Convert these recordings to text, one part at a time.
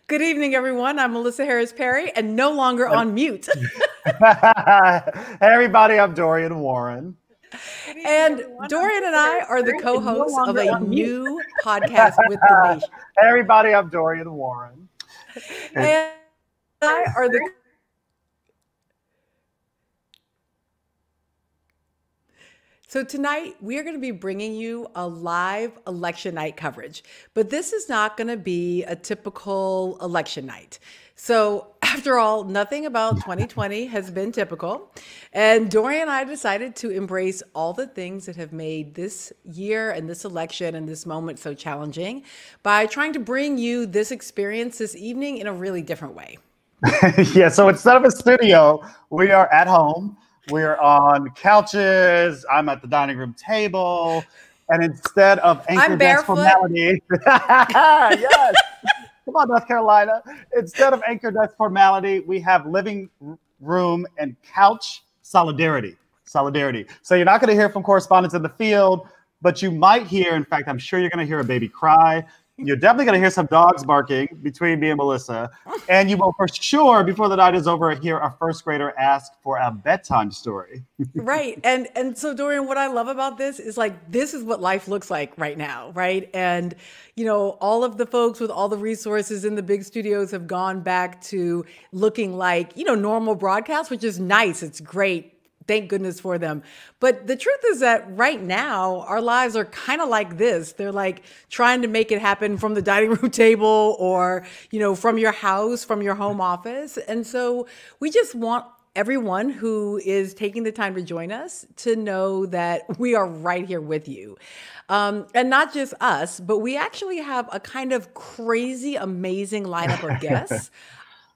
Good evening, everyone. I'm Melissa Harris Perry and no longer on mute. Hey, everybody, I'm Dorian Warren. And Dorian and I are the co-hosts of a new podcast with the nation. Hey, everybody, I'm Dorian Warren. And I are the So tonight, we are going to be bringing you a live election night coverage, but this is not going to be a typical election night. So after all, nothing about 2020 has been typical. And Dorian and I decided to embrace all the things that have made this year and this election and this moment so challenging by trying to bring you this experience this evening in a really different way. Yeah, so instead of a studio, we are at home. We're on couches. I'm at the dining room table. And instead of anchor desk formality, yes, come on, North Carolina. Instead of anchor desk formality, we have living room and couch solidarity. Solidarity. So you're not going to hear from correspondents in the field, but you might hear, in fact, I'm sure you're going to hear a baby cry. You're definitely going to hear some dogs barking between me and Melissa. And you will for sure, before the night is over, hear a first grader ask for a bedtime story. Right. And so, Dorian, what I love about this is this is what life looks like right now, right? And, all of the folks with all the resources in the big studios have gone back to looking like, normal broadcasts, which is nice. It's great. Thank goodness for them. But the truth is that right now, our lives are kind of like this. They're like trying to make it happen from the dining room table or, from your house, from your home office. And so we just want everyone who is taking the time to join us to know that we are right here with you. And not just us, but we actually have a kind of crazy, amazing lineup of guests.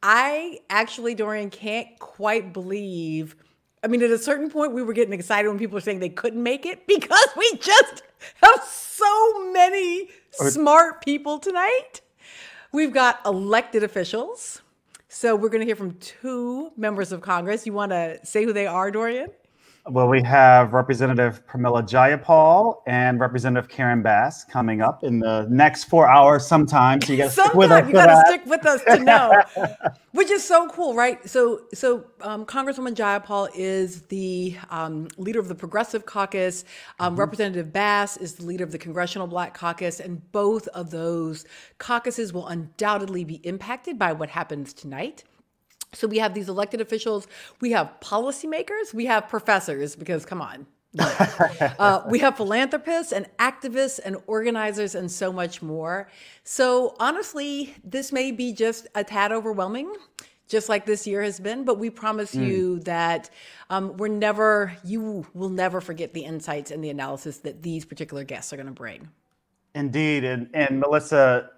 I actually, Dorian, can't quite believe at a certain point, we were getting excited when people were saying they couldn't make it because we just have so many smart people tonight. We've got elected officials. So we're going to hear from two members of Congress. You want to say who they are, Dorian? Well, we have Representative Pramila Jayapal and Representative Karen Bass coming up in the next 4 hours sometime. So you got to stick with us. You got to stick with us to know, which is so cool, right? So Congresswoman Jayapal is the leader of the Progressive Caucus. Representative Bass is the leader of the Congressional Black Caucus, and both of those caucuses will undoubtedly be impacted by what happens tonight. So we have these elected officials, we have policymakers, we have professors, because come on. We have philanthropists and activists and organizers and so much more. So honestly, this may be just a tad overwhelming, just like this year has been, but we promise you that you will never forget the insights and the analysis that these particular guests are going to bring. Indeed. And Melissa,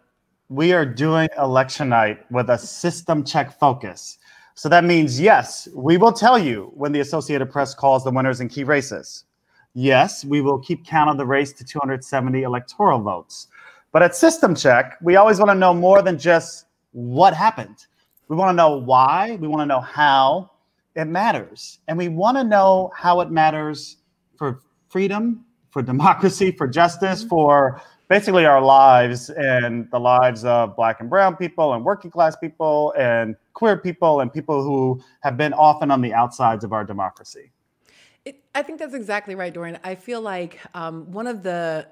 we are doing election night with a system check focus. So that means, yes, we will tell you when the Associated Press calls the winners in key races. Yes, we will keep count of the race to 270 electoral votes. But at system check, we always want to know more than just what happened. We want to know why. We want to know how it matters. And we want to know how it matters for freedom, for democracy, for justice, for basically our lives and the lives of Black and brown people and working class people and queer people and people who have been often on the outsides of our democracy. I think that's exactly right, Dorian. I feel like one of the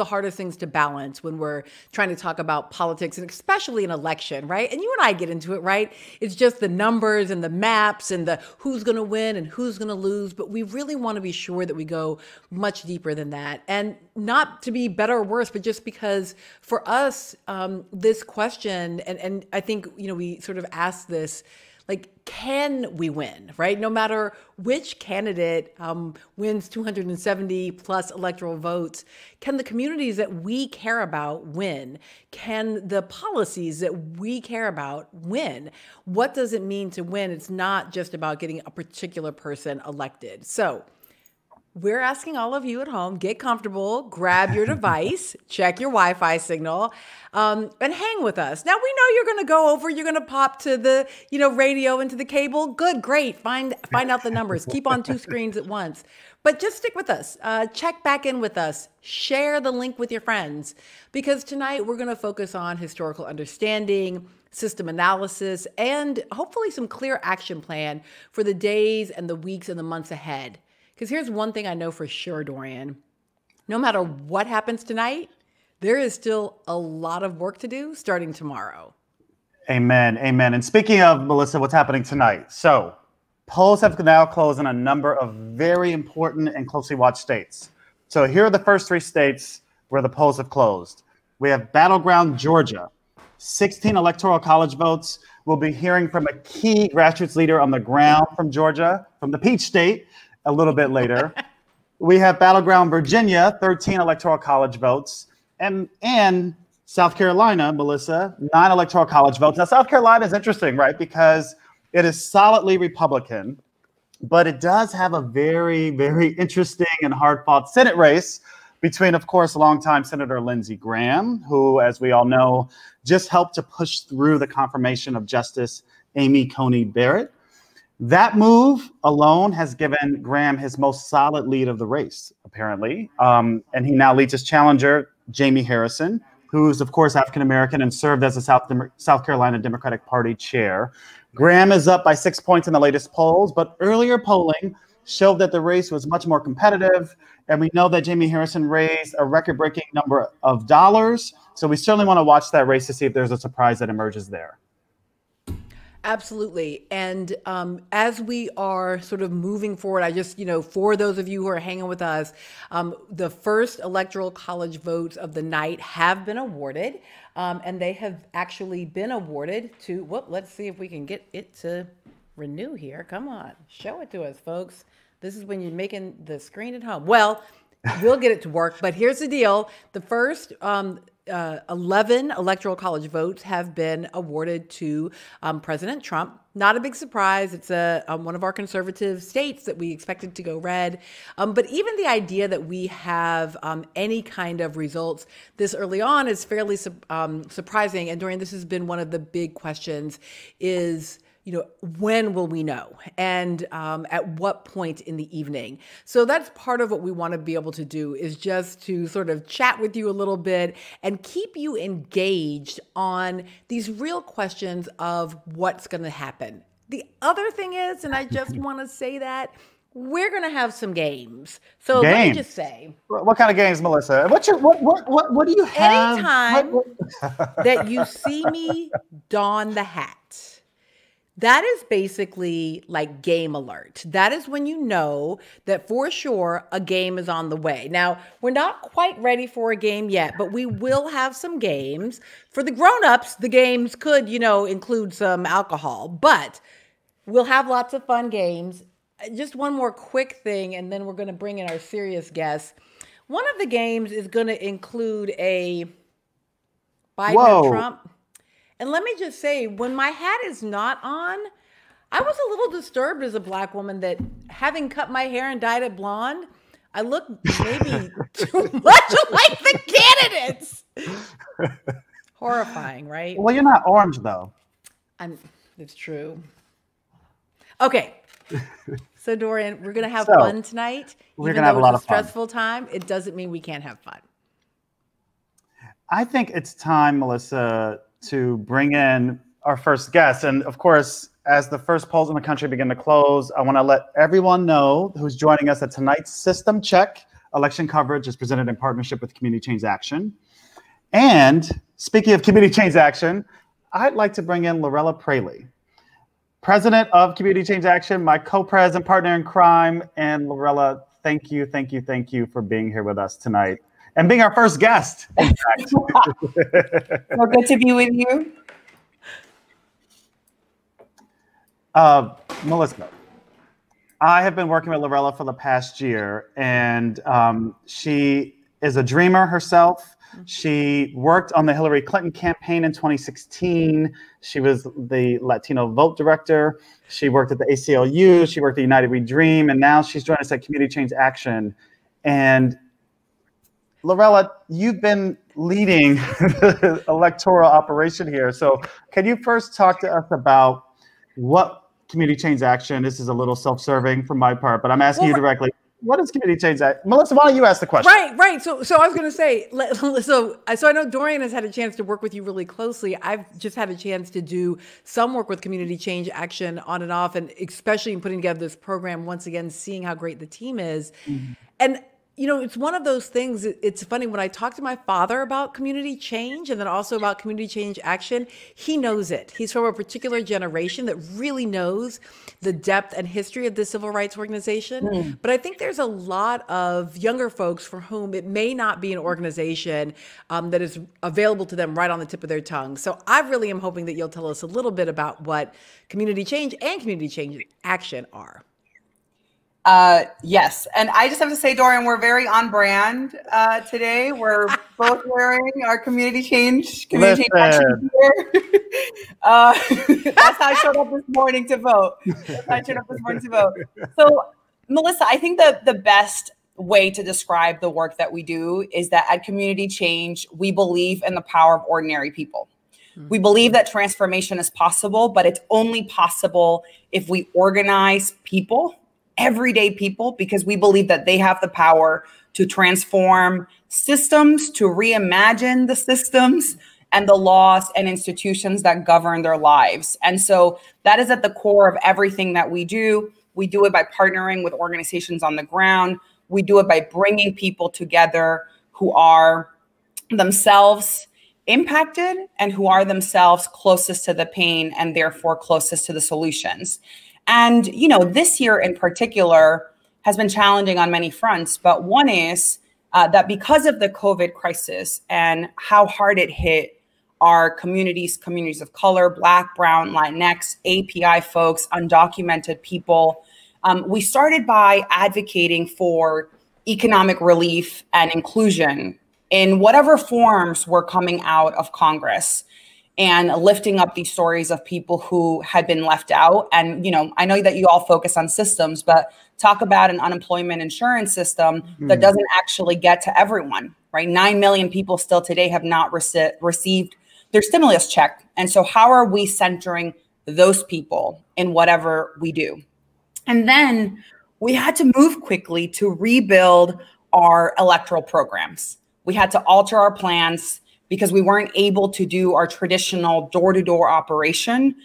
hardest things to balance when we're trying to talk about politics, and especially an election, right? And you and I get into it, right? It's just the numbers and the maps and the who's going to win and who's going to lose. But we really want to be sure that we go much deeper than that. And not to be better or worse, but just because for us, this question, and I think, we sort of ask this, can we win, right? No matter which candidate wins 270 plus electoral votes, can the communities that we care about win? Can the policies that we care about win? What does it mean to win? It's not just about getting a particular person elected. So we're asking all of you at home, get comfortable, grab your device, check your Wi-Fi signal, and hang with us. Now, we know you're going to go over, you're going to pop to the, radio and to the cable. Good, great. Find out the numbers. Keep on two screens at once. But just stick with us. Check back in with us. Share the link with your friends. Because tonight we're going to focus on historical understanding, system analysis, and hopefully some clear action plan for the days and the weeks and the months ahead. Because here's one thing I know for sure, Dorian. No matter what happens tonight, there is still a lot of work to do starting tomorrow. Amen. Amen. And speaking of, Melissa, what's happening tonight? So polls have now closed in a number of very important and closely watched states. So here are the first 3 states where the polls have closed. We have battleground Georgia, 16 electoral college votes. We'll be hearing from a key grassroots leader on the ground from Georgia, from the Peach State, a little bit later. We have battleground Virginia, 13 electoral college votes, and South Carolina, Melissa, 9 electoral college votes. Now, South Carolina is interesting, right? Because it is solidly Republican, but it does have a very, very interesting and hard-fought Senate race between, of course, longtime Senator Lindsey Graham, who, as we all know, just helped to push through the confirmation of Justice Amy Coney Barrett. That move alone has given Graham his most solid lead of the race, apparently. And he now leads his challenger, Jamie Harrison, who's, of course, African-American and served as a South Carolina Democratic Party chair. Graham is up by 6 points in the latest polls, but earlier polling showed that the race was much more competitive. And we know that Jamie Harrison raised a record-breaking number of dollars. So we certainly want to watch that race to see if there's a surprise that emerges there. Absolutely. And as we are sort of moving forward, I just, for those of you who are hanging with us, the first electoral college votes of the night have been awarded. And they have actually been awarded to, let's see if we can get it to renew here. Come on, show it to us, folks. This is when you're making the screen at home. Well, we'll get it to work, but here's the deal. The first 11 electoral college votes have been awarded to President Trump. Not a big surprise. It's one of our conservative states that we expected to go red. But even the idea that we have any kind of results this early on is fairly surprising. And Dorian, this has been one of the big questions is, when will we know? And at what point in the evening? So that's part of what we want to be able to do is just to sort of chat with you a little bit and keep you engaged on these real questions of what's going to happen. The other thing is, and I just want to say that, we're going to have some games. So let me just say. What kind of games, Melissa? What do you have? Anytime that you see me don the hat, that is basically like game alert. That is when you know that for sure a game is on the way. Now, we're not quite ready for a game yet, but we will have some games. For the grown-ups, the games could, include some alcohol, but we'll have lots of fun games. Just one more quick thing, and then we're going to bring in our serious guests. One of the games is going to include a Biden or Trump. And let me just say, when my hat is not on, I was a little disturbed as a Black woman that having cut my hair and dyed it blonde, I look maybe too much like the candidates. Horrifying, right? Well, you're not orange, though. It's true. Okay. So, Dorian, we're going to have fun tonight. We're going to have a lot of fun. Stressful time. It doesn't mean we can't have fun. I think it's time, Melissa, to bring in our first guest. And of course, as the first polls in the country begin to close, I want to let everyone know who's joining us that tonight's System Check election coverage is presented in partnership with Community Change Action. And speaking of Community Change Action, I'd like to bring in Lorella Praley, president of Community Change Action, my co-president, partner in crime. And Lorella, thank you for being here with us tonight. And being our first guest, in fact. Well, good to be with you. Melissa, I have been working with Lorella for the past year, and she is a dreamer herself. She worked on the Hillary Clinton campaign in 2016. She was the Latino vote director. She worked at the ACLU. She worked at United We Dream, and now she's joined us at Community Change Action. And Lorella, you've been leading the electoral operation here. So can you first talk to us about what Community Change Action, this is a little self-serving from my part, but I'm asking you directly, what is community change? Melissa, why don't you ask the question? Right. So I was going to say, so I know Dorian has had a chance to work with you really closely. I've just had a chance to do some work with Community Change Action on and off, and especially in putting together this program, once again, seeing how great the team is. And it's one of those things. It's funny when I talk to my father about community change and then also about community change action, he knows it. He's from a particular generation that really knows the depth and history of the civil rights organization. But I think there's a lot of younger folks for whom it may not be an organization that is available to them right on the tip of their tongue. So I really am hoping that you'll tell us a little bit about what community change and community change action are. Yes. And I just have to say, Dorian, we're very on brand today. We're both wearing our community change action gear. That's how I showed up this morning to vote. So, Melissa, I think the best way to describe the work that we do is that at Community Change, we believe in the power of ordinary people. We believe that transformation is possible, but it's only possible if we organize people, everyday people, because we believe that they have the power to transform systems, to reimagine the systems and the laws and institutions that govern their lives. And so that is at the core of everything that we do. We do it by partnering with organizations on the ground. We do it by bringing people together who are themselves impacted and who are themselves closest to the pain and therefore closest to the solutions. And, this year in particular has been challenging on many fronts. But one is that because of the COVID crisis and how hard it hit our communities of color, Black, Brown, Latinx, API folks, undocumented people, we started by advocating for economic relief and inclusion in whatever forms were coming out of Congress, and lifting up these stories of people who had been left out. And, I know that you all focus on systems, but talk about an unemployment insurance system that doesn't actually get to everyone, right? 9 million people still today have not received their stimulus check. And so how are we centering those people in whatever we do? And then we had to move quickly to rebuild our electoral programs. We had to alter our plans because we weren't able to do our traditional door-to-door operation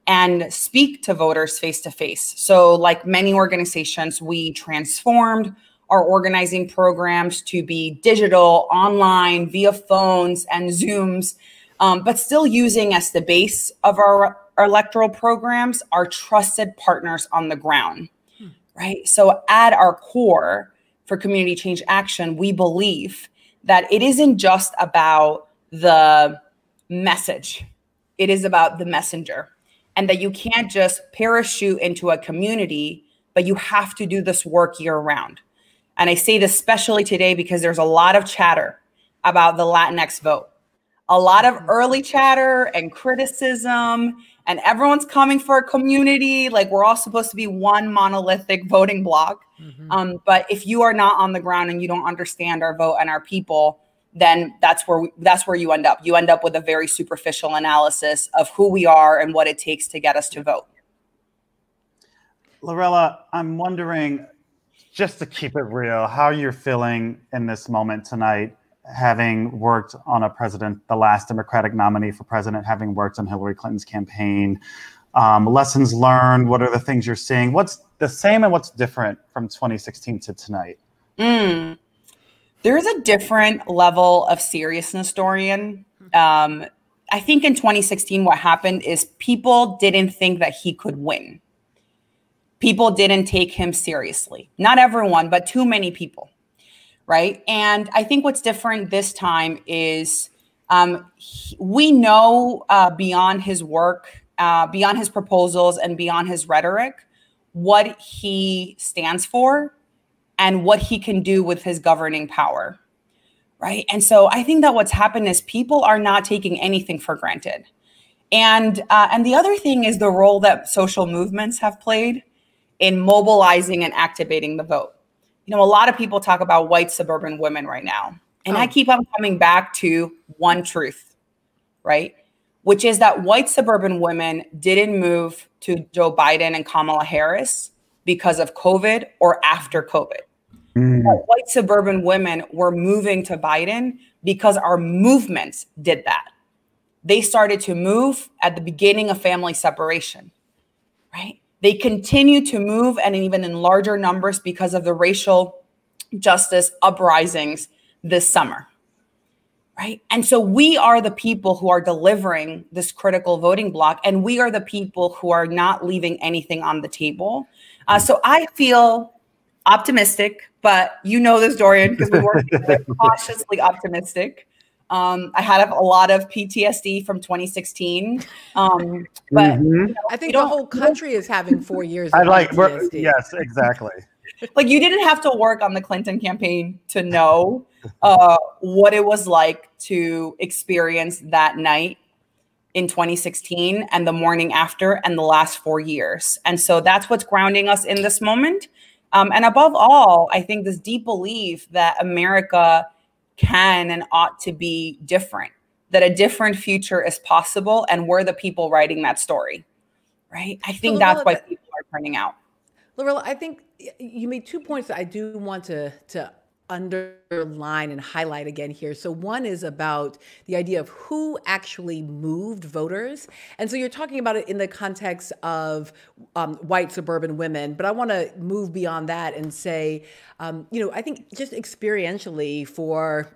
and speak to voters face-to-face. So like many organizations, we transformed our organizing programs to be digital, online, via phones and Zooms, but still using as the base of our electoral programs our trusted partners on the ground, right? So at our core for Community Change Action, we believe that it isn't just about the message. It is about the messenger, and that you can't just parachute into a community, but you have to do this work year round. And I say this especially today because there's a lot of chatter about the Latinx vote, a lot of early chatter and criticism, and everyone's coming for a community. Like we're all supposed to be one monolithic voting block. But if you are not on the ground and you don't understand our vote and our people, then that's where you end up. You end up with a very superficial analysis of who we are and what it takes to get us to vote. Lorella, I'm wondering, just to keep it real, how you're feeling in this moment tonight, having worked on the last Democratic nominee for president, having worked on Hillary Clinton's campaign, lessons learned, what are the things you're seeing? What's the same and what's different from 2016 to tonight? There's a different level of seriousness, Dorian. I think in 2016, what happened is people didn't think that he could win. People didn't take him seriously. Not everyone, but too many people, right? And I think what's different this time is we know beyond his work, beyond his proposals, and beyond his rhetoric, what he stands for and what he can do with his governing power, right? And so I think that what's happened is people are not taking anything for granted. And the other thing is the role that social movements have played in mobilizing and activating the vote. A lot of people talk about white suburban women right now. And I keep on coming back to one truth, right? Which is that white suburban women didn't move to Joe Biden and Kamala Harris because of COVID or after COVID. But white suburban women were moving to Biden because our movements did that. They started to move at the beginning of family separation, right? They continue to move, and even in larger numbers because of the racial justice uprisings this summer, right? And so we are the people who are delivering this critical voting block, and we are the people who are not leaving anything on the table. So I feel optimistic, but you know this, Dorian, because we work together, cautiously optimistic. I had a lot of PTSD from 2016. But you know, I think the whole country is having 4 years of PTSD. Yes, exactly. Like, you didn't have to work on the Clinton campaign to know what it was like to experience that night in 2016 and the morning after and the last 4 years. And so that's what's grounding us in this moment. And above all, I think this deep belief that America can and ought to be different, that a different future is possible, and we're the people writing that story, right? I think that's why people are turning out. Lorella, I think you made 2 points that I do want to underline and highlight again here. So one is about the idea of who actually moved voters. And so you're talking about it in the context of white suburban women, but I want to move beyond that and say, I think just experientially for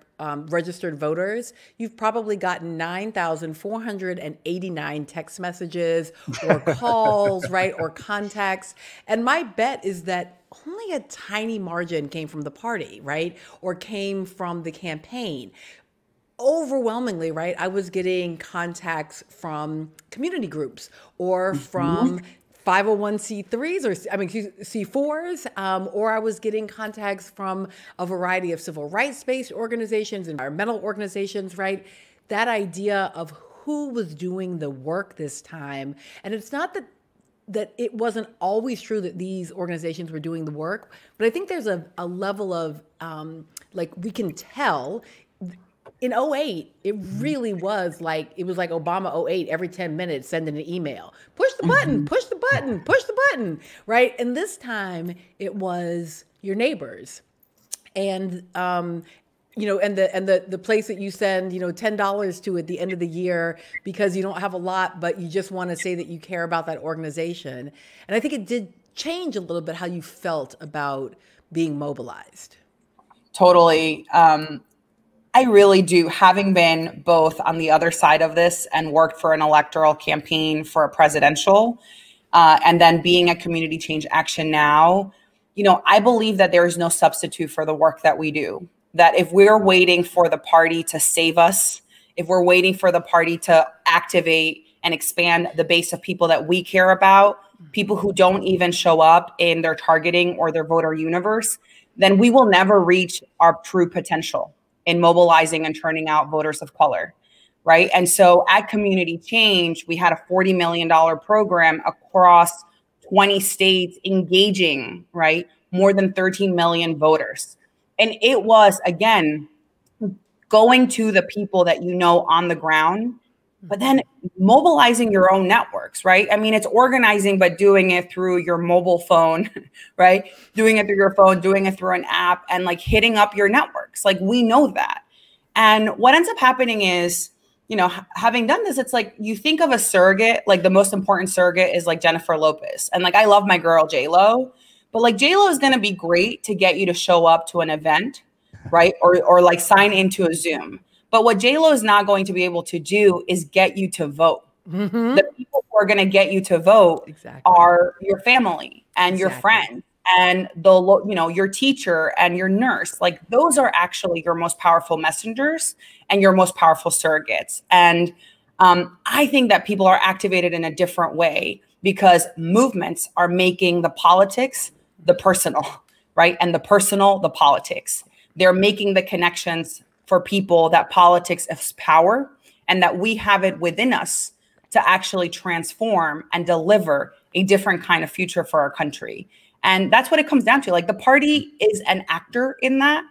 registered voters, you've probably gotten 9,489 text messages or calls, right, or contacts. And my bet is that only a tiny margin came from the party, right, or came from the campaign. Overwhelmingly, right, I was getting contacts from community groups or from 501c3s or C4s, or I was getting contacts from a variety of civil rights-based organizations, environmental organizations, right? That idea of who was doing the work this time. And it's not that it wasn't always true that these organizations were doing the work, but I think there's a level of, we can tell. In 2008, it really was like Obama 2008, every 10 minutes, sending an email. Push the button, push the button, push the button, right? And this time it was your neighbors. And, and the place that you send, $10 to at the end of the year because you don't have a lot, but you just want to say that you care about that organization. And I think it did change a little bit how you felt about being mobilized. Totally. I really do, having been both on the other side of this and worked for an electoral campaign for a presidential, and then being at Community Change Action now, I believe that there is no substitute for the work that we do. That if we're waiting for the party to save us, if we're waiting for the party to activate and expand the base of people that we care about, people who don't even show up in their targeting or their voter universe, then we will never reach our true potential in mobilizing and turning out voters of color, right? And so at Community Change, we had a $40 million program across 20 states engaging, right, more than 13 million voters. And it was, again, going to the people that you know on the ground, but then mobilizing your own networks, right? I mean, it's organizing, but doing it through your mobile phone, right? Doing it through your phone, doing it through an app, and like hitting up your networks. Like, we know that. And what ends up happening is, having done this, it's like you think of a surrogate, like the most important surrogate is like Jennifer Lopez. And like, I love my girl, J-Lo, but like J-Lo is going to be great to get you to show up to an event, right? Or like sign into a Zoom. But what J-Lo is not going to be able to do is get you to vote. Mm-hmm. The people who are going to get you to vote are your family and your friends and your teacher and your nurse. Like, those are actually your most powerful messengers and your most powerful surrogates. And I think that people are activated in a different way because movements are making the politics the personal, right? And the personal, the politics. They're making the connections for people that politics is power and that we have it within us to actually transform and deliver a different kind of future for our country. And that's what it comes down to. Like, the party is an actor in that,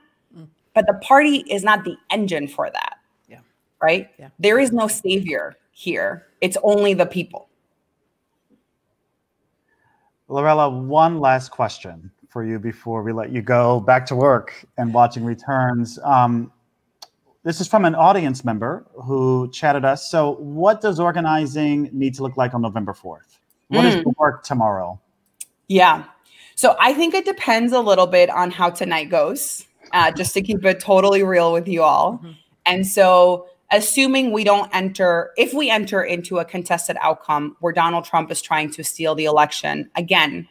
but the party is not the engine for that. Yeah. Right? Yeah. There is no savior here. It's only the people. Lorella, one last question for you before we let you go back to work and watching returns. This is from an audience member who chatted us. So what does organizing need to look like on November 4th? What is the work tomorrow? Yeah. So I think it depends a little bit on how tonight goes, just to keep it totally real with you all. And so assuming if we enter into a contested outcome where Donald Trump is trying to steal the election, again,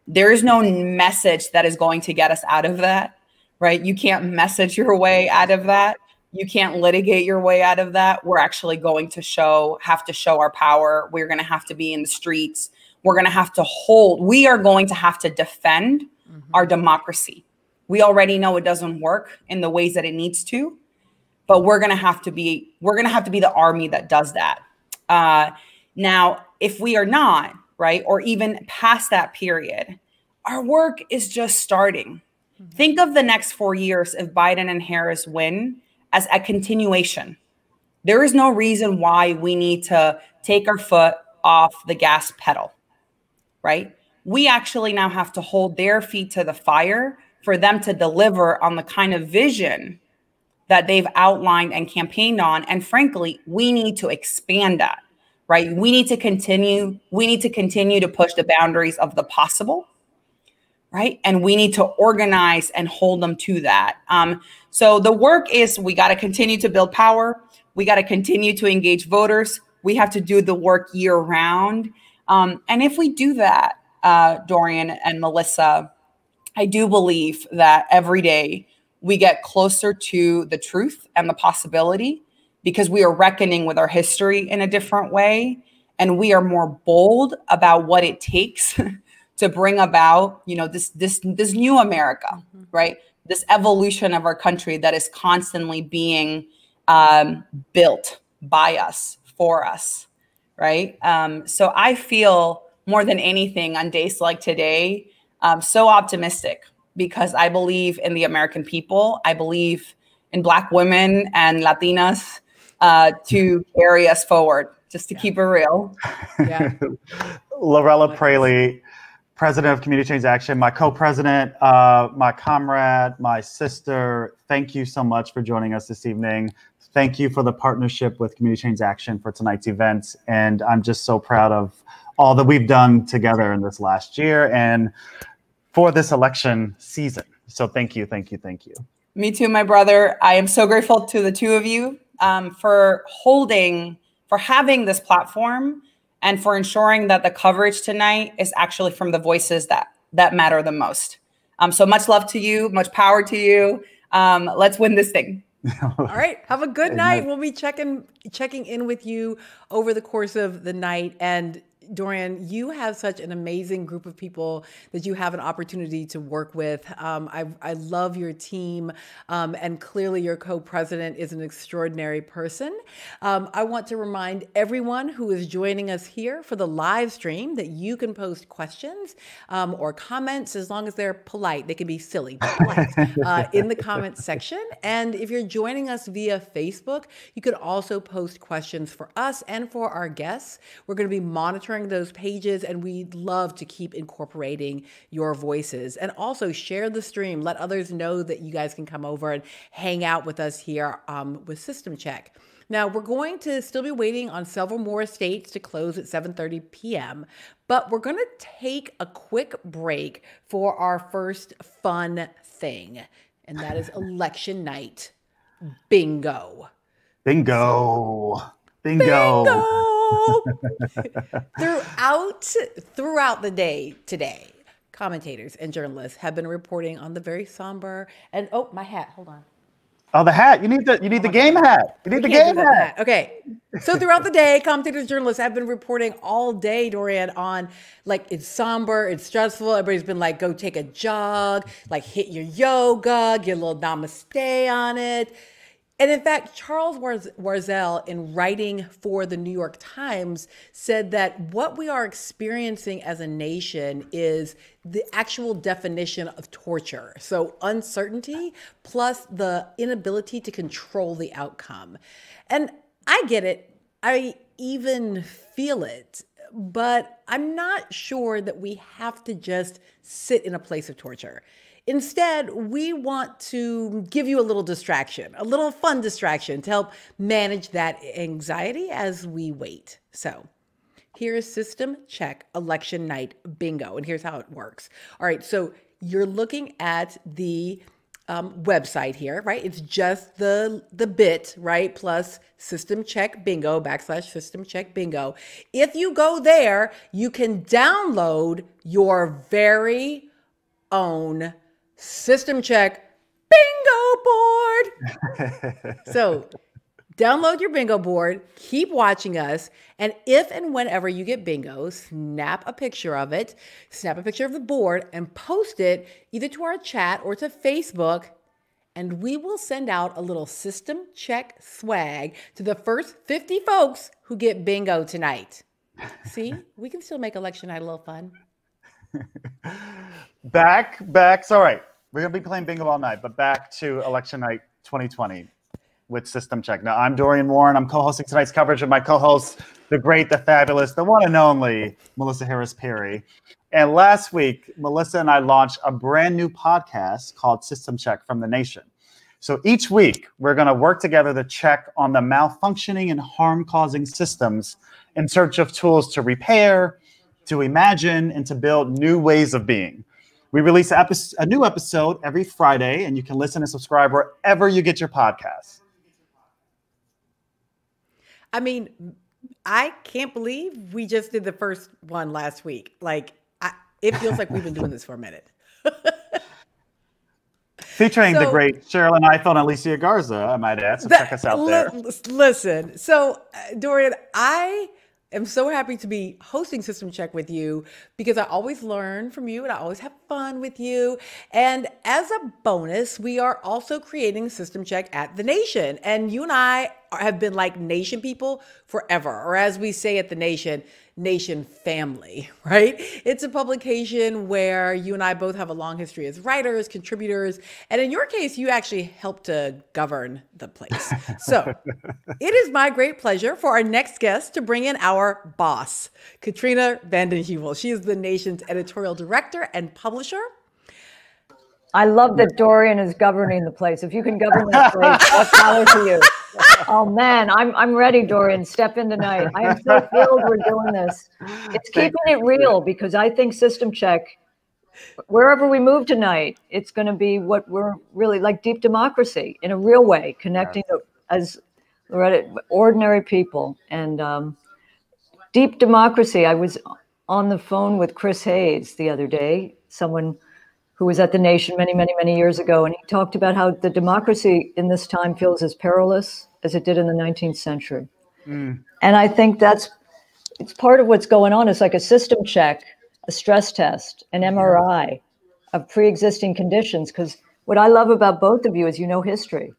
there is no message that is going to get us out of that, right? You can't message your way out of that. You can't litigate your way out of that. We're actually going to have to show our power. We're going to have to be in the streets. We are going to have to defend our democracy. We already know it doesn't work in the ways that it needs to, but we're going to have to be the army that does that. Now, if we are not, right, or even past that period, our work is just starting. Think of the next 4 years if Biden and Harris win as a continuation. There is no reason why we need to take our foot off the gas pedal, right? We actually now have to hold their feet to the fire for them to deliver on the kind of vision that they've outlined and campaigned on. And frankly, we need to expand that, right? We need to continue to push the boundaries of the possible, right? And we need to organize and hold them to that. So the work is, we got to continue to build power. We got to continue to engage voters. We have to do the work year round. And if we do that, Dorian and Melissa, I do believe that every day we get closer to the truth and the possibility, because we are reckoning with our history in a different way. And we are more bold about what it takes to bring about, this new America, right? This evolution of our country that is constantly being built by us, for us, right? So I feel more than anything on days like today, so optimistic, because I believe in the American people. I believe in Black women and Latinas to carry us forward, just to keep it real. Yeah. Lorella Praley, President of Community Change Action, my co-president, my comrade, my sister, thank you so much for joining us this evening. Thank you for the partnership with Community Change Action for tonight's event. And I'm just so proud of all that we've done together in this last year and for this election season. So thank you, thank you, thank you. Me too, my brother. I am so grateful to the two of you for having this platform and for ensuring that the coverage tonight is actually from the voices that matter the most. So much love to you, much power to you. Let's win this thing. All right. Have a good night. We'll be checking in with you over the course of the night. And Dorian, you have such an amazing group of people that you have an opportunity to work with. I love your team, and clearly your co-president is an extraordinary person. I want to remind everyone who is joining us here for the live stream that you can post questions or comments, as long as they're polite. They can be silly, but polite, in the comments section. And if you're joining us via Facebook, you could also post questions for us and for our guests. We're going to be monitoring those pages, and we'd love to keep incorporating your voices. And also share the stream. Let others know that you guys can come over and hang out with us here with System Check. Now, we're going to still be waiting on several more states to close at 7:30 p.m., but we're going to take a quick break for our first fun thing, and that is election night bingo. Bingo. Bingo. Throughout the day today, commentators and journalists have been reporting on the very somber and my hat. Hold on. Oh, the hat. You need the game hat. You need the game hat. Okay. So throughout the day, commentators, journalists have been reporting all day, Dorian, on it's somber, it's stressful. Everybody's been like, go take a jog, hit your yoga, get a little namaste on it. And in fact, Charles Warzel, in writing for the New York Times, said that what we are experiencing as a nation is the actual definition of torture. So uncertainty plus the inability to control the outcome. And I get it. I even feel it. but I'm not sure that we have to just sit in a place of torture. Instead, we want to give you a little distraction, a little fun distraction to help manage that anxiety as we wait. So here's System Check Election Night Bingo, and here's how it works. All right, so you're looking at the website here, right? It's just the bit, right? Plus System Check Bingo / System Check Bingo. If you go there, you can download your very own System Check Bingo board. So download your bingo board, keep watching us, and if and whenever you get bingo, snap a picture of it, snap a picture of the board, and post it either to our chat or to Facebook, and we will send out a little System Check swag to the first 50 folks who get bingo tonight. See, we can still make election night a little fun. Back. All right. We're going to be playing bingo all night, but back to election night 2020 with System Check. Now, I'm Dorian Warren. I'm co-hosting tonight's coverage with my co-host, the great, the fabulous, the one and only Melissa Harris-Perry. And last week, Melissa and I launched a brand new podcast called System Check from the Nation. So each week, we're going to work together to check on the malfunctioning and harm-causing systems in search of tools to repair, to imagine, and to build new ways of being. We release a new episode every Friday, and you can listen and subscribe wherever you get your podcasts. I mean, I can't believe we just did the first one last week. Like, it feels like we've been doing this for a minute. Featuring the great Cheryl and iPhone and Alicia Garza, I might add. So check us out there. Listen, so Dorian, I am so happy to be hosting System Check with you because I always learn from you and I always have fun with you. And as a bonus, we are also creating System Check at the Nation. And you and I have been like Nation people forever, or as we say at the Nation family, right? It's a publication where you and I both have a long history as writers, contributors, and in your case, you actually helped to govern the place. So it is my great pleasure for our next guest to bring in our boss, Katrina vanden Heuvel. She is the Nation's editorial director and publisher. I love that Dorian is governing the place. If you can govern that place, what power to you? Oh man, I'm ready, Dorian. Step in tonight. I am so thrilled we're doing this. It's keeping it real because I think System Check, wherever we move tonight, it's going to be what we're really like, deep democracy in a real way, connecting as ordinary people. And deep democracy, I was on the phone with Chris Hayes the other day, someone who was at the Nation many, many, many years ago. And he talked about how the democracy in this time feels as perilous as it did in the 19th century. And I think it's part of what's going on. It's like a system check, a stress test, an MRI of pre-existing conditions. Because what I love about both of you is you know history.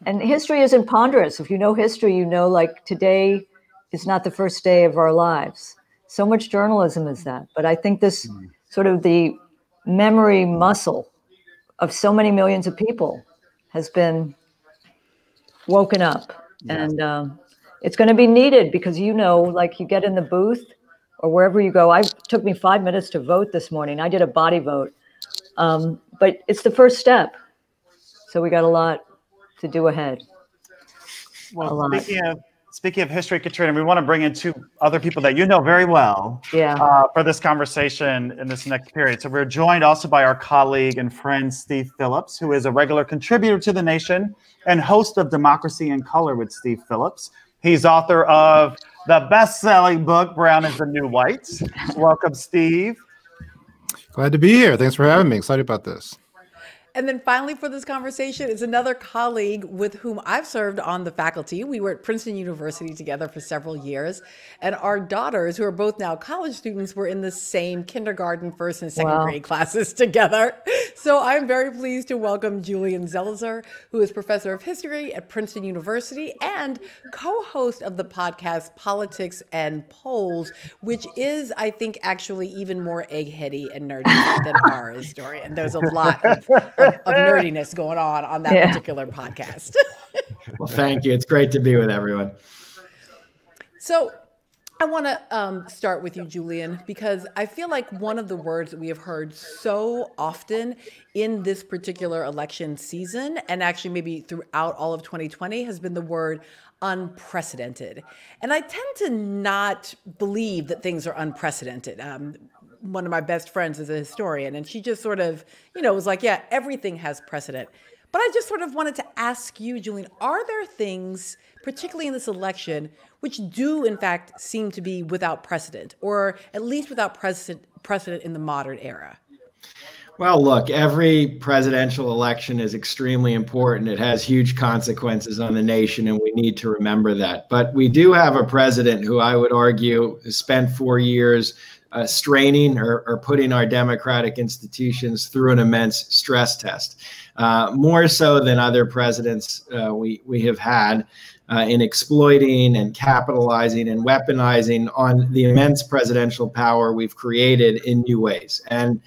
And history isn't ponderous. If you know history, you know like today is not the first day of our lives. So much journalism is that. But I think this sort of the memory muscle of so many millions of people has been woken up. And it's going to be needed because, you know, like you get in the booth or wherever you go. It took me 5 minutes to vote this morning. I did a body vote, but it's the first step. So we got a lot to do ahead. Well, speaking of history, Katrina, we want to bring in two other people that you know very well for this conversation in this next period. So we're joined also by our colleague and friend, Steve Phillips, who is a regular contributor to The Nation and host of Democracy in Color with Steve Phillips. He's author of the best-selling book, Brown is the New White. Welcome, Steve. Glad to be here. Thanks for having me. Excited about this. And then finally for this conversation is another colleague with whom I've served on the faculty. We were at Princeton University together for several years. And our daughters, who are both now college students, were in the same kindergarten, first and second grade classes together. So I'm very pleased to welcome Julian Zelizer, who is professor of history at Princeton University and co-host of the podcast Politics and Polls, which is, I think, actually even more eggheady and nerdy than ours, Dorian. There's a lot of nerdiness going on that particular podcast. Well, thank you. It's great to be with everyone. So I want to start with you, Julian, because I feel like one of the words that we have heard so often in this particular election season, and actually maybe throughout all of 2020, has been the word unprecedented. And I tend to not believe that things are unprecedented. One of my best friends is a historian, and she just sort of, was like, yeah, everything has precedent. But I just sort of wanted to ask you, Julian, are there things, particularly in this election, which do in fact seem to be without precedent, or at least without precedent in the modern era? Well, look, every presidential election is extremely important. It has huge consequences on the nation, and we need to remember that. But we do have a president who I would argue has spent 4 years straining or putting our democratic institutions through an immense stress test, more so than other presidents we have had in exploiting and capitalizing and weaponizing on the immense presidential power we've created in new ways. And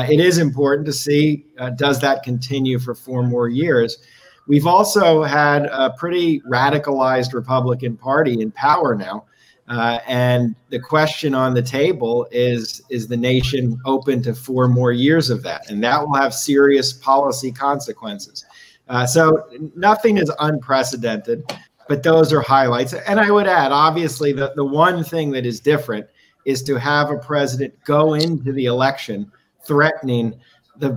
it is important to see, does that continue for 4 more years? We've also had a pretty radicalized Republican Party in power now. And the question on the table is the nation open to 4 more years of that? And that will have serious policy consequences. So nothing is unprecedented, but those are highlights. And I would add, obviously, the one thing that is different is to have a president go into the election threatening the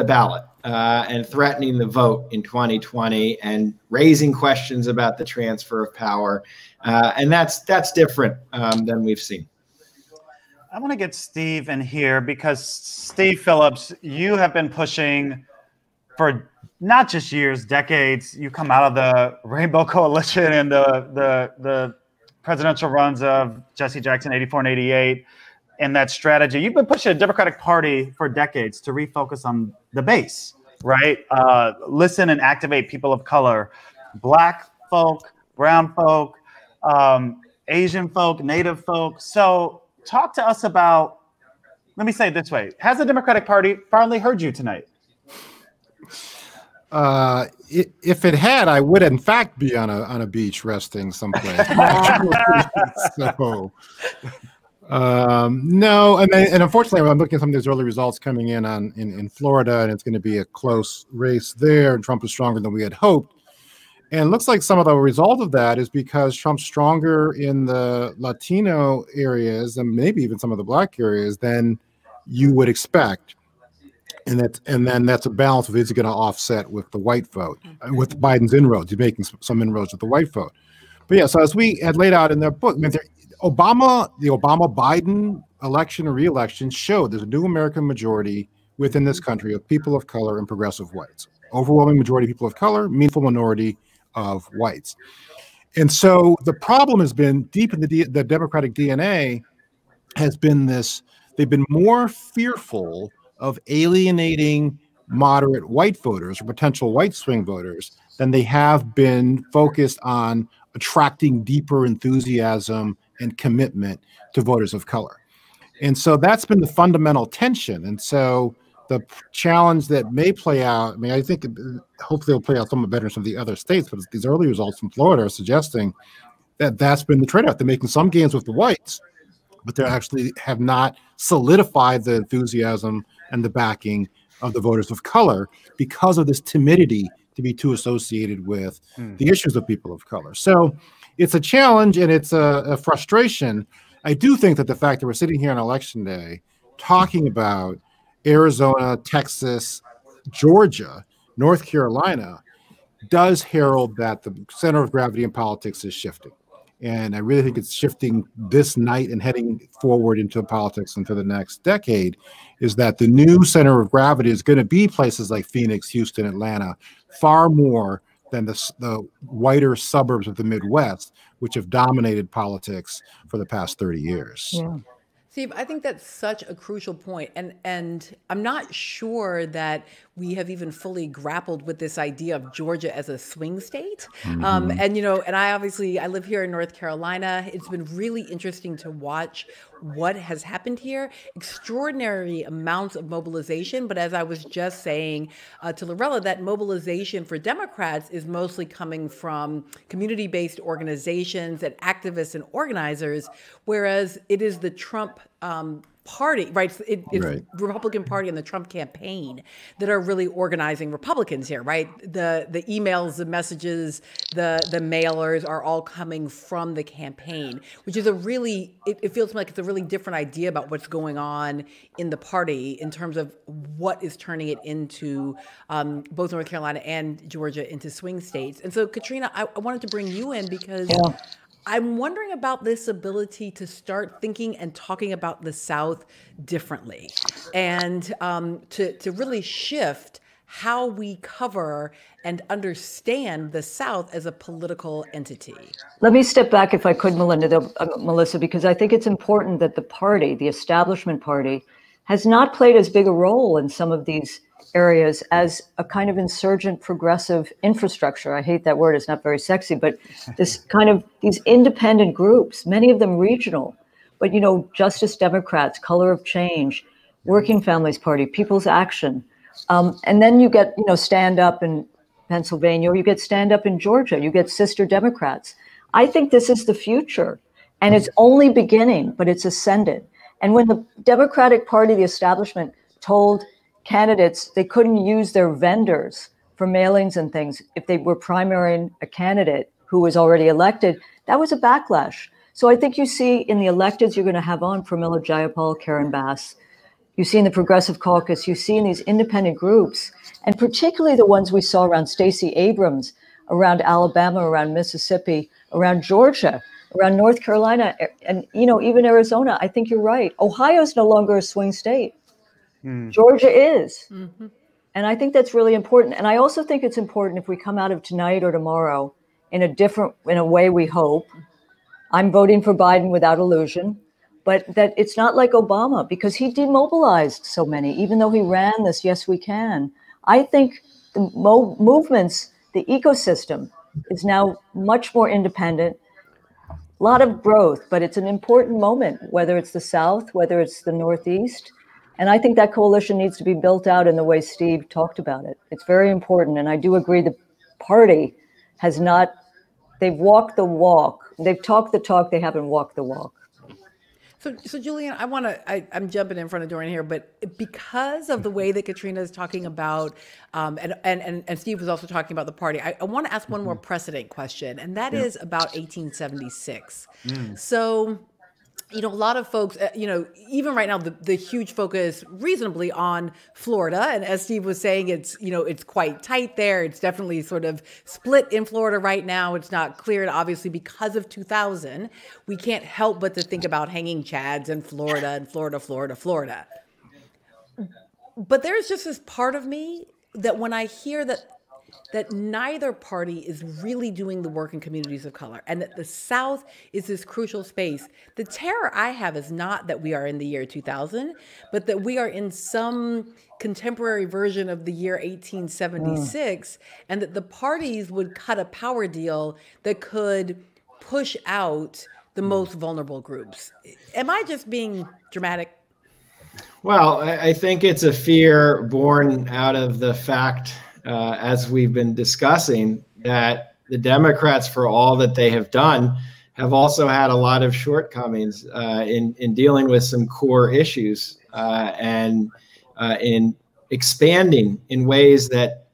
ballot and threatening the vote in 2020 and raising questions about the transfer of power. And that's different than we've seen. I want to get Steve in here because Steve Phillips, you have been pushing for not just years, decades. You come out of the Rainbow Coalition and the presidential runs of Jesse Jackson, 84 and 88. And that strategy, you've been pushing the Democratic Party for decades to refocus on the base, right? Listen and activate people of color, Black folk, brown folk, Asian folk, Native folk. So talk to us about, let me say it this way. Has the Democratic Party finally heard you tonight? If it had, I would in fact be on a beach resting someplace. So, no, and unfortunately, I'm looking at some of these early results coming in Florida, and it's going to be a close race there. And Trump is stronger than we had hoped, and it looks like some of the result of that is because Trump's stronger in the Latino areas and maybe even some of the Black areas than you would expect. And then that's a balance of is it going to offset with the white vote, with Biden's inroads. He's making some inroads with the white vote. But yeah, so as we had laid out in the book, I mean, the Obama-Biden election or re-election showed there's a new American majority within this country of people of color and progressive whites. Overwhelming majority of people of color, meaningful minority of whites. And so the problem has been deep in the Democratic DNA has been this, they've been more fearful of alienating moderate white voters or potential white swing voters than they have been focused on attracting deeper enthusiasm and commitment to voters of color. And so that's been the fundamental tension. And so the challenge that may play out, I mean, I think hopefully it'll play out somewhat better in some of the other states, but these early results from Florida are suggesting that that's been the trade-off. They're making some gains with the whites, but they actually have not solidified the enthusiasm and the backing of the voters of color because of this timidity to be too associated with the issues of people of color. So it's a challenge and it's a frustration. I do think that the fact that we're sitting here on election day talking about Arizona, Texas, Georgia, North Carolina does herald that the center of gravity in politics is shifting. And I really think it's shifting this night and heading forward into politics into the next decade, is that the new center of gravity is going to be places like Phoenix, Houston, Atlanta, far more than the whiter suburbs of the Midwest, which have dominated politics for the past 30 years. Yeah. Steve, I think that's such a crucial point. And I'm not sure that we have even fully grappled with this idea of Georgia as a swing state. Mm-hmm. And, and I live here in North Carolina. It's been really interesting to watch what has happened here. Extraordinary amounts of mobilization. But as I was just saying to Lorella, that mobilization for Democrats is mostly coming from community-based organizations and activists and organizers, whereas it is the Trump party, right? It's Right. Republican Party and the Trump campaign that are really organizing Republicans here, right? The emails, the messages, the mailers are all coming from the campaign, which is it feels like it's a really different idea about what's going on in the party in terms of what is turning it into both North Carolina and Georgia into swing states. And so, Katrina, I wanted to bring you in because I'm wondering about this ability to start thinking and talking about the South differently, and to really shift how we cover and understand the South as a political entity. Let me step back, if I could, Melissa, because I think it's important that the party, the establishment party, has not played as big a role in some of these areas as a kind of insurgent progressive infrastructure. I hate that word, it's not very sexy, but this kind of these independent groups, many of them regional, but Justice Democrats, Color of Change, Working Families Party, People's Action. And then you get, Stand Up in Pennsylvania, or you get Stand Up in Georgia, you get Sister Democrats. I think this is the future, and it's only beginning, but it's ascended. And when the Democratic Party, the establishment, told candidates they couldn't use their vendors for mailings and things if they were primarying a candidate who was already elected, that was a backlash. So I think you see in the electeds you're going to have on Pramila Jayapal, Karen Bass, you see in the Progressive Caucus, you see in these independent groups, and particularly the ones we saw around Stacey Abrams, around Alabama, around Mississippi, around Georgia, around North Carolina, and even Arizona. I think you're right. Ohio's no longer a swing state. Georgia is. Mm-hmm. And I think that's really important. And I also think it's important if we come out of tonight or tomorrow in a way we hope. I'm voting for Biden without illusion, but that it's not like Obama because he demobilized so many, even though he ran this Yes We Can. I think the movements, the ecosystem is now much more independent. A lot of growth, but it's an important moment, whether it's the South, whether it's the Northeast. And I think that coalition needs to be built out in the way Steve talked about it. It's very important. And I do agree the party has not, they've walked the walk. They've talked the talk, they haven't walked the walk. So Julian, I'm jumping in front of Dorian here, but because of the way that Katrina is talking about, and Steve was also talking about the party, I want to ask one more precedent question, and that is about 1876. So, a lot of folks, even right now, the huge focus reasonably on Florida. And as Steve was saying, it's quite tight there. It's definitely sort of split in Florida right now. It's not clear. And obviously, because of 2000, we can't help but to think about hanging chads and Florida. But there's just this part of me that when I hear that neither party is really doing the work in communities of color and that the South is this crucial space. The terror I have is not that we are in the year 2000, but that we are in some contemporary version of the year 1876 and that the parties would cut a power deal that could push out the most vulnerable groups. Am I just being dramatic? Well, I think it's a fear born out of the fact as we've been discussing, that the Democrats, for all that they have done, have also had a lot of shortcomings in dealing with some core issues and in expanding in ways that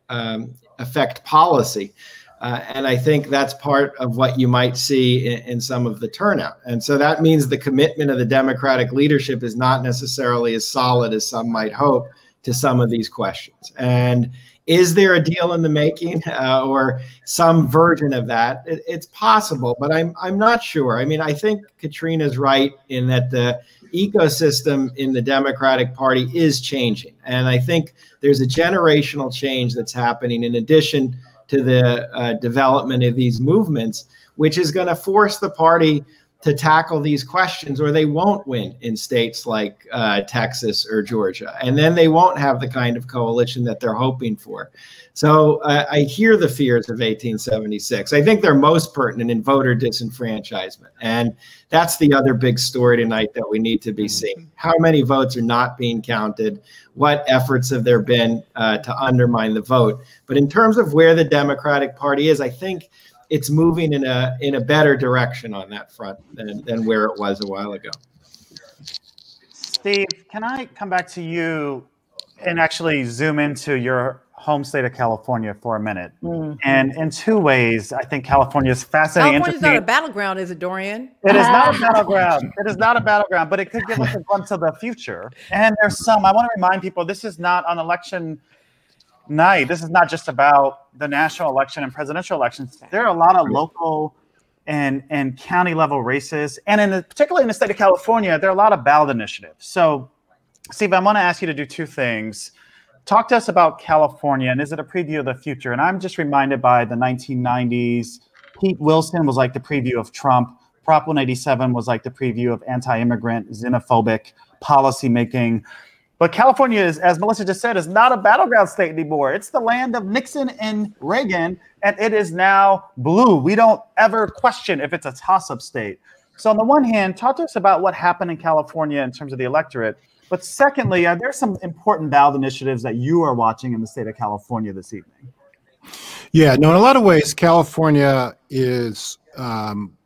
affect policy. And I think that's part of what you might see in some of the turnout. And so that means the commitment of the Democratic leadership is not necessarily as solid as some might hope to some of these questions. And is there a deal in the making or some version of that? It's possible, but I'm not sure. I mean, I think Katrina's right in that the ecosystem in the Democratic Party is changing. And I think there's a generational change that's happening in addition to the development of these movements, which is going to force the party to tackle these questions, or they won't win in states like Texas or Georgia. And then they won't have the kind of coalition that they're hoping for. So I hear the fears of 1876. I think they're most pertinent in voter disenfranchisement. And that's the other big story tonight that we need to be seeing. How many votes are not being counted? What efforts have there been to undermine the vote? But in terms of where the Democratic Party is, I think it's moving in a better direction on that front than where it was a while ago. Steve, can I come back to you and actually zoom into your home state of California for a minute? And in two ways, I think California is fascinating. California's not a battleground, is it, Dorian? It is not a battleground. It is not a battleground, but it could give us a glimpse of the future. And there's some, I want to remind people, this is not on election night. This is not just about the national election and presidential elections. There are a lot of local and county level races. And particularly in the state of California, there are a lot of ballot initiatives. So, Steve, I want to ask you to do two things. Talk to us about California, and is it a preview of the future? And I'm just reminded by the 1990s, Pete Wilson was like the preview of Trump. Prop 187 was like the preview of anti-immigrant, xenophobic policymaking. But California is, as Melissa just said, is not a battleground state anymore. It's the land of Nixon and Reagan, and it is now blue. We don't ever question if it's a toss-up state. So on the one hand, talk to us about what happened in California in terms of the electorate. But secondly, are there some important ballot initiatives that you are watching in the state of California this evening? Yeah, no, in a lot of ways, California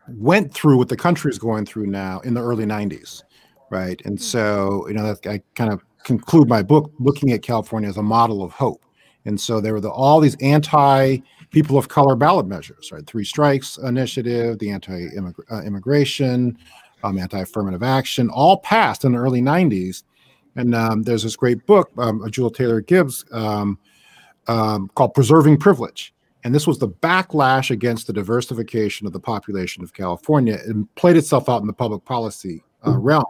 went through what the country is going through now in the early 90s, right? And so, I kind of conclude my book looking at California as a model of hope. And so there were all these anti-people of color ballot measures, right? 3 Strikes initiative, the anti-immigration, anti-affirmative action, all passed in the early 90s. And there's this great book, Julia Taylor Gibbs, called Preserving Privilege. And this was the backlash against the diversification of the population of California. It played itself out in the public policy realm.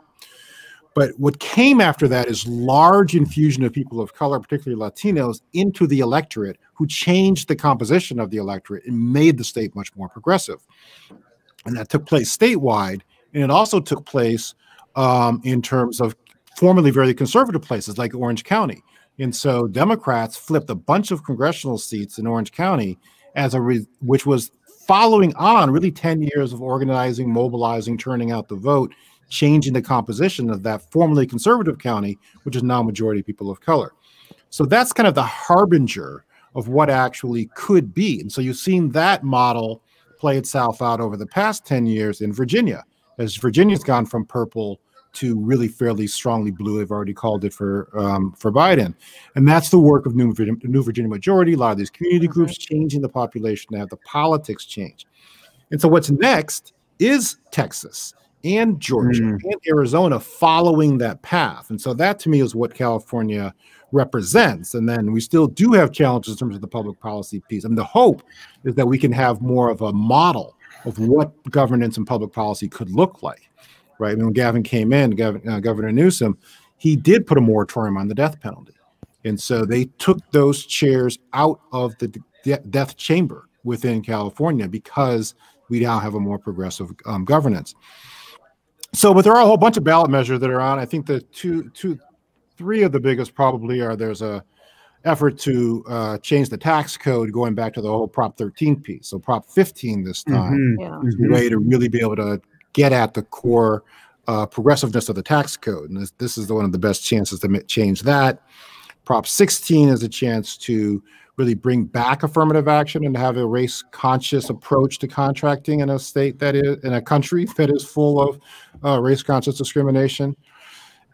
But what came after that is large infusion of people of color, particularly Latinos, into the electorate, who changed the composition of the electorate and made the state much more progressive. And that took place statewide. And it also took place in terms of formerly very conservative places like Orange County. And so Democrats flipped a bunch of congressional seats in Orange County which was following on really 10 years of organizing, mobilizing, turning out the vote, changing the composition of that formerly conservative county, which is now majority people of color. So that's kind of the harbinger of what actually could be. And so you've seen that model play itself out over the past 10 years in Virginia, as Virginia's gone from purple to really fairly strongly blue. They've already called it for Biden. And that's the work of New Virginia Majority, a lot of these community groups changing the population to have the politics change. And so what's next is Texas and Georgia and Arizona following that path. And so that to me is what California represents. And then we still do have challenges in terms of the public policy piece. I mean, the hope is that we can have more of a model of what governance and public policy could look like, right? I mean, when Gavin came in, Governor Newsom, he did put a moratorium on the death penalty. And so they took those chairs out of the death chamber within California because we now have a more progressive governance. So, but there are a whole bunch of ballot measures that are on. I think the three of the biggest probably are there's a effort to change the tax code, going back to the whole Prop 13 piece. So Prop 15 this time is the way to really be able to get at the core progressiveness of the tax code. And this is one of the best chances to change that. Prop 16 is a chance to really bring back affirmative action and have a race-conscious approach to contracting in a state that is, in a country that is full of race-conscious discrimination.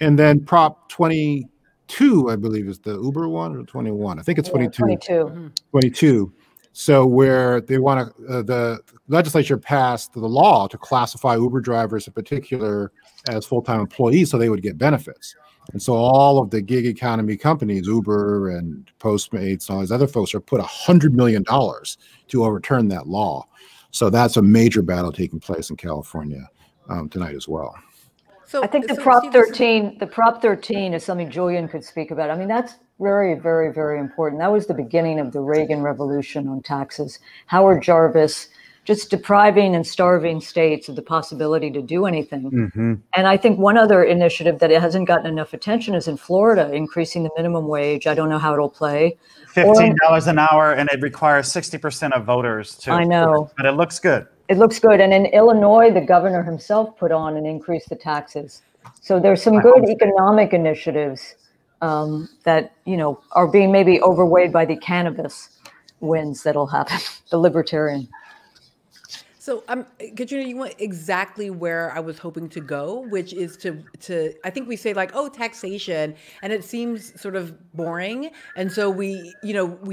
And then Prop 22, I believe, is the Uber one, or 21. I think it's 22. 22. 22. So where they want to, the legislature passed the law to classify Uber drivers in particular as full-time employees so they would get benefits. And so all of the gig economy companies, Uber and Postmates and all these other folks, are put $100 million to overturn that law. So that's a major battle taking place in California tonight as well. So I think the Prop 13 is something Julian could speak about. I mean, that's very, very, very important. That was the beginning of the Reagan Revolution on taxes. Howard Jarvis just depriving and starving states of the possibility to do anything. Mm-hmm. And I think one other initiative that it hasn't gotten enough attention is in Florida, increasing the minimum wage. I don't know how it'll play. $15 an hour, and it requires 60% of voters to. I know. But it looks good. It looks good. And in Illinois, the governor himself put on and increased the taxes. So there's some good economic initiatives that, you know, are being maybe overweighed by the cannabis wins that'll happen, the libertarian. So, Katrina, you went exactly where I was hoping to go, which is to I think we say like, oh, taxation, and it seems sort of boring. And so we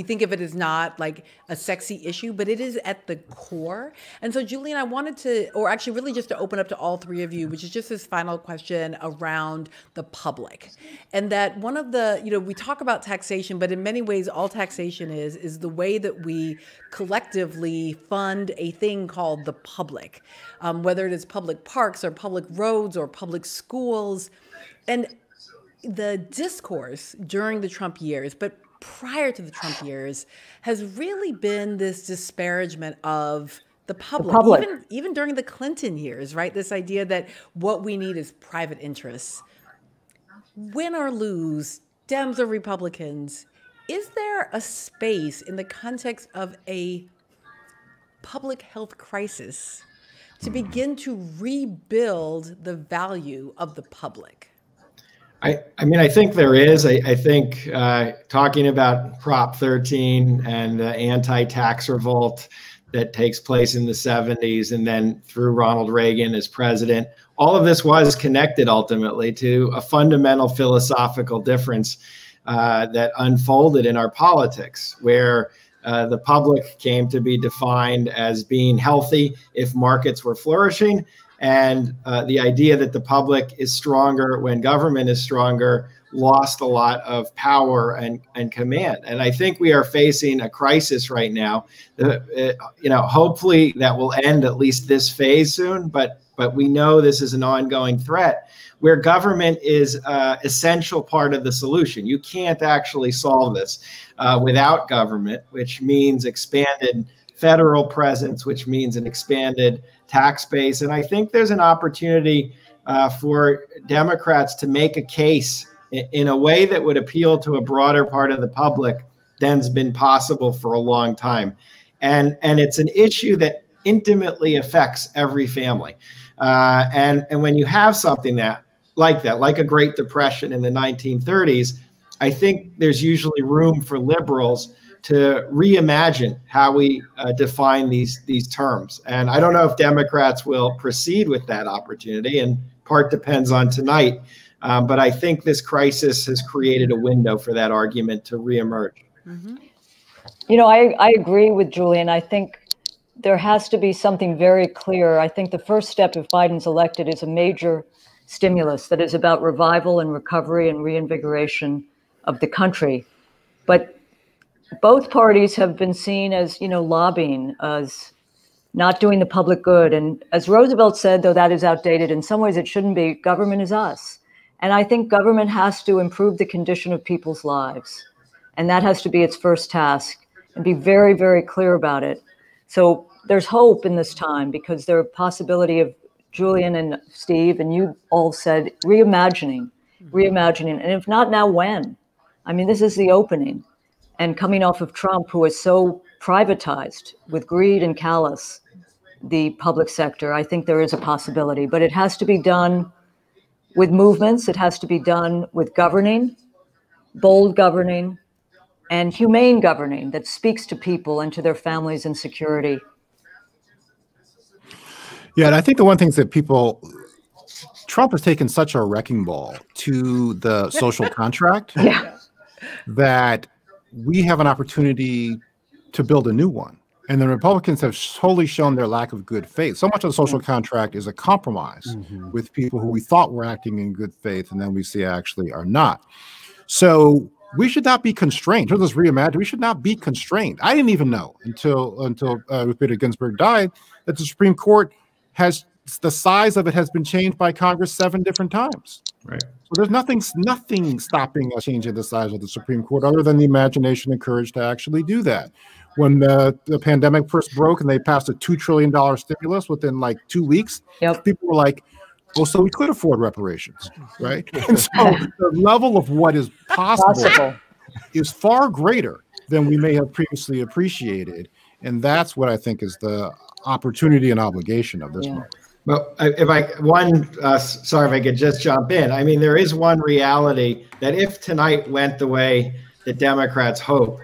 think of it as not like a sexy issue, but it is at the core. And so, Julian, I wanted to, or actually really just to open up to all three of you, which is just this final question around the public. And that one of the, we talk about taxation, but in many ways, all taxation is the way that we collectively fund a thing called the public, whether it is public parks or public roads or public schools. And the discourse during the Trump years, but prior to the Trump years, has really been this disparagement of the public. Even during the Clinton years, right? This idea that what we need is private interests. Win or lose, Dems or Republicans, is there a space in the context of a public health crisis to begin to rebuild the value of the public? I mean, I think there is. I think talking about Prop 13 and the anti-tax revolt that takes place in the 70s and then through Ronald Reagan as president, all of this was connected ultimately to a fundamental philosophical difference that unfolded in our politics, where the public came to be defined as being healthy if markets were flourishing. And the idea that the public is stronger when government is stronger lost a lot of power and command. And I think we are facing a crisis right now. Hopefully that will end at least this phase soon, but we know this is an ongoing threat where government is an essential part of the solution. You can't actually solve this without government, which means expanded federal presence, which means an expanded tax base. And I think there's an opportunity for Democrats to make a case in a way that would appeal to a broader part of the public than's been possible for a long time. And it's an issue that intimately affects every family. And when you have something like a Great Depression in the 1930s, I think there's usually room for liberals to reimagine how we define these terms. And I don't know if Democrats will proceed with that opportunity, and part depends on tonight. But I think this crisis has created a window for that argument to reemerge. Mm-hmm. I agree with Julian. I think there has to be something very clear. I think the first step if Biden's elected is a major stimulus that is about revival and recovery and reinvigoration of the country. But both parties have been seen as, lobbying, as not doing the public good. And as Roosevelt said, though that is outdated, in some ways it shouldn't be, government is us. And I think government has to improve the condition of people's lives. And that has to be its first task, and be very, very clear about it. So there's hope in this time, because there are possibility of Julian and Steve, and you all said reimagining. And if not now, when? I mean, this is the opening. And coming off of Trump, who is so privatized with greed and callous, the public sector, I think there is a possibility. But it has to be done with movements. It has to be done with governing, bold governing, and humane governing that speaks to people and to their families and security. Yeah, and I think the one thing is that Trump has taken such a wrecking ball to the social contract that we have an opportunity to build a new one. And the Republicans have totally shown their lack of good faith. So much of the social contract is a compromise with people who we thought were acting in good faith, and then we see actually are not. So we should not be constrained. To this reimagine, we should not be constrained. I didn't even know until Ruth Bader Ginsburg died that the Supreme Court the size of it has been changed by Congress 7 different times. Right. So there's nothing stopping us changing the size of the Supreme Court other than the imagination and courage to actually do that. when the pandemic first broke and they passed a $2 trillion stimulus within like 2 weeks, people were like, oh, so we could afford reparations, right? And so the level of what is possible is far greater than we may have previously appreciated. And that's what I think is the opportunity and obligation of this moment. Well, sorry if I could just jump in. I mean, there is one reality that if tonight went the way the Democrats hope,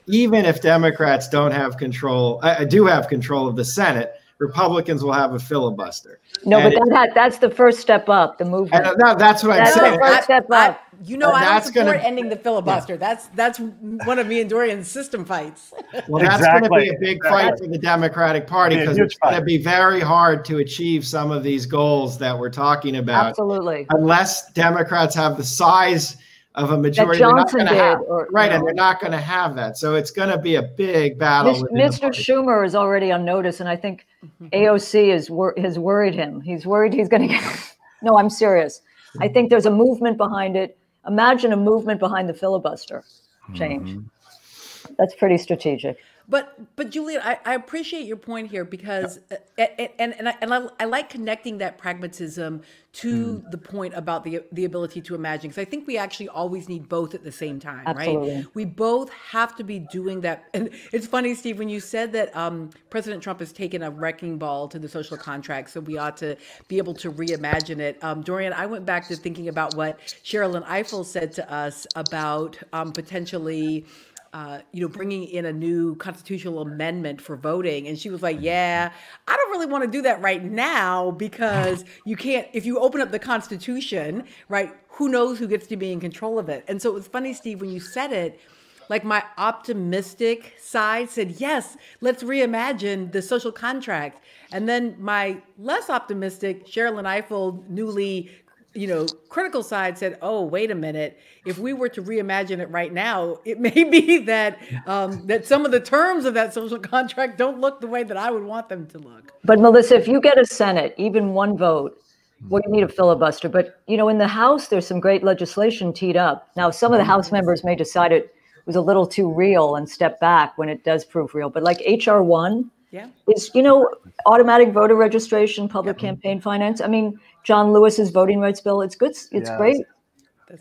even if Democrats don't have control, do have control of the Senate, Republicans will have a filibuster. No, and but that's the first step up, the movement. That's what I'm saying. The first step up. I don't support ending the filibuster. That's one of me and Dorian's system fights. Well, that's going to be a big fight for the Democratic Party because it's going to be very hard to achieve some of these goals that we're talking about. Absolutely. Unless Democrats have the size of a majority, that Johnson did, and they're not going to have that. So it's going to be a big battle. Mr. Schumer is already on notice, and I think AOC has worried him. He's worried he's going to get. No, I'm serious. I think there's a movement behind it. Imagine a movement behind the filibuster change. That's pretty strategic. But Julian, I appreciate your point here because I like connecting that pragmatism to the point about the ability to imagine, because I think we actually always need both at the same time. Absolutely. Right? We both have to be doing that. And it's funny, Steve, when you said that President Trump has taken a wrecking ball to the social contract, so we ought to be able to reimagine it. Dorian, I went back to thinking about what Sherilyn Ifill said to us about potentially bringing in a new constitutional amendment for voting. And she was like, yeah, I don't really want to do that right now because you can't, if you open up the Constitution, right, who knows who gets to be in control of it. And so it was funny, Steve, when you said it, like my optimistic side said, yes, let's reimagine the social contract. And then my less optimistic, Sherilyn Ifill, newly critical side said, oh, wait a minute. If we were to reimagine it right now, it may be that that some of the terms of that social contract don't look the way that I would want them to look. But Melissa, if you get a Senate, even one vote, well, you need a filibuster. But, in the House, there's some great legislation teed up. Now, some of the House members may decide it was a little too real and step back when it does prove real. But like HR 1 is, automatic voter registration, public campaign finance. I mean, John Lewis's voting rights bill, it's good. It's great.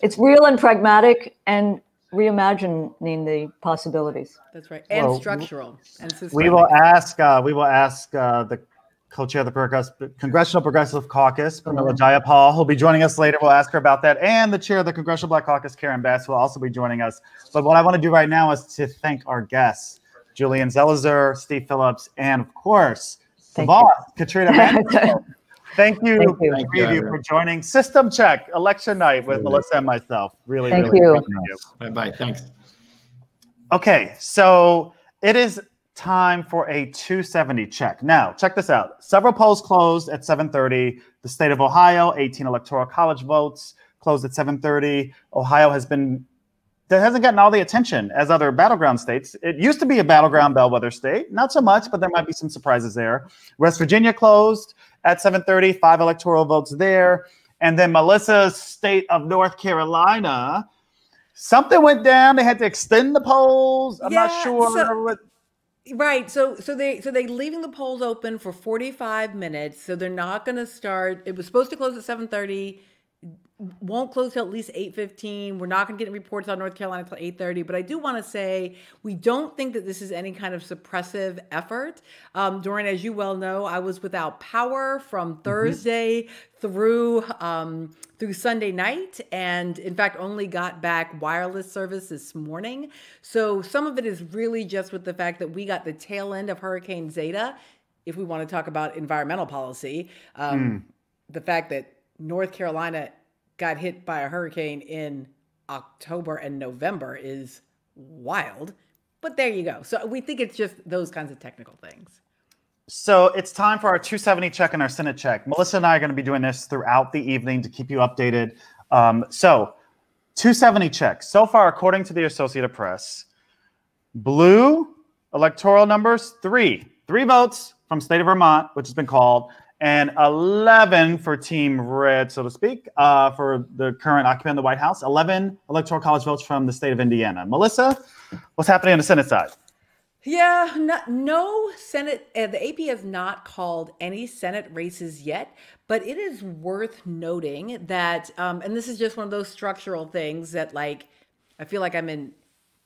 It's real and pragmatic and reimagining the possibilities. That's right. And structural and systemic. We will ask the co-chair of the Congressional Progressive Caucus, Pramila Jayapal, who'll be joining us later. We'll ask her about that. And the chair of the Congressional Black Caucus, Karen Bass, will also be joining us. But what I want to do right now is to thank our guests, Julian Zelizer, Steve Phillips, and of course, the boss, Katrina Mansfield. Thank you, three of you, for joining System Check Election Night with Melissa and myself. Really, thank really you. Bye-bye. Thanks. Okay, so it is time for a 270 check. Now, check this out. Several polls closed at 7:30. The state of Ohio, 18 electoral college votes closed at 7:30. Ohio hasn't gotten all the attention as other battleground states. It used to be a battleground bellwether state, not so much, but there might be some surprises there. West Virginia closed at 7:30, 5 electoral votes there. And then Melissa's state of North Carolina, something went down. They had to extend the polls. I'm not sure. Right. So they leaving the polls open for 45 minutes. So they're not going to start. It was supposed to close at 7:30. Won't close till at least 8:15. We're not going to get reports on North Carolina until 8:30. But I do want to say we don't think that this is any kind of suppressive effort. Dorian, as you well know, I was without power from Thursday through Sunday night, and in fact only got back wireless service this morning. So some of it is really just with the fact that we got the tail end of Hurricane Zeta. If we want to talk about environmental policy, the fact that North Carolina got hit by a hurricane in October and November is wild, but there you go. So we think it's just those kinds of technical things. So it's time for our 270 check and our Senate check. Melissa and I are going to be doing this throughout the evening to keep you updated. So 270 check. So far, according to the Associated Press, blue electoral numbers, 3 votes from state of Vermont, which has been called, and 11 for Team Red, so to speak, for the current occupant of the White House. 11 electoral college votes from the state of Indiana. Melissa, what's happening on the Senate side? Yeah, no Senate, the AP has not called any Senate races yet, but it is worth noting that, and this is just one of those structural things that, like, I feel like I'm in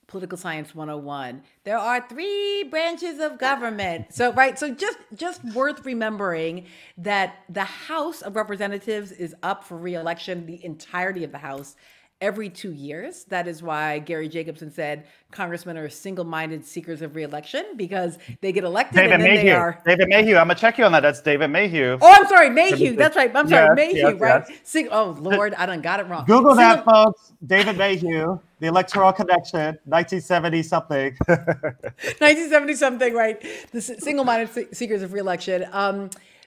political science 101. There are three branches of government. So, right. So just worth remembering that the House of Representatives is up for re-election, the entirety of the House, every 2 years. That is why Gary Jacobson said congressmen are single-minded seekers of re-election, because they get elected David and then Mayhew. they are. David Mayhew. I'm gonna check you on that. That's David Mayhew. Oh, I'm sorry, Mayhew. That's right. I'm sorry, Yes, Mayhew. yes, Right. yes. Oh Lord, I done got it wrong. Google that, folks. David Mayhew, the Electoral Connection, 1970 something. 1970 something, right? The single-minded seekers of re-election.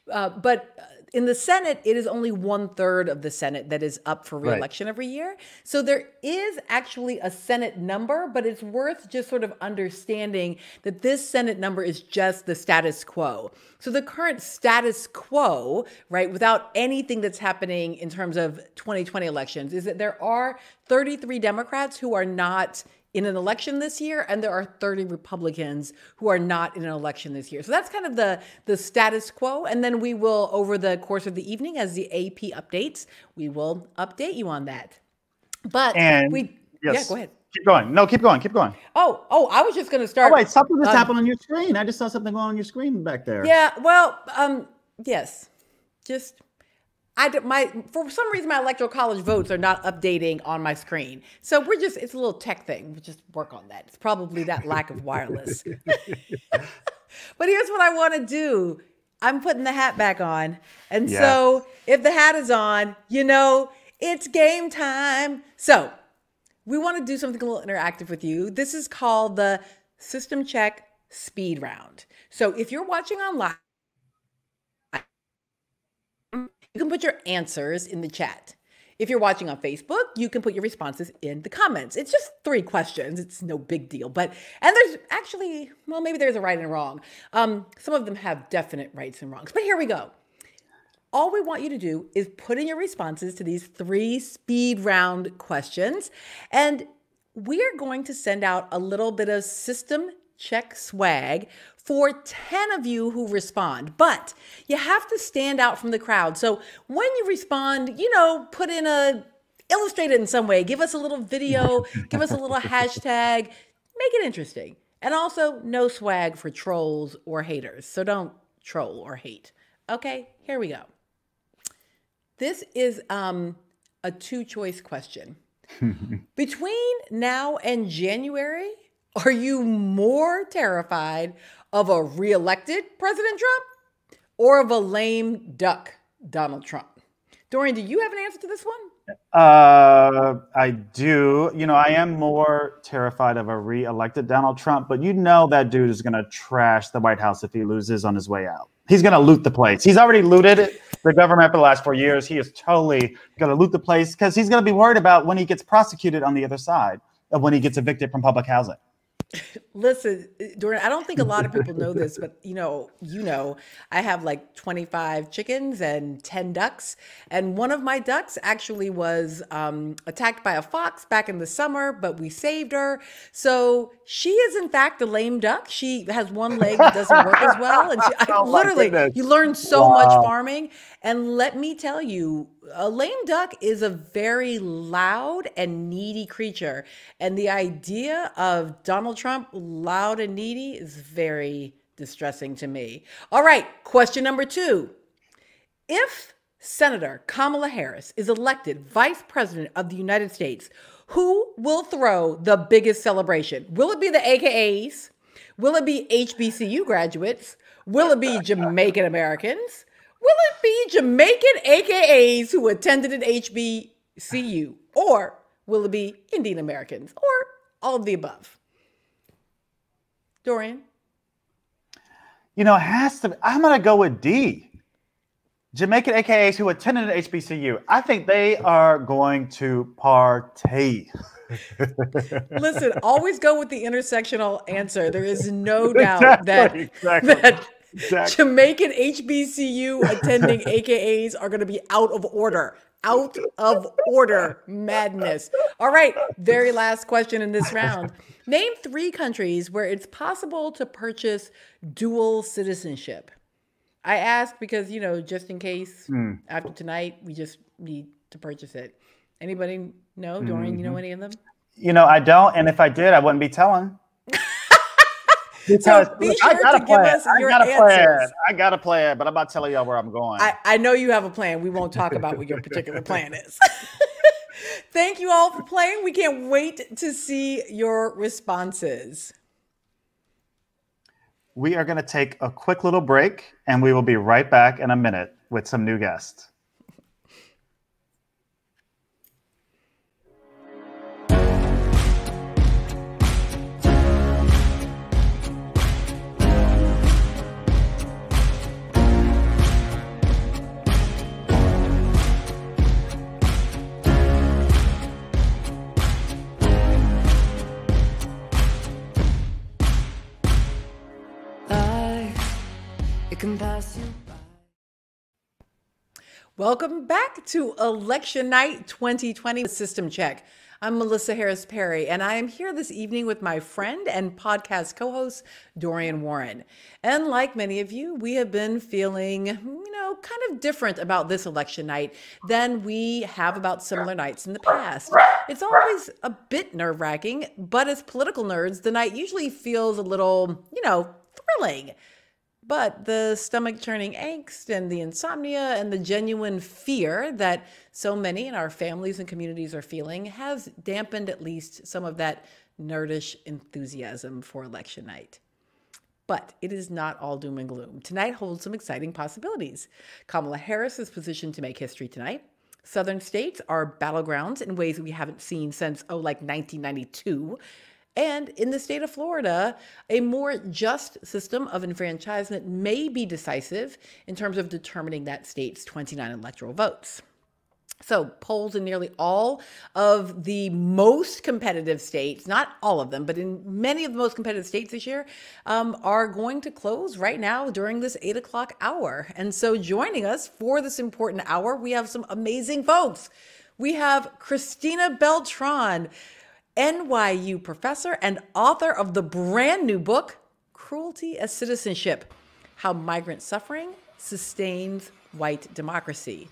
But in the Senate, it is only 1/3 of the Senate that is up for re-election every year. So there is actually a Senate number, but it's worth just sort of understanding that this Senate number is just the status quo. So the current status quo, right, without anything that's happening in terms of 2020 elections, is that there are 33 Democrats who are not in an election this year, and there are 30 Republicans who are not in an election this year. So that's kind of the status quo. And then we will, over the course of the evening, as the AP updates, we will update you on that. But yes. Yeah, go ahead. Keep going. No, keep going. Keep going. Oh, I was just going to start. Oh, wait, something just happened on your screen. I just saw something going on your screen back there. Yeah, well, yes, just for some reason my electoral college votes are not updating on my screen. So it's a little tech thing. We'll just work on that. It's probably that lack of wireless. But here's what I want to do. I'm putting the hat back on. And so if the hat is on, it's game time. So we want to do something a little interactive with you. This is called the System Check Speed Round. So if you're watching online, you can put your answers in the chat. If you're watching on Facebook, you can put your responses in the comments. It's just 3 questions. It's no big deal. And there's actually, well, maybe there's a right and a wrong. Some of them have definite rights and wrongs. But here we go. All we want you to do is put in your responses to these 3 speed round questions. And we're going to send out a little bit of system check swag for 10 of you who respond. But you have to stand out from the crowd. So when you respond, put in illustrate it in some way. Give us a little video, give us a little hashtag, make it interesting. And also no swag for trolls or haters. So don't troll or hate. Okay, here we go. This is a 2-choice question. Between now and January, are you more terrified of a reelected President Trump or of a lame duck Donald Trump? Dorian, do you have an answer to this one? I do. I am more terrified of a reelected Donald Trump, but that dude is going to trash the White House if he loses on his way out. He's going to loot the place. He's already looted the government for the last 4 years. He is totally going to loot the place because he's going to be worried about when he gets prosecuted on the other side of when he gets evicted from public housing. Listen, Dorian, I don't think a lot of people know this, but I have like 25 chickens and 10 ducks. And one of my ducks actually was attacked by a fox back in the summer, but we saved her. So she is in fact a lame duck. She has one leg that doesn't work as well. And literally, you learn so much farming. And let me tell you, a lame duck is a very loud and needy creature. And the idea of Donald Trump loud and needy is very distressing to me. All right, question number 2. If Senator Kamala Harris is elected Vice President of the United States, who will throw the biggest celebration? Will it be the AKAs? Will it be HBCU graduates? Will it be Jamaican Americans? Will it be Jamaican AKAs who attended an HBCU? Or will it be Indian Americans? Or all of the above? Dorian? It has to be. I'm going to go with D. Jamaican AKAs who attended an HBCU. I think they are going to party. Listen, always go with the intersectional answer. There is no doubt that Jamaican HBCU attending AKAs are going to be out of order. out of order madness. All right, very last question in this round. Name 3 countries where it's possible to purchase dual citizenship. I ask because, you know, just in case after tonight, we just need to purchase it. Anybody know? Dorian, you know any of them? You know, I don't. And if I did, I wouldn't be telling. Because So be sure to give us your answers. I got a plan, but I'm not telling y'all where I'm going. I know you have a plan. We won't talk about what your particular plan is. Thank you all for playing. We can't wait to see your responses. We are going to take a quick little break, and we will be right back in a minute with some new guests. Welcome back to Election Night 2020 System Check. I'm Melissa Harris Perry, and I am here this evening with my friend and podcast co-host, Dorian Warren. And like many of you, we have been feeling, kind of different about this election night than we have about similar nights in the past. It's always a bit nerve-wracking, but as political nerds, the night usually feels a little, thrilling. But the stomach-churning angst and the insomnia and the genuine fear that so many in our families and communities are feeling has dampened at least some of that nerdish enthusiasm for election night. But it is not all doom and gloom. Tonight holds some exciting possibilities. Kamala Harris is positioned to make history tonight. Southern states are battlegrounds in ways we haven't seen since, 1992. And in the state of Florida, a more just system of enfranchisement may be decisive in terms of determining that state's 29 electoral votes. So polls in nearly all of the most competitive states, not all of them, but in many of the most competitive states this year, are going to close right now during this 8 o'clock hour. And so joining us for this important hour, we have some amazing folks. We have Christina Beltran, NYU professor and author of the brand new book, Cruelty as Citizenship: How Migrant Suffering Sustains White Democracy.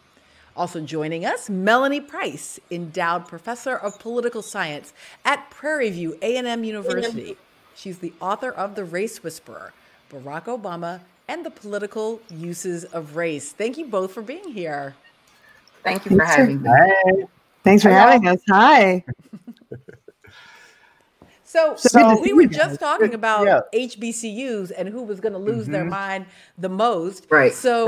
Also joining us, Melanie Price, endowed professor of political science at Prairie View A&M University. She's the author of The Race Whisperer, Barack Obama and the Political Uses of Race. Thank you both for being here. Thank you for having me. Hey. Thanks for having us. Hi. So we were just talking about HBCUs and who was going to lose their mind the most. Right. So,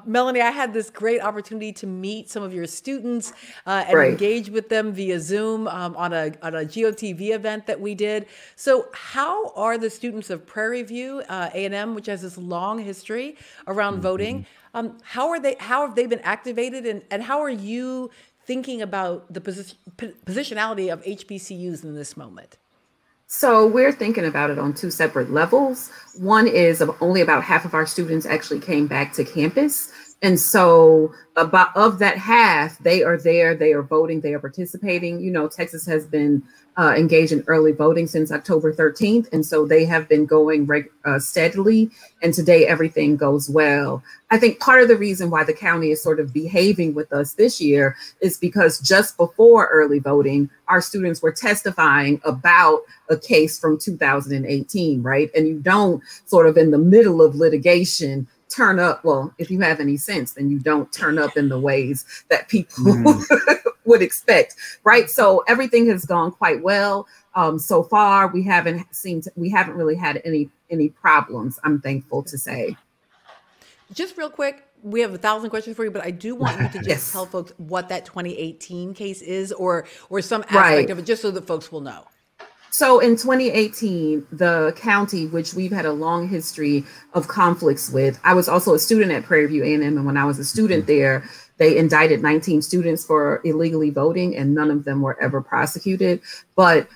Melanie, I had this great opportunity to meet some of your students and engage with them via Zoom on a GOTV event that we did. So how are the students of Prairie View A&M, which has this long history around voting, how have they been activated, and how are you thinking about the positionality of HBCUs in this moment? So we're thinking about it on 2 separate levels. One is only about half of our students actually came back to campus. And so of that half, they are there, they are voting, they are participating. Texas has been engaged in early voting since October 13th. And so they have been going steadily. And today everything goes well. I think part of the reason why the county is sort of behaving with us this year is because just before early voting, our students were testifying about a case from 2018, right? And you don't sort of in the middle of litigation turn up. Well, if you have any sense, then you don't turn up in the ways that people would expect, right? So everything has gone quite well. So far, we haven't really had any problems, I'm thankful to say. Just real quick, we have 1,000 questions for you, but I do want you to just tell folks what that 2018 case is or some aspect of it, just so that folks will know. So in 2018, the county, which we've had a long history of conflicts with, I was also a student at Prairie View A&M, and when I was a student there, they indicted 19 students for illegally voting, and none of them were ever prosecuted. But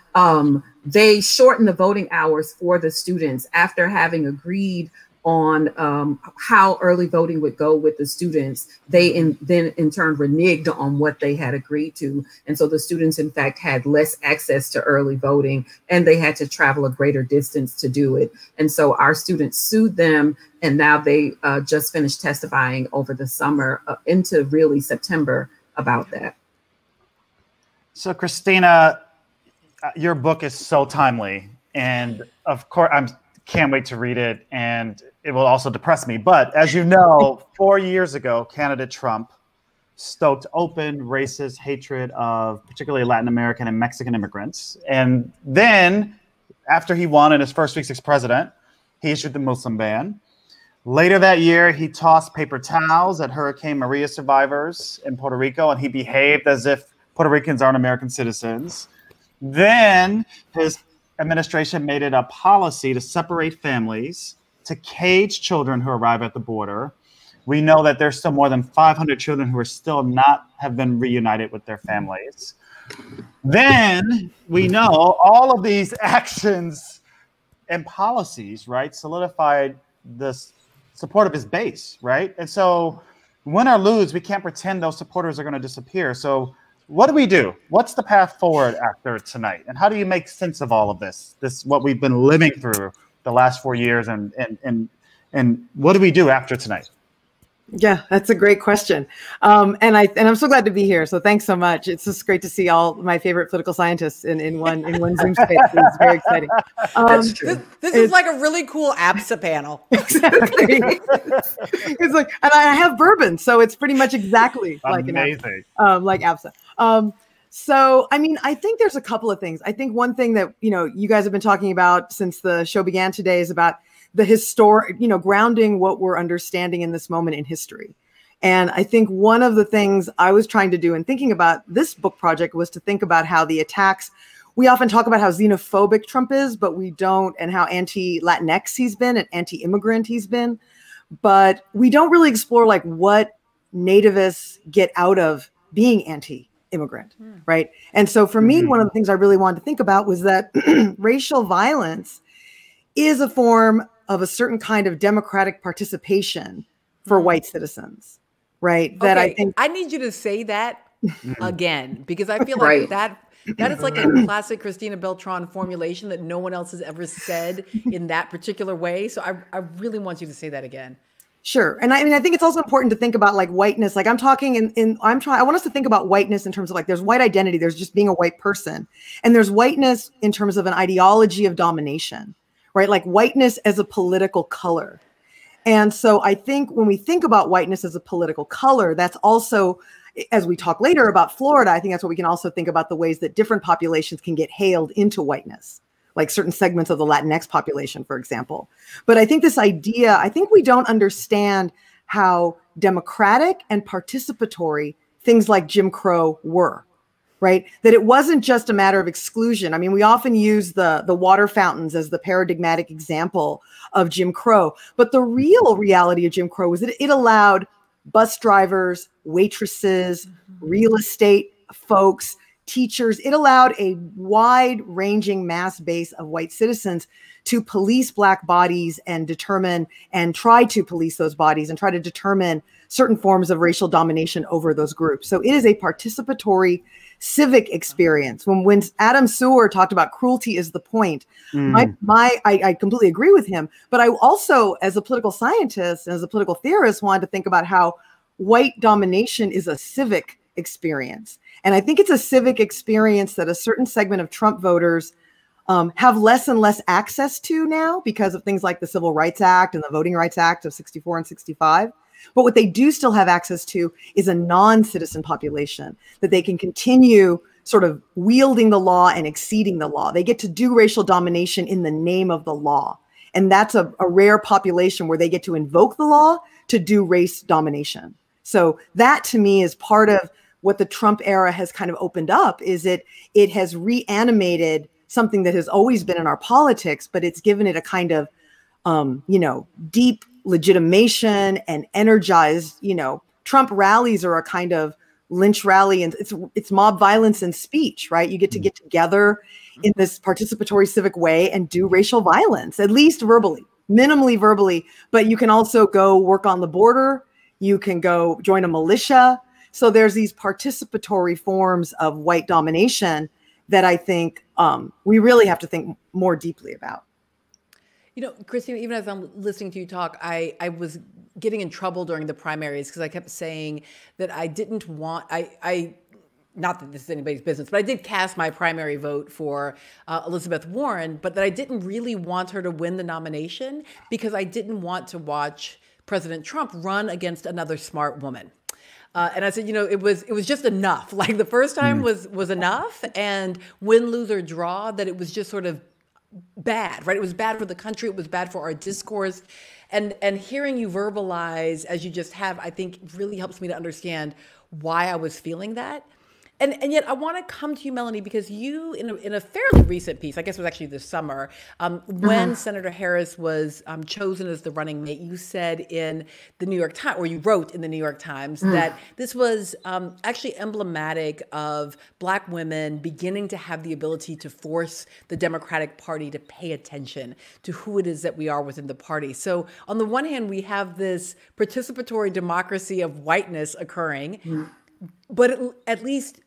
they shortened the voting hours for the students after having agreed on how early voting would go with the students, they then in turn reneged on what they had agreed to. And so the students, in fact, had less access to early voting, and they had to travel a greater distance to do it. And so our students sued them, and now they just finished testifying over the summer into really September about that. So Christina, your book is so timely, and of course I can't wait to read it, and it will also depress me. But as you know, 4 years ago, candidate Trump stoked open racist hatred of particularly Latin American and Mexican immigrants. And then after he won in his first week as president, he issued the Muslim ban. Later that year, he tossed paper towels at Hurricane Maria survivors in Puerto Rico, and he behaved as if Puerto Ricans aren't American citizens. Then his administration made it a policy to separate families, to cage children who arrive at the border. We know that there's still more than 500 children who are still have been reunited with their families. Then we know all of these actions and policies, right, solidified the support of his base, right? And so win or lose, we can't pretend those supporters are going to disappear. So what do we do? What's the path forward after tonight? And how do you make sense of all of this, what we've been living through the last 4 years, and what do we do after tonight? Yeah, that's a great question. And I'm so glad to be here. So thanks so much. It's just great to see all my favorite political scientists in one Zoom space. It's very exciting. That's true. This is like a really cool APSA panel. Exactly. It's like, and I have bourbon, so it's pretty much exactly like amazing, like APSA. So, I mean, I think there's a couple of things. I think one thing that, you guys have been talking about since the show began today is about the historic, grounding what we're understanding in this moment in history. And I think one of the things I was trying to do in thinking about this book project was to think about how the attacks, we often talk about how xenophobic Trump is, but we don't, and how anti-Latinx he's been and anti-immigrant he's been. But we don't really explore like what nativists get out of being anti-immigrant, right? And so for me, one of the things I really wanted to think about was that racial violence is a form of a certain kind of democratic participation for white citizens, right? That I think I need you to say that again, because I feel like that is like a classic Christina Beltran formulation that no one else has ever said in that particular way. So I really want you to say that again. Sure. And I mean, I think it's also important to think about like whiteness. Like I'm talking I want us to think about whiteness in terms of like, there's white identity, there's just being a white person. And there's whiteness in terms of an ideology of domination, right? Like whiteness as a political color. And so I think when we think about whiteness as a political color, that's also, as we talk later about Florida, I think that's what we can also think about the ways that different populations can get hailed into whiteness, like certain segments of the Latinx population, for example. But I think this idea, I think we don't understand how democratic and participatory things like Jim Crow were, right? That it wasn't just a matter of exclusion. I mean, we often use the water fountains as the paradigmatic example of Jim Crow, but the real reality of Jim Crow was that it allowed bus drivers, waitresses, real estate folks, teachers. It allowed a wide-ranging mass base of white citizens to police Black bodies and determine and try to police those bodies and try to determine certain forms of racial domination over those groups. So it is a participatory civic experience. When Adam Seward talked about cruelty is the point, I completely agree with him. But I also, as a political scientist and as a political theorist, wanted to think about how white domination is a civic experience. And I think it's a civic experience that a certain segment of Trump voters have less and less access to now because of things like the Civil Rights Act and the Voting Rights Act of 64 and 65. But what they do still have access to is a non-citizen population that they can continue sort of wielding the law and exceeding the law. They get to do racial domination in the name of the law. And that's a rare population where they get to invoke the law to do race domination. So that to me is part of what the Trump era has kind of opened up, is it has reanimated something that has always been in our politics, but it's given it a kind of, deep legitimation and energized, Trump rallies are a kind of lynch rally, and it's mob violence and speech, right? You get to get together in this participatory civic way and do racial violence, at least verbally, minimally verbally, but you can also go work on the border. You can go join a militia. So there's these participatory forms of white domination that I think we really have to think more deeply about. You know, Christine, even as I'm listening to you talk, I was getting in trouble during the primaries because I kept saying that I didn't want, not that this is anybody's business, but I did cast my primary vote for Elizabeth Warren, but that I didn't really want her to win the nomination because I didn't want to watch President Trump run against another smart woman. And I said, you know, it was just enough. Like the first time was enough, and win, lose, or draw, that it was just sort of bad, right? It was bad for the country. It was bad for our discourse. And hearing you verbalize as you just have, I think really helps me to understand why I was feeling that. And yet I want to come to you, Melanie, because you, in a fairly recent piece, I guess it was actually this summer, when Senator Harris was chosen as the running mate, you said in the New York Times, or you wrote in the New York Times, that this was actually emblematic of Black women beginning to have the ability to force the Democratic Party to pay attention to who it is that we are within the party. So on the one hand, we have this participatory democracy of whiteness occurring, but at least,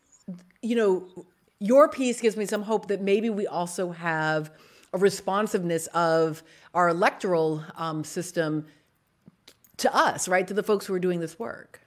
you know, your piece gives me some hope that maybe we also have a responsiveness of our electoral system to us, right? To the folks who are doing this work.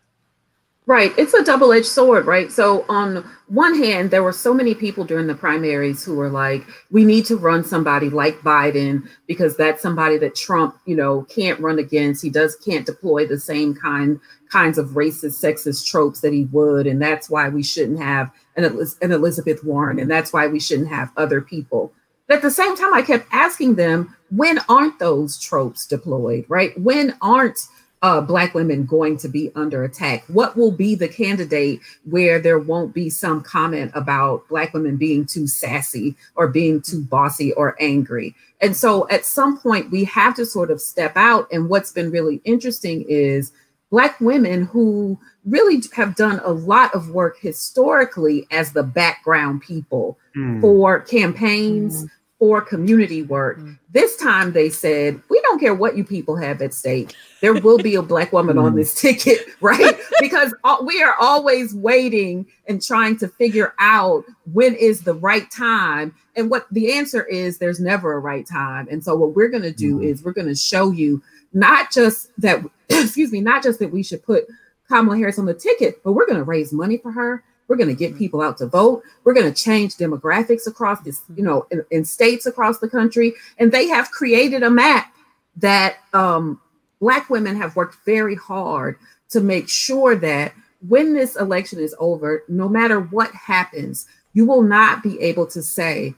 Right. It's a double-edged sword, right? So on one hand, there were so many people during the primaries who were like, we need to run somebody like Biden because that's somebody that Trump, you know, can't run against. He can't deploy the same kinds of racist, sexist tropes that he would. And that's why we shouldn't have an Elizabeth Warren. And that's why we shouldn't have other people. But at the same time, I kept asking them, when aren't those tropes deployed, right? When aren't Black women going to be under attack? What will be the candidate where there won't be some comment about Black women being too sassy or being too bossy or angry? And so at some point we have to sort of step out. And what's been really interesting is Black women who really have done a lot of work historically as the background people for campaigns, for community work. This time they said, we don't care what you people have at stake. There will be a Black woman on this ticket, right? Because we are always waiting and trying to figure out when is the right time. And what the answer is, there's never a right time. And so what we're going to do is we're going to show you not just that, not just that we should put Kamala Harris on the ticket, but we're going to raise money for her. We're going to get people out to vote. We're going to change demographics across this, you know, in states across the country. And they have created a map that Black women have worked very hard to make sure that when this election is over, no matter what happens, you will not be able to say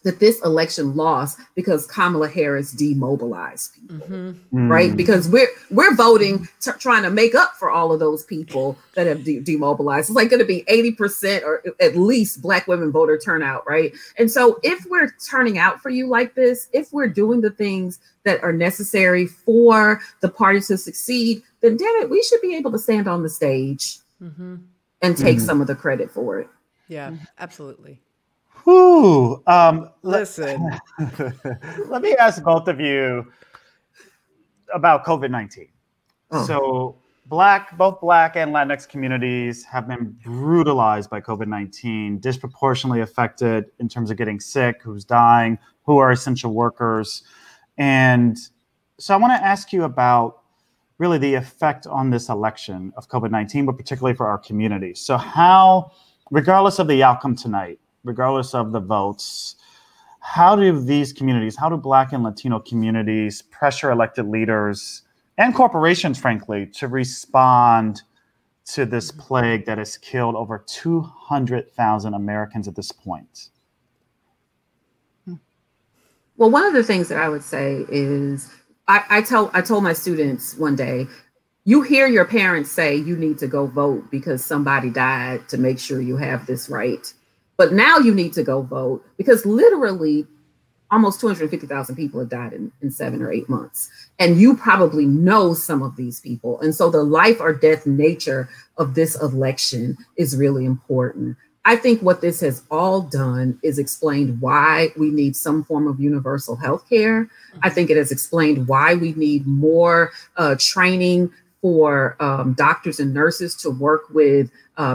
that this election lost because Kamala Harris demobilized people, right? Because we're voting, trying to make up for all of those people that have demobilized. It's like going to be 80% or at least Black women voter turnout, right? And so if we're turning out for you like this, if we're doing the things that are necessary for the party to succeed, then damn it, we should be able to stand on the stage and take some of the credit for it. Yeah, absolutely. Whew. Listen, let me ask both of you about COVID-19. So both Black and Latinx communities have been brutalized by COVID-19, disproportionately affected in terms of getting sick, who's dying, who are essential workers. And so I want to ask you about really the effect on this election of COVID-19, but particularly for our community. So how, regardless of the outcome tonight, regardless of the votes, how do these communities, how do Black and Latino communities pressure elected leaders and corporations, frankly, to respond to this plague that has killed over 200,000 Americans at this point? Well, one of the things that I would say is, I told my students one day, you hear your parents say you need to go vote because somebody died to make sure you have this right. But now you need to go vote because literally almost 250,000 people have died in 7 or 8 months. And you probably know some of these people. And so the life or death nature of this election is really important. I think what this has all done is explained why we need some form of universal health care. I think it has explained why we need more training for doctors and nurses to work with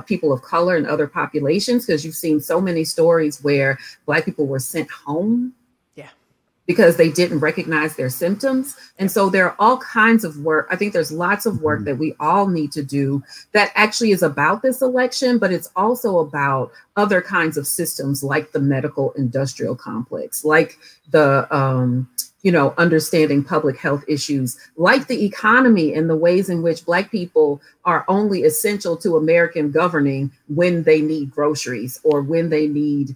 people of color and other populations, because you've seen so many stories where Black people were sent home because they didn't recognize their symptoms. And so there are all kinds of work. I think there's lots of work that we all need to do that actually is about this election, but it's also about other kinds of systems like the medical industrial complex, like the, understanding public health issues, like the economy and the ways in which Black people are only essential to American governing when they need groceries or when they need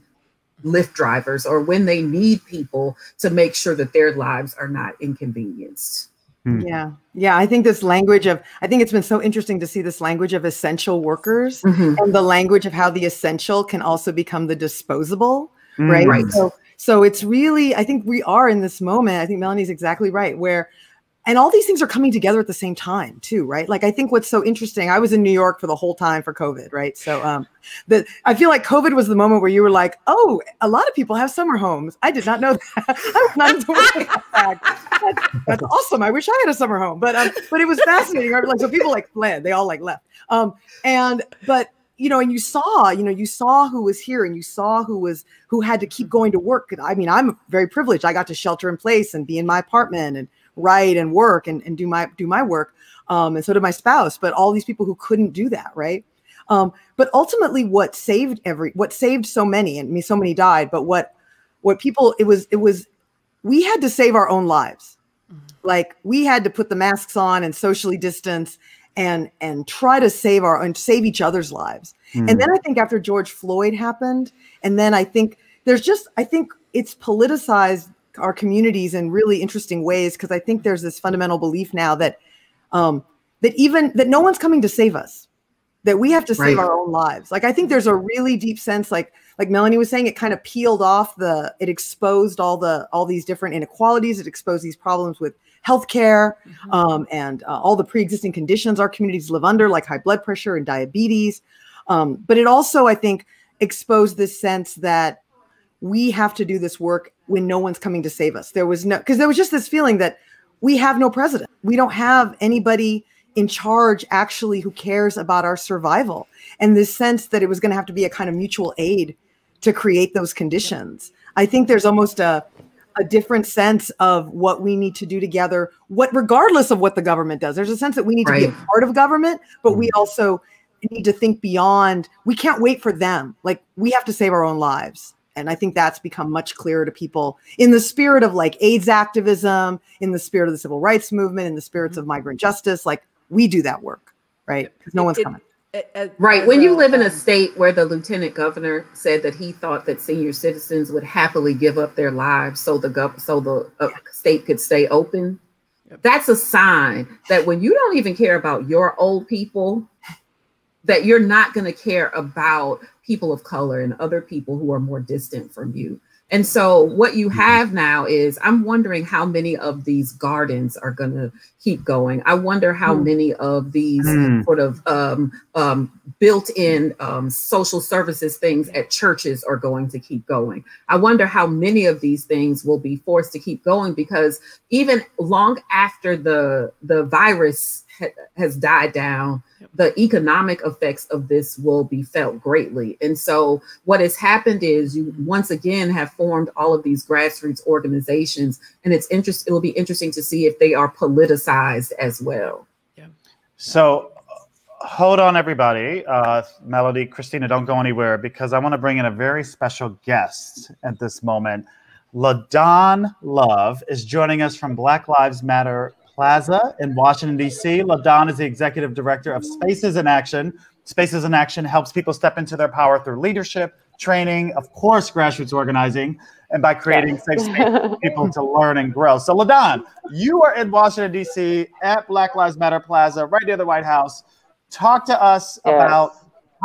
Lyft drivers or when they need people to make sure that their lives are not inconvenienced. Yeah. I think this language of, I think it's been so interesting to see this language of essential workers and the language of how the essential can also become the disposable, right? So it's really, I think we are in this moment, I think Melanie's exactly right, where, and all these things are coming together at the same time too, right? Like, I think what's so interesting, I was in New York for the whole time for COVID, right? So I feel like COVID was the moment where you were like, oh, a lot of people have summer homes. I did not know that. I was not aware. That's awesome. I wish I had a summer home, but it was fascinating, right? Like, so people like fled, they all like left. But and you saw who was here and you saw who had to keep going to work. I mean, I'm very privileged. I got to shelter in place and be in my apartment and write and work and do my work. And so did my spouse, but all these people who couldn't do that. Right. But ultimately what saved so many, and so many died, but what people, it was, we had to save our own lives. Like, we had to put the masks on and socially distance and try to save each other's lives. And then I think after George Floyd happened, and then I think I think it's politicized our communities in really interesting ways, because I think there's this fundamental belief now that that no one's coming to save us, that we have to save our own lives. Like, I think there's a really deep sense, like Melanie was saying, it kind of peeled off it exposed all these different inequalities. It exposed these problems with healthcare and all the pre-existing conditions our communities live under, like high blood pressure and diabetes. But it also, I think, exposed this sense that we have to do this work when no one's coming to save us. Because there was just this feeling that we have no president. We don't have anybody in charge actually who cares about our survival. And this sense that it was going to have to be a kind of mutual aid to create those conditions. I think there's almost a different sense of what we need to do together, regardless of what the government does. There's a sense that we need to be a part of government, but we also need to think beyond. We can't wait for them. Like, we have to save our own lives. And I think that's become much clearer to people in the spirit of like AIDS activism, in the spirit of the civil rights movement, in the spirits of migrant justice. Like, we do that work, right? Because no one's coming. Right. When you live in a state where the lieutenant governor said that he thought that senior citizens would happily give up their lives so the state could stay open, that's a sign that when you don't even care about your old people, that you're not going to care about people of color and other people who are more distant from you. And so what you have now is, I'm wondering how many of these gardens are going to keep going. I wonder how many of these sort of built-in social services things at churches are going to keep going. I wonder how many of these things will be forced to keep going, because even long after the virus has died down, the economic effects of this will be felt greatly. And so what has happened is you once again have formed all of these grassroots organizations, and it will be interesting to see if they are politicized as well. Yeah. So hold on, everybody. Melody, Christina, don't go anywhere, because I want to bring in a very special guest at this moment. LaDawn Love is joining us from Black Lives Matter Plaza in Washington, D.C. LaDawn is the executive director of Spaces in Action. Spaces in Action helps people step into their power through leadership, training, of course, grassroots organizing, and by creating safe spaces for people to learn and grow. So LaDawn, you are in Washington, D.C. at Black Lives Matter Plaza, right near the White House. Talk to us about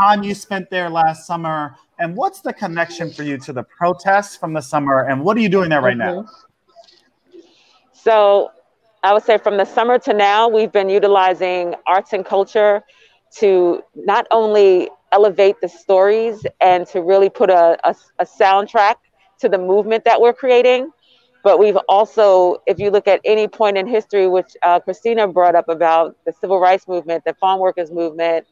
time you spent there last summer, and what's the connection for you to the protests from the summer, and what are you doing there right now? So I would say from the summer to now, we've been utilizing arts and culture to not only elevate the stories and to really put a soundtrack to the movement that we're creating. But we've also, if you look at any point in history, which Christina brought up about the civil rights movement, the farm workers movement,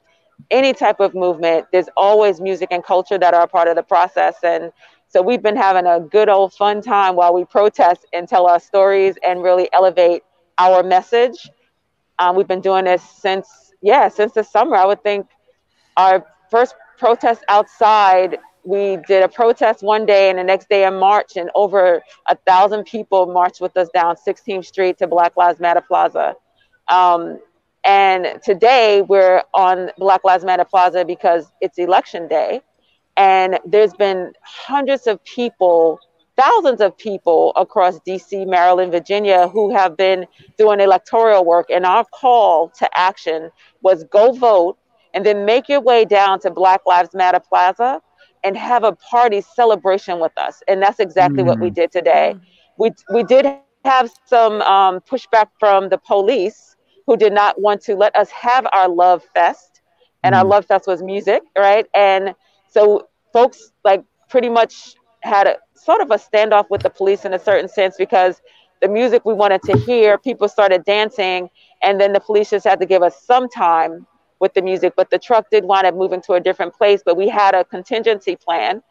any type of movement, there's always music and culture that are a part of the process. And so we've been having a good old fun time while we protest and tell our stories and really elevate our message. We've been doing this since the summer. I would think our first protest outside, we did a protest one day and the next day in March, and over 1,000 people marched with us down 16th Street to Black Lives Matter Plaza. And today we're on Black Lives Matter Plaza because it's election day. And there's been hundreds of people, thousands of people across DC, Maryland, Virginia, who have been doing electoral work. And our call to action was go vote and then make your way down to Black Lives Matter Plaza and have a party celebration with us. And that's exactly what we did today. We did have some pushback from the police, who did not want to let us have our Love Fest. And our Love Fest was music, right? And so folks like pretty much had a sort of a standoff with the police in a certain sense, because the music we wanted to hear, people started dancing, and then the police just had to give us some time with the music. But the truck did wind up moving to a different place, but we had a contingency plan,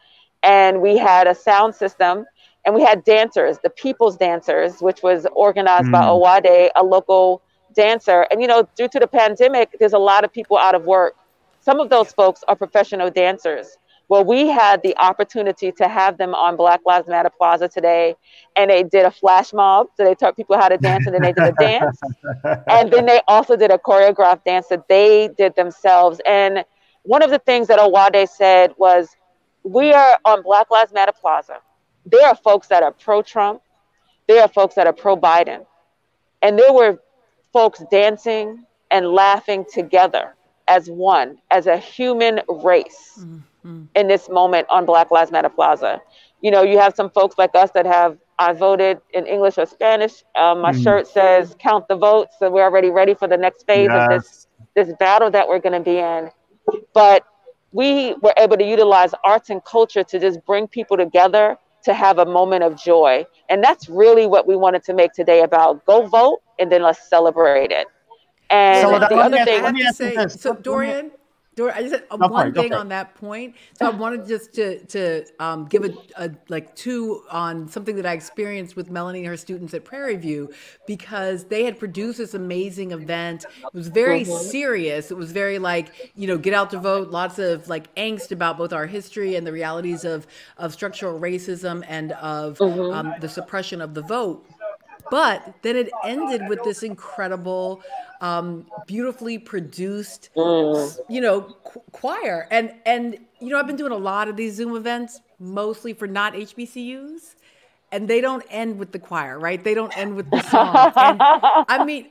and we had a sound system, and we had dancers, the People's Dancers, which was organized by Owade, a local dancer. And, you know, due to the pandemic, there's a lot of people out of work. Some of those folks are professional dancers. Well, we had the opportunity to have them on Black Lives Matter Plaza today, and they did a flash mob. So they taught people how to dance, and then they did a dance. And then they also did a choreographed dance that they did themselves. And one of the things that Owade said was, we are on Black Lives Matter Plaza. There are folks that are pro-Trump. There are folks that are pro-Biden. And there were folks dancing and laughing together as one, as a human race in this moment on Black Lives Matter Plaza. You know, you have some folks like us that have, I voted in English or Spanish. My shirt says count the votes. So we're already ready for the next phase of this battle that we're going to be in. But we were able to utilize arts and culture to just bring people together to have a moment of joy. And that's really what we wanted to make today about. Go vote, and then let's celebrate it. And So the other thing, I have to say, so Dorian, I just said one thing on that point. So I wanted just to give a like two on something that I experienced with Melanie and her students at Prairie View, because they had produced this amazing event. It was very serious. It was very like, you know, get out to vote, lots of like angst about both our history and the realities of structural racism and of the suppression of the vote. But then it ended with this incredible, beautifully produced, you know, choir. And you know, I've been doing a lot of these Zoom events, mostly for not HBCUs, and they don't end with the choir, right? They don't end with the song. And I mean,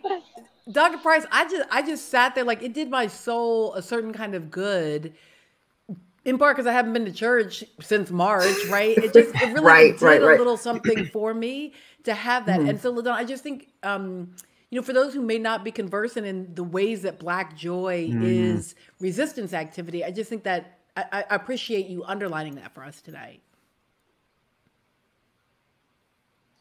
Dr. Price, I just sat there like it did my soul a certain kind of good. In part because I haven't been to church since March, right? It really did a little something for me to have that. And so, LaDonna, I just think, you know, for those who may not be conversant in the ways that Black joy is resistance activity, I just think that I appreciate you underlining that for us tonight.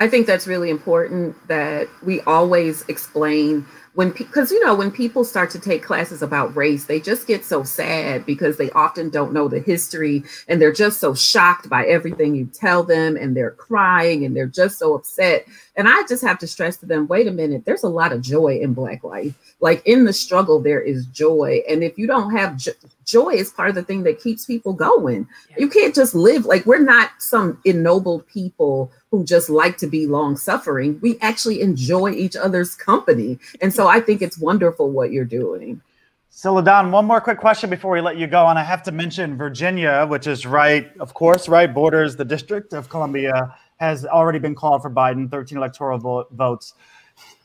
I think that's really important that we always explain because, you know, when people start to take classes about race, they just get so sad because they often don't know the history, and they're just so shocked by everything you tell them, and they're crying and they're just so upset. And I just have to stress to them, wait a minute, there's a lot of joy in Black life. Like in the struggle, there is joy. And if you don't have joy, is part of the thing that keeps people going. You can't just live like we're not some ennobled people who just like to be long suffering. We actually enjoy each other's company. And so I think it's wonderful what you're doing. So LaDonna, one more quick question before we let you go. And I have to mention Virginia, which is right, of course, right, borders the District of Columbia, has already been called for Biden, 13 electoral votes.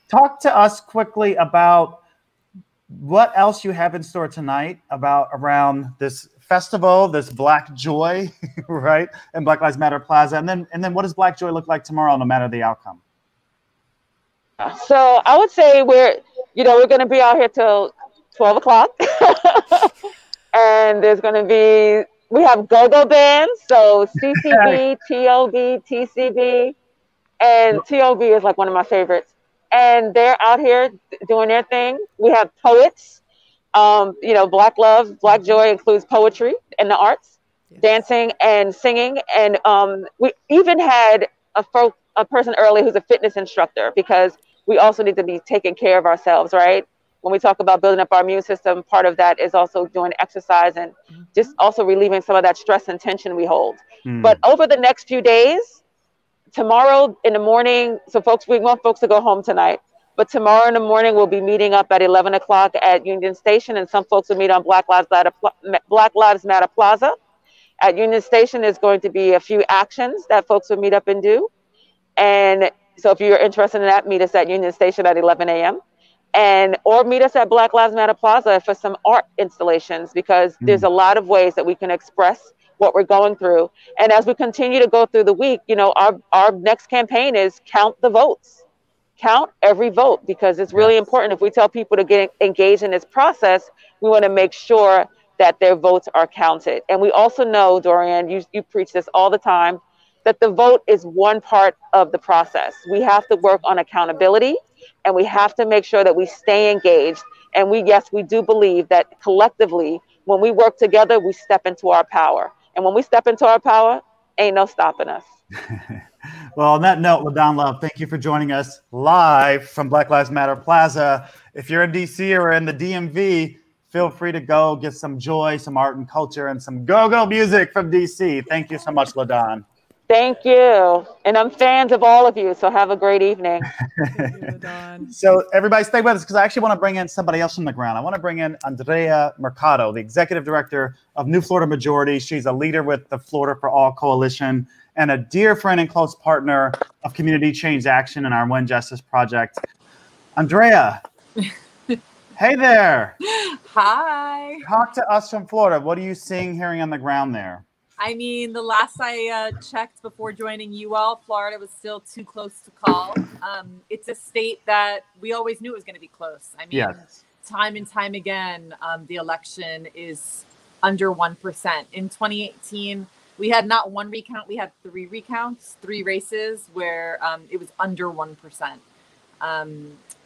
Talk to us quickly about what else you have in store tonight around this festival, this Black joy, right, and Black Lives Matter Plaza, and then what does Black joy look like tomorrow, no matter the outcome? So I would say we're going to be out here till 12 o'clock, and there's going to be, we have go-go bands, so CCB, TOB, TCB, and TOB is like one of my favorites. And they're out here doing their thing. We have poets. Black love, Black joy includes poetry and the arts, dancing and singing. And we even had a person early who's a fitness instructor, because we also need to be taking care of ourselves, right? When we talk about building up our immune system, part of that is also doing exercise and just also relieving some of that stress and tension we hold. But over the next few days, tomorrow in the morning, so we want folks to go home tonight, but tomorrow in the morning, we'll be meeting up at 11 o'clock at Union Station, and some folks will meet on Black Lives Matter Plaza. At Union Station, there's going to be a few actions that folks will meet up and do. And so if you're interested in that, meet us at Union Station at 11 a.m. Or meet us at Black Lives Matter Plaza for some art installations, because there's a lot of ways that we can express what we're going through. And as we continue to go through the week, our next campaign is count the votes. Count every vote, because it's really important. If we tell people to get engaged in this process, we want to make sure that their votes are counted. And we also know, Dorian, you preach this all the time, that the vote is one part of the process. We have to work on accountability, and we have to make sure that we stay engaged. And we do believe that collectively, when we work together, we step into our power. And when we step into our power, ain't no stopping us. Well, on that note, LaDon Love, thank you for joining us live from Black Lives Matter Plaza. If you're in DC or in the DMV, feel free to go get some joy, some art and culture, and some go-go music from DC. Thank you so much, LaDon. Thank you. And I'm fans of all of you, so have a great evening. So everybody stay with us, because I actually want to bring in somebody else from the ground. I want to bring in Andrea Mercado, the executive director of New Florida Majority. She's a leader with the Florida for All Coalition and a dear friend and close partner of Community Change Action and our One Justice Project. Andrea, hey there. Hi. Talk to us from Florida. What are you seeing, hearing on the ground there? I mean, the last I checked before joining you all, Florida was still too close to call. It's a state that we always knew was going to be close. I mean, time and time again, the election is under 1%. In 2018, we had not one recount, we had 3 recounts, 3 races where it was under 1%.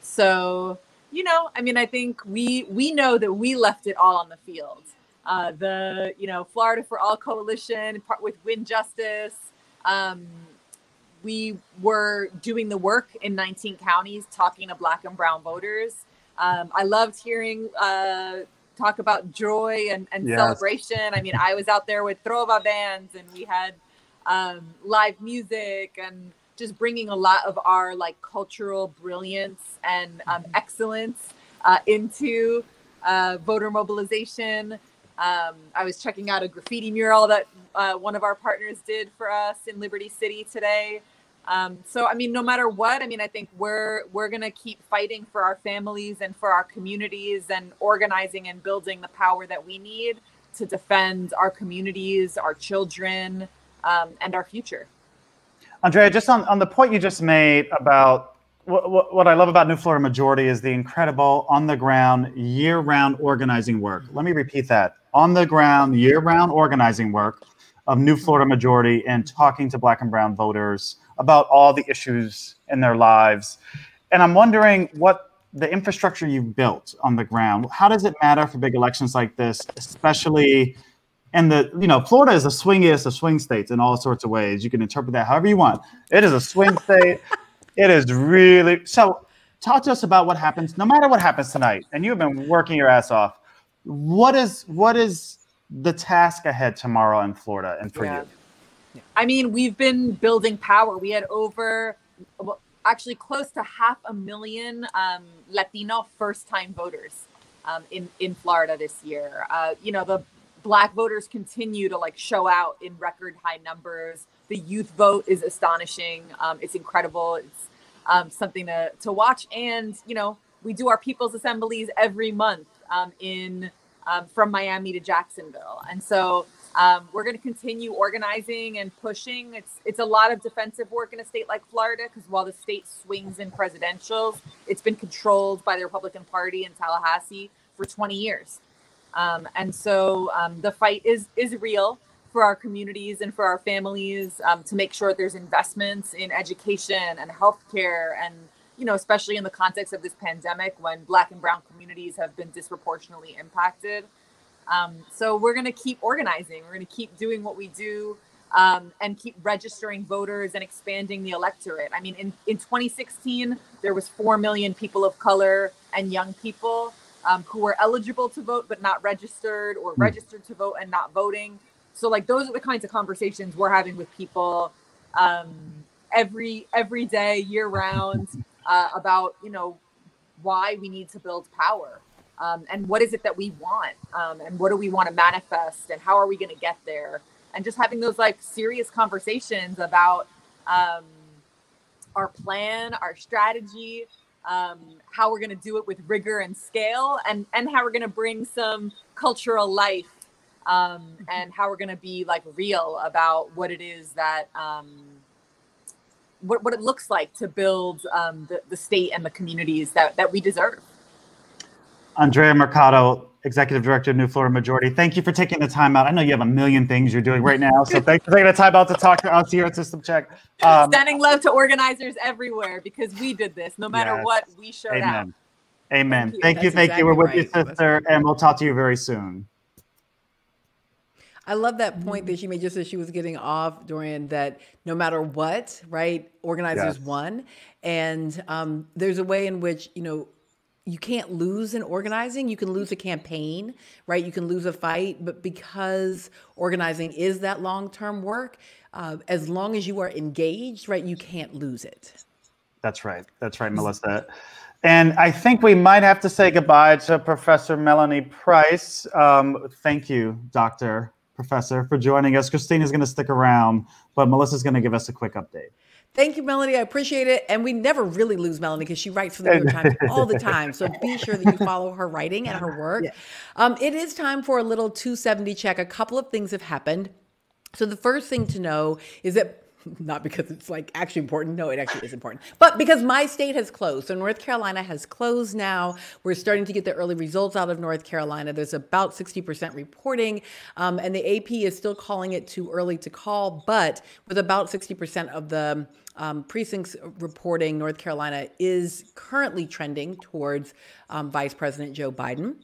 So, I mean, I think we know that we left it all on the field. The Florida for All Coalition, part with Win Justice. We were doing the work in 19 counties, talking to Black and brown voters. I loved hearing talk about joy and celebration. I mean, I was out there with Trova bands, and we had live music and just bringing a lot of our cultural brilliance and excellence into voter mobilization. I was checking out a graffiti mural that one of our partners did for us in Liberty City today. So, I mean, no matter what, I mean, I think we're going to keep fighting for our families and for our communities, and organizing and building the power that we need to defend our communities, our children, and our future. Andrea, just on the point you just made about what I love about New Florida Majority is the incredible on-the-ground, year-round organizing work. Let me repeat that. On-the-ground, year-round organizing work of New Florida Majority and talking to Black and brown voters about all the issues in their lives. And I'm wondering what the infrastructure you've built on the ground, how does it matter for big elections like this, especially in Florida is the swingiest of swing states in all sorts of ways. You can interpret that however you want. It is a swing state. It is really, so talk to us about what happens, no matter what happens tonight, and you've been working your ass off. What is the task ahead tomorrow in Florida and for you? I mean, we've been building power. We had actually close to 500,000 Latino first-time voters in Florida this year. The Black voters continue to show out in record high numbers. The youth vote is astonishing. It's incredible. It's something to watch. And, we do our people's assemblies every month from Miami to Jacksonville. And so we're going to continue organizing and pushing. It's a lot of defensive work in a state like Florida, because while the state swings in presidentials, it's been controlled by the Republican Party in Tallahassee for 20 years. And so the fight is real for our communities and for our families, to make sure there's investments in education and healthcare, and especially in the context of this pandemic when Black and brown communities have been disproportionately impacted. So we're going to keep organizing. We're going to keep doing what we do, and keep registering voters and expanding the electorate. I mean, in 2016, there was 4 million people of color and young people who were eligible to vote but not registered, or registered to vote and not voting. So like those are the kinds of conversations we're having with people every day, year round, about why we need to build power, and what is it that we want, and what do we want to manifest, and how are we going to get there, and just having those like serious conversations about our plan, our strategy, how we're going to do it with rigor and scale, and how we're going to bring some cultural life, and how we're going to be like real about what it is that what it looks like to build the state and the communities that we deserve. Andrea Mercado, Executive Director of New Florida Majority, thank you for taking the time out. I know you have a million things you're doing right now, so thanks for taking the time out to talk to us here at System Check. Standing love to organizers everywhere, because we did this. No matter what, we showed out. Amen. Thank you. We're with you, sister, and we'll talk to you very soon. I love that point that she made just as she was getting off, Dorian, that no matter what, right, organizers won. And there's a way in which, you can't lose in organizing. You can lose a campaign, right? You can lose a fight, but because organizing is that long-term work, as long as you are engaged, right, you can't lose it. That's right, Melissa. And I think we might have to say goodbye to Professor Melanie Price. Thank you, Professor, for joining us. Christina's going to stick around, but Melissa's going to give us a quick update. Thank you, Melanie. I appreciate it. And we never really lose Melanie because she writes for the New York Times all the time. So be sure that you follow her writing and her work. It is time for a little 270 check. A couple of things have happened. So the first thing to know is that, not because it's like actually important. No, it actually is important. But because my state has closed. So North Carolina has closed now. We're starting to get the early results out of North Carolina. There's about 60% reporting. And the AP is still calling it too early to call. But with about 60% of the precincts reporting, North Carolina is currently trending towards Vice President Joe Biden.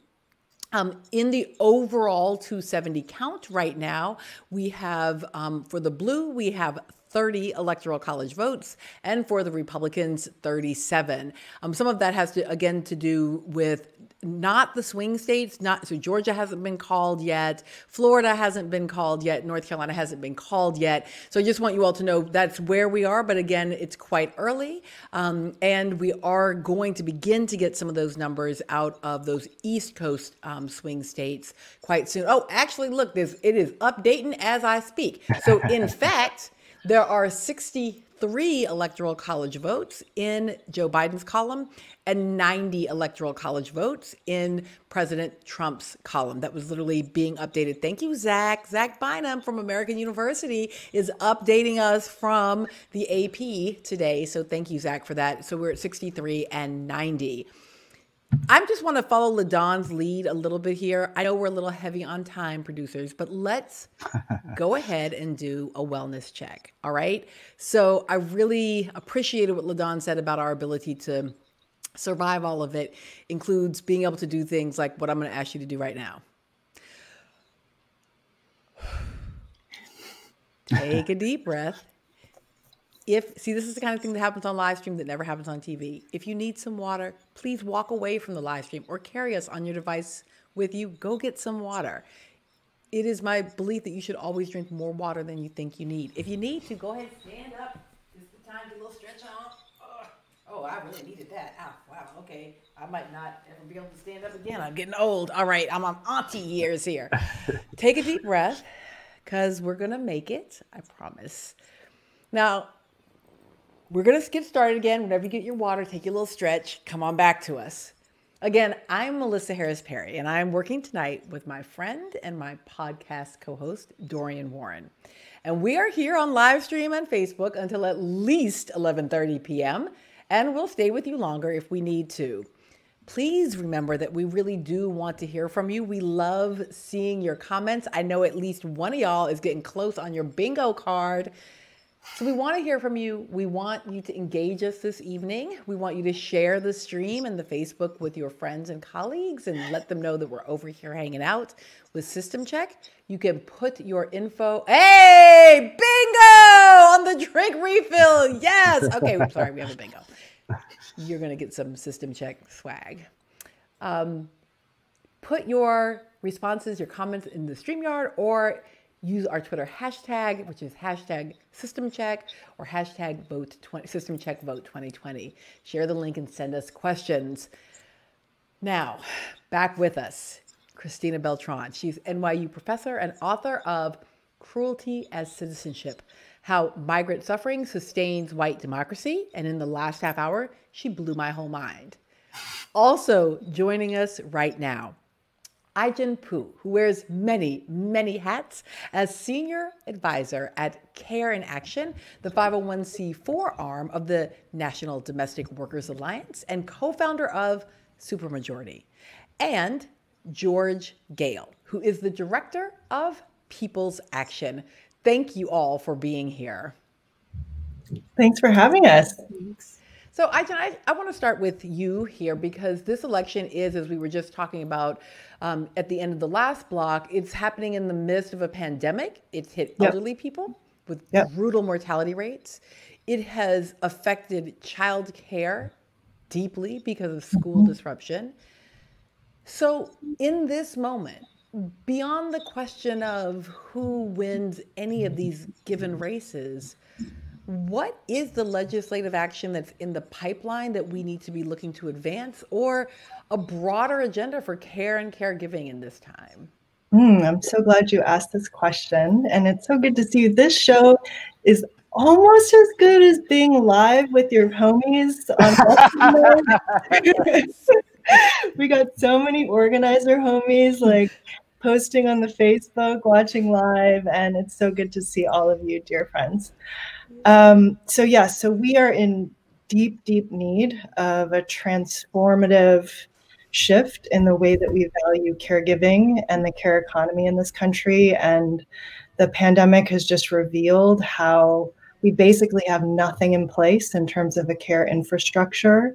In the overall 270 count right now, we have, for the blue, we have 30 electoral college votes, and for the Republicans, 37. Some of that has to, again, to do with not the swing states, so Georgia hasn't been called yet, Florida hasn't been called yet, North Carolina hasn't been called yet. So I just want you all to know that's where we are, but again, it's quite early, and we are going to begin to get some of those numbers out of those East Coast swing states quite soon. Oh, actually, look, it is updating as I speak. So in fact, there are 63 electoral college votes in Joe Biden's column and 90 electoral college votes in President Trump's column. That was literally being updated. Thank you, Zach. Zach Bynum from American University is updating us from the AP today. So thank you, Zach, for that. So we're at 63 and 90. I just want to follow LaDon's lead a little bit here. I know we're a little heavy on time, producers, but let's go ahead and do a wellness check. All right. So I really appreciated what LaDon said about our ability to survive all of it, includes being able to do things like what I'm going to ask you to do right now. Take a deep breath. See, this is the kind of thing that happens on live stream that never happens on TV. If you need some water, please walk away from the live stream or carry us on your device with you. Go get some water. It is my belief that you should always drink more water than you think you need. If you need to, go ahead and stand up. This is the time to get a little stretch on. Oh, I really needed that. Oh, wow, okay. I might not ever be able to stand up again. I'm getting old. All right, I'm on auntie years here. Take a deep breath, because we're going to make it. I promise. Now, we're going to get started again. Whenever you get your water, take your little stretch. Come on back to us. Again, I'm Melissa Harris Perry, and I'm working tonight with my friend and my podcast co-host, Dorian Warren. And we are here on live stream on Facebook until at least 11:30 p.m., and we'll stay with you longer if we need to. please remember that we really do want to hear from you. We love seeing your comments. I know at least one of y'all is getting close on your bingo card. So we want to hear from you. We want you to engage us this evening. We want you to share the stream and the Facebook with your friends and colleagues and let them know that we're over here hanging out with System Check. You can put your info. Hey, bingo on the drink refill. Yes. Okay, I'm sorry. We have a bingo. You're going to get some System Check swag. Put your responses, your comments in the StreamYard, or use our Twitter hashtag, which is hashtag SystemCheck or hashtag SystemCheckVote 2020. Share the link and send us questions. Now, back with us, Christina Beltran. She's NYU professor and author of Cruelty as Citizenship: How Migrant Suffering Sustains White Democracy. And in the last half hour, she blew my whole mind. Also joining us right now, Ai-jen Poo, who wears many, many hats as senior advisor at Care in Action, the 501c4 arm of the National Domestic Workers Alliance, and co-founder of Supermajority. And George Gale, who is the director of People's Action. Thank you all for being here. Thanks for having us. So I want to start with you here, because this election is, as we were just talking about at the end of the last block, it's happening in the midst of a pandemic. It's hit elderly people with brutal mortality rates. It has affected child care deeply because of school disruption. So in this moment, beyond the question of who wins any of these given races, what is the legislative action that's in the pipeline that we need to be looking to advance, or a broader agenda for care and caregiving in this time? I'm so glad you asked this question, and it's so good to see you. This show is almost as good as being live with your homies on We got so many organizer homies like posting on the Facebook, watching live, and it's so good to see all of you, dear friends. So we are in deep, deep need of a transformative shift in the way that we value caregiving and the care economy in this country. And the pandemic has just revealed how we basically have nothing in place in terms of a care infrastructure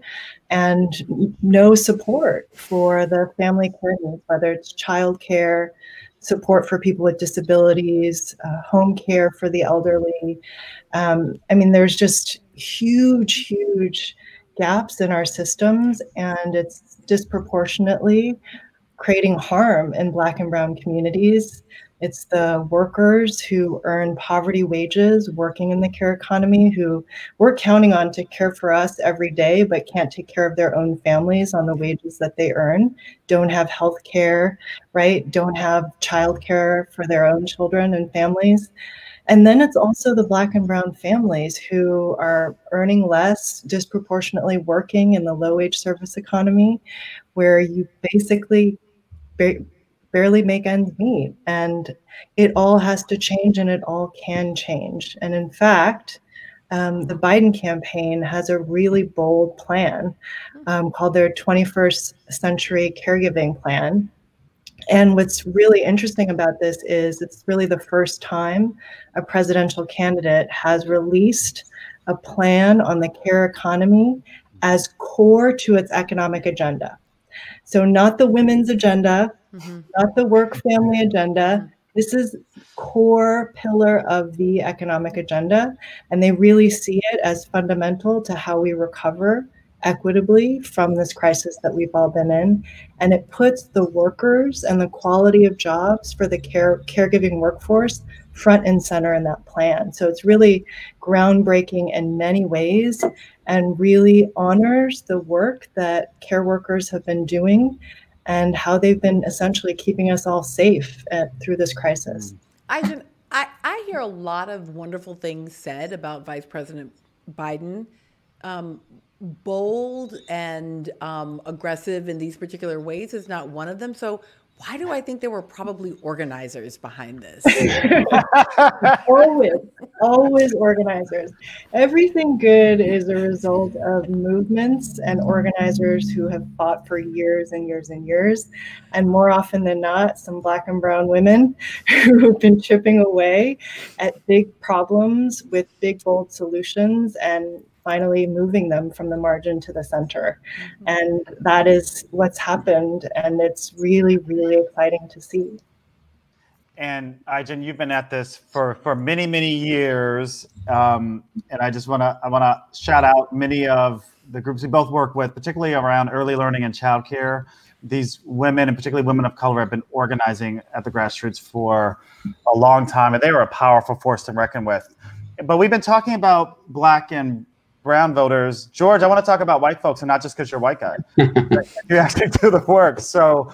and no support for the family care needs, whether it's childcare, support for people with disabilities, home care for the elderly. There's just huge gaps in our systems, and it's disproportionately creating harm in Black and Brown communities. It's the workers who earn poverty wages working in the care economy who we're counting on to care for us every day, but can't take care of their own families on the wages that they earn, don't have health care, right? Don't have childcare for their own children and families. And then it's also the Black and Brown families who are earning less, disproportionately working in the low-wage service economy, where you basically barely make ends meet. And it all has to change, and it all can change. And in fact, the Biden campaign has a really bold plan called their 21st Century Caregiving Plan. And what's really interesting about this is it's really the first time a presidential candidate has released a plan on the care economy as core to its economic agenda. So not the women's agenda, not the work family agenda. This is core pillar of the economic agenda. And they really see it as fundamental to how we recover equitably from this crisis that we've all been in. And it puts the workers and the quality of jobs for the caregiving workforce front and center in that plan. So it's really groundbreaking in many ways and really honors the work that care workers have been doing and how they've been essentially keeping us all safe through this crisis. I hear a lot of wonderful things said about Vice President Biden. Bold and aggressive in these particular ways is not one of them. So why do I think there were probably organizers behind this? always organizers. Everything good is a result of movements and organizers who have fought for years and years and years. And more often than not, some Black and brown women who have been chipping away at big problems with big, bold solutions and finally moving them from the margin to the center. And that is what's happened. And it's really, really exciting to see. And Ai-jen, you've been at this for many, many years. And I just want to shout out many of the groups we both work with, particularly around early learning and childcare. These women, and particularly women of color, have been organizing at the grassroots for a long time, and they are a powerful force to reckon with. But we've been talking about Black and brown voters. George, I want to talk about white folks, and not just because you're a white guy. You actually do the work. So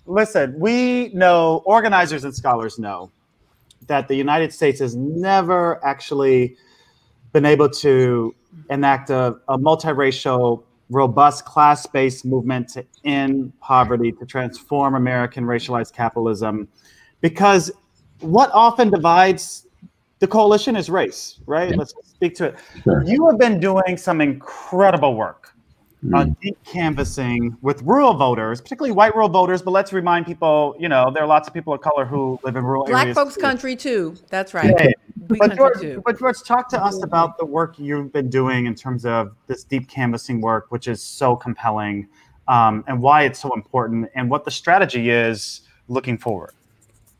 listen, we know, organizers and scholars know, that the United States has never actually been able to enact a multiracial, robust, class-based movement to end poverty, to transform American racialized capitalism, because what often divides the coalition is race, right? Yeah. Let's speak to it. Sure. You have been doing some incredible work on deep canvassing with rural voters, particularly white rural voters, but let's remind people, there are lots of people of color who live in rural areas. Black folks country too, that's right. Yeah. But George, talk to us about the work you've been doing in terms of this deep canvassing work, which is so compelling, and why it's so important, and what the strategy is looking forward.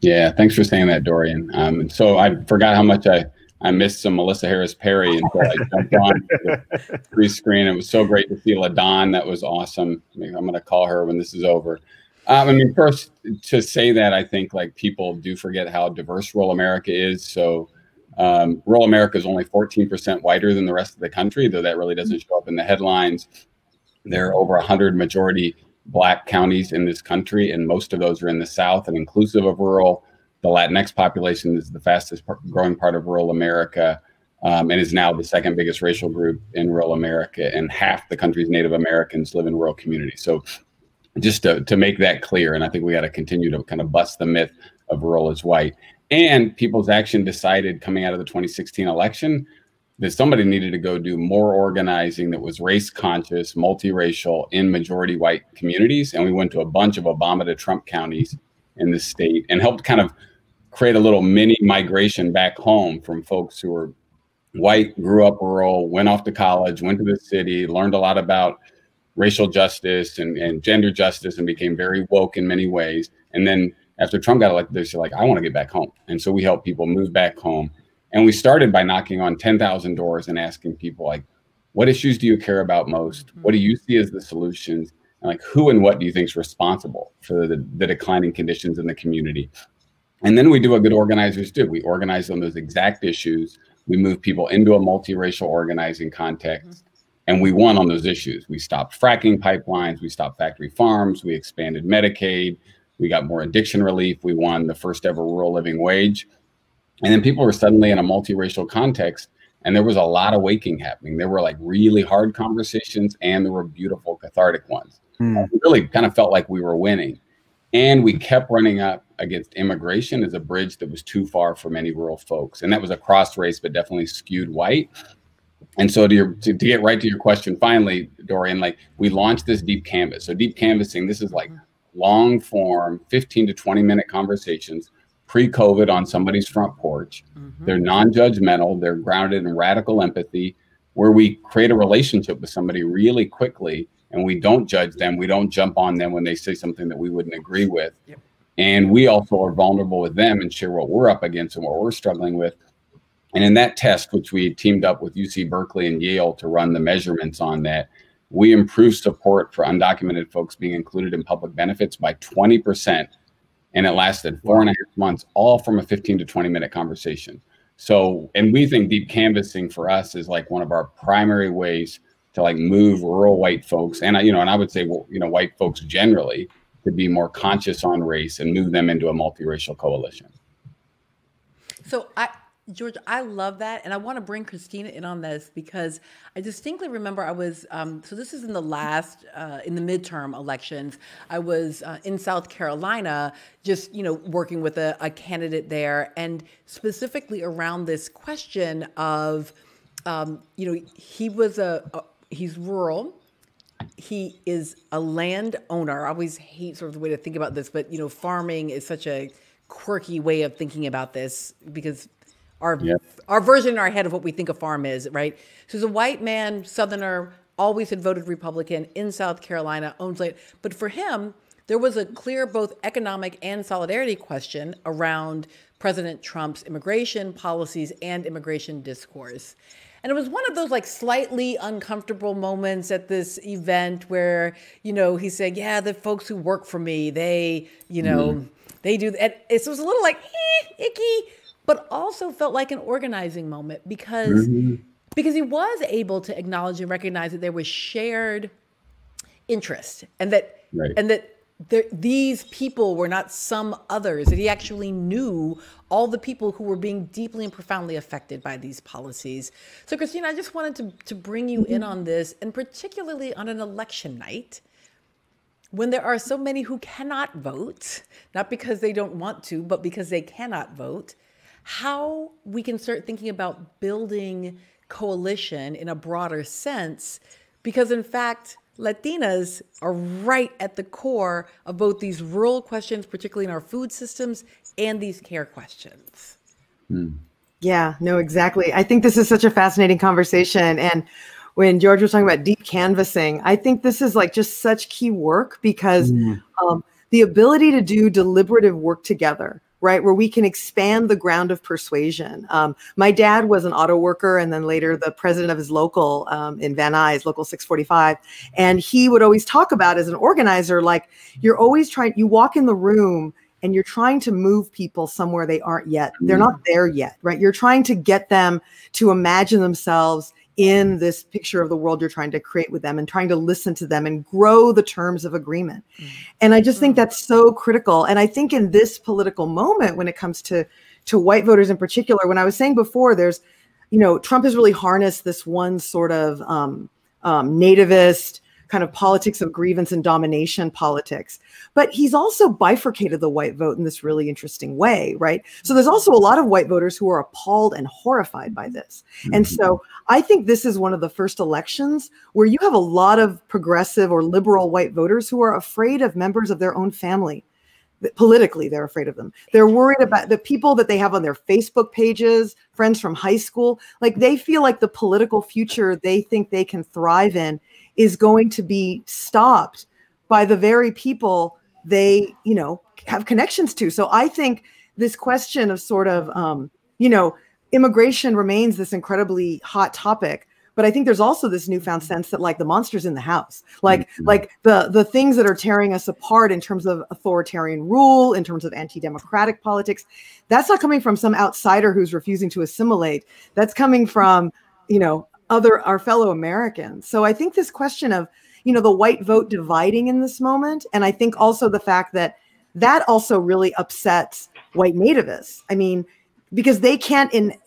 Yeah, thanks for saying that, Dorian. So I forgot how much I missed some Melissa Harris Perry until I jumped on the pre-screen. It was so great to see LaDawn. That was awesome. I'm going to call her when this is over. First, to say that, I think people do forget how diverse rural America is. So rural America is only 14% whiter than the rest of the country, though that really doesn't show up in the headlines. There are over 100 majority Black counties in this country, and most of those are in the South and inclusive of rural. The Latinx population is the fastest growing part of rural America, and is now the second biggest racial group in rural America, and half the country's Native Americans live in rural communities. So just to make that clear, and I think we got to continue to kind of bust the myth of rural is white. And People's Action decided coming out of the 2016 election that somebody needed to go do more organizing that was race conscious, multiracial in majority white communities. And we went to a bunch of Obama to Trump counties in the state and helped kind of create a little mini migration back home from folks who were white, grew up rural, went off to college, went to the city, learned a lot about racial justice and gender justice, and became very woke in many ways. And then after Trump got elected, they're like, I want to get back home. And so we helped people move back home. And we started by knocking on 10,000 doors and asking people, what issues do you care about most? What do you see as the solutions? And who and what do you think is responsible for the declining conditions in the community? And then we do what good organizers do. We organize on those exact issues. We move people into a multiracial organizing context, and we won on those issues. We stopped fracking pipelines. We stopped factory farms. We expanded Medicaid. We got more addiction relief. We won the first ever rural living wage. And then people were suddenly in a multiracial context, and there was a lot of waking happening. There were really hard conversations, and there were beautiful cathartic ones. It really kind of felt like we were winning. And we kept running up against immigration as a bridge that was too far for many rural folks. And that was across race, but definitely skewed white. And so to get right to your question, finally, Dorian, we launched this deep canvas. So deep canvassing, this is long form, 15 to 20 minute conversations pre-COVID on somebody's front porch. They're non-judgmental. They're grounded in radical empathy, where we create a relationship with somebody really quickly, and we don't judge them. We don't jump on them when they say something that we wouldn't agree with. Yep. And we also are vulnerable with them and share what we're up against and what we're struggling with. And in that test, which we teamed up with UC Berkeley and Yale to run the measurements on that, we improved support for undocumented folks being included in public benefits by 20%. And it lasted 4.5 months, all from a 15 to 20 minute conversation. So, and we think deep canvassing for us is one of our primary ways to move rural white folks. And I would say, white folks generally, to be more conscious on race and move them into a multiracial coalition. So George, I love that. And I want to bring Christina in on this because I distinctly remember I was, so this is in the in the midterm elections. I was in South Carolina, just, working with a candidate there, and specifically around this question of, he's rural. He is a landowner. I always hate sort of the way to think about this, but, farming is such a quirky way of thinking about this because our version in our head of what we think a farm is, right? So he's a white man, Southerner, always had voted Republican in South Carolina, owns land. But for him, there was a clear both economic and solidarity question around President Trump's immigration policies and immigration discourse. And it was one of those like slightly uncomfortable moments at this event where, he said, yeah, the folks who work for me, they do. And it was a little like, icky, but also felt like an organizing moment because he was able to acknowledge and recognize that there was shared interest and that these people were not some others, that he actually knew all the people who were being deeply and profoundly affected by these policies. So Christina, I just wanted to bring you in on this, and particularly on an election night, when there are so many who cannot vote, not because they don't want to, but because they cannot vote, how we can start thinking about building coalition in a broader sense, because in fact, Latinas are right at the core of both these rural questions, particularly in our food systems, and these care questions. Yeah, no, exactly. I think this is such a fascinating conversation. And when George was talking about deep canvassing, I think this is like just such key work because the ability to do deliberative work together, right, where we can expand the ground of persuasion. My dad was an auto worker and then later the president of his local in Van Nuys, Local 645. And he would always talk about as an organizer, like you're always you walk in the room and you're trying to move people somewhere they aren't yet. They're not there yet, right? You're trying to get them to imagine themselves in this picture of the world you're trying to create with them and trying to listen to them and grow the terms of agreement. And I just think that's so critical. And I think in this political moment, when it comes to white voters in particular, when I was saying before, there's, Trump has really harnessed this one sort of nativist kind of politics of grievance and domination politics. But he's also bifurcated the white vote in this really interesting way, right? So there's also a lot of white voters who are appalled and horrified by this. And so I think this is one of the first elections where you have a lot of progressive or liberal white voters who are afraid of members of their own family. Politically, they're afraid of them. They're worried about the people that they have on their Facebook pages, friends from high school. Like they feel like the political future they think they can thrive in is going to be stopped by the very people they, have connections to. So I think this question of sort of, immigration remains this incredibly hot topic. But I think there's also this newfound sense that like the monster's in the house, like the things that are tearing us apart in terms of authoritarian rule, in terms of anti-democratic politics, that's not coming from some outsider who's refusing to assimilate. That's coming from, our fellow Americans. So I think this question of, the white vote dividing in this moment. And I think also the fact that also really upsets white nativists. I mean, because they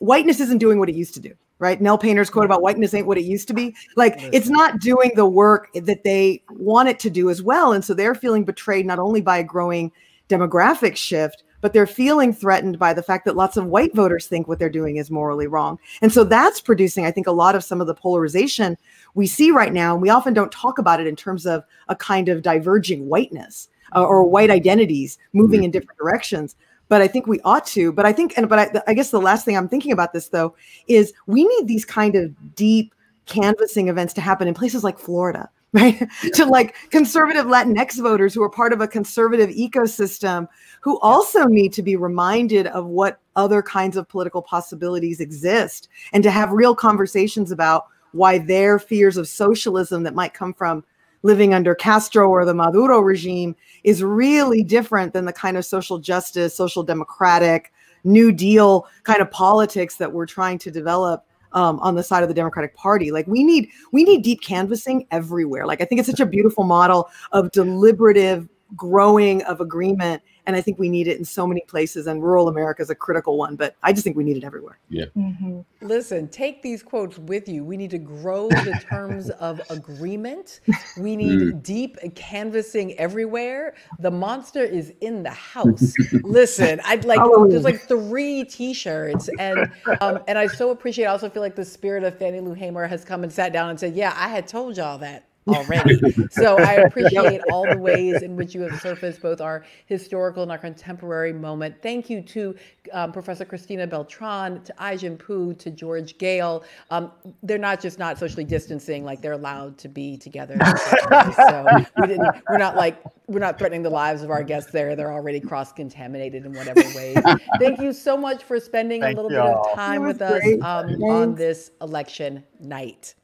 whiteness isn't doing what it used to do, right? Nell Painter's quote about whiteness ain't what it used to be. Like it's not doing the work that they want it to do as well. And so they're feeling betrayed not only by a growing demographic shift, but they're feeling threatened by the fact that lots of white voters think what they're doing is morally wrong. And so that's producing, I think, a lot of some of the polarization we see right now. And we often don't talk about it in terms of a kind of diverging whiteness or white identities moving in different directions. But I think we ought to. But I guess the last thing I'm thinking about this, though, is we need these kind of deep canvassing events to happen in places like Florida, right? To like conservative Latinx voters who are part of a conservative ecosystem who also need to be reminded of what other kinds of political possibilities exist and to have real conversations about why their fears of socialism that might come from living under Castro or the Maduro regime is really different than the kind of social justice, social democratic, New Deal kind of politics that we're trying to develop on the side of the Democratic Party. Like we need deep canvassing everywhere. Like I think it's such a beautiful model of deliberative growing of agreement. And I think we need it in so many places, and rural America is a critical one, but I just think we need it everywhere. Yeah. Listen, take these quotes with you. We need to grow the terms of agreement. We need deep canvassing everywhere. The monster is in the house. Listen, I'd like there's like 3 T-shirts, and I so appreciate. I also feel like the spirit of Fannie Lou Hamer has come and sat down and said, "Yeah, I had told y'all that already." So I appreciate all the ways in which you have surfaced both our historical and our contemporary moment. Thank you to Professor Christina Beltran, to Ai-jen Poo, to George Gale. They're not just not socially distancing, like they're allowed to be together. So we're not threatening the lives of our guests there. They're already cross-contaminated in whatever ways. Thank you so much for spending a little bit of time with us on this election night.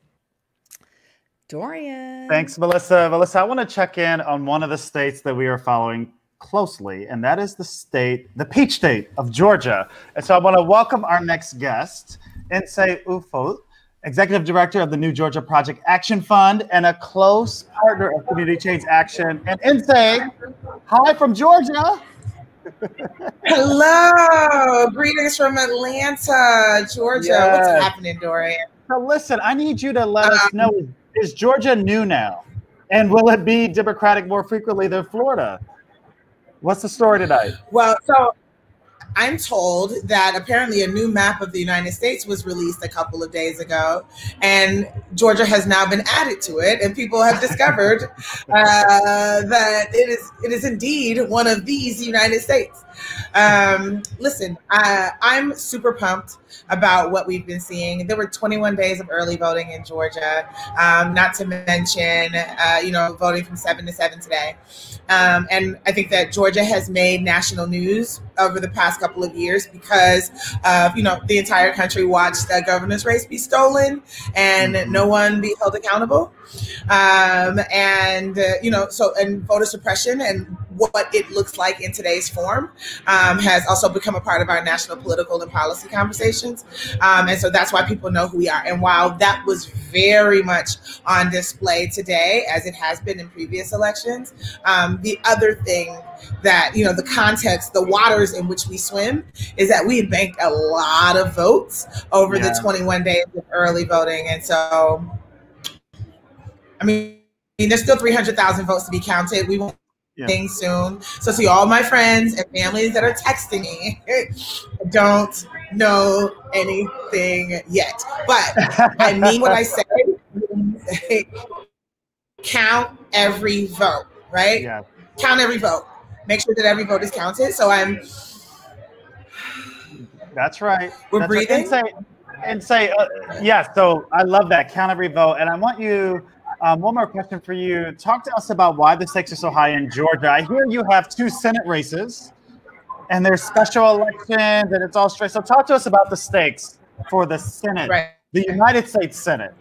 Dorian. Thanks, Melissa. Melissa, I want to check in on one of the states that we are following closely, and that is the peach state of Georgia. And so I want to welcome our next guest, Nsé Ufot, Executive Director of the New Georgia Project Action Fund and a close partner of Community Change Action. And Nsé, hi from Georgia. Hello, greetings from Atlanta, Georgia. Yes. What's happening, Dorian? So listen, I need you to let us know, is Georgia new now? And will it be Democratic more frequently than Florida? What's the story tonight? Well, so I'm told that apparently a new map of the United States was released a couple of days ago, and Georgia has now been added to it, and people have discovered that it is indeed one of these United States. Listen, I'm super pumped about what we've been seeing. There were 21 days of early voting in Georgia, not to mention, voting from 7 to 7 today. And I think that Georgia has made national news over the past couple of years because, the entire country watched the governor's race be stolen and no one be held accountable. And voter suppression and what it looks like in today's form has also become a part of our national political and policy conversations. And so that's why people know who we are. And while that was very much on display today, as it has been in previous elections, the other thing that, the context, the waters in which we swim is that we banked a lot of votes over the 21 days of early voting. And so, there's still 300,000 votes to be counted. We won't things soon. So to all my friends and families that are texting me, don't know anything yet. But I mean what I say. Count every vote, right? Yeah. Count every vote. Make sure that every vote is counted. So That's right. We're breathing. And say, so I love that. Count every vote. And I want you, one more question for you. Talk to us about why the stakes are so high in Georgia. I hear you have 2 Senate races and there's special elections and it's all straight. So talk to us about the stakes for the Senate, the United States Senate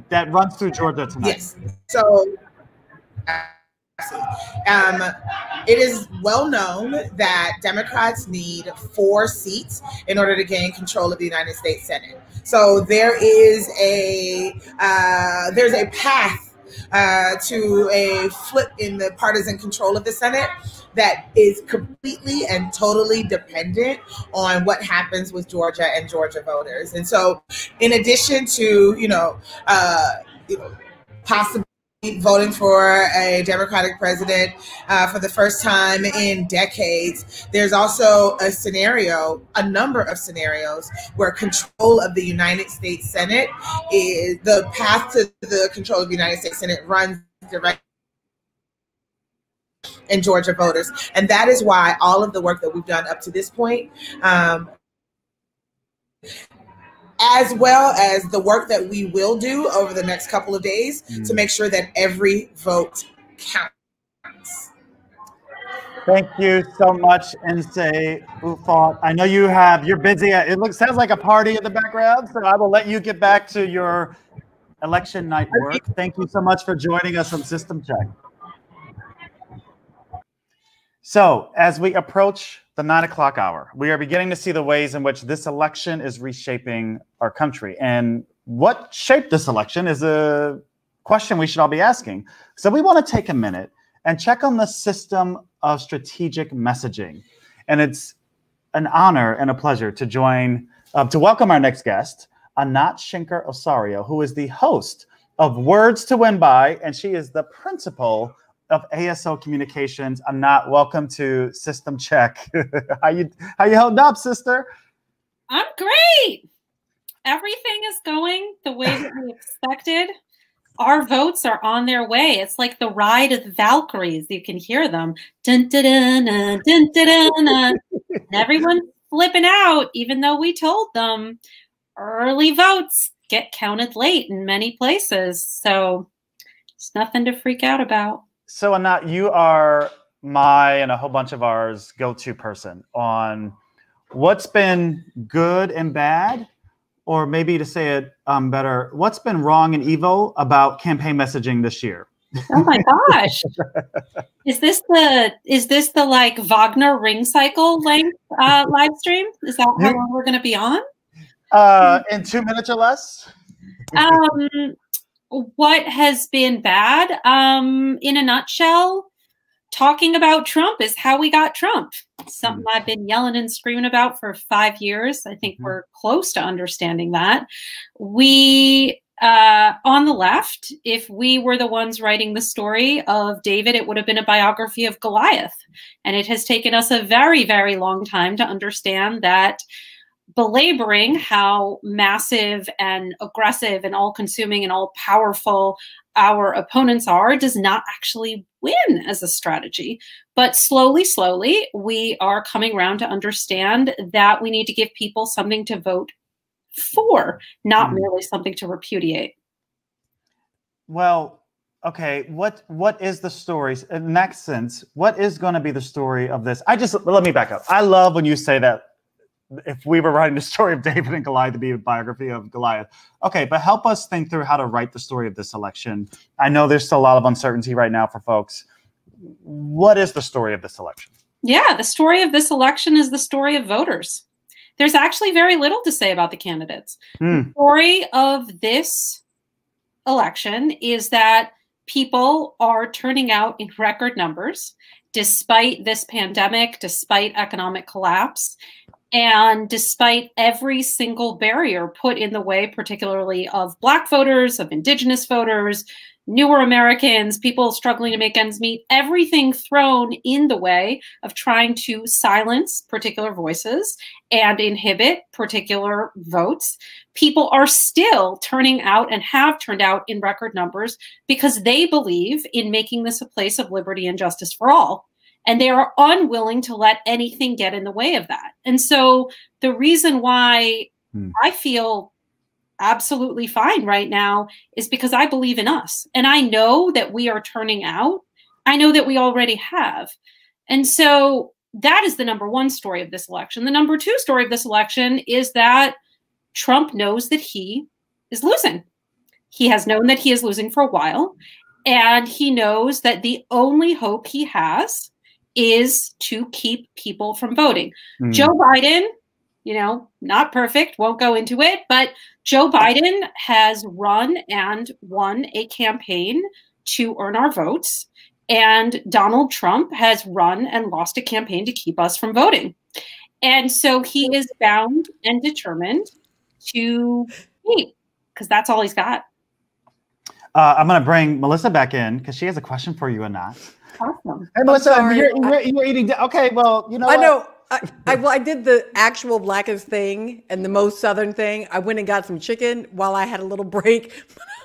that runs through Georgia tonight. Yes. So it is well known that Democrats need 4 seats in order to gain control of the United States Senate. So there is there's a path to a flip in the partisan control of the Senate that is completely and totally dependent on what happens with Georgia and Georgia voters. And so in addition to, possibly voting for a Democratic president for the first time in decades, there's also a number of scenarios where control of the United States Senate is the path to the control of the United States Senate runs directly in Georgia voters. And that is why all of the work that we've done up to this point, as well as the work that we will do over the next couple of days to make sure that every vote counts. Thank you so much, Nsé Ufot. I know you're busy. Sounds like a party in the background, so I will let you get back to your election night work. Thank you so much for joining us on System Check. So as we approach the 9 o'clock hour, we are beginning to see the ways in which this election is reshaping our country. And what shaped this election is a question we should all be asking. So we want to take a minute and check on the system of strategic messaging. And it's an honor and a pleasure to to welcome our next guest, Anat Shinker-Osario, who is the host of Words to Win By, and she is the principal of ASO Communications. Anat, welcome to System Check. How you holding up, sister? I'm great. Everything is going the way that we expected. Our votes are on their way. It's like the ride of the Valkyries. You can hear them. Dun, dun, dun, dun, dun, dun, dun. And everyone's flipping out, even though we told them early votes get counted late in many places. So it's nothing to freak out about. So Anat, you are my and a whole bunch of ours go-to person on what's been good and bad, or maybe to say it better, what's been wrong and evil about campaign messaging this year? Oh my gosh. Is this the like Wagner ring cycle length live stream? Is that how long we're going to be on? In 2 minutes or less. What has been bad? In a nutshell, talking about Trump is how we got Trump. Something I've been yelling and screaming about for 5 years. I think we're close to understanding that. We, on the left, if we were the ones writing the story of David, it would have been a biography of Goliath. And it has taken us a very, very long time to understand that belaboring how massive and aggressive and all-consuming and all-powerful our opponents are does not actually win as a strategy. But slowly, slowly, we are coming around to understand that we need to give people something to vote for, not merely something to repudiate. Well, okay, what is the story? In that sense, what is going to be the story of this? Let me back up. I love when you say that if we were writing the story of David and Goliath, to be a biography of Goliath. Okay, but help us think through how to write the story of this election. I know there's still a lot of uncertainty right now for folks. What is the story of this election? Yeah, the story of this election is the story of voters. There's actually very little to say about the candidates. The story of this election is that people are turning out in record numbers, despite this pandemic, despite economic collapse, and despite every single barrier put in the way, particularly of Black voters, of Indigenous voters, newer Americans, people struggling to make ends meet, everything thrown in the way of trying to silence particular voices and inhibit particular votes, people are still turning out and have turned out in record numbers because they believe in making this a place of liberty and justice for all. And they are unwilling to let anything get in the way of that. And so the reason why I feel absolutely fine right now is because I believe in us. And I know that we are turning out. I know that we already have. And so that is the number one story of this election. The number two story of this election is that Trump knows that he is losing. He has known that he is losing for a while. And he knows that the only hope he has is to keep people from voting. Joe Biden, you know, not perfect, won't go into it, but Joe Biden has run and won a campaign to earn our votes. And Donald Trump has run and lost a campaign to keep us from voting. And so he is bound and determined to wait, because that's all he's got. I'm going to bring Melissa back in because she has a question for you, Anat. Awesome. Hey, Melissa, you're eating. Okay, well, you know. I know. I did the actual blackest thing and the most southern thing. I went and got some chicken while I had a little break.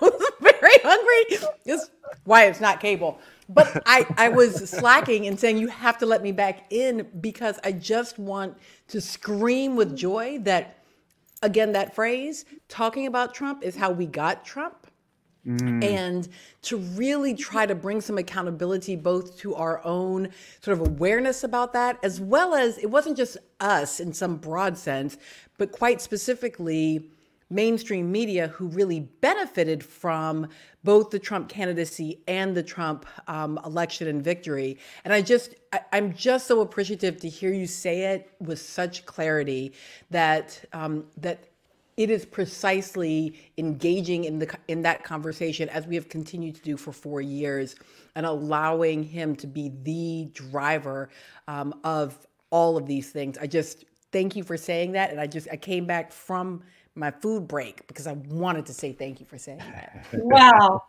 I was very hungry. It's why it's not cable. But I was slacking and saying, you have to let me back in because I just want to scream with joy that, again, that phrase, talking about Trump is how we got Trump. And to really try to bring some accountability both to our own sort of awareness about that, as well as it wasn't just us in some broad sense, but quite specifically mainstream media who really benefited from both the Trump candidacy and the Trump election and victory. And I'm just so appreciative to hear you say it with such clarity that it is precisely engaging in that conversation as we have continued to do for 4 years, and allowing him to be the driver of all of these things. I just thank you for saying that, and I came back from my food break because I wanted to say thank you for saying that. Wow,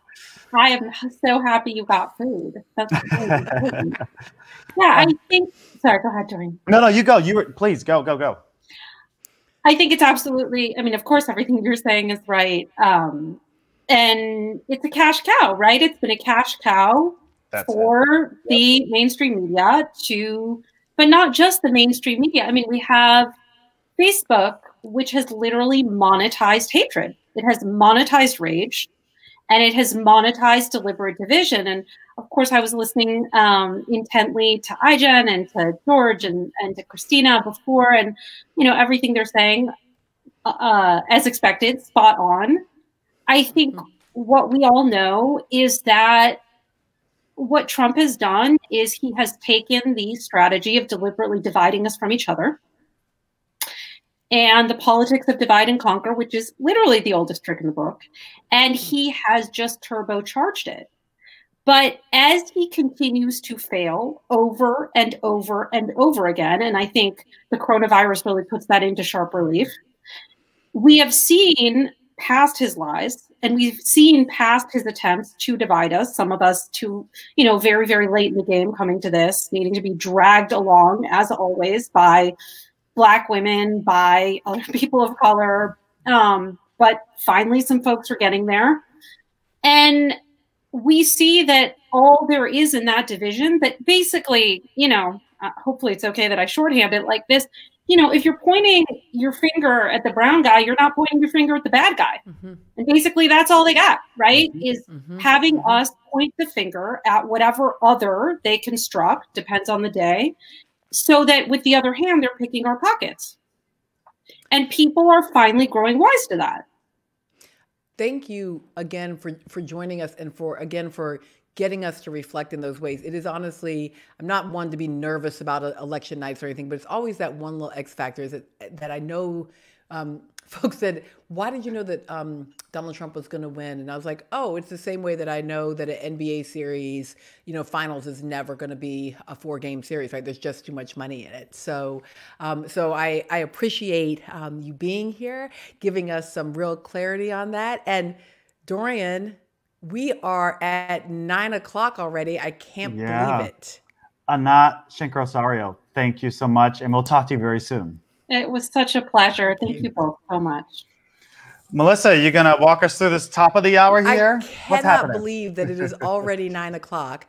I am so happy you got food. That's amazing. Yeah, I think. Sorry, go ahead, Dorian. No, you go. Please go. I think it's absolutely. I mean, of course, everything you're saying is right. And it's a cash cow, right? It's been a cash cow for the mainstream media but not just the mainstream media. I mean, we have Facebook, which has literally monetized hatred. It has monetized rage, and it has monetized deliberate division. And of course, I was listening intently to iGen and to George and to Christina before, and everything they're saying, as expected, spot on. I think what we all know is that what Trump has done is he has taken the strategy of deliberately dividing us from each other and the politics of divide and conquer, which is literally the oldest trick in the book, and he has just turbocharged it. But as he continues to fail over and over and over again, and I think the coronavirus really puts that into sharp relief, we have seen past his lies, and we've seen past his attempts to divide us, some of us to, very, very late in the game coming to this, needing to be dragged along, as always, by Black women, by other people of color. But finally, some folks are getting there. And we see that all there is in that division, that basically, hopefully it's okay that I shorthand it like this, if you're pointing your finger at the brown guy, you're not pointing your finger at the bad guy. Mm-hmm. And basically that's all they got, right? Mm-hmm. Is mm-hmm. having mm-hmm. us point the finger at whatever other they construct, depends on the day, so that with the other hand, they're picking our pockets. And people are finally growing wise to that. Thank you again for joining us, and for getting us to reflect in those ways. It is honestly, I'm not one to be nervous about election nights or anything, but it's always that one little X factor that I know folks said, why did you know that Donald Trump was going to win? And I was like, oh, it's the same way that I know that an NBA series, finals is never going to be a 4-game series, right? There's just too much money in it. So I appreciate you being here, giving us some real clarity on that. And Dorian, we are at 9 o'clock already. I can't believe it. Anat Shankarosario, thank you so much. And we'll talk to you very soon. It was such a pleasure. Thank you both so much. Melissa, you're going to walk us through this top of the hour here? I cannot believe that it is already 9 o'clock.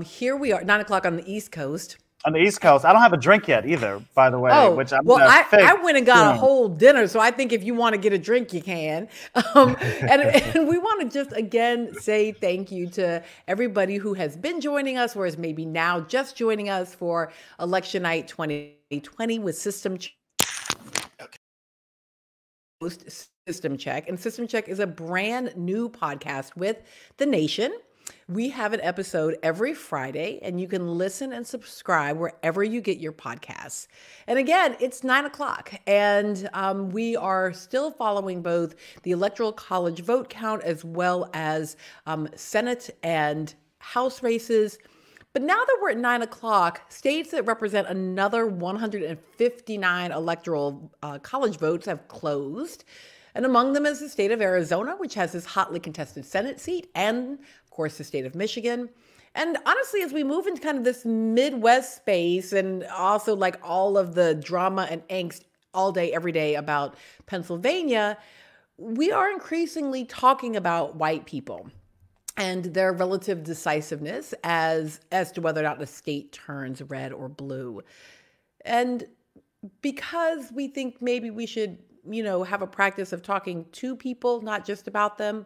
Here we are, 9 o'clock on the East Coast. On the East Coast. I don't have a drink yet either, by the way. Oh, which I'm I went and got a whole dinner, so I think if you want to get a drink, you can. And we want to just, again, say thank you to everybody who has been joining us, or is maybe now just joining us for Election Night 2020 with System Check. System Check. And System Check is a brand new podcast with The Nation. We have an episode every Friday, and you can listen and subscribe wherever you get your podcasts. And again, it's 9 o'clock, and we are still following both the Electoral College vote count as well as Senate and House races. But now that we're at 9 o'clock, states that represent another 159 electoral college votes have closed. And among them is the state of Arizona, which has this hotly contested Senate seat, and of course the state of Michigan. And honestly, as we move into kind of this Midwest space, and also like all of the drama and angst all day, every day about Pennsylvania, we are increasingly talking about white people and their relative decisiveness as to whether or not the state turns red or blue. And because we think maybe we should, have a practice of talking to people, not just about them,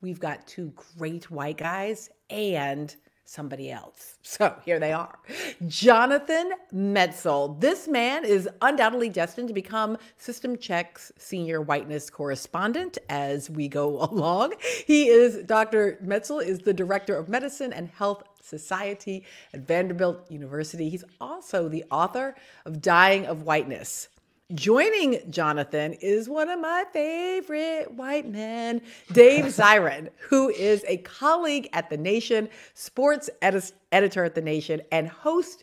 we've got two great white guys and somebody else. So here they are. Jonathan Metzl. This man is undoubtedly destined to become System Check's senior whiteness correspondent as we go along. Dr. Metzl is the director of medicine and health society at Vanderbilt University. He's also the author of Dying of Whiteness, Joining Jonathan is one of my favorite white men, Dave Zirin, who is a colleague at The Nation, sports editor at The Nation, and host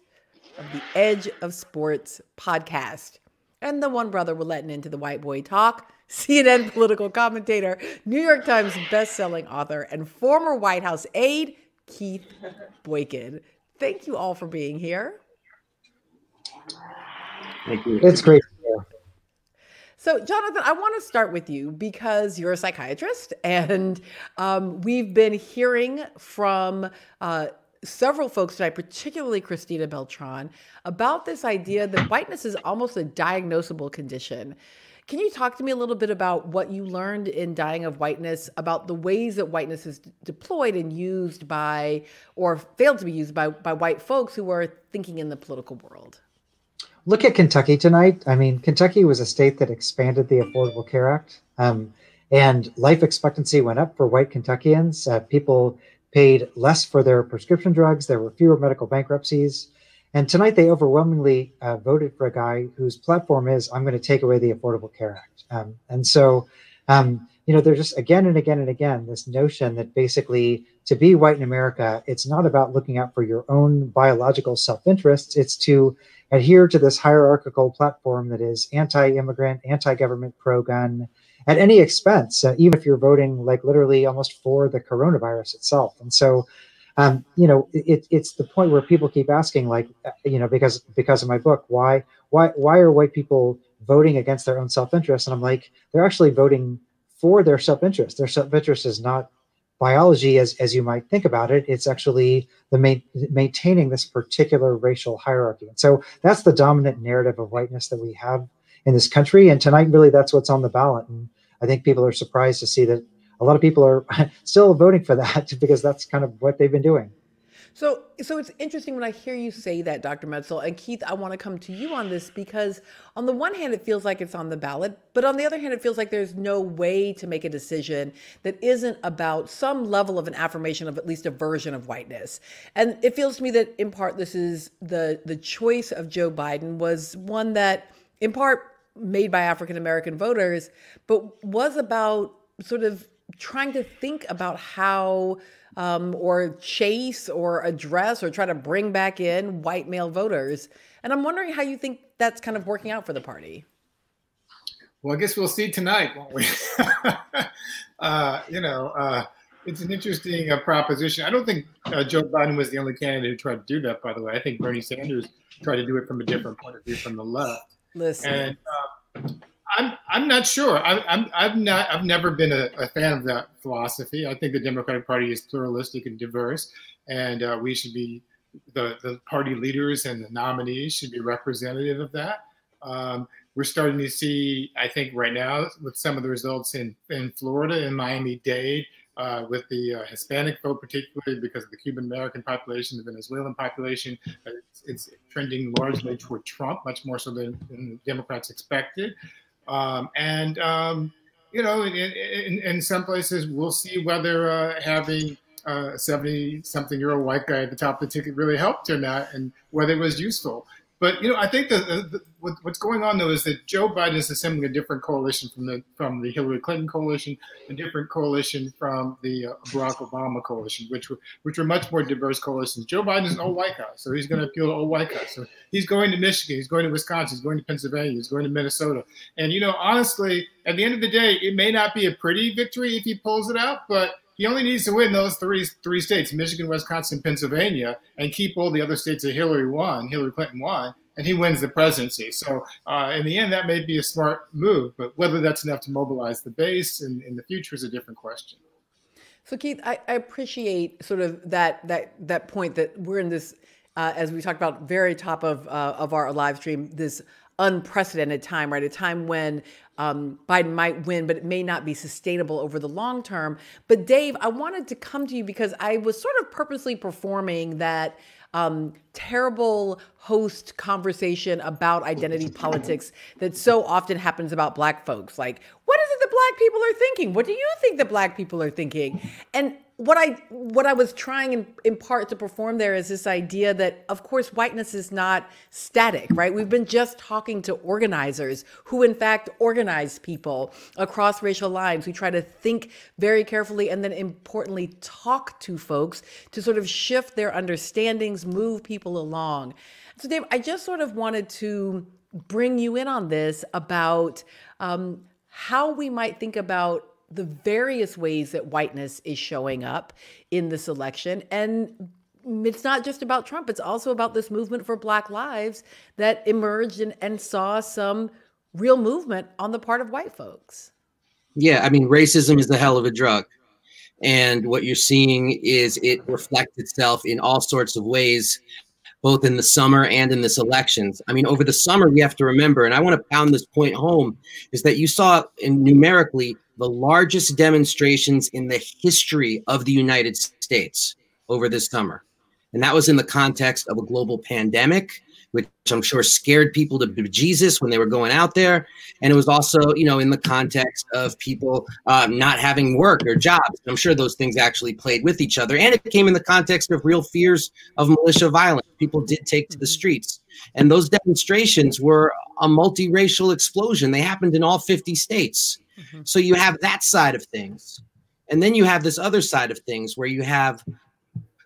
of the Edge of Sports podcast. And the one brother we're letting into the white boy talk, CNN political commentator, New York Times bestselling author, and former White House aide, Keith Boykin. Thank you all for being here. Thank you. It's great. So, Jonathan, I want to start with you because you're a psychiatrist, and we've been hearing from several folks tonight, particularly Christina Beltran, about this idea that whiteness is almost a diagnosable condition. Can you talk to me a little bit about what you learned in Dying of Whiteness, about the ways that whiteness is deployed and used by, or failed to be used by white folks who are thinking in the political world? Look at Kentucky tonight. I mean, Kentucky was a state that expanded the Affordable Care Act, and life expectancy went up for white Kentuckians. People paid less for their prescription drugs. There were fewer medical bankruptcies. And tonight they overwhelmingly voted for a guy whose platform is, I'm going to take away the Affordable Care Act. And so, there's just again and again and again, this notion that basically to be white in America, it's not about looking out for your own biological self-interests. It's to adhere to this hierarchical platform that is anti-immigrant, anti-government, pro-gun at any expense, even if you're voting like literally almost for the coronavirus itself. And so, it's the point where people keep asking, like, because of my book, why are white people voting against their own self-interest? And I'm like, they're actually voting for their self-interest. Their self-interest is not biology as you might think about it. It's actually maintaining this particular racial hierarchy. And so that's the dominant narrative of whiteness that we have in this country. And tonight, really, that's what's on the ballot. And I think people are surprised to see that a lot of people are still voting for that because that's kind of what they've been doing. So it's interesting when I hear you say that, Dr. Metzl. And Keith, I want to come to you on this because on the one hand, it feels like it's on the ballot, but on the other hand, it feels like there's no way to make a decision that isn't about some level of an affirmation of at least a version of whiteness. And it feels to me that in part, this is the choice of Joe Biden was one that in part made by African-American voters, but was about sort of trying to think about how or chase or address or try to bring back in white male voters. And I'm wondering how you think that's kind of working out for the party. Well, I guess we'll see tonight, won't we? It's an interesting proposition. I don't think Joe Biden was the only candidate who tried to do that, by the way. I think Bernie Sanders tried to do it from a different point of view from the left. Listen. And I'm not sure. I've never been a fan of that philosophy. I think the Democratic Party is pluralistic and diverse, and we should be the party leaders and the nominees should be representative of that. We're starting to see, I think, right now with some of the results in Florida and Miami-Dade, with the Hispanic vote, particularly because of the Cuban American population, the Venezuelan population, it's trending largely toward Trump, much more so than the Democrats expected. In some places, we'll see whether having a 70-something-year-old white guy at the top of the ticket really helped or not, and whether it was useful. But I think what's going on though is that Joe Biden is assembling a different coalition from the Hillary Clinton coalition, a different coalition from the Barack Obama coalition, which were much more diverse coalitions. Joe Biden is an old white guy, so he's going to appeal to old white guys. So he's going to Michigan, he's going to Wisconsin, he's going to Pennsylvania, he's going to Minnesota. And honestly, at the end of the day, it may not be a pretty victory if he pulls it out, but he only needs to win those three states, Michigan, Wisconsin, Pennsylvania, and keep all the other states that Hillary Clinton won, and he wins the presidency. So in the end, that may be a smart move, but whether that's enough to mobilize the base in the future is a different question. So Keith, I appreciate sort of that point that we're in this, as we talked about, very top of our live stream, this unprecedented time, right? A time when Biden might win, but it may not be sustainable over the long term. But Dave, I wanted to come to you because I was sort of purposely performing that terrible host conversation about identity politics that so often happens about Black folks. Like, what is it that Black people are thinking? What do you think that Black people are thinking? And what I was trying in part to perform there is this idea that, of course, whiteness is not static, right? We've been just talking to organizers who, in fact, organize people across racial lines. We try to think very carefully and then, importantly, talk to folks to sort of shift their understandings, move people along. So, Dave, I just sort of wanted to bring you in on this about how we might think about the various ways that whiteness is showing up in this election. And it's not just about Trump, it's also about this movement for Black lives that emerged and saw some real movement on the part of white folks. Yeah, I mean, racism is a hell of a drug. And what you're seeing is it reflects itself in all sorts of ways, both in the summer and in this elections. I mean, over the summer, we have to remember, and I want to pound this point home, is that you saw numerically the largest demonstrations in the history of the United States over this summer. And that was in the context of a global pandemic, which I'm sure scared people to bejesus when they were going out there. And it was also, you know, in the context of people not having work or jobs. I'm sure those things actually played with each other. And it came in the context of real fears of militia violence. People did take to the streets. And those demonstrations were a multiracial explosion. They happened in all 50 states. So you have that side of things. And then you have this other side of things where you have,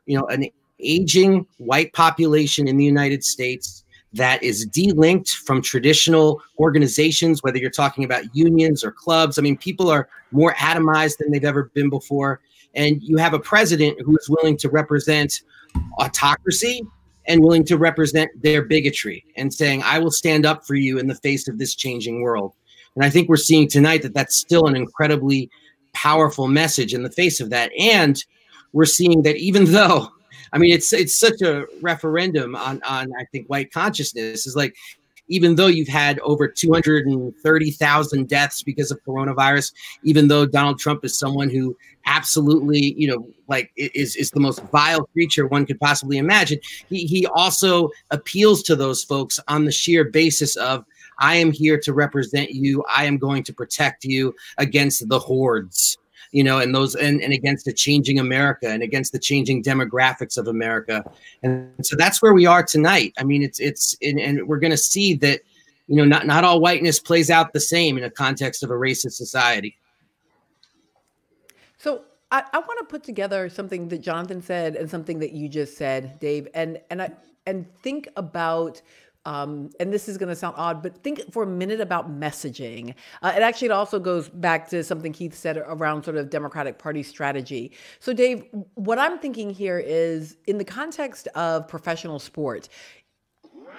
you know, an aging white population in the United States that is delinked from traditional organizations, whether you're talking about unions or clubs. I mean, people are more atomized than they've ever been before. And you have a president who is willing to represent autocracy and willing to represent their bigotry and saying, I will stand up for you in the face of this changing world. And I think we're seeing tonight that that's still an incredibly powerful message in the face of that. And we're seeing that even though, I mean, it's such a referendum on I think white consciousness is like, even though you've had over 230,000 deaths because of coronavirus, even though Donald Trump is someone who absolutely, you know, like is the most vile creature one could possibly imagine, he also appeals to those folks on the sheer basis of, I am here to represent you. I am going to protect you against the hordes, you know, and those and against the changing America and against the changing demographics of America. And so that's where we are tonight. I mean, and we're going to see that, you know, not all whiteness plays out the same in a context of a racist society. So I want to put together something that Jonathan said and something that you just said, Dave, and think about. And this is going to sound odd, but think for a minute about messaging. It also goes back to something Keith said around sort of Democratic Party strategy. So Dave, what I'm thinking here is in the context of professional sport,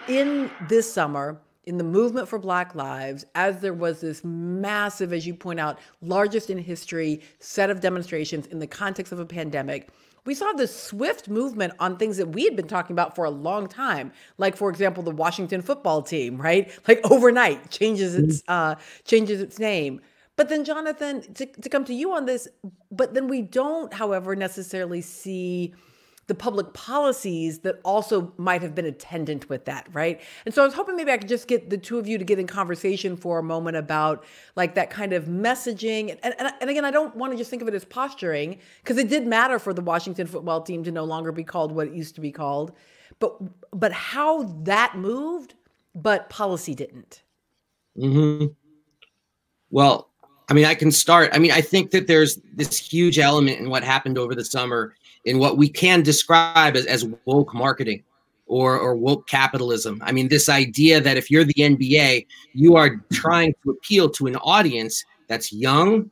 in this summer, in the movement for Black lives, as there was this massive, as you point out, largest in history set of demonstrations in the context of a pandemic, we saw this swift movement on things that we had been talking about for a long time. Like, for example, the Washington football team, right? Like overnight changes its name. But then, Jonathan, to come to you on this, but then we don't, however, necessarily see the public policies that also might have been attendant with that, right? And so I was hoping maybe I could just get the two of you to get in conversation for a moment about like that kind of messaging. And again, I don't want to just think of it as posturing, because it did matter for the Washington football team to no longer be called what it used to be called, but how that moved, but policy didn't. Mm-hmm. Well, I mean, I can start. I mean, I think that there's this huge element in what happened over the summer in what we can describe as woke marketing or woke capitalism. I mean, this idea that if you're the NBA, you are trying to appeal to an audience that's young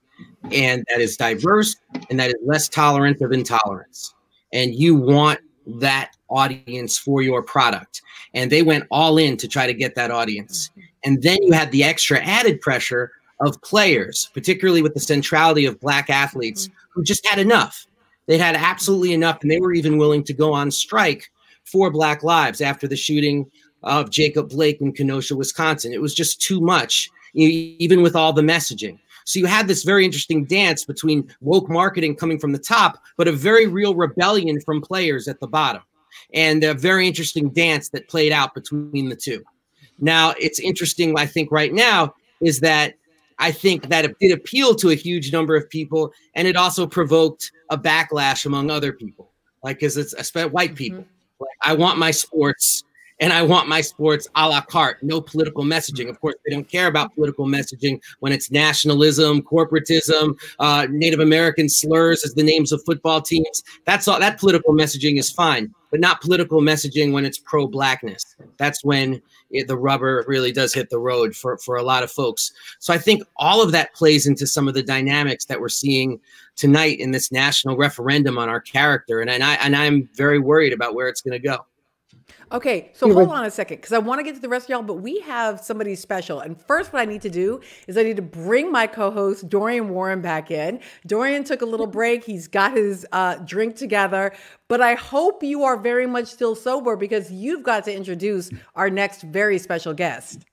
and that is diverse and that is less tolerant of intolerance. And you want that audience for your product. And they went all in to try to get that audience. And then you had the extra added pressure of players, particularly with the centrality of Black athletes who just had enough. They'd had absolutely enough, and they were even willing to go on strike for Black lives after the shooting of Jacob Blake in Kenosha, Wisconsin. It was just too much, even with all the messaging. So you had this very interesting dance between woke marketing coming from the top, but a very real rebellion from players at the bottom, and a very interesting dance that played out between the two. Now, it's interesting, I think, right now, is that I think that it did appeal to a huge number of people, and it also provoked a backlash among other people, like because it's especially white people. Like, I want my sports, and I want my sports a la carte, no political messaging. Of course, they don't care about political messaging when it's nationalism, corporatism, Native American slurs as the names of football teams. That's all. That political messaging is fine, but not political messaging when it's pro-blackness. That's when the rubber really does hit the road for a lot of folks. So I think all of that plays into some of the dynamics that we're seeing tonight in this national referendum on our character. And I'm very worried about where it's going to go. Okay, so hold on a second, because I want to get to the rest of y'all, but we have somebody special. And first, what I need to do is I need to bring my co-host, Dorian Warren, back in. Dorian took a little break. He's got his drink together. But I hope you are very much still sober, because you've got to introduce our next very special guest.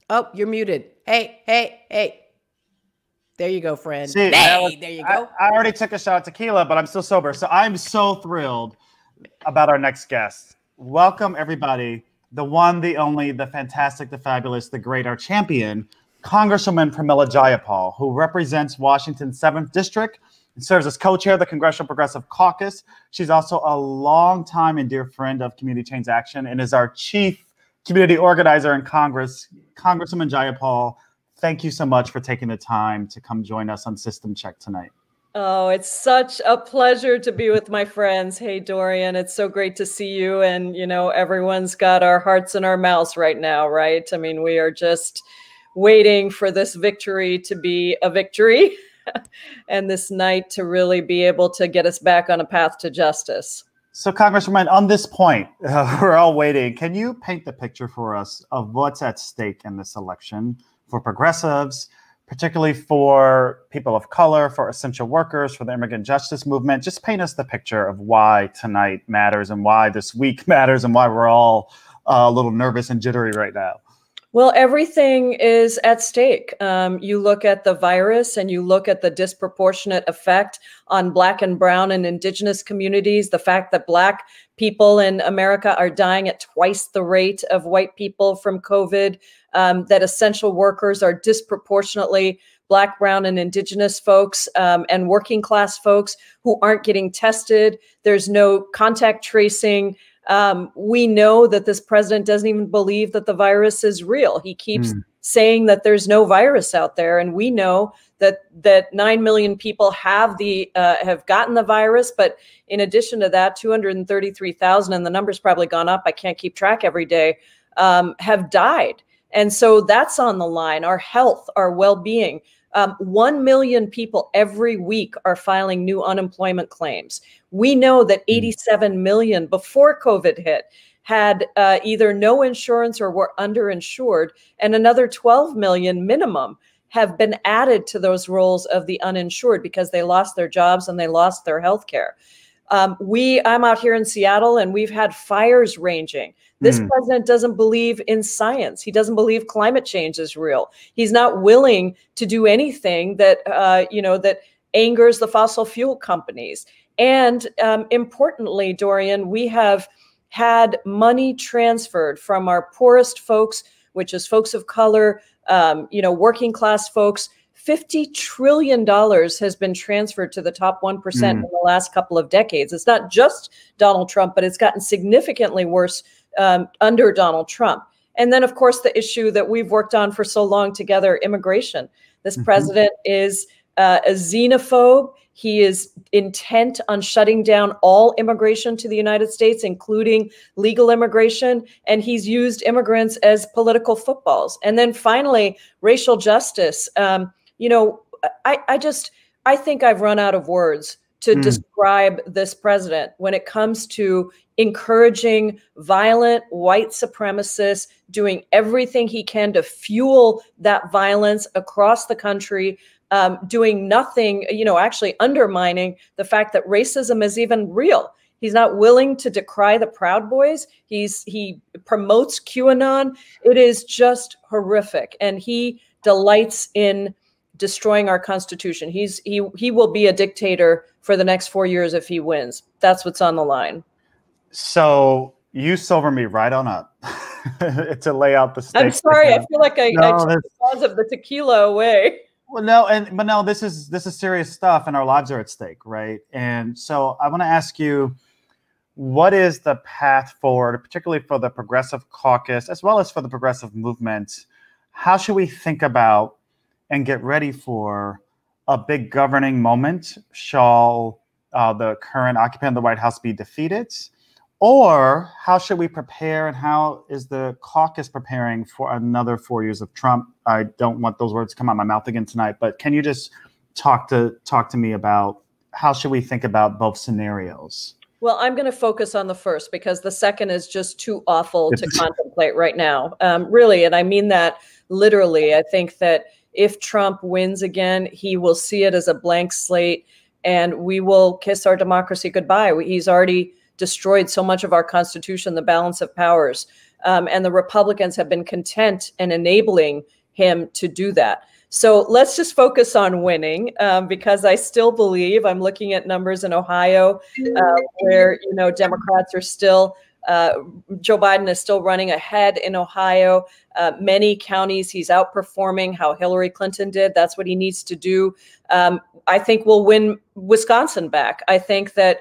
Oh, you're muted. Hey. There you go, friend. See, there you go. I already took a shot of tequila, but I'm still sober. So I'm so thrilled about our next guest. Welcome, everybody. The one, the only, the fantastic, the fabulous, the great, our champion, Congresswoman Pramila Jayapal, who represents Washington's 7th District and serves as co-chair of the Congressional Progressive Caucus. She's also a longtime and dear friend of Community Change Action and is our chief community organizer in Congress. Congresswoman Jayapal, thank you so much for taking the time to come join us on System Check tonight. Oh, it's such a pleasure to be with my friends. Hey, Dorian, it's so great to see you. And, you know, everyone's got our hearts in our mouths right now, right? I mean, we are just waiting for this victory to be a victory and this night to really be able to get us back on a path to justice. So, Congresswoman, on this point, we're all waiting. Can you paint the picture for us of what's at stake in this election for progressives, particularly for people of color, for essential workers, for the immigrant justice movement? Just paint us the picture of why tonight matters and why this week matters and why we're all a little nervous and jittery right now. Well, everything is at stake. You look at the virus and you look at the disproportionate effect on Black and Brown and Indigenous communities, the fact that Black people in America are dying at twice the rate of white people from COVID, that essential workers are disproportionately Black, Brown, and Indigenous folks and working class folks who aren't getting tested. There's no contact tracing. We know that this president doesn't even believe that the virus is real. He keeps saying that there's no virus out there. And we know that 9 million people have gotten the virus. But in addition to that, 233,000, and the number's probably gone up, I can't keep track every day, have died. And so that's on the line, our health, our well-being. 1 million people every week are filing new unemployment claims. We know that 87 million before COVID hit had either no insurance or were underinsured, and another 12 million minimum have been added to those rolls of the uninsured because they lost their jobs and they lost their health care. I'm out here in Seattle and we've had fires ranging. This president doesn't believe in science. He doesn't believe climate change is real. He's not willing to do anything that, that angers the fossil fuel companies. And importantly, Dorian, we have had money transferred from our poorest folks, which is folks of color, working class folks. $50 trillion has been transferred to the top 1% in the last couple of decades. It's not just Donald Trump, but it's gotten significantly worse under Donald Trump. And then, of course, the issue that we've worked on for so long together, immigration. This president is a xenophobe. He is intent on shutting down all immigration to the United States, including legal immigration. And he's used immigrants as political footballs. And then finally, racial justice. I think I've run out of words to describe this president when it comes to encouraging violent white supremacists, doing everything he can to fuel that violence across the country, doing nothing, actually undermining the fact that racism is even real. He's not willing to decry the Proud Boys. He promotes QAnon. It is just horrific. And he delights in destroying our Constitution. He will be a dictator for the next 4 years if he wins. That's what's on the line. So you sober me right on up. to lay out the stakes. I'm sorry, I feel like I took the cause of the tequila away. Well, no, but no, this is serious stuff, and our lives are at stake, right? And so I want to ask you, what is the path forward, particularly for the Progressive Caucus, as well as for the progressive movement? How should we think about and get ready for a big governing moment? Shall the current occupant of the White House be defeated? Or how should we prepare, and how is the caucus preparing for another 4 years of Trump? I don't want those words to come out of my mouth again tonight, but can you just talk to me about how should we think about both scenarios? Well, I'm going to focus on the first because the second is just too awful to contemplate right now. Really, and I mean that literally. I think that if Trump wins again, he will see it as a blank slate, and we will kiss our democracy goodbye. He's already destroyed so much of our Constitution, the balance of powers. And the Republicans have been content in enabling him to do that. So let's just focus on winning, because I still believe, I'm looking at numbers in Ohio where, Democrats are still, Joe Biden is still running ahead in Ohio. Many counties he's outperforming how Hillary Clinton did. That's what he needs to do. I think we'll win Wisconsin back. I think that,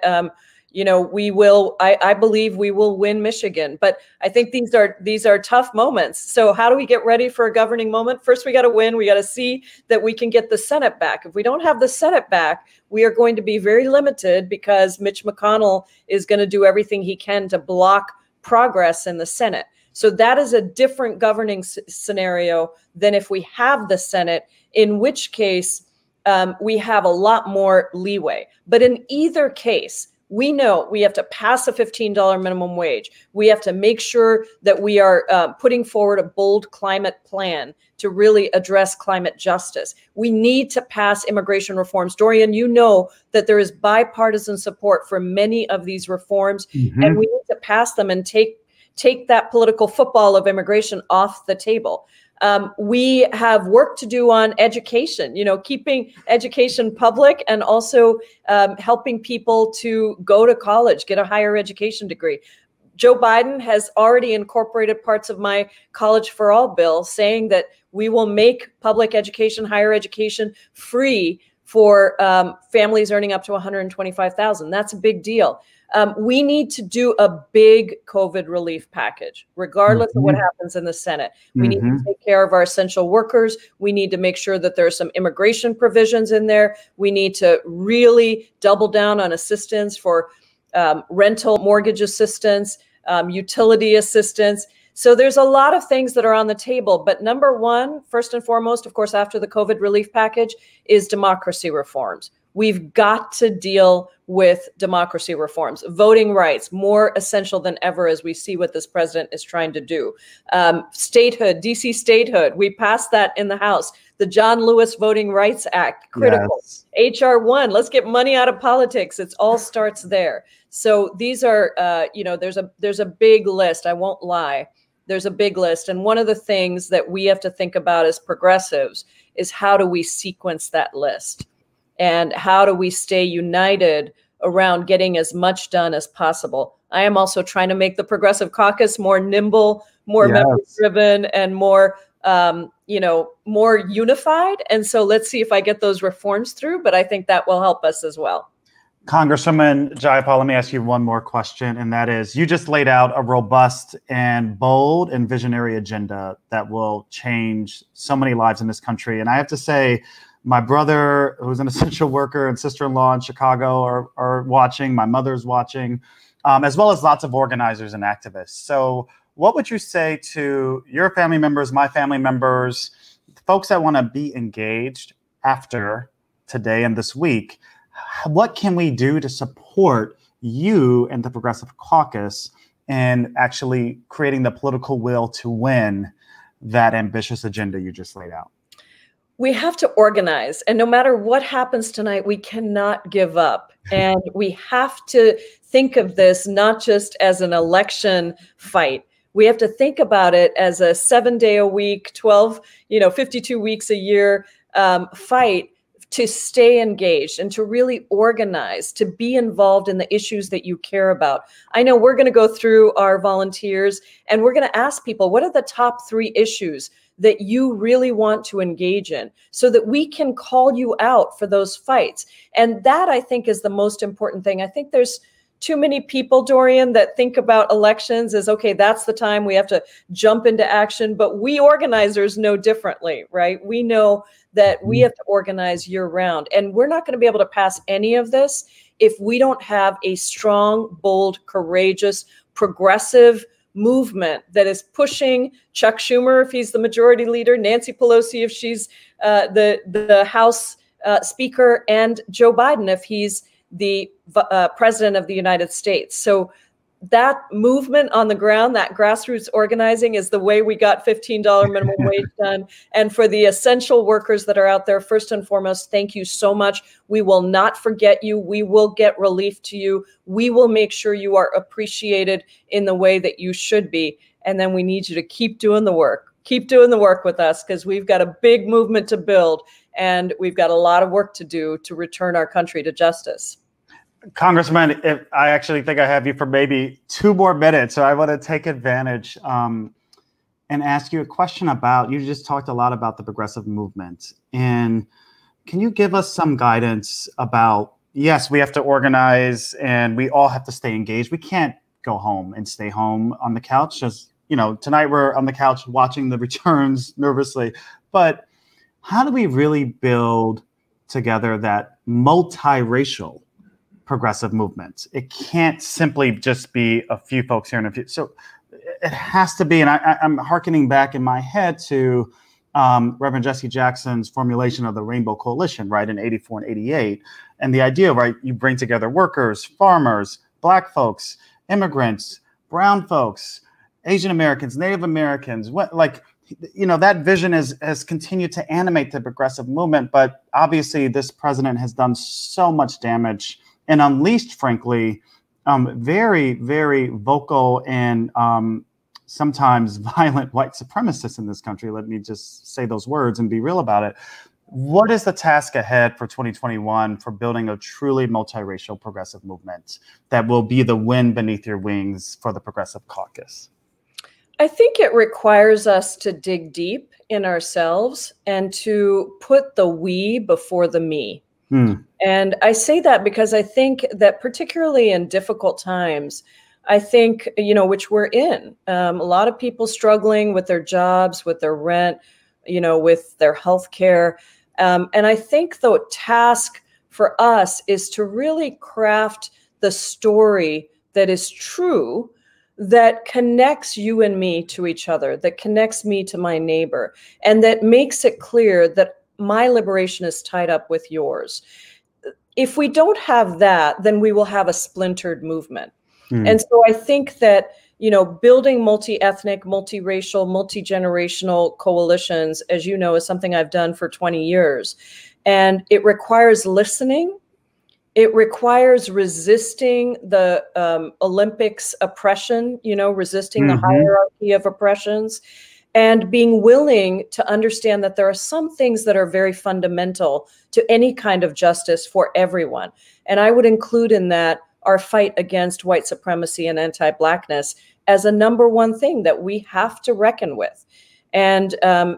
we will, I believe we will win Michigan, but I think these are tough moments. So how do we get ready for a governing moment? First, we got to win. We got to see that we can get the Senate back. If we don't have the Senate back, we are going to be very limited because Mitch McConnell is going to do everything he can to block progress in the Senate. So that is a different governing scenario than if we have the Senate, in which case we have a lot more leeway. But in either case, we know we have to pass a $15 minimum wage. We have to make sure that we are putting forward a bold climate plan to really address climate justice. We need to pass immigration reforms. Dorian, you know that there is bipartisan support for many of these reforms, and we need to pass them and take that political football of immigration off the table. We have work to do on education, keeping education public and also helping people to go to college, get a higher education degree. Joe Biden has already incorporated parts of my College for All bill saying that we will make public education, higher education free for families earning up to $125,000. That's a big deal. We need to do a big COVID relief package, regardless of what happens in the Senate. We need to take care of our essential workers. We need to make sure that there are some immigration provisions in there. We need to really double down on assistance for rental mortgage assistance, utility assistance. So there's a lot of things that are on the table. But number one, first and foremost, of course, after the COVID relief package, is democracy reforms. We've got to deal with democracy reforms. Voting rights, more essential than ever as we see what this president is trying to do. Statehood, DC statehood, we passed that in the House. The John Lewis Voting Rights Act, critical. Yes. HR 1, let's get money out of politics. It all starts there. So these are, there's a big list. I won't lie. There's a big list. And one of the things that we have to think about as progressives is how do we sequence that list? And how do we stay united around getting as much done as possible? I am also trying to make the Progressive Caucus more nimble, more member-driven, and more, more unified. And so let's see if I get those reforms through, but I think that will help us as well. Congresswoman Jayapal, let me ask you one more question, and that is, you just laid out a robust and bold and visionary agenda that will change so many lives in this country. And I have to say, my brother, who's an essential worker, and sister-in-law in Chicago are watching. My mother's watching, as well as lots of organizers and activists. So what would you say to your family members, my family members, folks that want to be engaged after today and this week? What can we do to support you and the Progressive Caucus in actually creating the political will to win that ambitious agenda you just laid out? We have to organize, and no matter what happens tonight, we cannot give up. And we have to think of this not just as an election fight. We have to think about it as a 7-day a week, 52 weeks a year fight to stay engaged and to really organize, to be involved in the issues that you care about. I know we're going to go through our volunteers and we're going to ask people, what are the top 3 issues that you really want to engage in, so that we can call you out for those fights? And that, I think, is the most important thing. I think there's too many people, Dorian, that think about elections as, okay, that's the time we have to jump into action. But we organizers know differently, right? We know that we have to organize year round. And we're not going to be able to pass any of this if we don't have a strong, bold, courageous, progressive movement that is pushing Chuck Schumer if he's the majority leader, Nancy Pelosi if she's the House Speaker, and Joe Biden if he's the President of the United States. So that movement on the ground, that grassroots organizing, is the way we got $15 minimum wage done. And for the essential workers that are out there, first and foremost, thank you so much. We will not forget you. We will get relief to you. We will make sure you are appreciated in the way that you should be. And then we need you to keep doing the work. Keep doing the work with us, because we've got a big movement to build, and we've got a lot of work to do to return our country to justice. Congressman, I actually think I have you for maybe 2 more minutes, so I want to take advantage and ask you a question about, you just talked a lot about the progressive movement. And can you give us some guidance about, yes, we have to organize and we all have to stay engaged. We can't go home and stay home on the couch. Just, you know, tonight we're on the couch watching the returns nervously. But how do we really build together that multiracial progressive movement? It can't simply just be a few folks here and a few. So it has to be, and I'm hearkening back in my head to Reverend Jesse Jackson's formulation of the Rainbow Coalition, right, in 84 and 88. And the idea, right, you bring together workers, farmers, Black folks, immigrants, brown folks, Asian Americans, Native Americans, you know, that vision has continued to animate the progressive movement. But obviously this president has done so much damage and unleashed, frankly, very, very vocal and sometimes violent white supremacists in this country. Let me just say those words and be real about it. What is the task ahead for 2021 for building a truly multiracial progressive movement that will be the wind beneath your wings for the Progressive Caucus? I think it requires us to dig deep in ourselves and to put the we before the me. And I say that because I think that particularly in difficult times, I think, you know, which we're in, a lot of people struggling with their jobs, with their rent, you know, with their health care. And I think the task for us is to really craft the story that is true, that connects you and me to each other, that connects me to my neighbor, and that makes it clear that my liberation is tied up with yours. If we don't have that, then we will have a splintered movement. And so I think that, you know, building multi-ethnic, multiracial, multi-generational coalitions, as you know, is something I've done for 20 years. And it requires listening. It requires resisting the Olympics oppression, you know, resisting the hierarchy of oppressions, and being willing to understand that there are some things that are very fundamental to any kind of justice for everyone. And I would include in that our fight against white supremacy and anti-Blackness as a #1 thing that we have to reckon with. And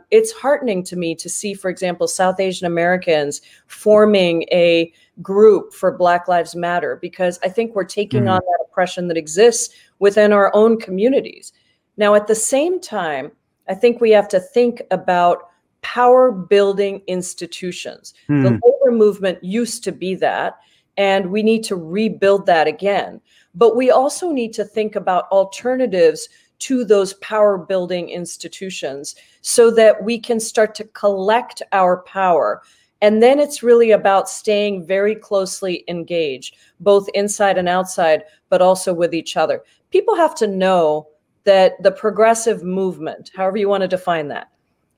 it's heartening to me to see, for example, South Asian Americans forming a group for Black Lives Matter, because I think we're taking on that oppression that exists within our own communities. Now, at the same time, I think we have to think about power building institutions. The labor movement used to be that, and we need to rebuild that again. But we also need to think about alternatives to those power building institutions so that we can start to collect our power. And then it's really about staying very closely engaged, both inside and outside, but also with each other. People have to know that the progressive movement, however you want to define that,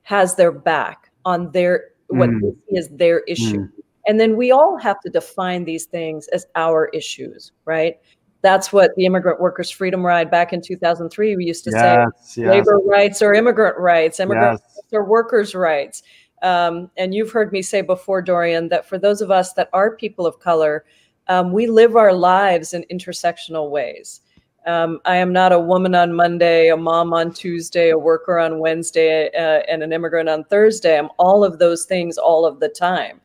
has their back on their what is their issue. And then we all have to define these things as our issues, right? That's what the Immigrant Workers Freedom Ride back in 2003, we used to say, labor rights or immigrant rights, immigrant rights or workers' rights. And you've heard me say before, Dorian, that for those of us that are people of color, we live our lives in intersectional ways. I am not a woman on Monday, a mom on Tuesday, a worker on Wednesday, and an immigrant on Thursday. I'm all of those things all of the time.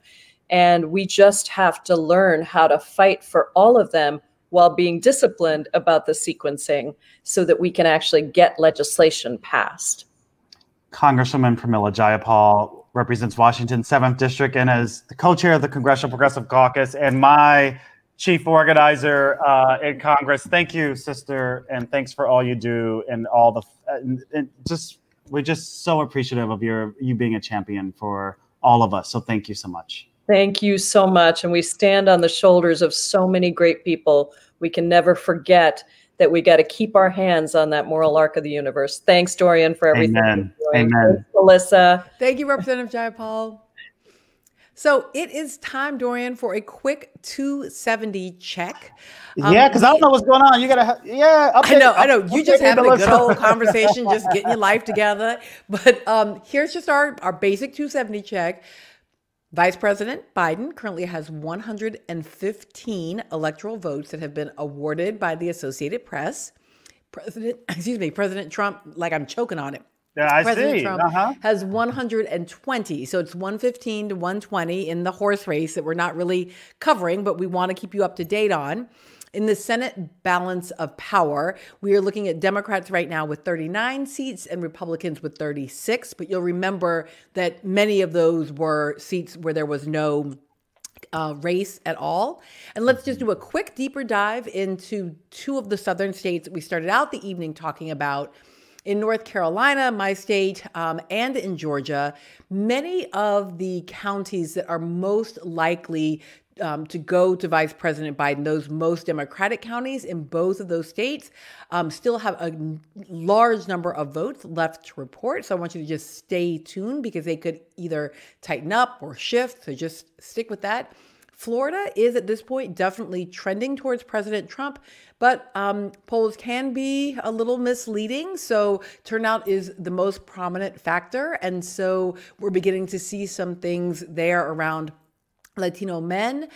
And we just have to learn how to fight for all of them while being disciplined about the sequencing so that we can actually get legislation passed. Congresswoman Pramila Jayapal represents Washington's 7th District and is the co-chair of the Congressional Progressive Caucus and my chief organizer in Congress. Thank you, sister, and thanks for all you do and all the we're just so appreciative of you being a champion for all of us. So thank you so much. Thank you so much. And we stand on the shoulders of so many great people. We can never forget that we got to keep our hands on that moral arc of the universe. Thanks, Dorian, for everything. Amen. Amen. Thanks, Melissa. Thank you, Representative Jayapal. So it is time, Dorian, for a quick 270 check. Yeah, because I don't know what's going on. You gotta, I know. You just having a good old conversation, just getting your life together. But here's just our basic 270 check. Vice President Biden currently has 115 electoral votes that have been awarded by the Associated Press. President Trump, like I'm choking on it. Yeah, President Trump has 120. So it's 115 to 120 in the horse race that we're not really covering, but we want to keep you up to date on. In the Senate balance of power, we are looking at Democrats right now with 39 seats and Republicans with 36. But you'll remember that many of those were seats where there was no race at all. And let's just do a quick deeper dive into two of the southern states that we started out the evening talking about. In North Carolina, my state, and in Georgia, many of the counties that are most likely to go to Vice President Biden, those most Democratic counties in both of those states, still have a large number of votes left to report. So I want you to just stay tuned because they could either tighten up or shift. So just stick with that. Florida is at this point definitely trending towards President Trump, but polls can be a little misleading. So turnout is the most prominent factor. And so we're beginning to see some things there around Latino men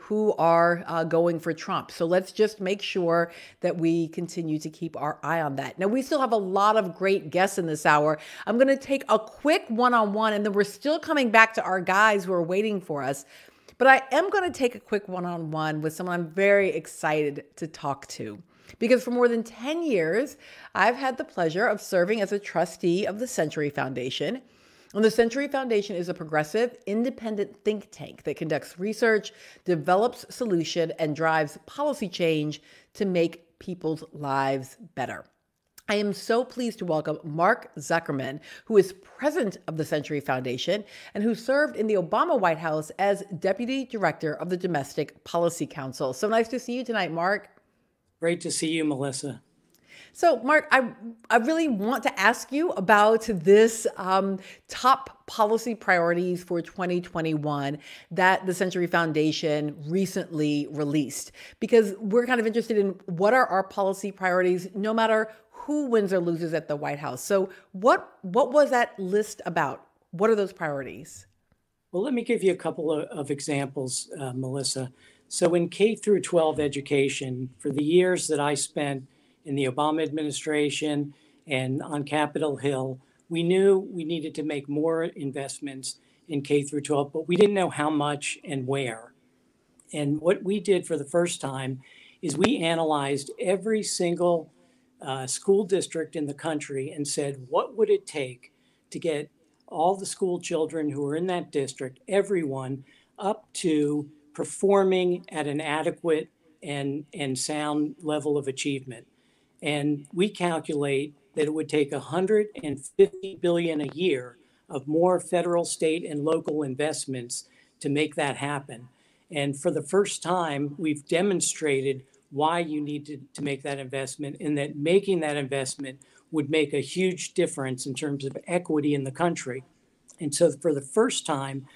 who are going for Trump. So let's just make sure that we continue to keep our eye on that. Now, we still have a lot of great guests in this hour. I'm going to take a quick one-on-one, and then we're still coming back to our guys who are waiting for us. But I am going to take a quick one-on-one with someone I'm very excited to talk to. Because for more than 10 years, I've had the pleasure of serving as a trustee of the Century Foundation. And the Century Foundation is a progressive, independent think tank that conducts research, develops solution, and drives policy change to make people's lives better. I am so pleased to welcome Mark Zuckerman, who is president of the Century Foundation and who served in the Obama White House as deputy director of the Domestic Policy Council. So nice to see you tonight, Mark. Great to see you, Melissa. So, Mark, I really want to ask you about this top policy priorities for 2021 that the Century Foundation recently released, because we're kind of interested in what are our policy priorities, no matter who wins or loses at the White House. So what was that list about? What are those priorities? Well, let me give you a couple of examples, Melissa. So in K through 12 education, for the years that I spent in the Obama administration and on Capitol Hill, we knew we needed to make more investments in K through 12, but we didn't know how much and where. And what we did for the first time is we analyzed every single school district in the country and said, what would it take to get all the school children who are in that district, everyone, up to performing at an adequate and sound level of achievement? And we calculate that it would take $150 billion a year of more federal, state, and local investments to make that happen. And for the first time, we've demonstrated why you need to make that investment, and that making that investment would make a huge difference in terms of equity in the country. And so for the first time,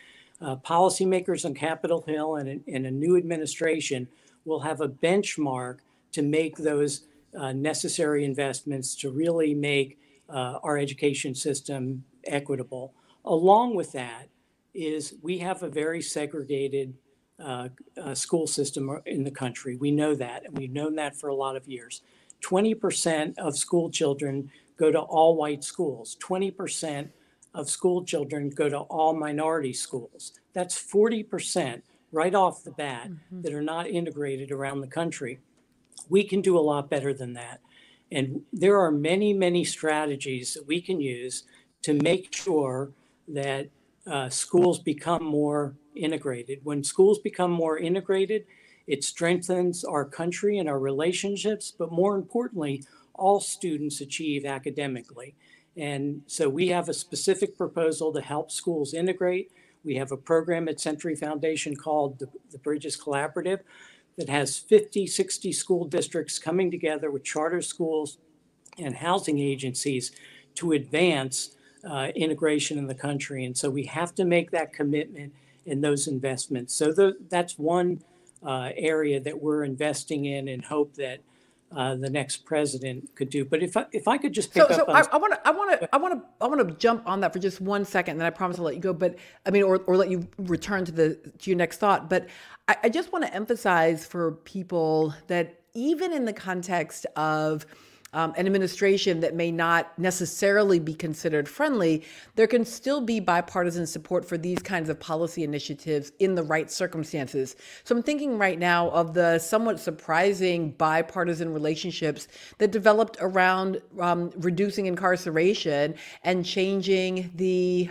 policymakers on Capitol Hill and a new administration will have a benchmark to make those necessary investments to really make our education system equitable. Along with that is we have a very segregated school system in the country. We know that, and we've known that for a lot of years. 20% of school children go to all white schools. 20% of school children go to all minority schools. That's 40% right off the bat that are not integrated around the country. We can do a lot better than that. And there are many, many strategies that we can use to make sure that schools become more integrated. When schools become more integrated, it strengthens our country and our relationships, but more importantly, all students achieve academically. And so we have a specific proposal to help schools integrate. We have a program at Century Foundation called the Bridges Collaborative that has 50, 60 school districts coming together with charter schools and housing agencies to advance integration in the country. And so we have to make that commitment and those investments. So that's one area that we're investing in and hope that the next president could do. But if I could just pick up on... I want to jump on that for just 1 second, and then I promise I'll let you go. But I mean, or let you return to your next thought. But I just want to emphasize for people that even in the context of an administration that may not necessarily be considered friendly, there can still be bipartisan support for these kinds of policy initiatives in the right circumstances. So I'm thinking right now of the somewhat surprising bipartisan relationships that developed around reducing incarceration and changing the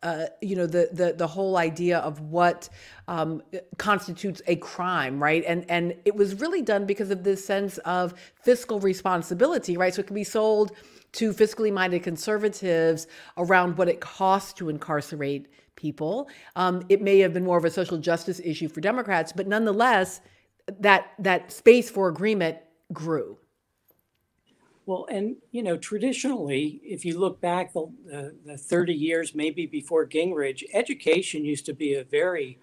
the whole idea of what constitutes a crime, right? And it was really done because of this sense of fiscal responsibility, right? So it can be sold to fiscally minded conservatives around what it costs to incarcerate people. It may have been more of a social justice issue for Democrats, but nonetheless, that space for agreement grew. Well, and, traditionally, if you look back the 30 years, maybe before Gingrich, education used to be a very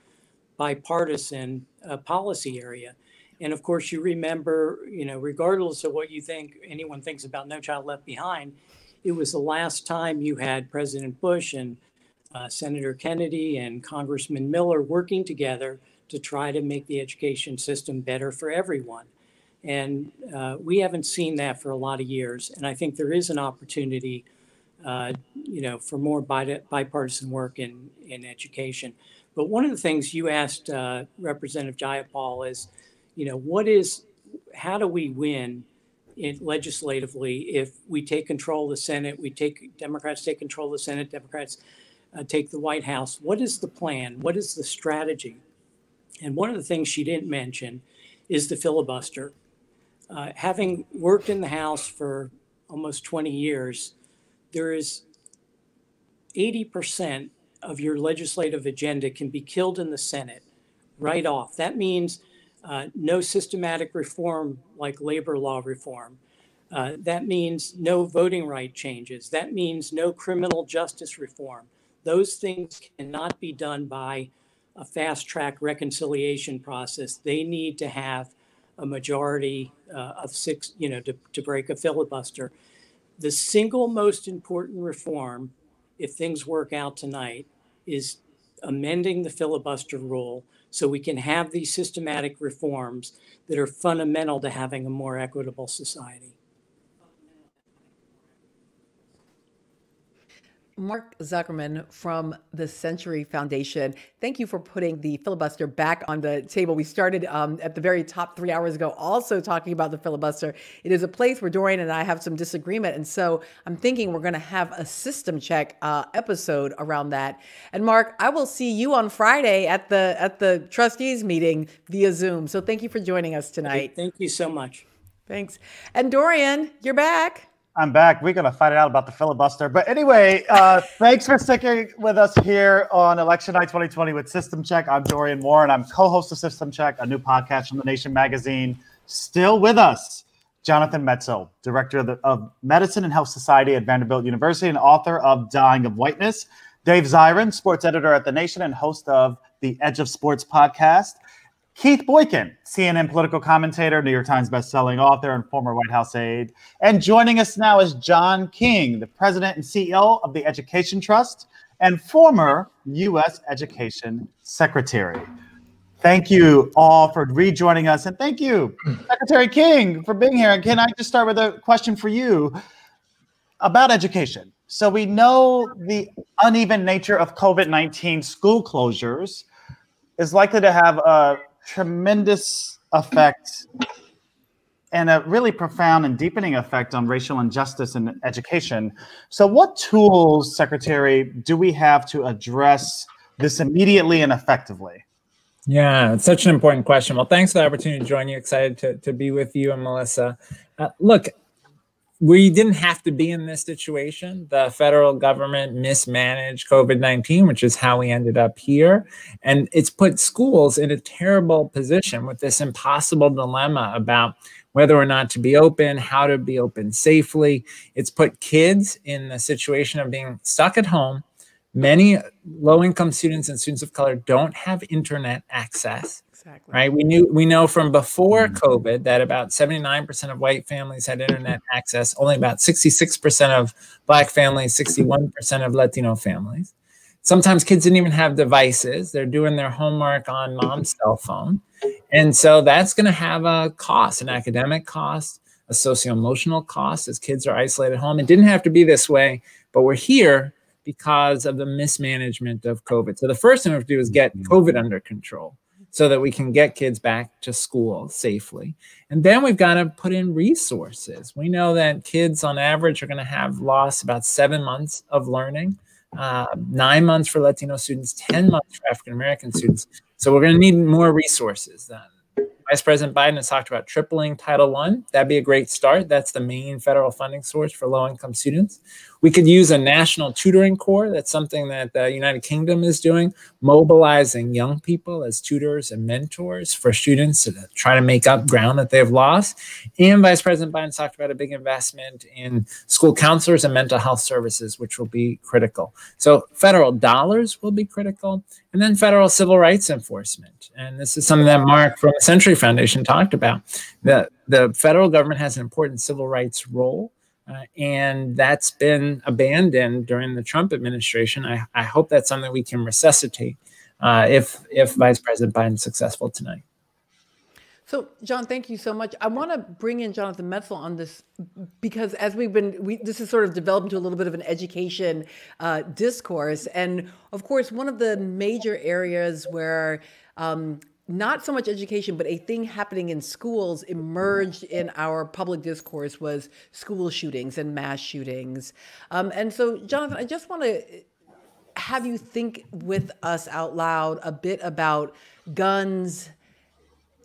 bipartisan policy area. And of course, you remember, regardless of what anyone thinks about No Child Left Behind, it was the last time you had President Bush and Senator Kennedy and Congressman Miller working together to try to make the education system better for everyone. And we haven't seen that for a lot of years. And I think there is an opportunity, for more bipartisan work in education. But one of the things you asked Representative Jayapal is, how do we win legislatively if we take control of the Senate, Democrats take control of the Senate, Democrats take the White House? What is the plan? What is the strategy? And one of the things she didn't mention is the filibuster. Having worked in the House for almost 20 years, there is 80% of your legislative agenda can be killed in the Senate right off. That means no systematic reform like labor law reform. That means no voting right changes. That means no criminal justice reform. Those things cannot be done by a fast track reconciliation process. They need to have a majority of 6, to break a filibuster. The single most important reform, if things work out tonight, is amending the filibuster rule so we can have these systematic reforms that are fundamental to having a more equitable society. Mark Zuckerman from the Century Foundation, thank you for putting the filibuster back on the table. We started at the very top 3 hours ago also talking about the filibuster. It is a place where Dorian and I have some disagreement. And so I'm thinking we're going to have a system check episode around that. And Mark, I will see you on Friday at the trustees meeting via Zoom. So thank you for joining us tonight. Thank you so much. Thanks. And Dorian, you're back. I'm back. We're going to fight it out about the filibuster. But anyway, thanks for sticking with us here on Election Night 2020 with System Check. I'm Dorian Warren. I'm co-host of System Check, a new podcast from The Nation magazine. Still with us, Jonathan Metzl, director of Medicine and Health Society at Vanderbilt University and author of Dying of Whiteness. Dave Zirin, sports editor at The Nation and host of the Edge of Sports podcast. Keith Boykin, CNN political commentator, New York Times bestselling author, and former White House aide. And joining us now is John King, the president and CEO of the Education Trust and former U.S. Education Secretary. Thank you all for rejoining us. And thank you, Secretary King, for being here. And can I just start with a question for you about education? So we know the uneven nature of COVID-19 school closures is likely to have a tremendous effect and a really profound and deepening effect on racial injustice in education. So what tools, Secretary, do we have to address this immediately and effectively? Yeah, it's such an important question. Well, thanks for the opportunity to join you. Excited to be with you and Melissa. Look, we didn't have to be in this situation. The federal government mismanaged COVID-19, which is how we ended up here. And it's put schools in a terrible position with this impossible dilemma about whether or not to be open, how to be open safely. It's put kids in the situation of being stuck at home. Many low-income students and students of color don't have internet access. Exactly. Right? We know from before COVID that about 79% of white families had internet access, only about 66% of Black families, 61% of Latino families. Sometimes kids didn't even have devices. They're doing their homework on mom's cell phone. And so that's going to have a cost, an academic cost, a socio-emotional cost as kids are isolated at home. It didn't have to be this way, but we're here because of the mismanagement of COVID. So the first thing we have to do is get COVID under control so that we can get kids back to school safely. And then we've got to put in resources. We know that kids on average are going to have lost about 7 months of learning, 9 months for Latino students, 10 months for African-American students. So we're going to need more resources then. Vice President Biden has talked about tripling Title I. That'd be a great start. That's the main federal funding source for low-income students. We could use a national tutoring corps. That's something that the United Kingdom is doing, mobilizing young people as tutors and mentors for students to try to make up ground that they've lost. And Vice President Biden talked about a big investment in school counselors and mental health services, which will be critical. So federal dollars will be critical, and then federal civil rights enforcement. And this is something that Mark from the Century Foundation talked about. The federal government has an important civil rights role. And that's been abandoned during the Trump administration. I hope that's something we can resuscitate if Vice President Biden is successful tonight. So, John, thank you so much. I want to bring in Jonathan Metzl on this because as this has sort of developed into a little bit of an education discourse. And of course, one of the major areas where not so much education, but a thing happening in schools emerged in our public discourse was school shootings and mass shootings. And so, Jonathan, I just want to have you think with us out loud a bit about guns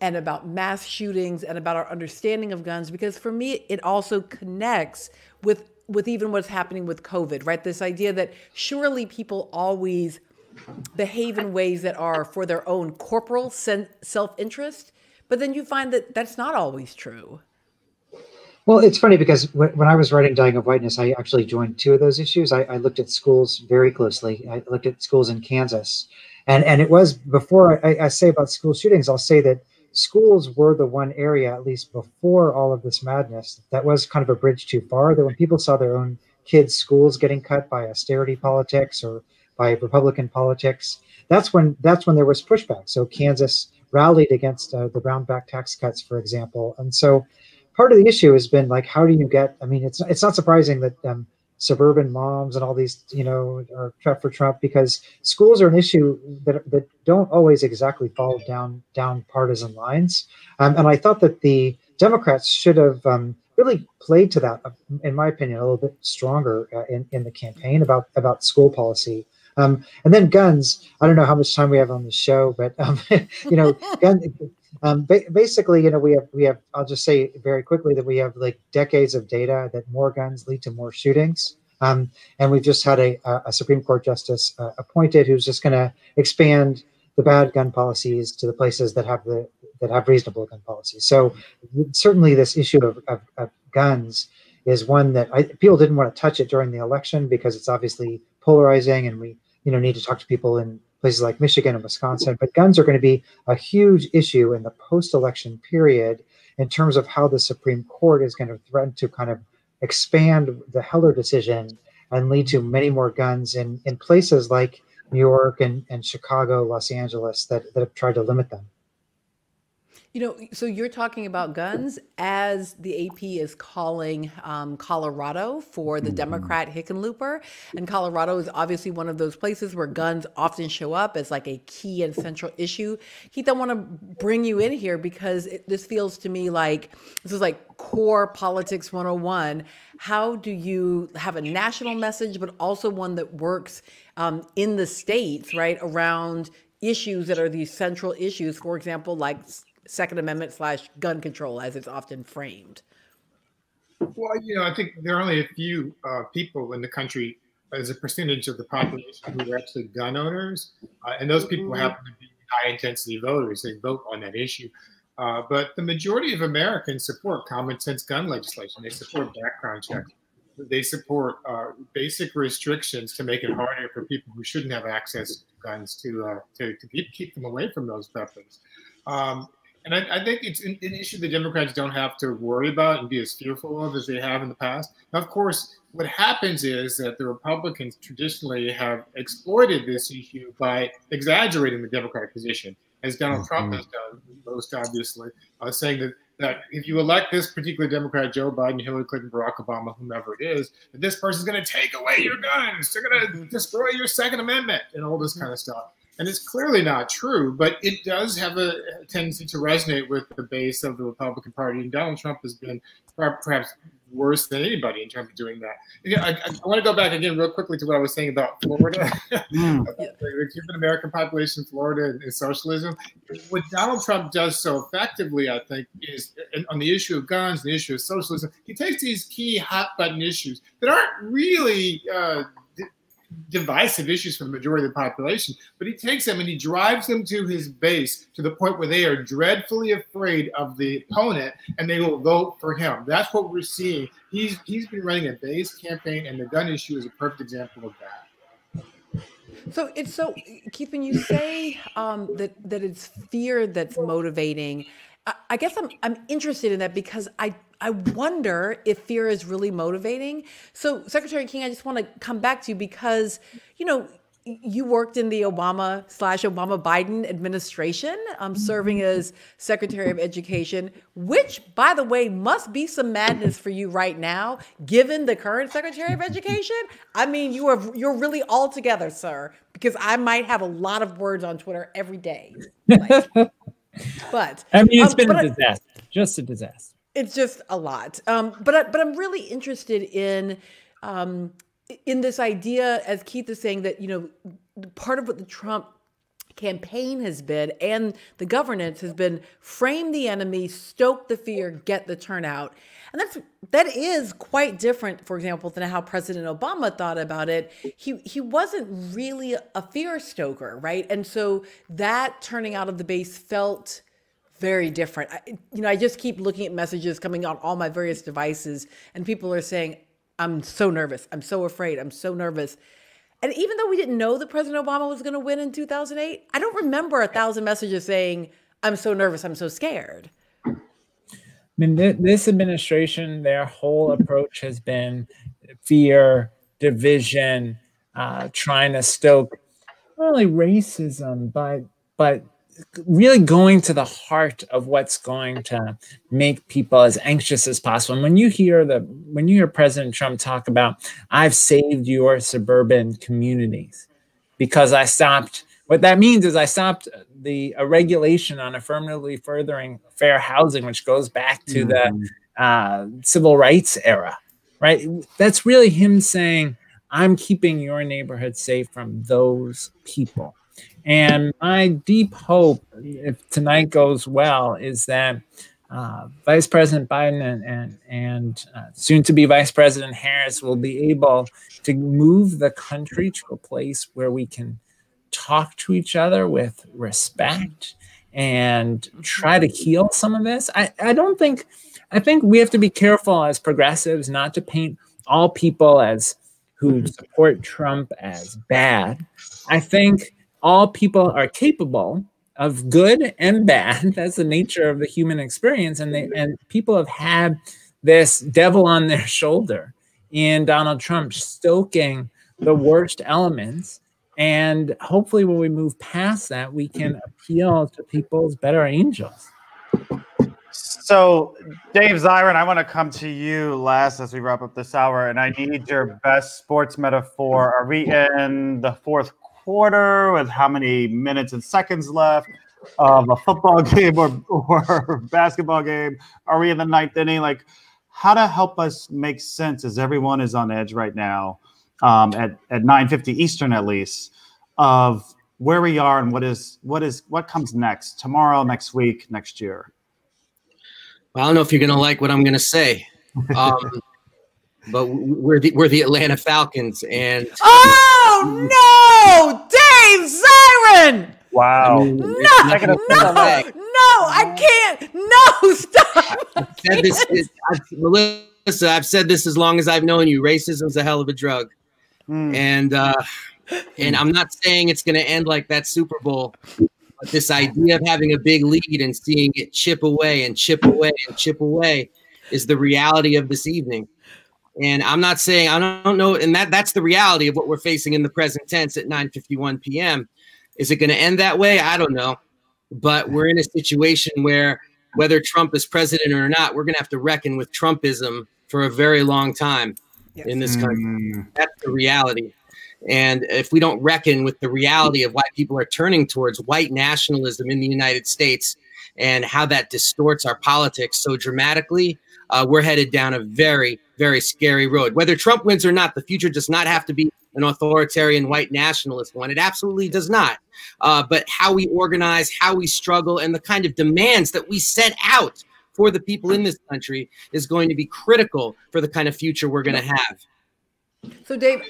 and about mass shootings and about our understanding of guns, because for me, it also connects with even what's happening with COVID, right? This idea that surely people always behave in ways that are for their own corporal self-interest, but then you find that that's not always true. Well, it's funny because when I was writing Dying of Whiteness, I actually joined two of those issues. I looked at schools very closely. I looked at schools in Kansas. And it was before I say about school shootings, I'll say that schools were the one area, at least before all of this madness, that was kind of a bridge too far, that when people saw their own kids' schools getting cut by austerity politics or by Republican politics, that's when there was pushback. So Kansas rallied against the brown back tax cuts, for example. And so part of the issue has been like, how do you get, I mean, it's not surprising that suburban moms and all these, are for Trump, because schools are an issue that don't always exactly follow down partisan lines. And I thought that the Democrats should have really played to that, in my opinion, a little bit stronger in the campaign about school policy. And then guns. I don't know how much time we have on the show, but basically, we have. I'll just say very quickly that we have like decades of data that more guns lead to more shootings. And we've just had a Supreme Court justice appointed who's just going to expand the bad gun policies to the places that have reasonable gun policies. So certainly, this issue of guns is one that people didn't want to touch it during the election because it's obviously polarizing, and we need to talk to people in places like Michigan and Wisconsin. But guns are going to be a huge issue in the post-election period in terms of how the Supreme Court is going to threaten to kind of expand the Heller decision and lead to many more guns in places like New York and Chicago, Los Angeles that have tried to limit them. You know, so you're talking about guns as the AP is calling Colorado for the Democrat Hickenlooper. And Colorado is obviously one of those places where guns often show up as like a key and central issue. Keith, I want to bring you in here because this feels to me like this is like core politics 101. How do you have a national message, but also one that works in the states, right, around issues that are these central issues, for example, like Second Amendment / gun control, as it's often framed? Well, I think there are only a few people in the country as a percentage of the population who are actually gun owners. And those people happen to be high intensity voters. They vote on that issue. But the majority of Americans support common sense gun legislation. They support background checks. They support basic restrictions to make it harder for people who shouldn't have access to guns to keep them away from those weapons. And I think it's an issue the Democrats don't have to worry about and be as fearful of as they have in the past. Now, of course, what happens is that the Republicans traditionally have exploited this issue by exaggerating the Democratic position, as Donald Trump has done most obviously, saying that if you elect this particular Democrat, Joe Biden, Hillary Clinton, Barack Obama, whomever it is, that this person's going to take away your guns. They're going to destroy your Second Amendment and all this kind of stuff. And it's clearly not true, but it does have a tendency to resonate with the base of the Republican Party. And Donald Trump has been perhaps worse than anybody in terms of doing that. I want to go back again real quickly to what I was saying about Florida, about the Cuban American population in Florida and socialism. What Donald Trump does so effectively, I think, is on the issue of guns, the issue of socialism, he takes these key hot button issues that aren't really divisive issues for the majority of the population, but he takes them and he drives them to his base to the point where they are dreadfully afraid of the opponent and they will vote for him. That's what we're seeing. He's been running a base campaign, and the gun issue is a perfect example of that. So it's so, Keith, when you say that it's fear that's motivating, I guess I'm interested in that because I wonder if fear is really motivating. So Secretary King, I just want to come back to you because, you worked in the Obama/Obama-Biden administration, serving as Secretary of Education, which, by the way, must be some madness for you right now, given the current Secretary of Education. I mean, you're really all together, sir, because I might have a lot of words on Twitter every day. But I mean, it's been a disaster, just a disaster. It's just a lot. But I'm really interested in this idea, as Keith is saying, that, part of what the Trump campaign has been and the governance has been frame the enemy, stoke the fear, get the turnout. And that is quite different, for example, than how President Obama thought about it. He wasn't really a fear stoker, right? And so that turning out of the base felt very different. I just keep looking at messages coming on all my various devices, and people are saying, I'm so nervous. I'm so afraid. I'm so nervous. And even though we didn't know that President Obama was going to win in 2008, I don't remember 1,000 messages saying, I'm so nervous. I'm so scared. I mean, this administration, their whole approach has been fear, division, trying to stoke not only racism, but really going to the heart of what's going to make people as anxious as possible. And when you hear President Trump talk about, I've saved your suburban communities because I stopped, what that means is I stopped a regulation on affirmatively furthering fair housing, which goes back to the civil rights era, right? That's really him saying, I'm keeping your neighborhood safe from those people. And my deep hope, if tonight goes well, is that Vice President Biden and soon-to-be Vice President Harris will be able to move the country to a place where we can talk to each other with respect and try to heal some of this. I think we have to be careful as progressives not to paint all people who support Trump as bad. I think all people are capable of good and bad. That's the nature of the human experience. And people have had this devil on their shoulder in Donald Trump stoking the worst elements. And hopefully when we move past that, we can appeal to people's better angels. So, Dave Zirin, I want to come to you last as we wrap up this hour, and I need your best sports metaphor. Are we in the fourth quarter with how many minutes and seconds left of a football game or basketball game? Are we in the ninth inning? Like, how to help us make sense as everyone is on edge right now at 9:50 Eastern at least of where we are and what comes next tomorrow, next week, next year. I don't know if you're going to like what I'm going to say, but we're the Atlanta Falcons, and no, Dave Zirin! Wow! No, I can't! No, stop! Melissa, I've said this as long as I've known you. Racism is a hell of a drug, and I'm not saying it's going to end like that Super Bowl. But this idea of having a big lead and seeing it chip away and chip away and chip away is the reality of this evening. And I'm not saying, I don't know, and that's the reality of what we're facing in the present tense at 9:51 p.m. Is it going to end that way? I don't know. But we're in a situation where whether Trump is president or not, we're going to have to reckon with Trumpism for a very long time in this country. That's the reality. And if we don't reckon with the reality of why people are turning towards white nationalism in the United States and how that distorts our politics so dramatically, we're headed down a very, very scary road. Whether Trump wins or not, the future does not have to be an authoritarian white nationalist one. It absolutely does not. But how we organize, how we struggle, and the kind of demands that we set out for the people in this country is going to be critical for the kind of future we're going to have. So, Dave,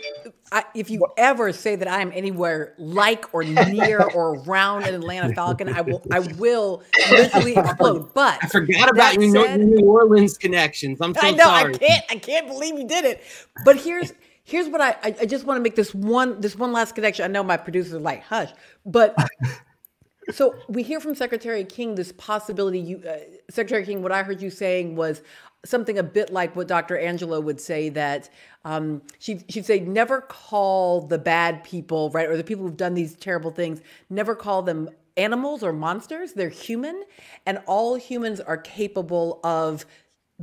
if you ever say that I am anywhere like or near or around an Atlanta Falcon, I will literally explode. But I forgot about your New Orleans connections. I'm so sorry. I can't believe you did it. But here's what I just want to make this one last connection. I know my producers are like, hush, but so we hear from Secretary King this possibility. Secretary King, what I heard you saying was something a bit like what Dr. Angela would say, that she'd say, never call the bad people, right, or the people who've done these terrible things, never call them animals or monsters. They're human, and all humans are capable of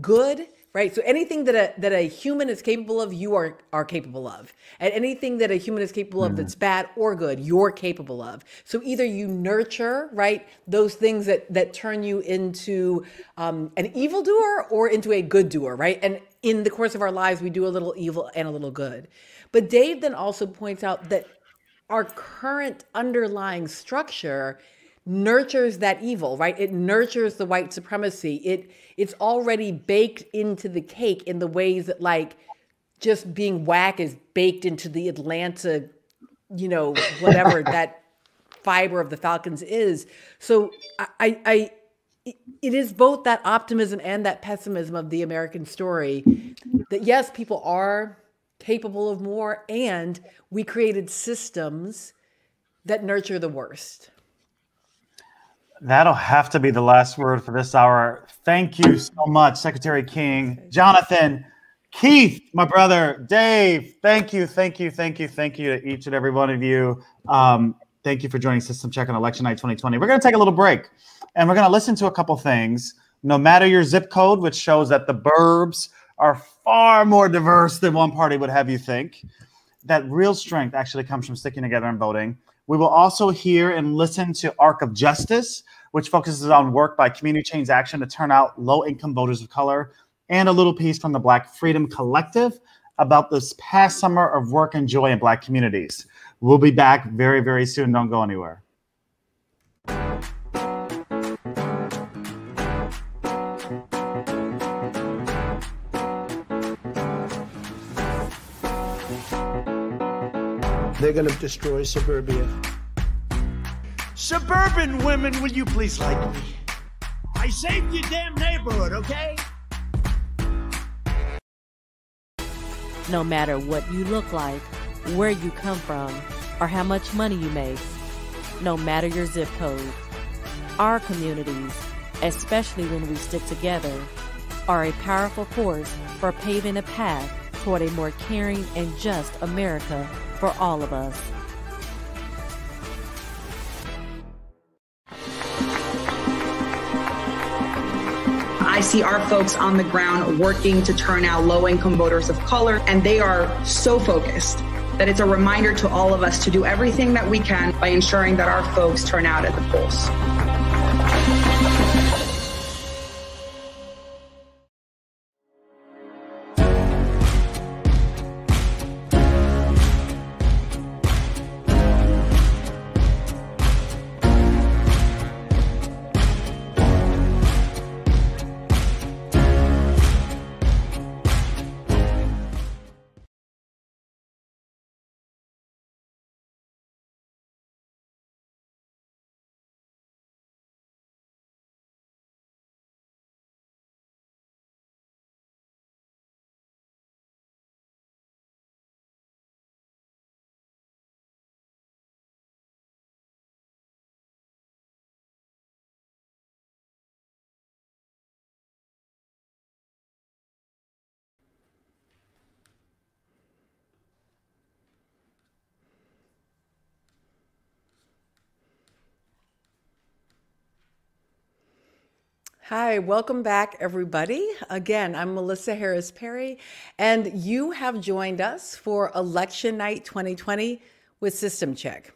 good, right? So anything that a human is capable of, you are capable of. And anything that a human is capable of that's bad or good, you're capable of. So either you nurture, right, those things that turn you into an evildoer or into a good doer, right? And in the course of our lives, we do a little evil and a little good. But Dave then also points out that our current underlying structure nurtures that evil, right? It nurtures the white supremacy. It's already baked into the cake in the ways that, like, just being whack is baked into the Atlanta, whatever that fiber of the Falcons is. So it is both that optimism and that pessimism of the American story, that yes, people are capable of more, and we created systems that nurture the worst. That'll have to be the last word for this hour. Thank you so much, Secretary King, Jonathan, Keith, my brother, Dave. Thank you to each and every one of you. Thank you for joining System Check on Election Night 2020. We're going to take a little break, and we're going to listen to a couple things. No matter your zip code, which shows that the burbs are far more diverse than one party would have you think, that real strength actually comes from sticking together and voting. We will also hear and listen to Arc of Justice, which focuses on work by Community Change Action to turn out low-income voters of color, and a little piece from the Black Freedom Collective about this past summer of work and joy in Black communities. We'll be back very, very soon. Don't go anywhere. They're going to destroy suburbia. Suburban women, will you please like me? I saved your damn neighborhood, okay? No matter what you look like, where you come from, or how much money you make, no matter your zip code. Our communities, especially when we stick together, are a powerful force for paving a path toward a more caring and just America for all of us. I see our folks on the ground working to turn out low-income voters of color, and they are so focused that it's a reminder to all of us to do everything that we can by ensuring that our folks turn out at the polls. Hi, welcome back, everybody. Again, I'm Melissa Harris Perry, and you have joined us for Election Night 2020 with System Check.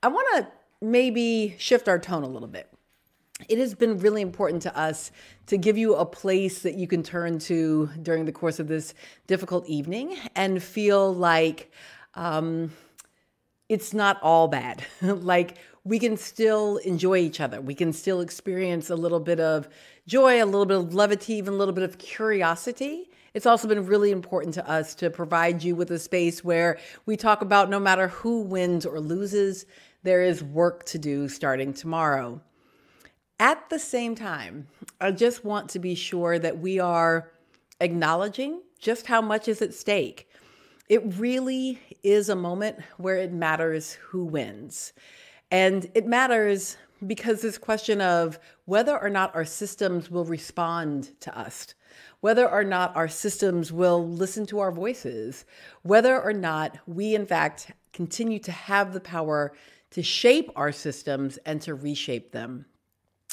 I want to maybe shift our tone a little bit. It has been really important to us to give you a place that you can turn to during the course of this difficult evening and feel like it's not all bad. Like, we can still enjoy each other. We can still experience a little bit of joy, a little bit of levity, even a little bit of curiosity. It's also been really important to us to provide you with a space where we talk about no matter who wins or loses, there is work to do starting tomorrow. At the same time, I just want to be sure that we are acknowledging just how much is at stake. It really is a moment where it matters who wins. And it matters because this question of whether or not our systems will respond to us, whether or not our systems will listen to our voices, whether or not we, in fact, continue to have the power to shape our systems and to reshape them.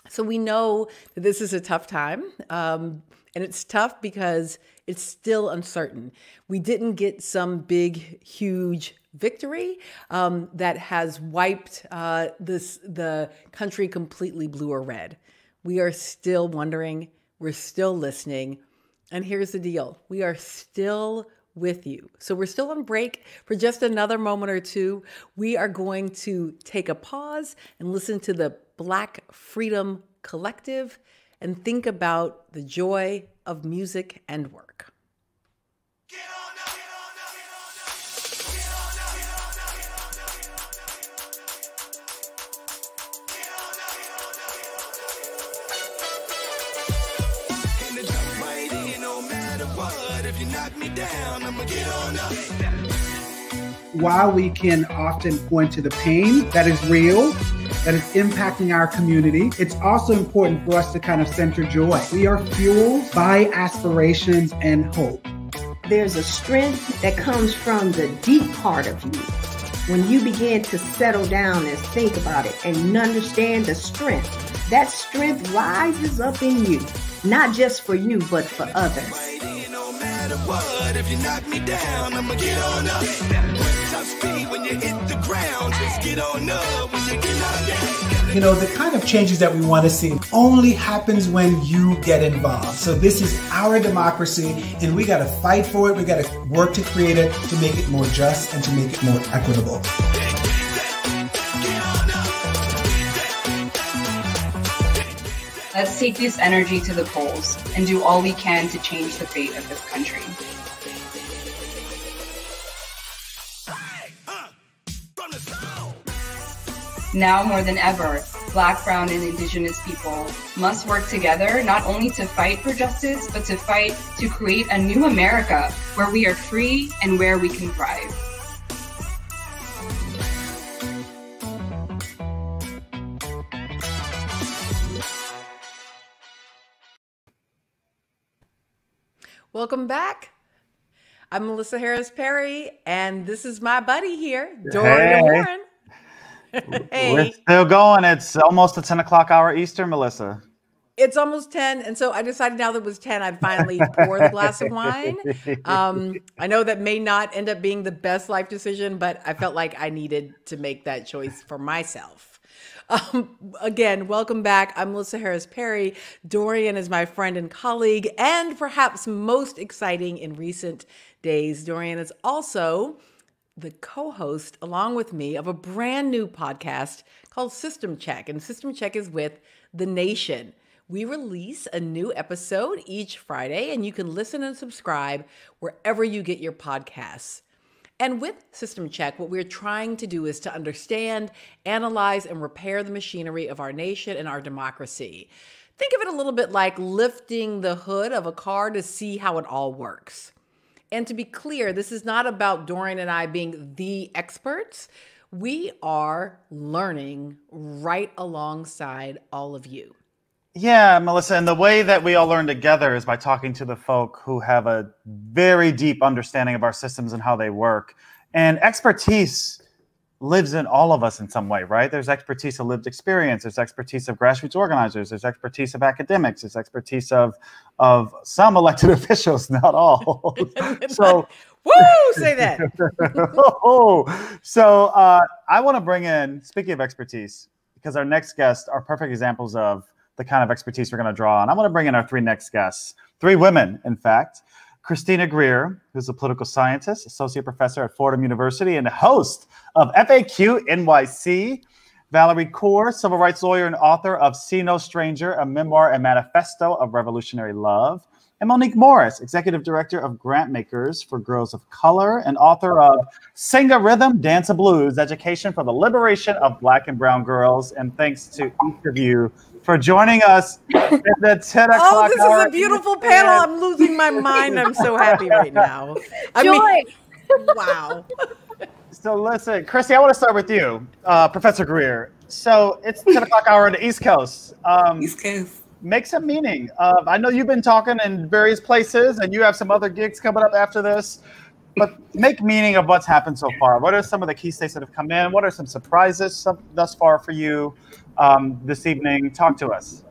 So we know that this is a tough time, and it's tough because it's still uncertain. We didn't get some big, huge victory that has wiped the country completely blue or red. We are still wondering, we're still listening, and here's the deal. We are still with you. So we're still on break for just another moment or two. We are going to take a pause and listen to the Black Freedom Collective and think about the joy of music and work. While we can often point to the pain that is real, that is impacting our community, it's also important for us to kind of center joy. We are fueled by aspirations and hope. There's a strength that comes from the deep part of you. When you begin to settle down and think about it and understand the strength, that strength rises up in you, not just for you, but for others. What if you knock me down? I'ma get on up. Top speed when you hit the ground. Just get on up when you get knocked down. You know, the kind of changes that we want to see only happens when you get involved. So this is our democracy, and we got to fight for it. We got to work to create it, to make it more just and to make it more equitable. Let's take this energy to the polls and do all we can to change the fate of this country. Now more than ever, Black, Brown, and Indigenous people must work together not only to fight for justice, but to fight to create a new America where we are free and where we can thrive. Welcome back. I'm Melissa Harris Perry, and this is my buddy here, Dorian Warren. Hey. We're still going. It's almost the 10 o'clock hour Eastern, Melissa. It's almost 10, and so I decided now that it was 10, I'd finally pour the glass of wine. I know that may not end up being the best life decision, but I felt like I needed to make that choice for myself. Again, welcome back. I'm Melissa Harris Perry. Dorian is my friend and colleague, and perhaps most exciting in recent days, Dorian is also the co-host, along with me, of a brand new podcast called System Check, and System Check is with The Nation. We release a new episode each Friday, and you can listen and subscribe wherever you get your podcasts. And with System Check, what we're trying to do is to understand, analyze, and repair the machinery of our nation and our democracy. Think of it a little bit like lifting the hood of a car to see how it all works. And to be clear, this is not about Dorian and I being the experts. We are learning right alongside all of you. Yeah, Melissa, and the way that we all learn together is by talking to the folk who have a very deep understanding of our systems and how they work. And expertise lives in all of us in some way, right? There's expertise of lived experience. There's expertise of grassroots organizers. There's expertise of academics. There's expertise of some elected officials, not all. So, woo, say that. So I want to bring in, speaking of expertise, because our next guests are perfect examples of the kind of expertise we're going to draw on. I want to bring in our three next guests, three women, in fact. Christina Greer, who's a political scientist, associate professor at Fordham University, and host of FAQ NYC. Valerie Kaur, civil rights lawyer and author of See No Stranger, a memoir and manifesto of revolutionary love. And Monique Morris, executive director of Grant Makers for Girls of Color and author of Sing a Rhythm, Dance a Blues, Education for the Liberation of Black and Brown Girls. And thanks to each of you for joining us at the 10 o'clock Oh, this hour. is a beautiful panel. I'm losing my mind. I'm so happy right now. Wow. So listen, Christy, I want to start with you, Professor Greer. So it's 10 o'clock hour on the East Coast. East Coast. Make some meaning. I know you've been talking in various places and you have some other gigs coming up after this, but make meaning of what's happened so far. What are some of the key states that have come in? What are some surprises thus far for you this evening? Talk to us.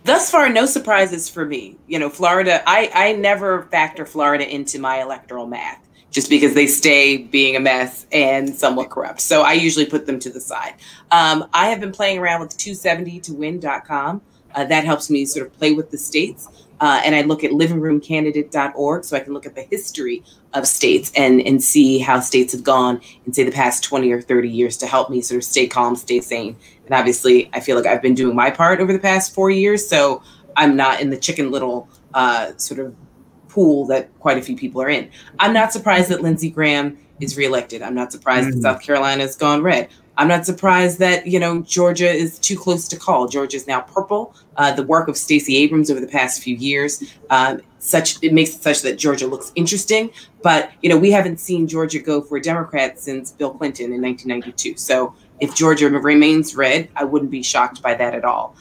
Thus far, no surprises for me. You know, Florida, I never factor Florida into my electoral math just because they stay being a mess and somewhat corrupt. So I usually put them to the side. I have been playing around with 270towin.com. That helps me sort of play with the states. And I look at livingroomcandidate.org so I can look at the history of states and see how states have gone in, say, the past 20 or 30 years to help me sort of stay calm, stay sane. And obviously, I feel like I've been doing my part over the past 4 years, so I'm not in the Chicken Little sort of pool that quite a few people are in. I'm not surprised that Lindsey Graham is reelected. I'm not surprised that South Carolina has gone red. I'm not surprised that, you know, Georgia is too close to call. Georgia is now purple. The work of Stacey Abrams over the past few years, it makes it such that Georgia looks interesting. But, you know, we haven't seen Georgia go for a Democrat since Bill Clinton in 1992. So if Georgia remains red, I wouldn't be shocked by that at all.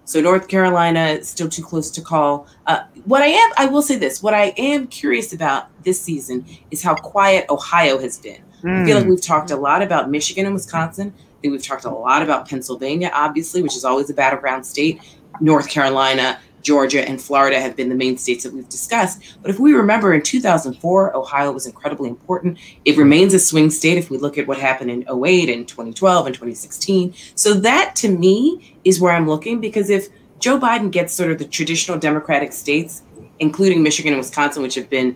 So North Carolina, still too close to call. I will say this, what I am curious about this season is how quiet Ohio has been. I feel like we've talked a lot about Michigan and Wisconsin. I think we've talked a lot about Pennsylvania, obviously, which is always a battleground state. North Carolina, Georgia, and Florida have been the main states that we've discussed. But if we remember, in 2004, Ohio was incredibly important. It remains a swing state if we look at what happened in 2008 and 2012 and 2016. So that, to me, is where I'm looking, because if Joe Biden gets sort of the traditional Democratic states, including Michigan and Wisconsin, which have been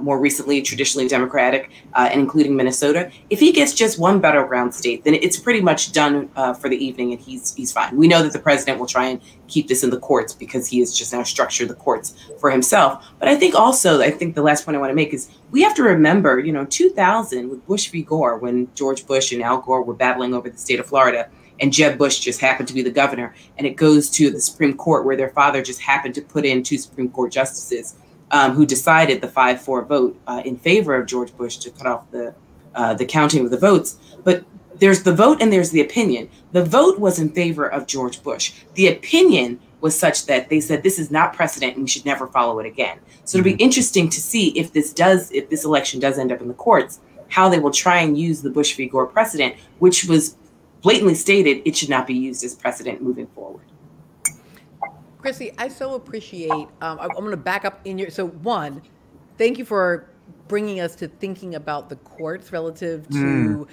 more recently traditionally Democratic, and including Minnesota, if he gets just one battleground state, then it's pretty much done for the evening, and he's fine. We know that the president will try and keep this in the courts because he has just now structured the courts for himself. But I think the last point I want to make is we have to remember, 2000 with Bush v. Gore, when George Bush and Al Gore were battling over the state of Florida, and Jeb Bush just happened to be the governor, and it goes to the Supreme Court where their father just happened to put in 2 Supreme Court justices who decided the 5-4 vote in favor of George Bush to cut off the counting of the votes. But there's the vote and there's the opinion. The vote was in favor of George Bush. The opinion was such that they said this is not precedent and we should never follow it again. So it'll be interesting to see if this election does end up in the courts, how they will try and use the Bush v. Gore precedent, which was blatantly stated it should not be used as precedent moving forward. Chrissy, I so appreciate, I'm going to back up in your, so one, thank you for bringing us to thinking about the courts relative to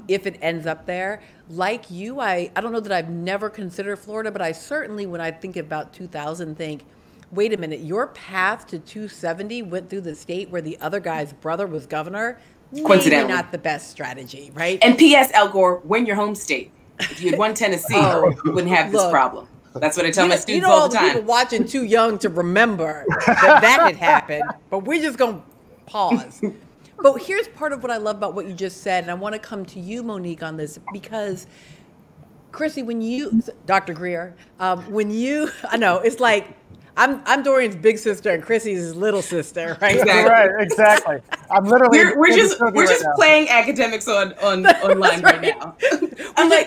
if it ends up there. Like you, I don't know that I've never considered Florida, but I certainly, when I think about 2000, think, wait a minute, your path to 270 went through the state where the other guy's brother was governor? Maybe not the best strategy, right? And P.S. Al Gore, win your home state. If you had won Tennessee, you wouldn't have this problem. That's what I tell my students all the time. People watching too young to remember that had happened, but we're just going to pause. But here's part of what I love about what you just said, and I want to come to you, Monique, on this, because Chrissy, when you, Dr. Greer, when you, I know, it's like, I'm Dorian's big sister and Chrissy's his little sister, right? Exactly. Right, exactly. I'm literally we're just playing academics online right now.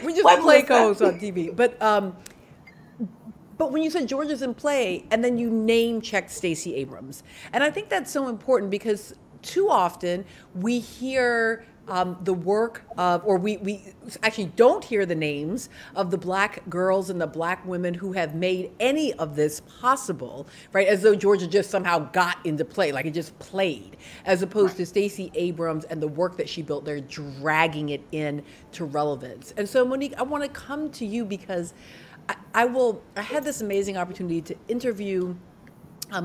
We just play codes on TV. But when you said Georgia's in play, and then you name checked Stacey Abrams, and I think that's so important because too often we hear the work of, or we actually don't hear the names of the Black girls and the Black women who have made any of this possible, right? As though Georgia just somehow got into play, like it just played, as opposed to Stacey Abrams and the work that she built there, dragging it in to relevance. And so, Monique, I want to come to you because I had this amazing opportunity to interview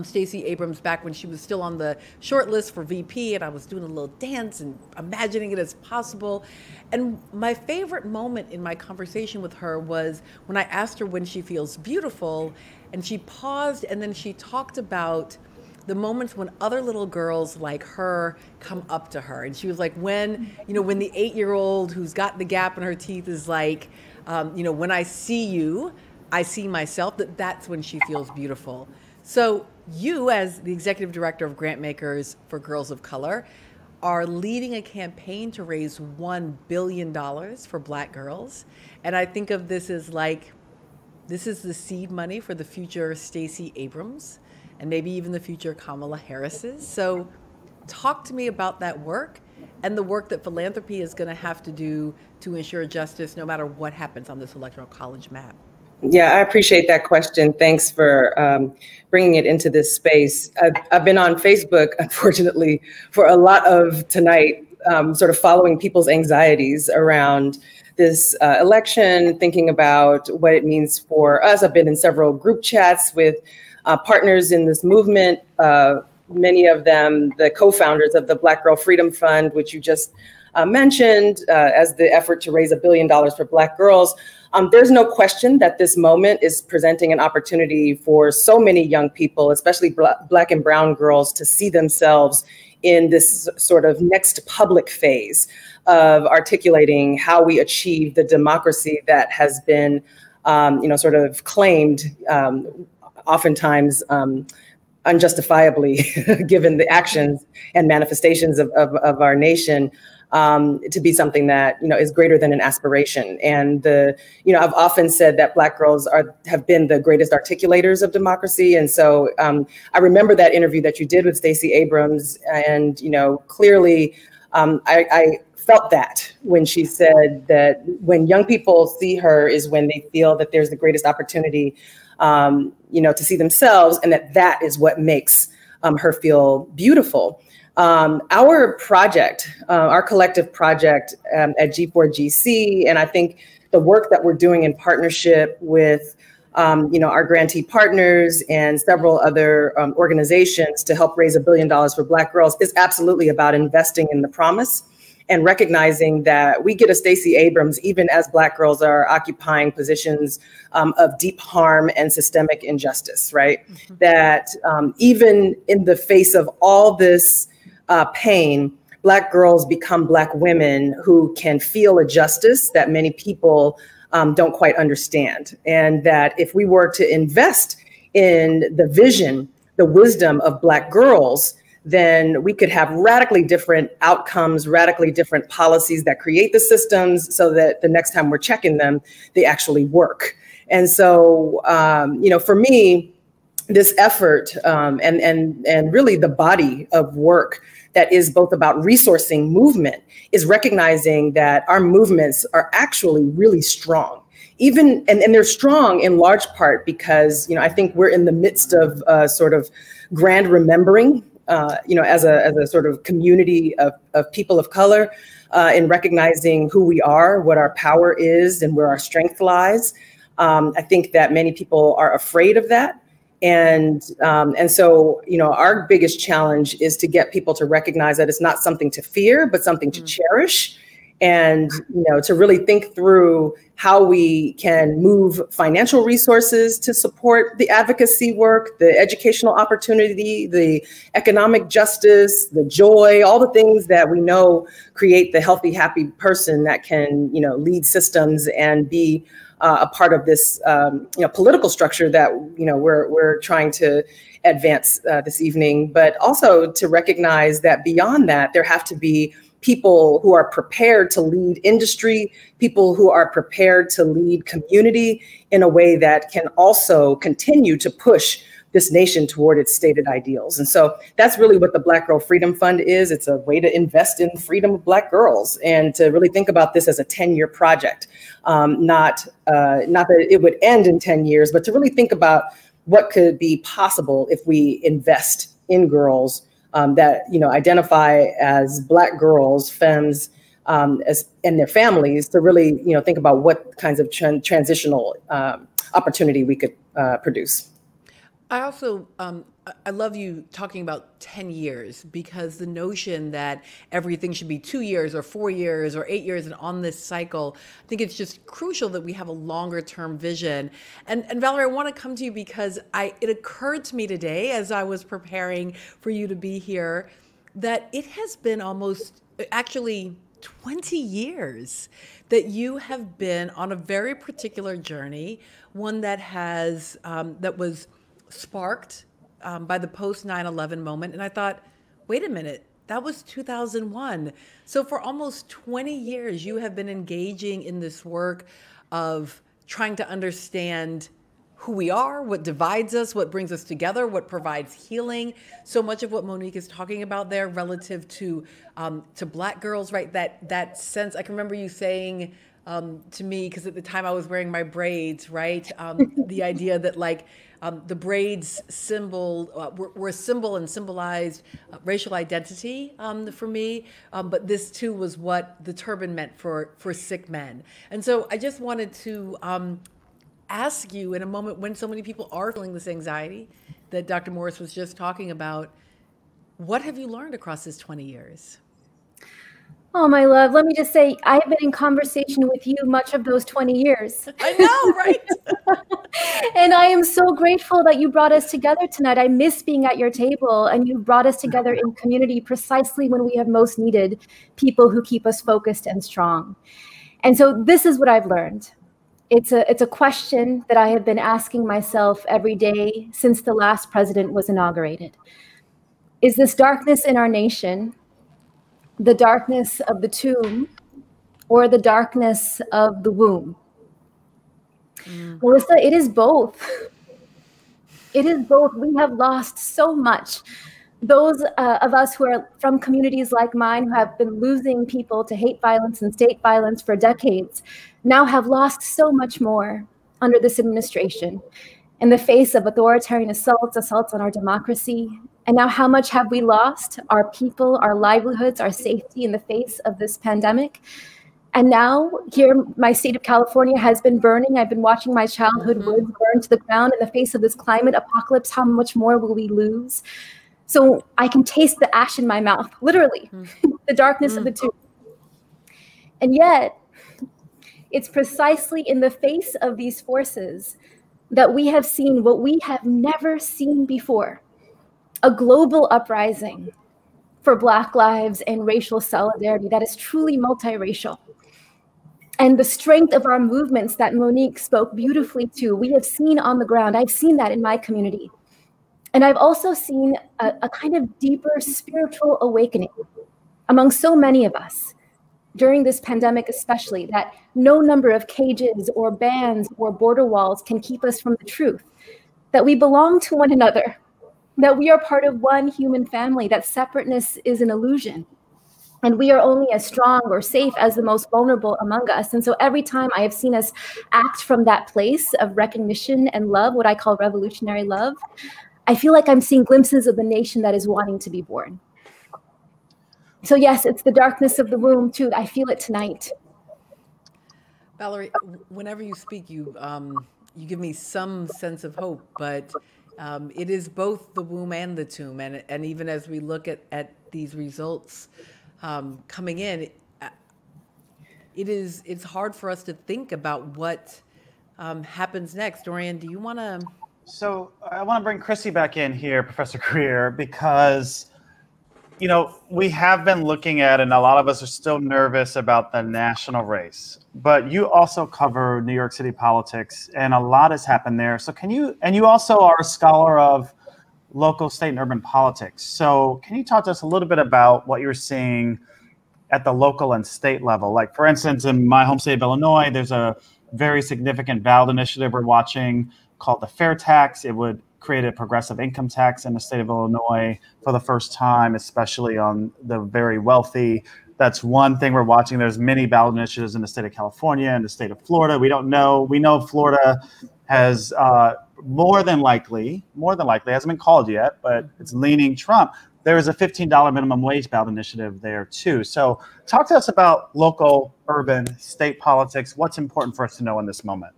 Stacey Abrams back when she was still on the short list for VP, and I was doing a little dance and imagining it as possible. And my favorite moment in my conversation with her was when I asked her when she feels beautiful, and she paused and then she talked about the moments when other little girls like her come up to her. And she was like, when the 8-year-old who's got the gap in her teeth is like, when I see you, I see myself, that's when she feels beautiful. So you, as the executive director of Grant Makers for Girls of Color, are leading a campaign to raise $1 billion for Black girls. And I think of this as like, this is the seed money for the future Stacey Abrams and maybe even the future Kamala Harris's. So talk to me about that work and the work that philanthropy is going to have to do to ensure justice no matter what happens on this electoral college map. Yeah, I appreciate that question. Thanks for bringing it into this space. I've been on Facebook, unfortunately, for a lot of tonight, sort of following people's anxieties around this election, thinking about what it means for us. I've been in several group chats with partners in this movement, many of them the co-founders of the Black Girl Freedom Fund, which you just mentioned as the effort to raise $1 billion for Black girls. There's no question that this moment is presenting an opportunity for so many young people, especially Black and brown girls, to see themselves in this sort of next public phase of articulating how we achieve the democracy that has been, sort of claimed, oftentimes unjustifiably, given the actions and manifestations of our nation. To be something that, is greater than an aspiration. And I've often said that Black girls have been the greatest articulators of democracy. And so I remember that interview that you did with Stacey Abrams. And, clearly I felt that when she said that when young people see her is when they feel that there's the greatest opportunity, to see themselves, and that is what makes her feel beautiful. Our project, our collective project at G4GC, and I think the work that we're doing in partnership with, our grantee partners and several other organizations to help raise $1 billion for Black girls is absolutely about investing in the promise and recognizing that we get a Stacey Abrams even as Black girls are occupying positions of deep harm and systemic injustice, right? Mm-hmm. That even in the face of all this pain, Black girls become Black women who can feel a justice that many people don't quite understand. And that if we were to invest in the vision, the wisdom of Black girls, then we could have radically different outcomes, radically different policies that create the systems so that the next time we're checking them, they actually work. And so, for me, this effort and really the body of work that is both about resourcing movement is recognizing that our movements are actually really strong. And they're strong in large part because, I think we're in the midst of sort of grand remembering, as a sort of community of people of color, in recognizing who we are, what our power is, and where our strength lies. I think that many people are afraid of that. And so, our biggest challenge is to get people to recognize that it's not something to fear, but something to cherish. And, to really think through how we can move financial resources to support the advocacy work, the educational opportunity, the economic justice, the joy, all the things that we know create the healthy, happy person that can, lead systems and be a part of this, political structure that, we're trying to advance this evening, but also to recognize that beyond that, there have to be people who are prepared to lead industry, people who are prepared to lead community in a way that can also continue to push this nation toward its stated ideals. And so that's really what the Black Girl Freedom Fund is. It's a way to invest in the freedom of Black girls and to really think about this as a 10-year project. Not that it would end in 10 years, but to really think about what could be possible if we invest in girls that identify as Black girls, femmes, and their families, to really think about what kinds of transitional opportunity we could produce. I also, I love you talking about 10 years, because the notion that everything should be 2 years or 4 years or 8 years and on this cycle, I think it's just crucial that we have a longer term vision. And Valerie, I want to come to you because it occurred to me today as I was preparing for you to be here that it has been actually 20 years that you have been on a very particular journey, one that has, that was sparked by the post 9/11 moment. And I thought, wait a minute, that was 2001. So for almost 20 years, you have been engaging in this work of trying to understand who we are, what divides us, what brings us together, what provides healing. So much of what Monique is talking about there relative to Black girls, right? That sense, I can remember you saying to me, because at the time I was wearing my braids, right? The idea that the braids were a symbol and symbolized racial identity for me, but this too was what the turban meant for sick men. And so I just wanted to ask you, in a moment when so many people are feeling this anxiety that Dr. Morris was just talking about, what have you learned across this 20 years? Oh, my love, let me just say, I have been in conversation with you much of those 20 years. I know, right? And I am so grateful that you brought us together tonight. I miss being at your table, and you brought us together in community precisely when we have most needed people who keep us focused and strong. And so this is what I've learned. It's a question that I have been asking myself every day since the last president was inaugurated. Is this darkness in our nation the darkness of the tomb or the darkness of the womb? Melissa, it is both. It is both. We have lost so much. Those of us who are from communities like mine, who have been losing people to hate violence and state violence for decades, now have lost so much more under this administration in the face of authoritarian assaults on our democracy. And now how much have we lost? Our people, our livelihoods, our safety in the face of this pandemic. And now here, my state of California has been burning. I've been watching my childhood woods burn to the ground in the face of this climate apocalypse. How much more will we lose? So I can taste the ash in my mouth, literally, the darkness of the tomb. And yet, it's precisely in the face of these forces that we have seen what we have never seen before. A global uprising for Black lives and racial solidarity that is truly multiracial. And the strength of our movements that Monique spoke beautifully to, we have seen on the ground. I've seen that in my community. And I've also seen a kind of deeper spiritual awakening among so many of us during this pandemic especially, that no number of cages or bans or border walls can keep us from the truth, that we belong to one another, that we are part of one human family, that separateness is an illusion. And we are only as strong or safe as the most vulnerable among us. And so every time I have seen us act from that place of recognition and love, what I call revolutionary love, I feel like I'm seeing glimpses of the nation that is wanting to be born. So yes, it's the darkness of the womb too. I feel it tonight. Valerie, whenever you speak, you give me some sense of hope, but it is both the womb and the tomb. And even as we look at these results coming in, it's hard for us to think about what happens next. Dorian, do you want to? So I want to bring Chrissy back in here, Professor Greer, because you know, we have been looking at, and a lot of us are still nervous about the national race, but you also cover New York City politics, and a lot has happened there. So can you, and you also are a scholar of local, state, and urban politics. So can you talk to us a little bit about what you're seeing at the local and state level? Like, for instance, in my home state of Illinois, there's a very significant ballot initiative we're watching called the Fair Tax. It would create a progressive income tax in the state of Illinois for the first time, especially on the very wealthy. That's one thing we're watching. There's many ballot initiatives in the state of California and the state of Florida. We don't know. We know Florida has more than likely, hasn't been called yet, but it's leaning Trump. There is a $15 minimum wage ballot initiative there too. So talk to us about local, urban, state politics. What's important for us to know in this moment?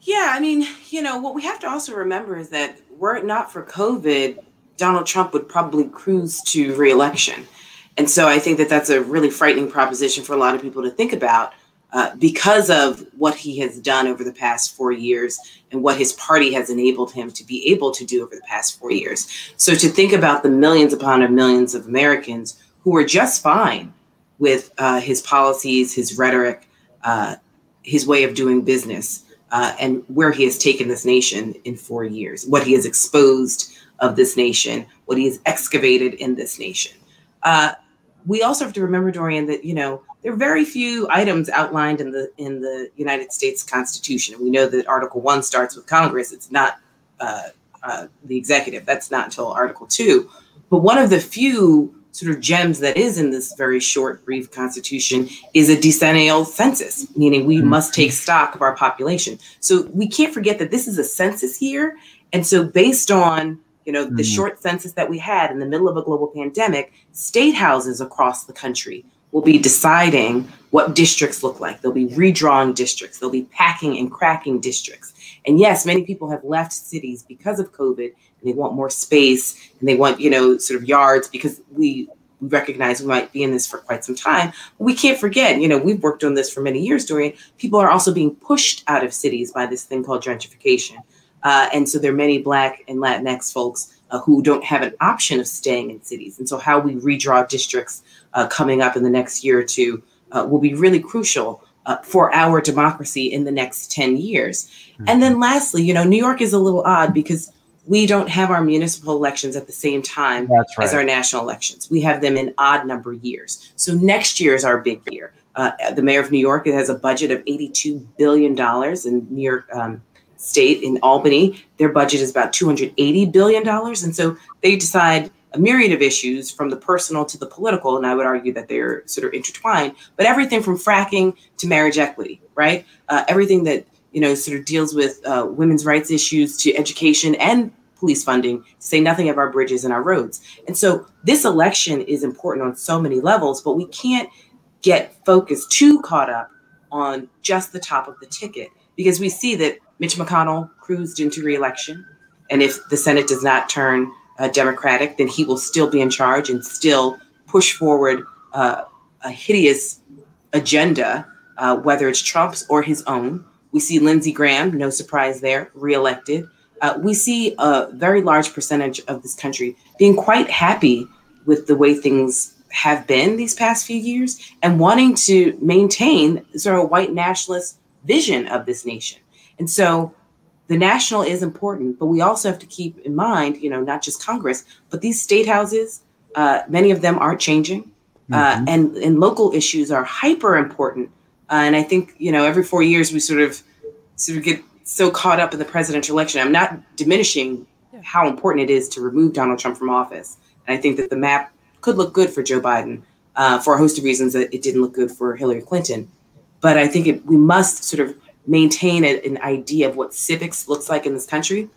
Yeah, I mean, you know, what we have to also remember is that were it not for COVID, Donald Trump would probably cruise to re-election. And so I think that that's a really frightening proposition for a lot of people to think about because of what he has done over the past 4 years and what his party has enabled him to be able to do over the past 4 years. So to think about the millions upon millions of Americans who are just fine with his policies, his rhetoric, his way of doing business, and where he has taken this nation in 4 years, what he has exposed of this nation, what he has excavated in this nation. We also have to remember, Dorian, that, you know, there are very few items outlined in the United States Constitution. We know that Article 1 starts with Congress. It's not the executive. That's not until Article 2. But one of the few sort of gems that is in this very short, brief Constitution is a decennial census, meaning we must take stock of our population. So we can't forget that this is a census year. And so based on, you know, the short census that we had in the middle of a global pandemic, state houses across the country will be deciding what districts look like. They'll be redrawing districts. They'll be packing and cracking districts. And yes, many people have left cities because of COVID, and they want more space, and they want, you know, sort of yards, because we recognize we might be in this for quite some time. But we can't forget, you know, we've worked on this for many years, Dorian. People are also being pushed out of cities by this thing called gentrification. And so there are many Black and Latinx folks who don't have an option of staying in cities. And so how we redraw districts coming up in the next year or two will be really crucial for our democracy in the next 10 years. And then lastly, you know, New York is a little odd because we don't have our municipal elections at the same time as our national elections. We have them in odd number years. So next year is our big year. The mayor of New York has a budget of $82 billion. In New York State, in Albany, their budget is about $280 billion. And so they decide a myriad of issues from the personal to the political, and I would argue that they're sort of intertwined, but everything from fracking to marriage equity, right? Everything that, you know, sort of deals with women's rights issues to education and police funding, to say nothing of our bridges and our roads. And so this election is important on so many levels, but we can't get focused too caught up on just the top of the ticket, because we see that Mitch McConnell cruised into re-election. And if the Senate does not turn Democratic, then he will still be in charge and still push forward a hideous agenda, whether it's Trump's or his own. We see Lindsey Graham, no surprise there, reelected. We see a very large percentage of this country being quite happy with the way things have been these past few years and wanting to maintain sort of a white nationalist vision of this nation. And so the national is important, but we also have to keep in mind, you know, not just Congress, but these state houses, many of them aren't changing. and local issues are hyper important. And I think, every 4 years we sort of get so caught up in the presidential election. I'm not diminishing how important it is to remove Donald Trump from office. And I think that the map could look good for Joe Biden for a host of reasons that it didn't look good for Hillary Clinton. But I think we must sort of maintain an idea of what civics looks like in this country.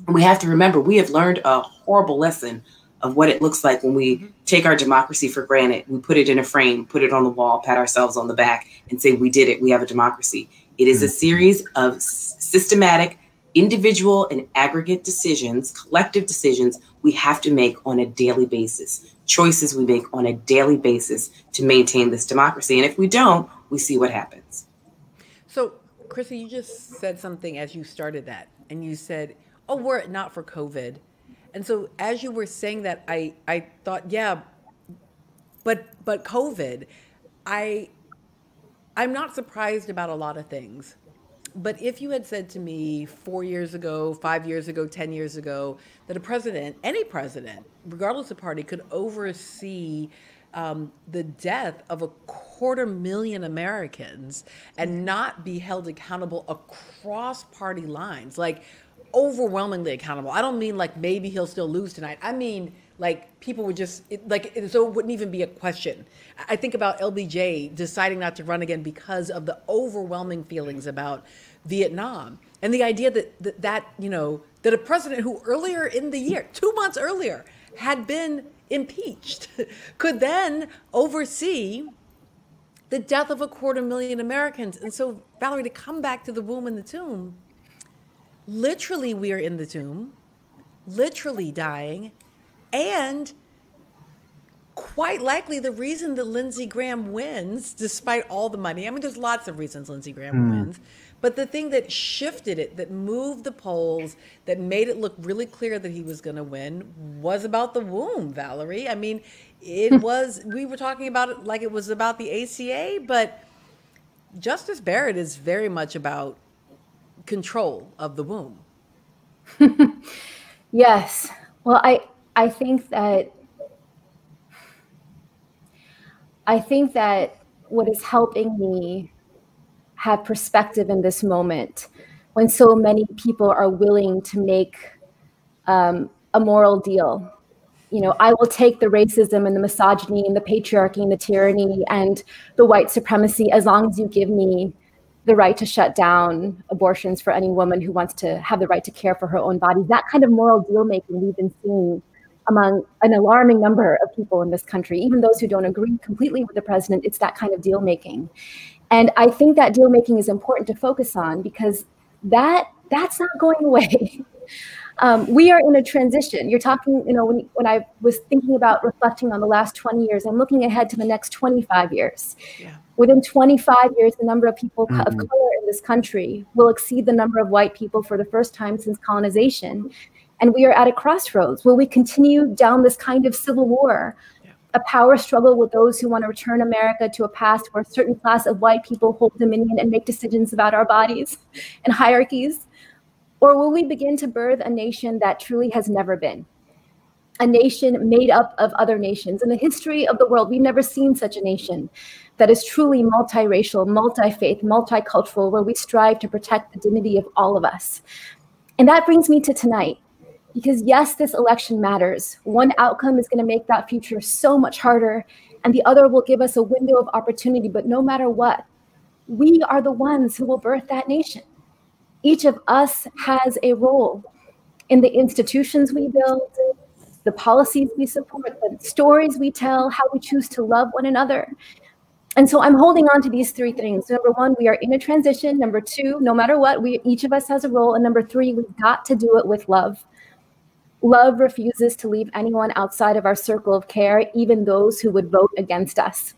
And we have to remember, we have learned a horrible lesson of what it looks like when we take our democracy for granted. We put it in a frame, put it on the wall, pat ourselves on the back and say, we did it. We have a democracy. It is a series of systematic, individual and aggregate decisions, collective decisions we have to make on a daily basis, choices we make on a daily basis to maintain this democracy. And if we don't, we see what happens. So, Chrissy, you just said something as you started that, and you said, oh, were it not for COVID. And so as you were saying that, I thought, yeah, but COVID, I'm not surprised about a lot of things. But if you had said to me 4 years ago, 5 years ago, 10 years ago, that a president, any president, regardless of party, could oversee the death of 250,000 Americans and not be held accountable across party lines, like overwhelmingly accountable. I don't mean like maybe he'll still lose tonight. I mean like people would just so it wouldn't even be a question. I think about LBJ deciding not to run again because of the overwhelming feelings about Vietnam and the idea that a president who earlier in the year, 2 months earlier, had been impeached could then oversee the death of 250,000 Americans. And so, Valerie, to come back to the womb and the tomb, literally we are in the tomb, literally dying, and quite likely the reason that Lindsey Graham wins, despite all the money, I mean, there's lots of reasons Lindsey Graham wins, but the thing that shifted it, that moved the polls, that made it look really clear that he was going to win was about the womb, Valerie. I mean, it was, we were talking about it like it was about the ACA, but Justice Barrett is very much about control of the womb. Yes. Well, I think that what is helping me have perspective in this moment, when so many people are willing to make a moral deal. I will take the racism and the misogyny and the patriarchy and the tyranny and the white supremacy as long as you give me the right to shut down abortions for any woman who wants to have the right to care for her own body. That kind of moral deal making we've been seeing among an alarming number of people in this country, even those who don't agree completely with the president. It's that kind of deal making. And I think that deal making is important to focus on because that's not going away. We are in a transition. You're talking, when I was thinking about reflecting on the last 20 years, I'm looking ahead to the next 25 years. Yeah. Within 25 years, the number of people of color in this country will exceed the number of white people for the first time since colonization. And we are at a crossroads. Will we continue down this kind of civil war, a power struggle with those who want to return America to a past where a certain class of white people hold dominion and make decisions about our bodies and hierarchies? Or will we begin to birth a nation that truly has never been? A nation made up of other nations. In the history of the world, we've never seen such a nation that is truly multiracial, multi-faith, multicultural, where we strive to protect the dignity of all of us. And that brings me to tonight. Because yes, this election matters. One outcome is going to make that future so much harder, and the other will give us a window of opportunity. But no matter what, we are the ones who will birth that nation. Each of us has a role in the institutions we build, the policies we support, the stories we tell, how we choose to love one another. And so I'm holding on to these three things. Number one, we are in a transition. Number two, no matter what, each of us has a role. And number three, we've got to do it with love. Love refuses to leave anyone outside of our circle of care, even those who would vote against us.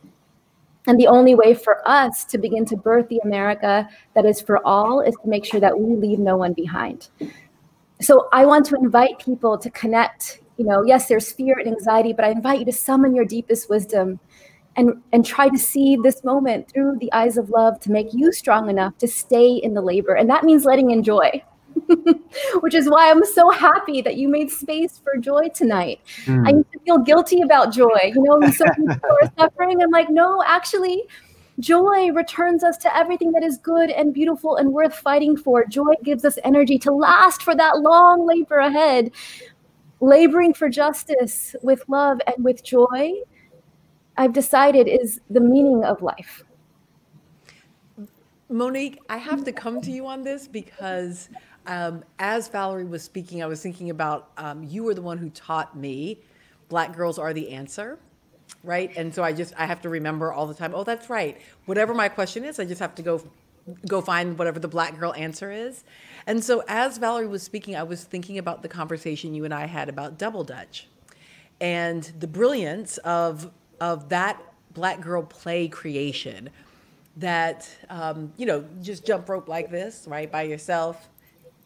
And the only way for us to begin to birth the America that is for all is to make sure that we leave no one behind. So I want to invite people to connect. Yes, there's fear and anxiety, but I invite you to summon your deepest wisdom and try to see this moment through the eyes of love to make you strong enough to stay in the labor. And that means letting in joy. which is why I'm so happy that you made space for joy tonight. I used to feel guilty about joy. You know, so many people are suffering. I'm like, no, actually, joy returns us to everything that is good and beautiful and worth fighting for. Joy gives us energy to last for that long labor ahead. Laboring for justice with love and with joy, I've decided, is the meaning of life. Monique, I have to come to you on this because as Valerie was speaking, I was thinking about you were the one who taught me Black girls are the answer, right? And so I have to remember all the time, oh, that's right. Whatever my question is, I just have to go find whatever the Black girl answer is. And so as Valerie was speaking, I was thinking about the conversation you and I had about double Dutch and the brilliance of that Black girl play creation that, you know, just jump rope like this, right, by yourself.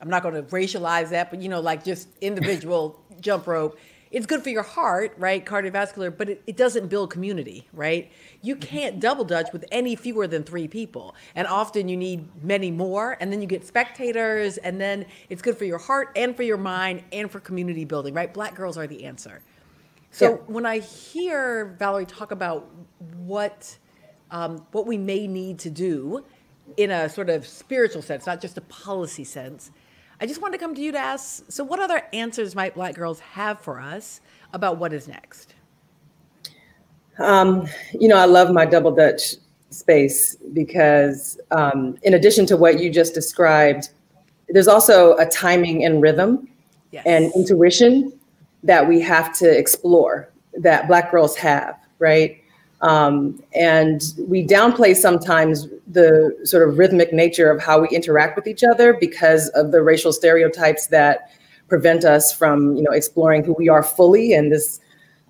I'm not going to racialize that, but, you know, like just individual jump rope. It's good for your heart, right, cardiovascular, but it doesn't build community, right? You can't double Dutch with any fewer than 3 people. And often you need many more, and then you get spectators, and then it's good for your heart and for your mind and for community building, right? Black girls are the answer. So when I hear Valerie talk about what we may need to do in a sort of spiritual sense, not just a policy sense, I just wanted to come to you to ask, so what other answers might Black girls have for us about what is next? You know, I love my double Dutch space because in addition to what you just described, there's also a timing and rhythm and intuition that we have to explore that Black girls have, right? And we downplay sometimes the sort of rhythmic nature of how we interact with each other because of the racial stereotypes that prevent us from, you know, exploring who we are fully, and this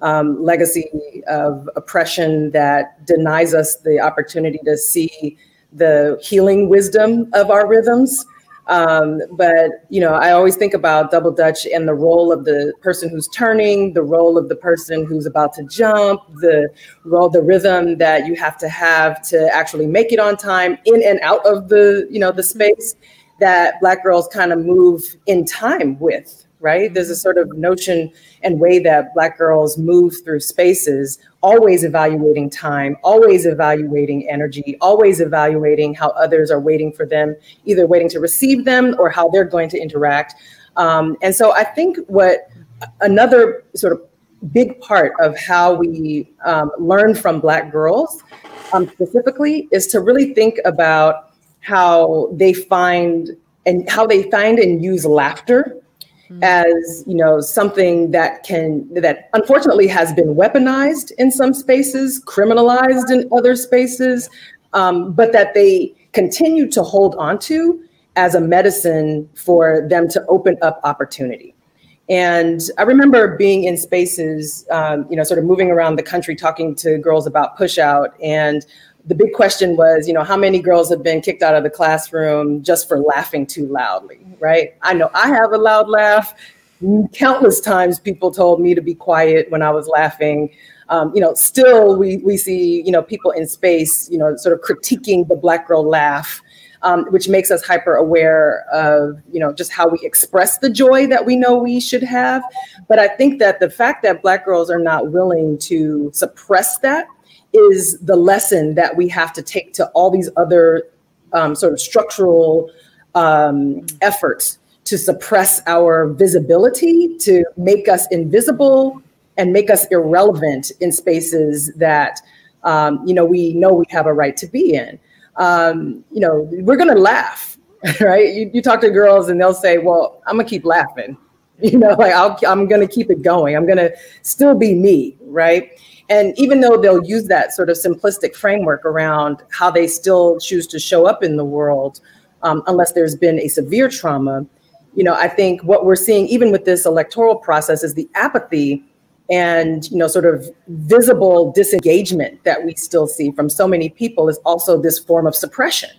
legacy of oppression that denies us the opportunity to see the healing wisdom of our rhythms. But, you know, I always think about double Dutch and the role of the person who's turning, the role of the person who's about to jump, the rhythm that you have to actually make it on time in and out of the, you know, the space that Black girls kind of move in time with, right? There's a sort of notion and way that Black girls move through spaces, always evaluating time, always evaluating energy, always evaluating how others are waiting for them, either waiting to receive them or how they're going to interact. And so I think what another sort of big part of how we learn from Black girls specifically is to really think about how they find and use laughter as, you know, something that unfortunately has been weaponized in some spaces, criminalized in other spaces, but that they continue to hold on to as a medicine for them to open up opportunity. And I remember being in spaces, you know, sort of moving around the country, talking to girls about push out. And the big question was, you know, how many girls have been kicked out of the classroom just for laughing too loudly, right? I know I have a loud laugh. Countless times people told me to be quiet when I was laughing. You know, still we see, you know, people in space, you know, sort of critiquing the Black girl laugh, which makes us hyper aware of, you know, just how we express the joy that we know we should have. But I think that the fact that Black girls are not willing to suppress that is the lesson that we have to take to all these other sort of structural efforts to suppress our visibility, to make us invisible and make us irrelevant in spaces that, you know we have a right to be in. You know, we're gonna laugh, right? You talk to girls and they'll say, well, I'm gonna keep laughing. You know, like I'm gonna keep it going. I'm gonna still be me, right? And even though they'll use that sort of simplistic framework around how they still choose to show up in the world, unless there's been a severe trauma, you know, I think what we're seeing even with this electoral process is the apathy and, you know, sort of visible disengagement that we still see from so many people is also this form of suppression,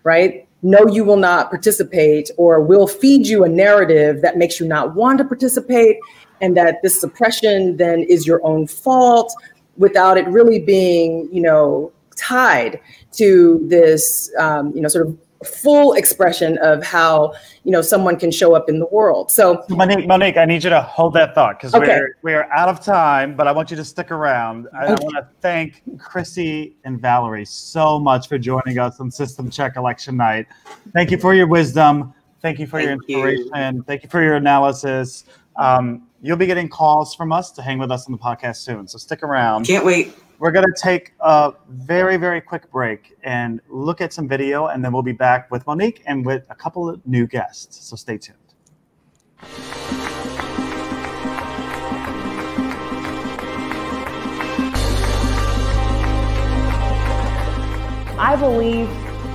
right? No, you will not participate, or we'll feed you a narrative that makes you not want to participate, and that this suppression then is your own fault, without it really being, you know, tied to this, you know, sort of full expression of how, someone can show up in the world. So Monique, I need you to hold that thought because okay. we're out of time, but I want you to stick around. I want to thank Chrissy and Valerie so much for joining us on System Check Election Night. Thank you for your wisdom. Thank you for your inspiration. Thank you for your analysis. You'll be getting calls from us to hang with us on the podcast soon, so stick around. Can't wait. We're going to take a very, very quick break and look at some video, and then we'll be back with Monique and with a couple of new guests. So stay tuned. I believe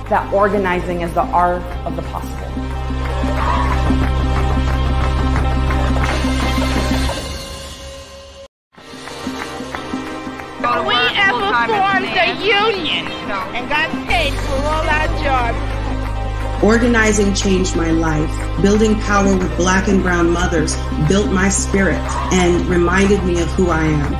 that organizing is the art of the possible. We ever formed a union and got paid for all our jobs. Organizing changed my life. Building power with Black and brown mothers built my spirit and reminded me of who I am.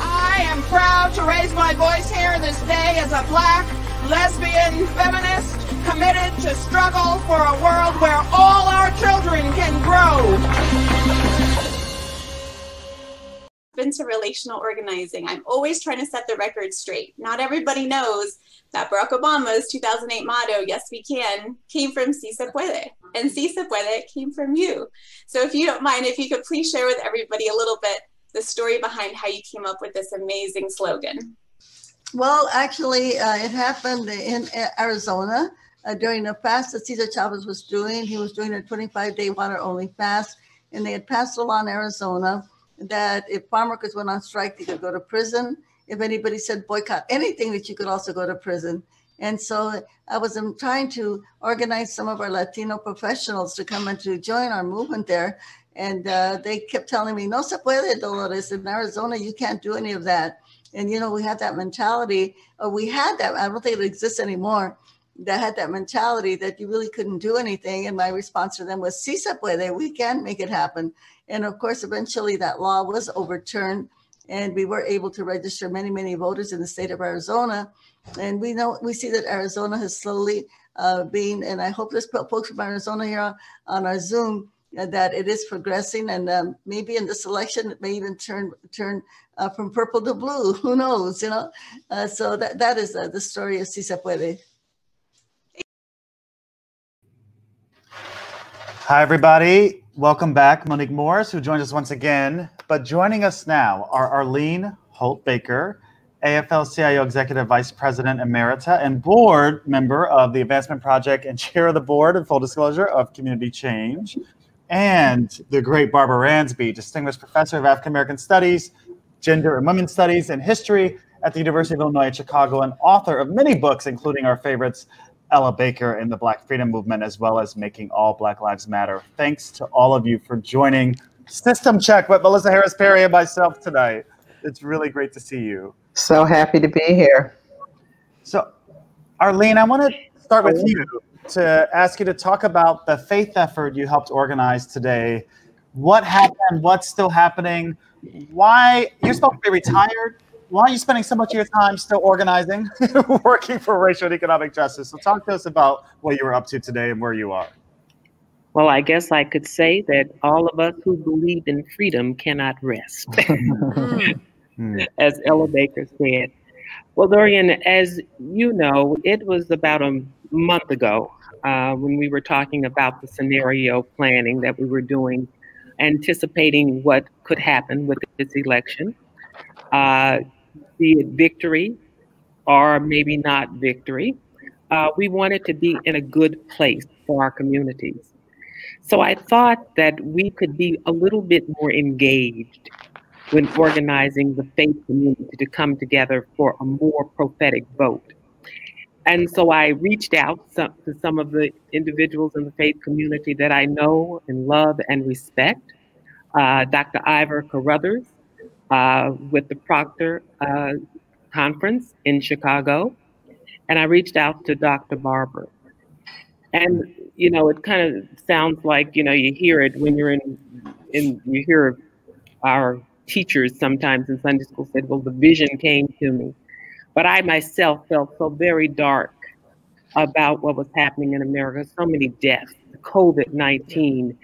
I am proud to raise my voice here this day as a Black, lesbian, feminist, committed to struggle for a world where all our children can grow. Into relational organizing. I'm always trying to set the record straight. Not everybody knows that Barack Obama's 2008 motto, "Yes, we can," came from Si se puede. And Si se puede came from you. So if you don't mind, if you could please share with everybody a little bit the story behind how you came up with this amazing slogan. Well, actually, it happened in Arizona. During a fast that Cesar Chavez was doing. He was doing a 25-day water-only fast, and they had passed a law in Arizona that if farm workers went on strike, they could go to prison. If anybody said boycott anything, that you could also go to prison. And so I was trying to organize some of our Latino professionals to come and to join our movement there. And they kept telling me, no se puede, Dolores. In Arizona, you can't do any of that. And, we have that mentality, or we had that, I don't think it exists anymore, that had that mentality that you really couldn't do anything. And my response to them was, si se puede, we can make it happen. And of course, eventually that law was overturned and we were able to register many, many voters in the state of Arizona. And we see that Arizona has slowly been, and I hope there's folks from Arizona here on our Zoom, that it is progressing. And maybe in this election, it may even turn from purple to blue, who knows, So that is the story of Si se puede. Hi, everybody. Welcome back. Monique Morris, who joins us once again. But joining us now are Arlene Holt-Baker, AFL-CIO Executive Vice President Emerita and board member of the Advancement Project and chair of the board, in full disclosure, of Community Change, and the great Barbara Ransby, Distinguished Professor of African American Studies, Gender and Women's Studies, and History at the University of Illinois at Chicago, and author of many books, including our favorites, Ella Baker and the Black Freedom Movement, as well as Making All Black Lives Matter. Thanks to all of you for joining System Check with Melissa Harris Perry and myself tonight. It's really great to see you. So happy to be here. So, Arlene, I want to start with you to ask you to talk about the faith effort you helped organize today. What happened? What's still happening? Why you're supposed to be retired? Why are you spending so much of your time still organizing, working for racial and economic justice? So talk to us about what you were up to today and where you are. Well, I guess I could say that all of us who believe in freedom cannot rest, as Ella Baker said. Well, Dorian, as you know, it was about a month ago when we were talking about the scenario planning that we were doing, anticipating what could happen with this election. Be it victory or maybe not victory. We wanted to be in a good place for our communities. So I thought that we could be a little bit more engaged when organizing the faith community to come together for a more prophetic vote. And so I reached out to some of the individuals in the faith community that I know and love and respect. Dr. Ivor Carruthers, with the Proctor conference in Chicago, and I reached out to Dr. Barber. And it kind of sounds like you hear it when you're you hear our teachers sometimes in Sunday school said, well, the vision came to me. But I myself felt so very dark about what was happening in America. So many deaths, COVID-19,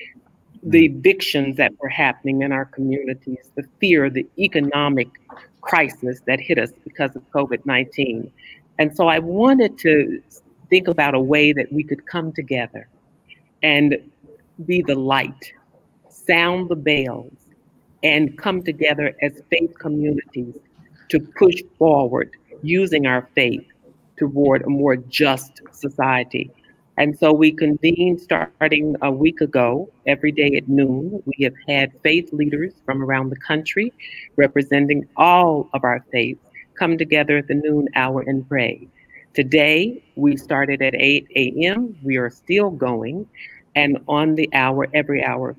the evictions that were happening in our communities, the fear, the economic crisis that hit us because of COVID-19. And so I wanted to think about a way that we could come together and be the light, sound the bells, and come together as faith communities to push forward using our faith toward a more just society. And so we convened starting a week ago, every day at noon. We have had faith leaders from around the country representing all of our faiths come together at the noon hour and pray. Today, we started at 8 a.m. We are still going. And on the hour, every hour,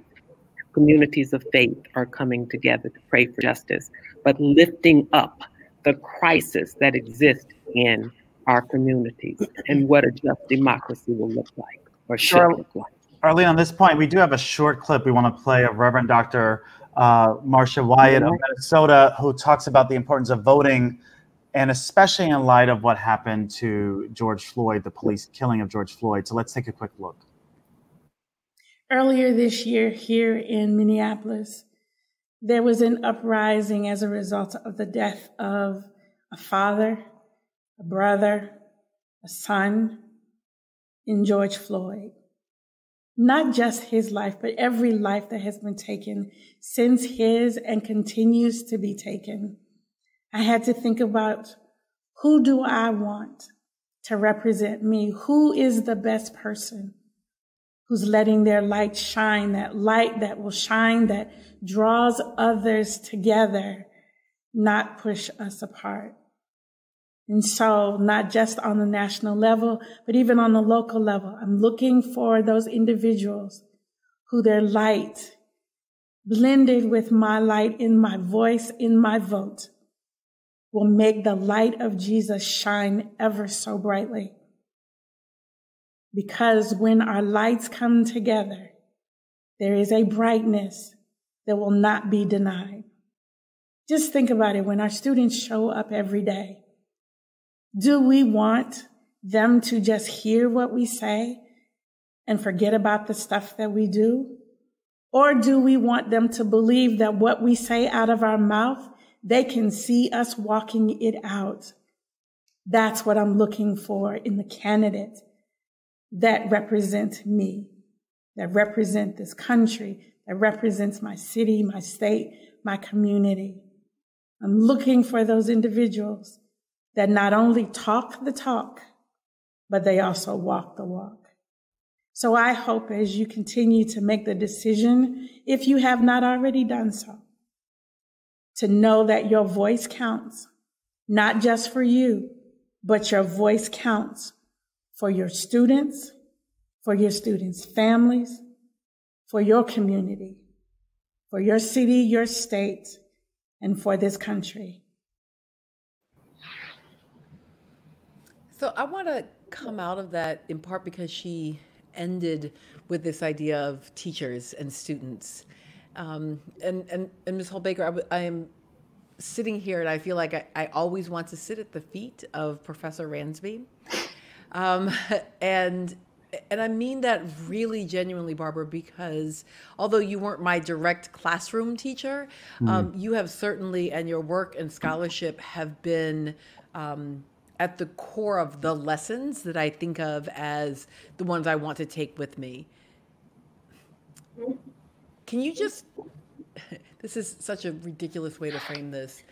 communities of faith are coming together to pray for justice, but lifting up the crisis that exists in our communities and what a just democracy will look like or should look like. Arlene, on this point, we do have a short clip we want to play of Reverend Dr. Marcia Wyatt of Minnesota, who talks about the importance of voting, and especially in light of what happened to George Floyd, the police killing of George Floyd. So let's take a quick look. Earlier this year here in Minneapolis, there was an uprising as a result of the death of a father, a brother, a son in George Floyd. Not just his life, but every life that has been taken since his and continues to be taken. I had to think about, who do I want to represent me? Who is the best person who's letting their light shine, that light that will shine, that draws others together, not push us apart? And so not just on the national level, but even on the local level, I'm looking for those individuals who their light, blended with my light in my voice, in my vote, will make the light of Jesus shine ever so brightly. Because when our lights come together, there is a brightness that will not be denied. Just think about it. When our students show up every day, do we want them to just hear what we say and forget about the stuff that we do? Or do we want them to believe that what we say out of our mouth, they can see us walking it out? That's what I'm looking for in the candidate that represent me, that represent this country, that represents my city, my state, my community. I'm looking for those individuals that not only talk the talk, but they also walk the walk. So I hope as you continue to make the decision, if you have not already done so, to know that your voice counts, not just for you, but your voice counts for your students, for your students' families, for your community, for your city, your state, and for this country. So I want to come out of that in part because she ended with this idea of teachers and students. And Ms. Hall-Baker, I am sitting here and I feel like I always want to sit at the feet of Professor Ransby. And I mean that really genuinely, Barbara, because although you weren't my direct classroom teacher, you have certainly, and your work and scholarship have been at the core of the lessons that I think of as the ones I want to take with me. Can you just, this is such a ridiculous way to frame this.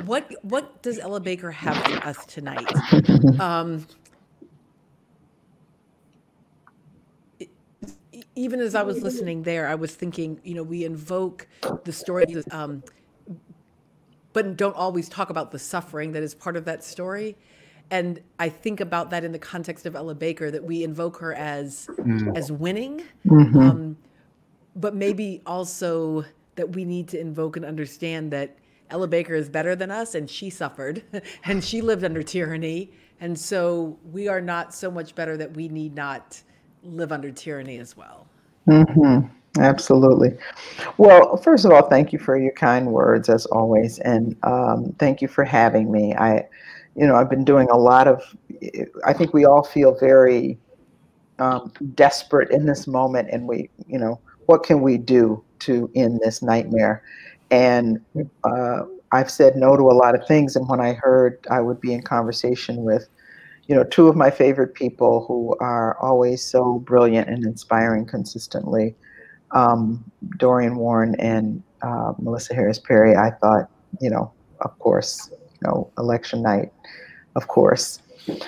What does Ella Baker have for us tonight? Even as I was listening there, I was thinking, you know, we invoke the story, but don't always talk about the suffering that is part of that story. And I think about that in the context of Ella Baker, that we invoke her as winning, but maybe also that we need to invoke and understand that Ella Baker is better than us, and she suffered, and she lived under tyranny. And so we are not so much better that we need not live under tyranny as well. Absolutely. Well, first of all, thank you for your kind words as always, and thank you for having me. I've been doing a lot of. I think we all feel very desperate in this moment, and what can we do to end this nightmare? And I've said no to a lot of things, and when I heard I would be in conversation with, two of my favorite people who are always so brilliant and inspiring consistently, Dorian Warren and Melissa Harris Perry, I thought, of course, election night, of course.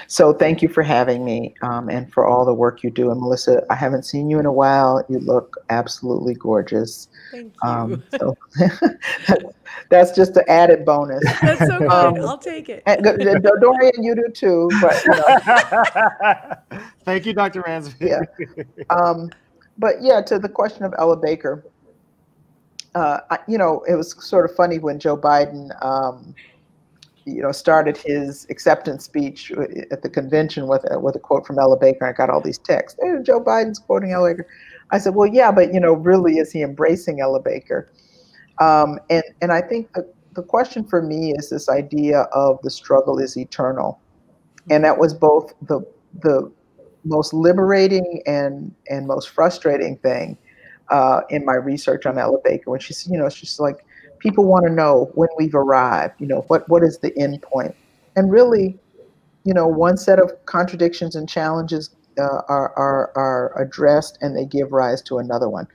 So thank you for having me, and for all the work you do. And Melissa, I haven't seen you in a while. You look absolutely gorgeous. Thank you. So that's just an added bonus. That's so good. I'll take it. And Dorian, you do too. But thank you, Dr. Ransby. Yeah. But yeah, to the question of Ella Baker, it was sort of funny when Joe Biden, started his acceptance speech at the convention with a quote from Ella Baker. I got all these texts. Hey, Joe Biden's quoting Ella Baker. I said, well, yeah, but really, is he embracing Ella Baker? And I think the question for me is this idea of the struggle is eternal, and that was both the most liberating and most frustrating thing in my research on Ella Baker, when she said, it's just like, people want to know when we've arrived, what is the end point? And really, one set of contradictions and challenges are addressed, and they give rise to another one.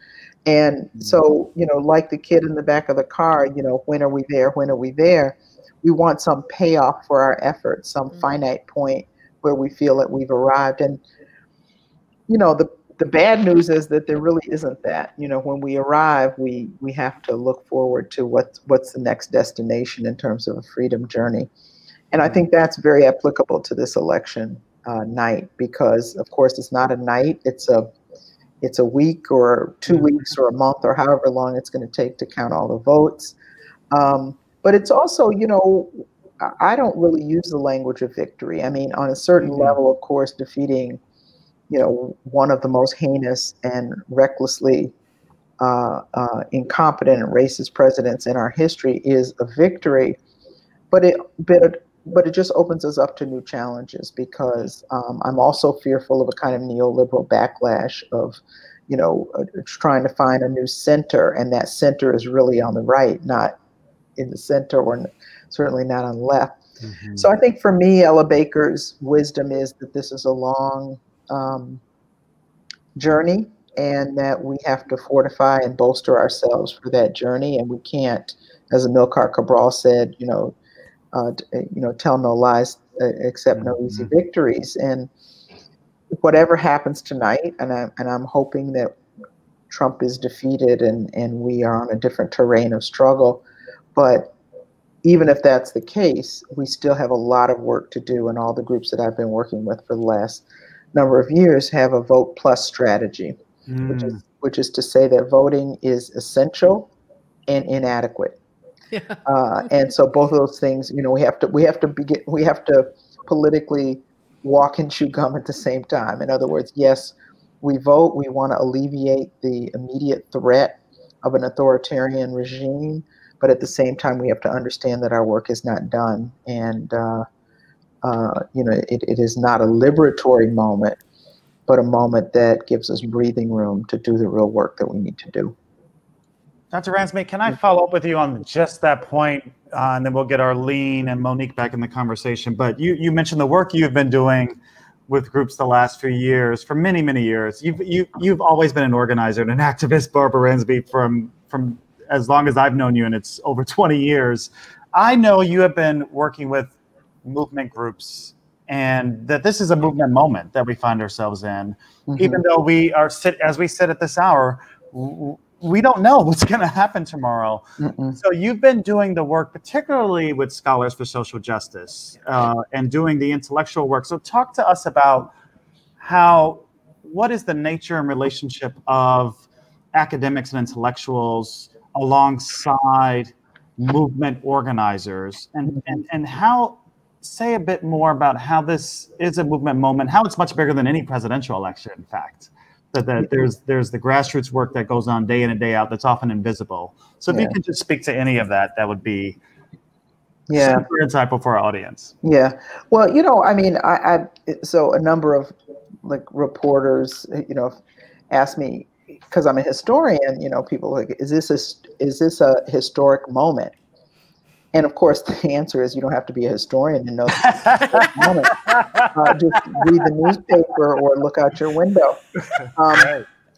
And so, like the kid in the back of the car, when are we there? When are we there? We want some payoff for our efforts, some finite point where we feel that we've arrived. And the bad news is that there really isn't that. When we arrive, we have to look forward to what's the next destination in terms of a freedom journey. And I think that's very applicable to this election night, because of course it's not a night, it's a week or 2 weeks or a month or however long it's going to take to count all the votes. But it's also, I don't really use the language of victory. I mean, on a certain level, of course, defeating one of the most heinous and recklessly incompetent and racist presidents in our history is a victory, but it just opens us up to new challenges, because I'm also fearful of a kind of neoliberal backlash of, trying to find a new center, and that center is really on the right, not in the center, or certainly not on the left. So I think for me, Ella Baker's wisdom is that this is a long journey, and that we have to fortify and bolster ourselves for that journey. And we can't, as Amilcar Cabral said, tell no lies, accept no easy victories. And whatever happens tonight, and I'm hoping that Trump is defeated and we are on a different terrain of struggle. But even if that's the case, we still have a lot of work to do, and all the groups that I've been working with for the last number of years have a vote plus strategy, which is to say that voting is essential and inadequate. And so both of those things, we have to politically walk and chew gum at the same time. In other words, yes, we vote, we want to alleviate the immediate threat of an authoritarian regime, but at the same time, we have to understand that our work is not done. And it is not a liberatory moment, but a moment that gives us breathing room to do the real work that we need to do. Dr. Ransby, can I follow up with you on just that point, and then we'll get Arlene and Monique back in the conversation. But you mentioned the work you've been doing with groups the last few years, for many, many years. You've always been an organizer and an activist, Barbara Ransby, from as long as I've known you, and it's over 20 years. I know you have been working with movement groups, and that this is a movement moment that we find ourselves in. Even though as we sit at this hour, we don't know what's going to happen tomorrow. So you've been doing the work, particularly with Scholars for Social Justice, and doing the intellectual work. So talk to us about what is the nature and relationship of academics and intellectuals alongside movement organizers, and how, say a bit more about how this is a movement moment, how it's much bigger than any presidential election, in fact. That there's the grassroots work that goes on day in and day out that's often invisible. So if you could just speak to any of that, that would be super insightful for our audience. Yeah. Well, you know, I mean, so a number of like reporters, you know, asked me, because I'm a historian, you know, people like, is this a historic moment? And of course, the answer is you don't have to be a historian to know that moment. Just read the newspaper or look out your window.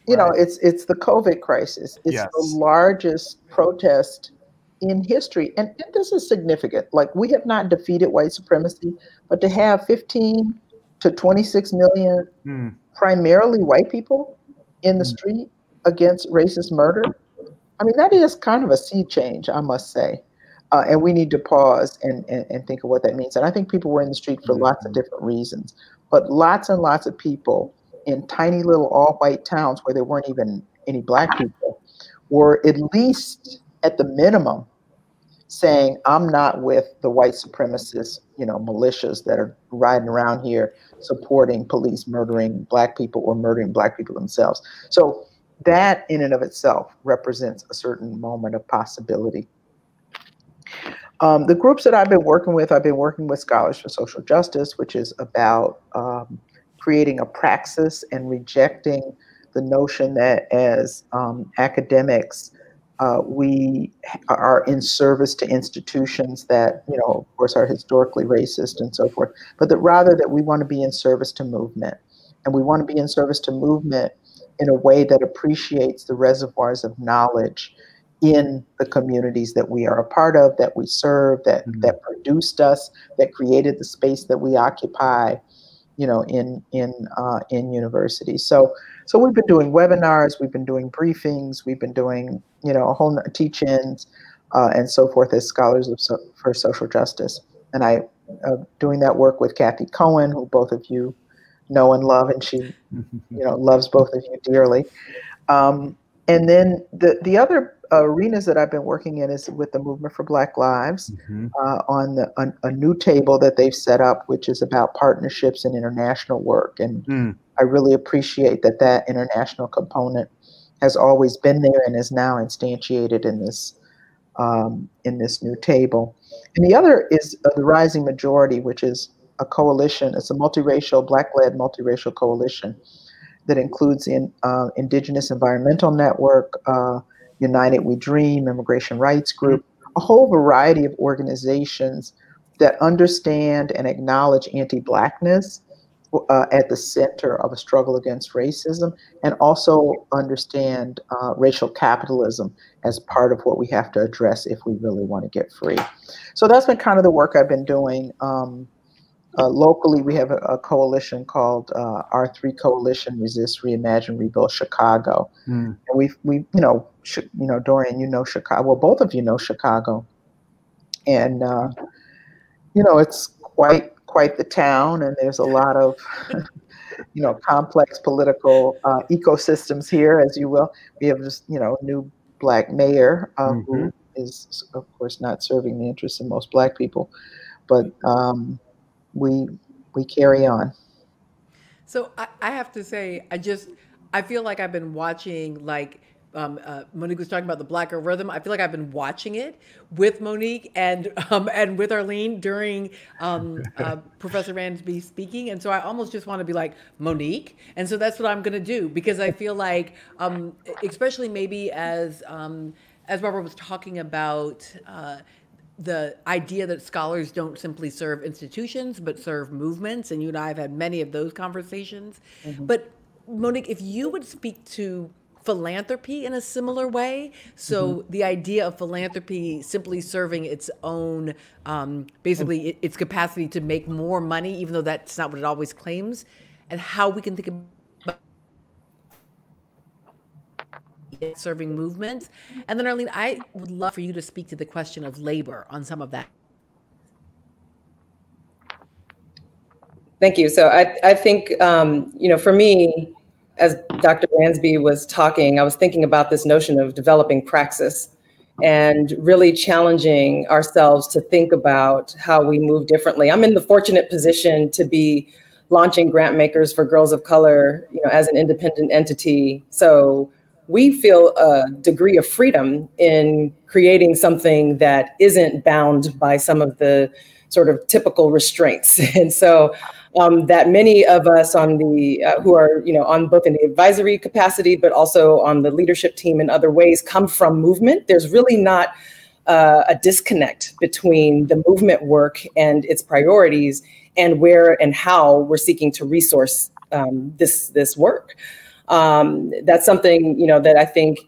You know, it's the COVID crisis. It's the largest protest in history. And this is significant. Like, we have not defeated white supremacy, but to have 15 to 26 million primarily white people in the street against racist murder, I mean, that is kind of a sea change, I must say. And we need to pause and think of what that means. And I think people were in the street for lots of different reasons, but lots and lots of people in tiny little all-white towns where there weren't even any black people were at least at the minimum saying, I'm not with the white supremacist, you know, militias that are riding around here supporting police murdering black people or murdering black people themselves. So that in and of itself represents a certain moment of possibility. The groups that I've been working with Scholars for Social Justice, which is about creating a praxis and rejecting the notion that as academics, we are in service to institutions that, you know, of course, are historically racist and so forth, but that rather that we want to be in service to movement. And we want to be in service to movement in a way that appreciates the reservoirs of knowledge in the communities that we are a part of, that we serve, that produced us, that created the space that we occupy, you know, in universities. So we've been doing webinars, we've been doing briefings, we've been doing, you know, a whole teach-ins and so forth as Scholars for Social Justice. And I doing that work with Kathy Cohen, who both of you know and love, and she, you know, loves both of you dearly. And then the other arenas that I've been working in is with the Movement for Black Lives on a new table that they've set up, which is about partnerships and international work. And I really appreciate that international component has always been there and is now instantiated in this new table. And the other is the Rising Majority, which is a coalition. It's a multiracial, Black-led multiracial coalition that includes the Indigenous Environmental Network, United We Dream, Immigration Rights Group, a whole variety of organizations that understand and acknowledge anti-Blackness at the center of a struggle against racism, and also understand racial capitalism as part of what we have to address if we really want to get free. So that's been kind of the work I've been doing. Locally, we have a coalition called R3 Coalition, Resist, Reimagine, Rebuild Chicago. And we you know, Dorian, you know Chicago. Well, both of you know Chicago. And, you know, it's quite the town, and there's a lot of, you know, complex political ecosystems here, as you will. We have this, you know, new Black mayor who is, of course, not serving the interests of most Black people. But we carry on. So I have to say, I feel like I've been watching, like Monique was talking about the Black Rhythm. I feel like I've been watching it with Monique and with Arlene during Professor Ransby speaking. And so I almost just want to be like, Monique. And so that's what I'm going to do, because I feel like, especially maybe as Barbara was talking about, the idea that scholars don't simply serve institutions, but serve movements. And you and I have had many of those conversations. But Monique, if you would speak to philanthropy in a similar way, so the idea of philanthropy simply serving its own, basically its capacity to make more money, even though that's not what it always claims, and how we can think about serving movements. And then Arlene, I would love for you to speak to the question of labor on some of that. Thank you. So I think, you know, for me, as Dr. Ransby was talking, I was thinking about this notion of developing praxis and really challenging ourselves to think about how we move differently. I'm in the fortunate position to be launching grant makers for girls of color, as an independent entity. So we feel a degree of freedom in creating something that isn't bound by some of the sort of typical restraints. And so that many of us on the who are on both in the advisory capacity, but also on the leadership team in other ways, come from movement. There's really not a disconnect between the movement work and its priorities and where and how we're seeking to resource this work. That's something that I think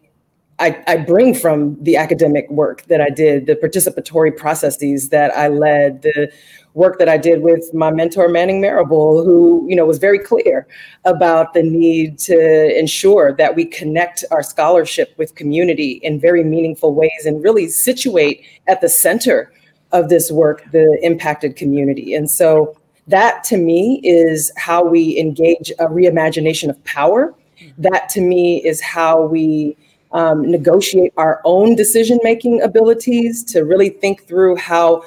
I bring from the academic work that I did, the participatory processes that I led, the work that I did with my mentor, Manning Marable, who was very clear about the need to ensure that we connect our scholarship with community in very meaningful ways and really situate at the center of this work the impacted community. And so that to me is how we engage a reimagination of power. That to me is how we negotiate our own decision-making abilities, to really think through how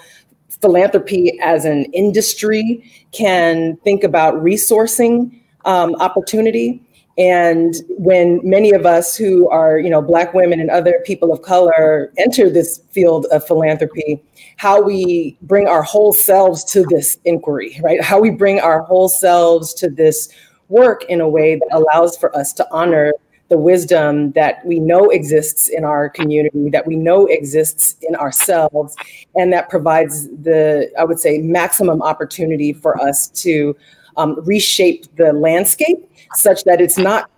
philanthropy as an industry can think about resourcing opportunity. And when many of us who are, Black women and other people of color enter this field of philanthropy, how we bring our whole selves to this inquiry, right? How we bring our whole selves to this work in a way that allows for us to honor the wisdom that we know exists in our community, that we know exists in ourselves, and that provides the, I would say, maximum opportunity for us to reshape the landscape such that it's not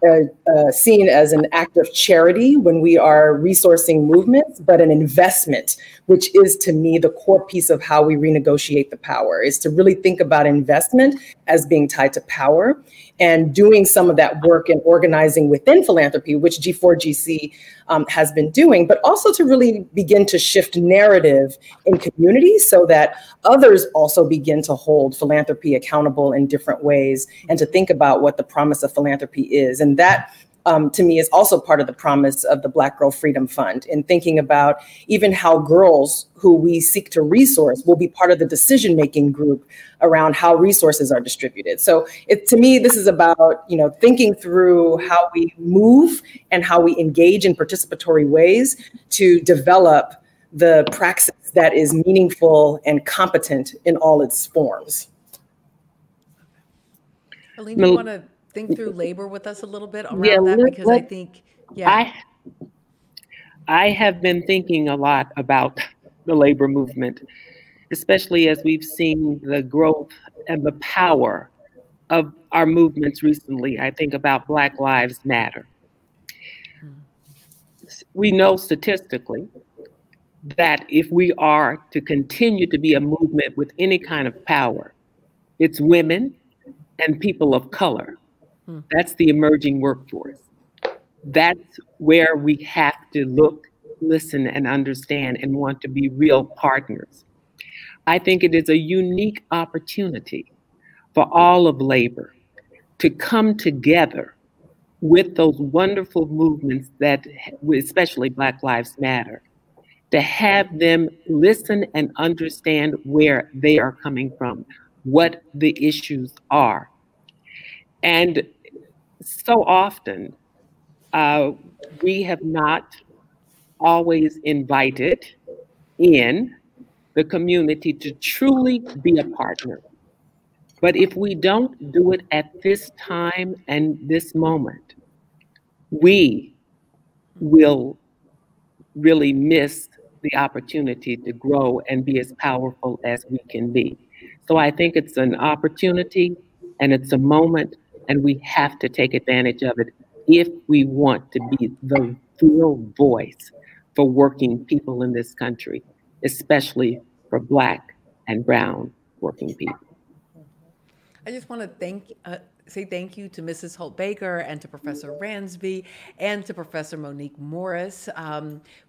seen as an act of charity when we are resourcing movements, but an investment, which is to me the core piece of how we renegotiate the power, is to really think about investment as being tied to power, and doing some of that work and organizing within philanthropy, which G4GC has been doing, but also to really begin to shift narrative in communities so that others also begin to hold philanthropy accountable in different ways and to think about what the promise of philanthropy is. And that, to me, is also part of the promise of the Black Girl Freedom Fund, in thinking about even how girls who we seek to resource will be part of the decision-making group around how resources are distributed. So to me, this is about, thinking through how we move and how we engage in participatory ways to develop the praxis that is meaningful and competent in all its forms. Aline, you want to think through labor with us a little bit around that? Because I think, I have been thinking a lot about the labor movement, especially as we've seen the growth and the power of our movements recently. I think about Black Lives Matter. We know statistically that if we are to continue to be a movement with any kind of power, it's women and people of color. That's the emerging workforce. That's where we have to look, listen, and understand and want to be real partners. I think it is a unique opportunity for all of labor to come together with those wonderful movements that, especially Black Lives Matter, to have them listen and understand where they are coming from, what the issues are. And so often, we have not always invited in the community to truly be a partner. But if we don't do it at this time and this moment, we will really miss the opportunity to grow and be as powerful as we can be. So I think it's an opportunity and it's a moment, and we have to take advantage of it if we want to be the real voice for working people in this country, especially for Black and brown working people. I just want to say thank you to Mrs. Holt-Baker and to Professor Ransby and to Professor Monique Morris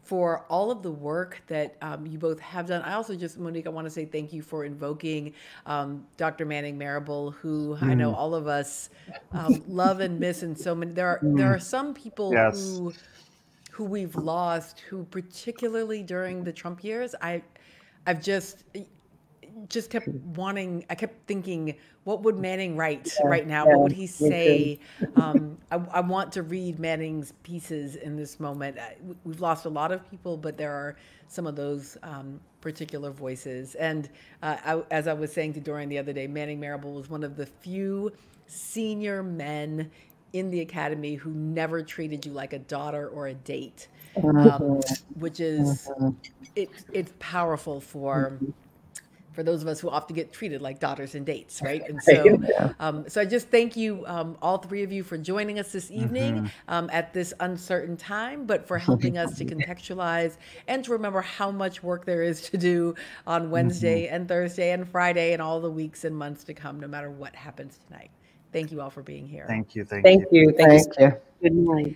for all of the work that you both have done. I also Monique, I want to say thank you for invoking Dr. Manning Marable, who I know all of us love and miss in so many. There are some people who we've lost, who particularly during the Trump years, I've just, just kept wanting, I kept thinking, what would Manning write right now? What would he say? I want to read Manning's pieces in this moment. We've lost a lot of people, but there are some of those particular voices. And as I was saying to Dorian the other day, Manning Marable was one of the few senior men in the academy who never treated you like a daughter or a date, which is, it's powerful for those of us who often get treated like daughters and dates, right? And so, so I just thank you, all three of you, for joining us this evening at this uncertain time, but for helping us to contextualize and to remember how much work there is to do on Wednesday and Thursday and Friday and all the weeks and months to come, no matter what happens tonight. Thank you all for being here. Thank you. Thank you. Good night.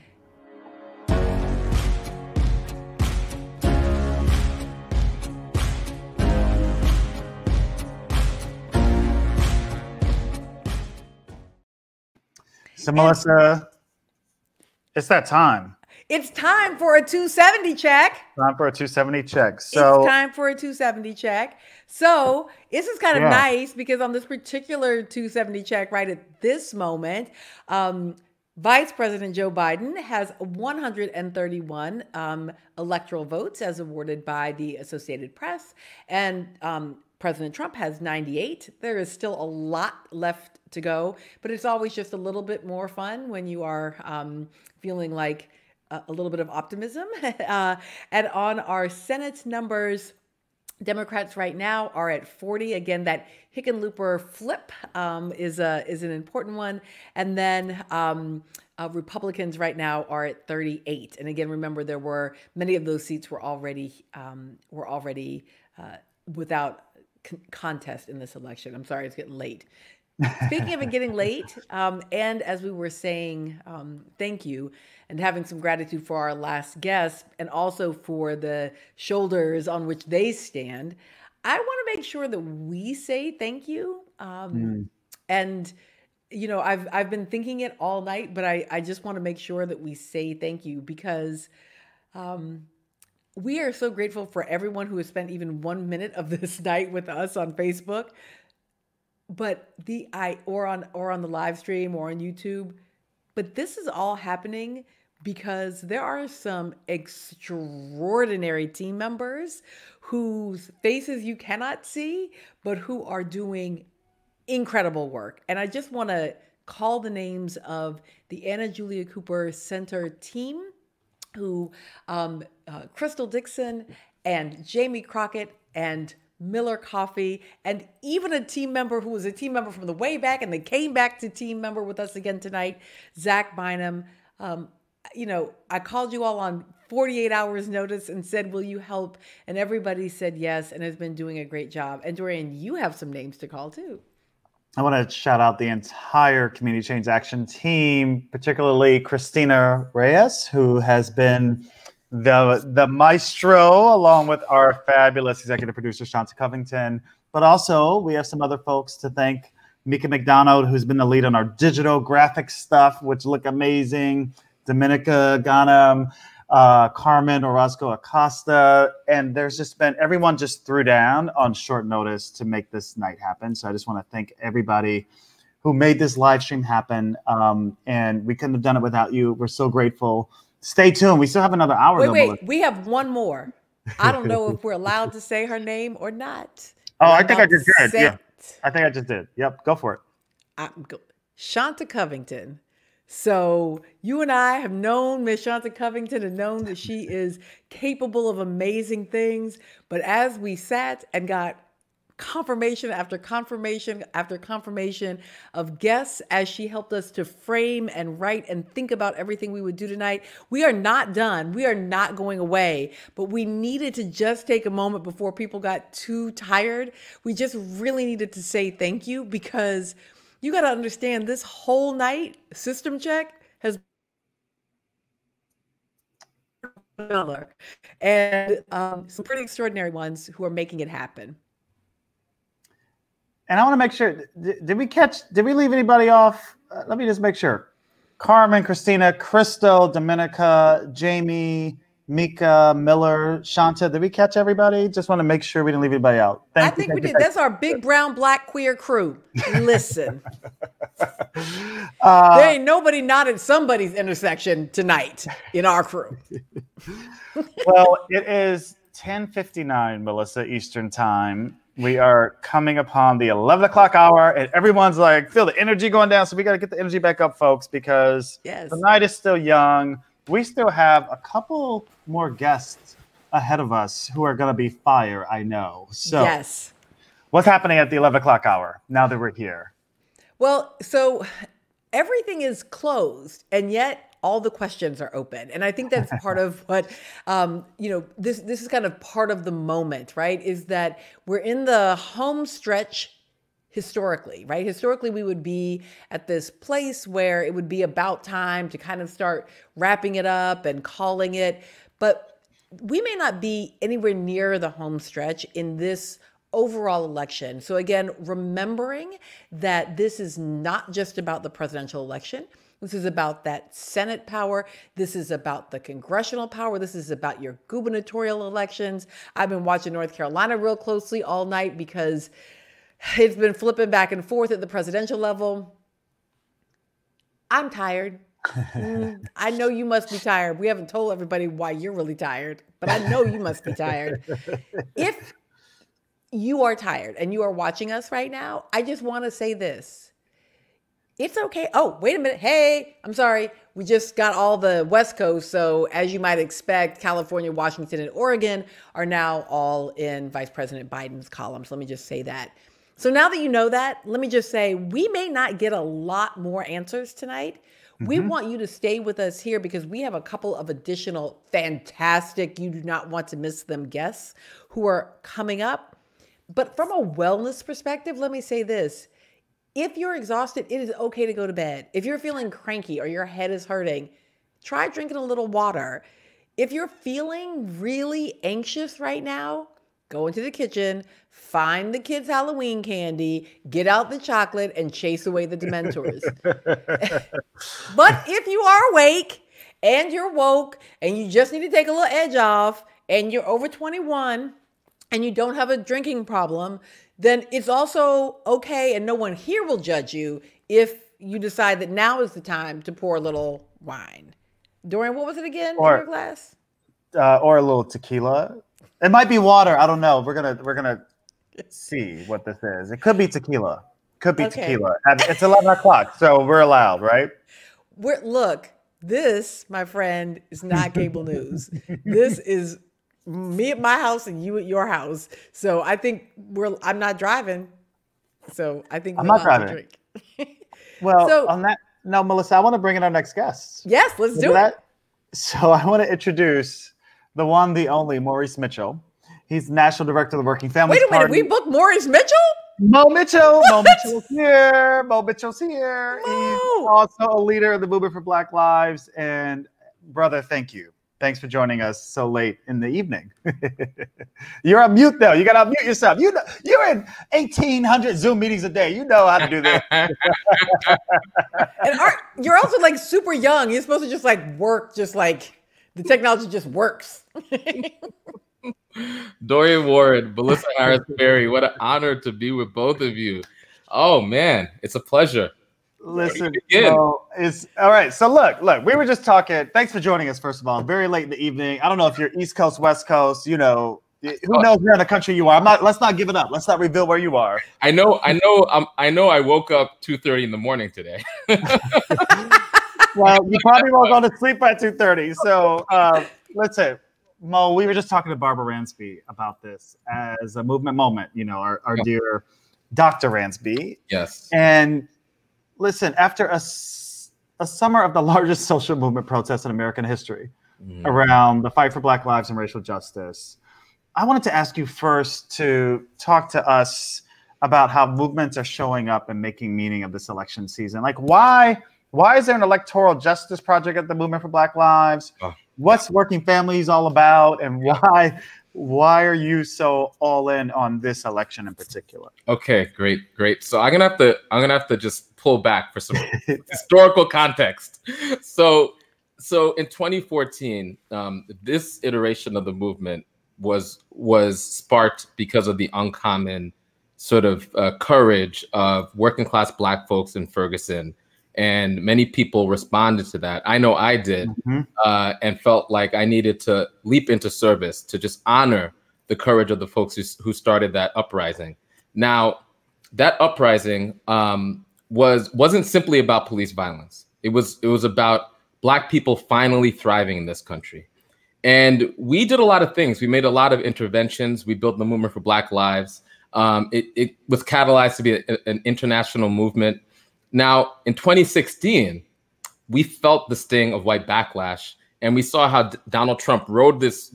So Melissa, it's that time. It's time for a 270 check. Time for a 270 check. So it's time for a 270 check. So this is kind of nice because on this particular 270 check, right at this moment, Vice President Joe Biden has 131 electoral votes as awarded by the Associated Press, and President Trump has 98. There is still a lot left to go, but it's always just a little bit more fun when you are feeling like a little bit of optimism. And on our Senate numbers, Democrats right now are at 40. Again, that Hickenlooper flip is an important one. And then Republicans right now are at 38. And again, remember, there were many of those seats were already without contest in this election. I'm sorry, it's getting late. Speaking of it getting late, and as we were saying, thank you, and having some gratitude for our last guest, and also for the shoulders on which they stand, I want to make sure that we say thank you. And, you know, I've been thinking it all night, but I just want to make sure that we say thank you because we are so grateful for everyone who has spent even 1 minute of this night with us on Facebook. But or on the live stream or on YouTube, but this is all happening because there are some extraordinary team members whose faces you cannot see, but who are doing incredible work. And I just want to call the names of the Anna Julia Cooper Center team, who Crystal Dixon and Jamie Crockett and Miller Coffee, and even a team member who was a team member from the way back and they came back to team member with us again tonight, Zach Bynum. You know, I called you all on 48 hours notice and said, will you help? And everybody said yes and has been doing a great job. And Dorian, you have some names to call too. I want to shout out the entire Community Change Action team, particularly Christina Reyes, who has been the maestro, along with our fabulous executive producer, Shanta Covington. But also, we have some other folks to thank. Mika McDonald, who's been the lead on our digital graphic stuff, which look amazing. Dominica Ghanem, Carmen Orozco Acosta. And there's just been, everyone just threw down on short notice to make this night happen. So I just want to thank everybody who made this live stream happen. And we couldn't have done it without you. We're so grateful. Stay tuned. We still have another hour. Wait. We have one more. I don't know if we're allowed to say her name or not. Oh, I think I just did. Yeah, I think I just did. Yep, go for it. Shanta Covington. So you and I have known Miss Shanta Covington and known that she is capable of amazing things. But as we sat and got confirmation after confirmation after confirmation of guests as she helped us to frame and write and think about everything we would do tonight, we are not done. We are not going away, but we needed to just take a moment before people got too tired. We just really needed to say thank you because you got to understand this whole night system check has and some pretty extraordinary ones who are making it happen. And I want to make sure, did we leave anybody off? Let me just make sure. Carmen, Christina, Crystal, Dominica, Jamie, Mika, Miller, Shanta. Did we catch everybody? Just want to make sure we didn't leave anybody out. I think we did. That's our big brown black queer crew. Listen, there ain't nobody not at somebody's intersection tonight in our crew. Well, it is 10:59, Melissa, Eastern time. We are coming upon the 11 o'clock hour, and everyone's like, feel the energy going down. So we got to get the energy back up, folks, because the night is still young. We still have a couple more guests ahead of us who are going to be fire, I know. So yes. What's happening at the 11 o'clock hour now that we're here? Well, so everything is closed, and yet all the questions are open. And I think that's part of what, this is kind of part of the moment, right? Is that we're in the home stretch historically, right? Historically, we would be at this place where it would be about time to kind of start wrapping it up and calling it. But we may not be anywhere near the home stretch in this overall election. So again, remembering that this is not just about the presidential election. This is about that Senate power. This is about the congressional power. This is about your gubernatorial elections. I've been watching North Carolina real closely all night because it's been flipping back and forth at the presidential level. I'm tired. I know you must be tired. We haven't told everybody why you're really tired, but I know you must be tired. If you are tired and you are watching us right now, I just want to say this. It's okay. Oh, wait a minute. Hey, I'm sorry. We just got all the West Coast. So as you might expect, California, Washington, and Oregon are now all in Vice President Biden's columns. Let me just say that. So now that you know that, let me just say, we may not get a lot more answers tonight. We want you to stay with us here because we have a couple of additional fantastic, you do not want to miss them guests who are coming up. But from a wellness perspective, let me say this. If you're exhausted, it is okay to go to bed. If you're feeling cranky or your head is hurting, try drinking a little water. If you're feeling really anxious right now, go into the kitchen, find the kids' Halloween candy, get out the chocolate, and chase away the Dementors. But if you are awake and you're woke and you just need to take a little edge off and you're over 21 and you don't have a drinking problem, then it's also okay, and no one here will judge you if you decide that now is the time to pour a little wine. Dorian, what was it again in your glass? Or a little tequila. It might be water. I don't know. We're gonna see what this is. It could be tequila. Could be tequila. It's 11 o'clock, so we're allowed, right? Look, this, my friend, is not cable news. This is me at my house and you at your house. So I think I'm not driving. So I think I'm not driving. Well, so, on that, no, Melissa, I want to bring in our next guest. Yes, let's do it. So I want to introduce the one, the only, Maurice Mitchell. He's National Director of the Working Families Party. Wait a minute, we booked Maurice Mitchell? Mo Mitchell. Mo Mitchell's here. Mo Mitchell's here. He's also a leader of the movement for Black Lives. And brother, thank you. Thanks for joining us so late in the evening. You're on mute, though. You got to unmute yourself. You know, you're in 1,800 Zoom meetings a day. You know how to do that. And you're also like super young. You're supposed to just like work, just like the technology just works. Dorian Warren, Melissa Harris-Perry, what an honor to be with both of you. Oh, man, it's a pleasure. Listen, it's all right. So look, we were just talking. Thanks for joining us, first of all. Very late in the evening. I don't know if you're East Coast, West Coast, you know, who knows where in the country you are. Let's not give it up. Let's not reveal where you are. I know I woke up 2:30 in the morning today. Well, you probably won't go to sleep at 2:30. So listen, Mo, we were just talking to Barbara Ransby about this as a movement moment, you know, our dear Dr. Ransby. Yes. And listen, after a summer of the largest social movement protests in American history around the fight for Black lives and racial justice, I wanted to ask you first to talk to us about how movements are showing up and making meaning of this election season. Like, why is there an electoral justice project at the Movement for Black Lives? What's Working Families all about, and why are you so all in on this election in particular? Okay, great. So I'm gonna have to just pull back for some historical context. So So in 2014, this iteration of the movement was sparked because of the uncommon sort of courage of working class Black folks in Ferguson. And many people responded to that. I know I did, and felt like I needed to leap into service to just honor the courage of the folks who started that uprising. Now, that uprising wasn't simply about police violence. It was about Black people finally thriving in this country. And we did a lot of things. We made a lot of interventions. We built the movement for Black Lives. It was catalyzed to be an international movement. Now, in 2016, we felt the sting of white backlash, and we saw how Donald Trump rode this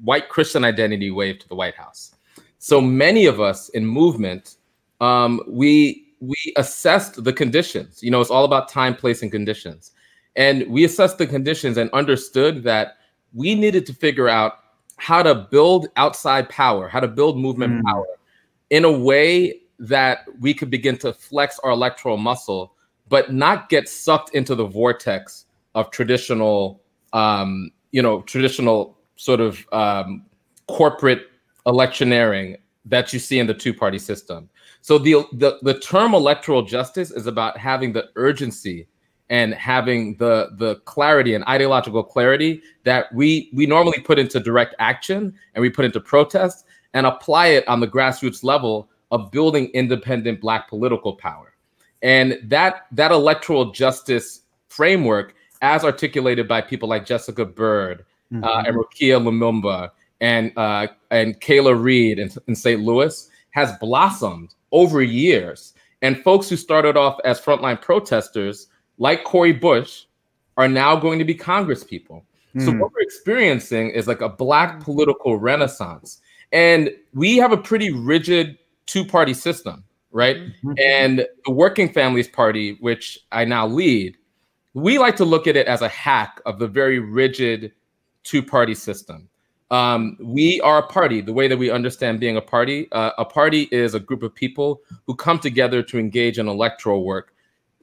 white Christian identity wave to the White House. So many of us in movement, we assessed the conditions. You know, it's all about time, place, and conditions. And we assessed the conditions and understood that we needed to figure out how to build outside power, how to build movement power in a way that we could begin to flex our electoral muscle, but not get sucked into the vortex of traditional, traditional sort of corporate electioneering that you see in the two-party system. So the term electoral justice is about having the urgency and having the clarity and ideological clarity that we normally put into direct action and we put into protest, and apply it on the grassroots level of building independent Black political power. And that electoral justice framework, as articulated by people like Jessica Bird and Rukia Lumumba and Kayla Reed in St. Louis, has blossomed over years. And folks who started off as frontline protesters, like Cori Bush, are now going to be Congress people. So what we're experiencing is like a Black political renaissance. And we have a pretty rigid two-party system, right? And the Working Families Party, which I now lead, we like to look at it as a hack of the very rigid two-party system. We are a party, the way that we understand being a party is a group of people who come together to engage in electoral work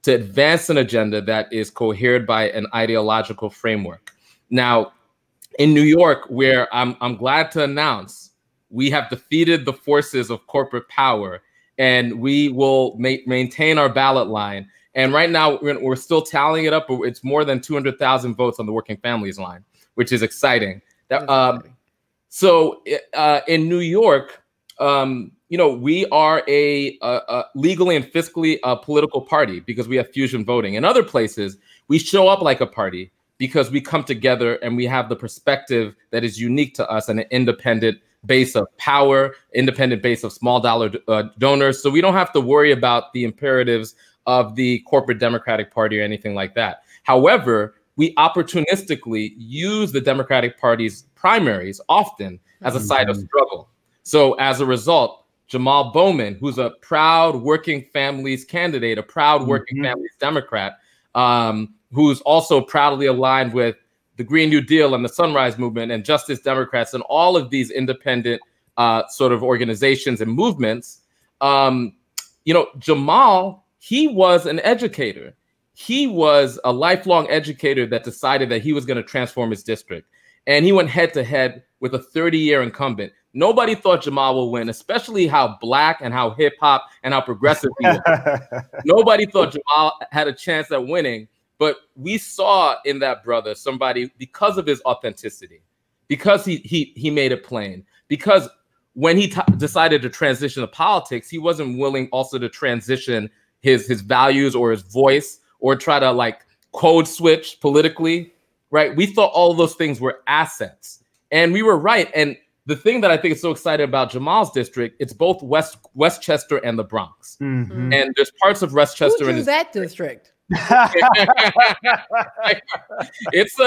to advance an agenda that is cohered by an ideological framework. Now, in New York, where I'm glad to announce we have defeated the forces of corporate power, and we will maintain our ballot line. And right now, we're still tallying it up, but it's more than 200,000 votes on the Working Families line, which is exciting. So in New York, we are a legally and fiscally political party because we have fusion voting. In other places, we show up like a party because we come together and we have the perspective that is unique to us and an independent base of power, independent base of small dollar donors. So we don't have to worry about the imperatives of the corporate Democratic Party or anything like that. However, we opportunistically use the Democratic Party's primaries often as a site of struggle. So as a result, Jamal Bowman, who's a proud working families candidate, a proud working families Democrat, who's also proudly aligned with the Green New Deal and the Sunrise Movement and Justice Democrats and all of these independent sort of organizations and movements. Jamal, he was an educator. He was a lifelong educator that decided that he was going to transform his district. And he went head to head with a 30-year incumbent. Nobody thought Jamal would win, especially how Black and how hip hop and how progressive he was. Nobody thought Jamal had a chance at winning. But we saw in that brother somebody, because of his authenticity, because he made it plain, because when he decided to transition to politics, he wasn't willing also to transition his values or his voice or try to like code switch politically, right? We thought all of those things were assets, and we were right. And the thing that I think is so exciting about Jamal's district, it's both Westchester and the Bronx. And there's parts of Westchester in that district. It's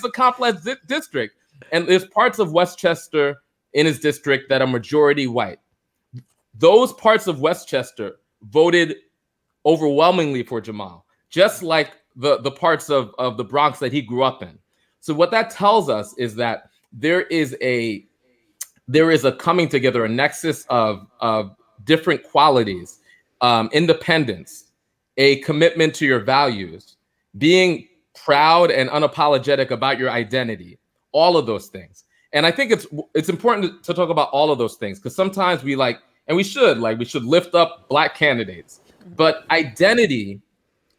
a complex district, and there's parts of Westchester in his district that are majority white. Those parts of Westchester voted overwhelmingly for Jamal, just like the parts of the Bronx that he grew up in. So what that tells us is that there is a coming together, a nexus of different qualities, independence, a commitment to your values, being proud and unapologetic about your identity, all of those things. And I think it's important to talk about all of those things, because sometimes we we should lift up Black candidates, but identity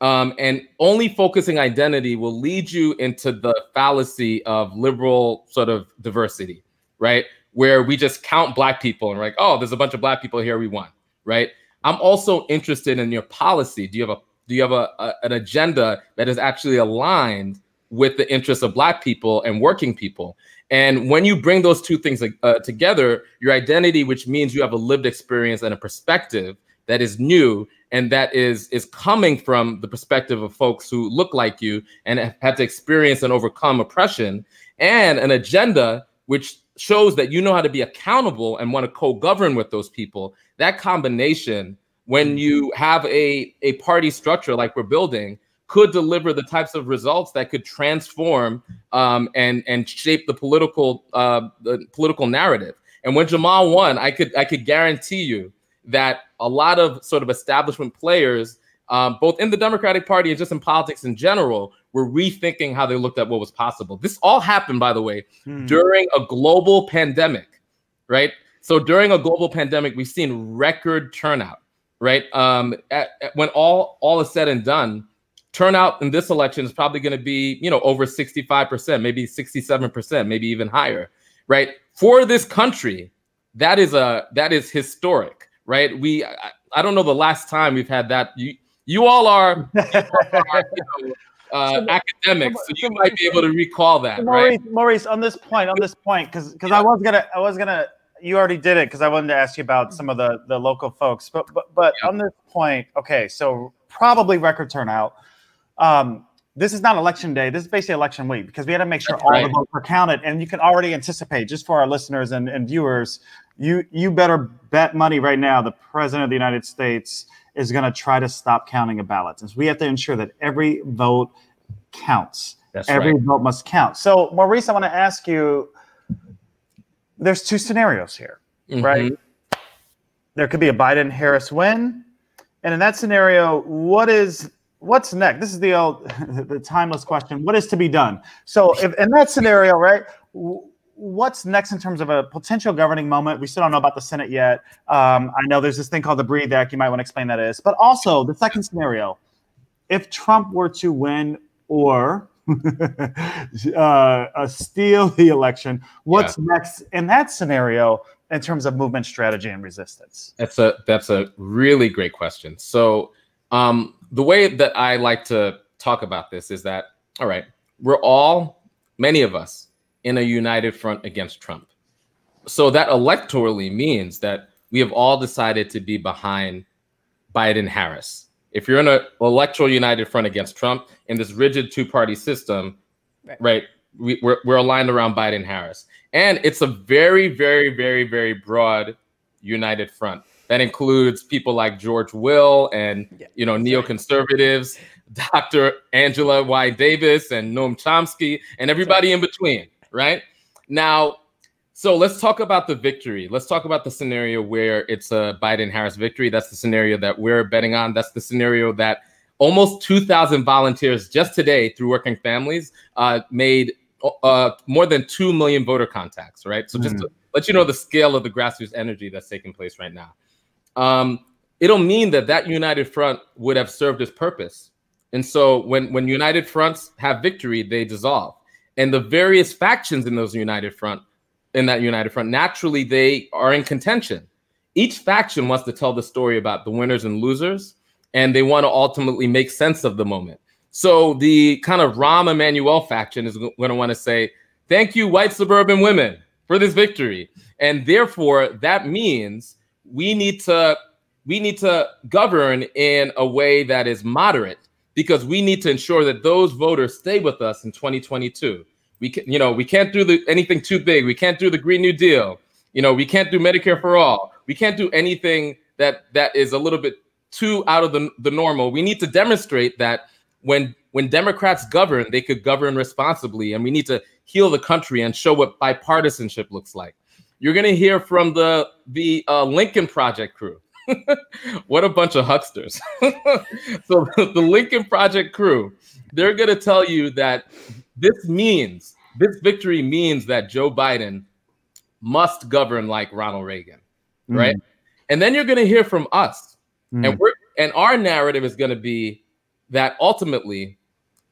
and only focusing identity will lead you into the fallacy of liberal sort of diversity, right? Where we just count Black people and we're like, oh, there's a bunch of Black people here, we won, right? I'm also interested in your policy. Do you have an agenda that is actually aligned with the interests of Black people and working people? And when you bring those two things together, your identity, which means you have a lived experience and a perspective that is new and that is coming from the perspective of folks who look like you and have had to experience and overcome oppression, and an agenda which shows that you know how to be accountable and want to co-govern with those people. That combination, when you have a party structure like we're building, could deliver the types of results that could transform and shape the political narrative. And when Jamal won, I could guarantee you that a lot of sort of establishment players, both in the Democratic Party and just in politics in general, were rethinking how they looked at what was possible. This all happened, by the way, during a global pandemic, right? So during a global pandemic, we've seen record turnout, right? When all is said and done, turnout in this election is probably going to be, over 65%, maybe 67%, maybe even higher, right? For this country, that is historic, right? I don't know the last time we've had that. You all are, academics, so you might be able to recall that, right? Maurice, on this point, because I was gonna, you already did it, because I wanted to ask you about some of the local folks, but on this point, okay, so probably record turnout. This is not election day. This is basically election week, because we had to make sure all the votes are counted. And you can already anticipate, just for our listeners and viewers, you better bet money right now the President of the United States is going to try to stop counting of ballots. And so we have to ensure that every vote counts. Every vote must count. So, Maurice, I want to ask you, there's two scenarios here, right? There could be a Biden-Harris win. And in that scenario, what's next? This is the timeless question. What is to be done? So if in that scenario, right, what's next in terms of a potential governing moment? We still don't know about the Senate yet. I know there's this thing called the Breathe Act. You might want to explain that is. But also the second scenario, if Trump were to win or steal the election, what's next in that scenario in terms of movement strategy and resistance? That's a really great question. So the way that I like to talk about this is that, all right, many of us, in a united front against Trump. So that electorally means that we have all decided to be behind Biden-Harris. If you're in an electoral united front against Trump in this rigid two-party system, right, we're aligned around Biden-Harris. And it's a very, very, very, very broad united front. That includes people like George Will and neoconservatives, Dr. Angela Y. Davis and Noam Chomsky, and everybody in between, right? Now, so let's talk about the victory. Let's talk about the scenario where it's a Biden-Harris victory. That's the scenario that we're betting on. That's the scenario that almost 2,000 volunteers just today through Working Families made more than 2 million voter contacts, right? So just to let you know the scale of the grassroots energy that's taking place right now. It'll mean that united front would have served its purpose. And so when united fronts have victory, they dissolve. And the various factions in that united front, naturally, they are in contention. Each faction wants to tell the story about the winners and losers, and they want to ultimately make sense of the moment. So the kind of Rahm Emanuel faction is going to want to say, thank you, white suburban women, for this victory. And therefore, that means we need to govern in a way that is moderate, because we need to ensure that those voters stay with us in 2022. We can't do anything too big. We can't do the Green New Deal. We can't do Medicare for all. We can't do anything that is a little bit too out of the normal. We need to demonstrate that when Democrats govern, they could govern responsibly, and we need to heal the country and show what bipartisanship looks like. You're going to hear from the Lincoln Project crew, What a bunch of hucksters. So the Lincoln Project crew, they're going to tell you that this victory means that Joe Biden must govern like Ronald Reagan, right? And then you're going to hear from us. And our narrative is going to be that ultimately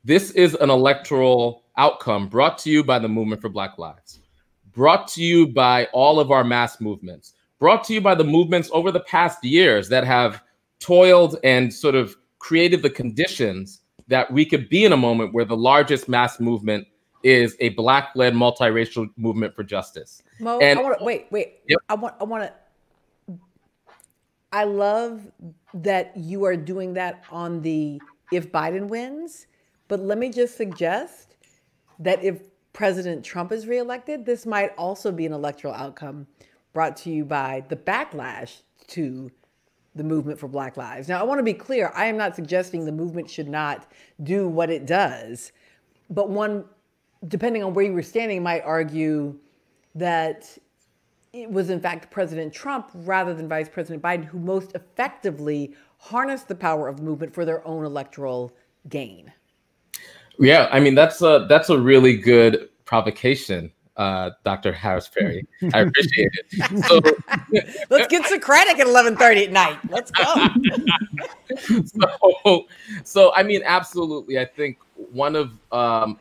this is an electoral outcome brought to you by the Movement for Black Lives, brought to you by all of our mass movements, brought to you by the movements over the past years that have toiled and sort of created the conditions that we could be in a moment where the largest mass movement is a Black-led multiracial movement for justice. Mo, And I want to wait. Yep. I want to. I love that you are doing that on the if Biden wins, but let me just suggest that if President Trump is reelected, this might also be an electoral outcome brought to you by the backlash to the Movement for Black Lives. Now, I want to be clear. I am not suggesting the movement should not do what it does, but one, depending on where you were standing, might argue that it was in fact President Trump rather than Vice President Biden who most effectively harnessed the power of the movement for their own electoral gain. Yeah, I mean, that's a really good provocation, Dr. Harris Perry. I appreciate it. So, let's get Socratic at 11:30 at night. Let's go. So I mean, absolutely. I think one of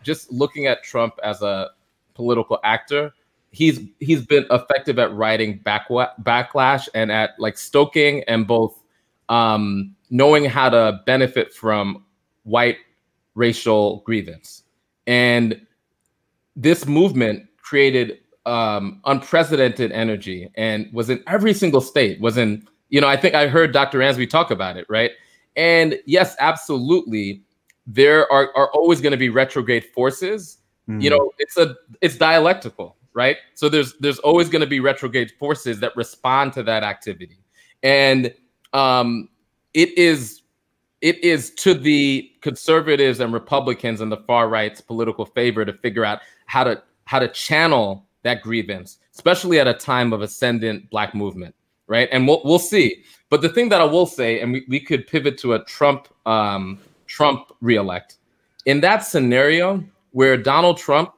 just looking at Trump as a political actor, he's been effective at writing backlash and at like stoking and both knowing how to benefit from white racial grievance. And this movement created unprecedented energy and was in every single state, was in, I think I heard Dr. Ansby talk about it, right? And yes, absolutely, there are always going to be retrograde forces. It's dialectical, right? So there's always going to be retrograde forces that respond to that activity. And it is to the conservatives and Republicans and the far right's political favor to figure out how to channel that grievance, especially at a time of ascendant Black movement, right? And we'll see. But the thing that I will say, and we could pivot to a Trump reelect, in that scenario where Donald Trump,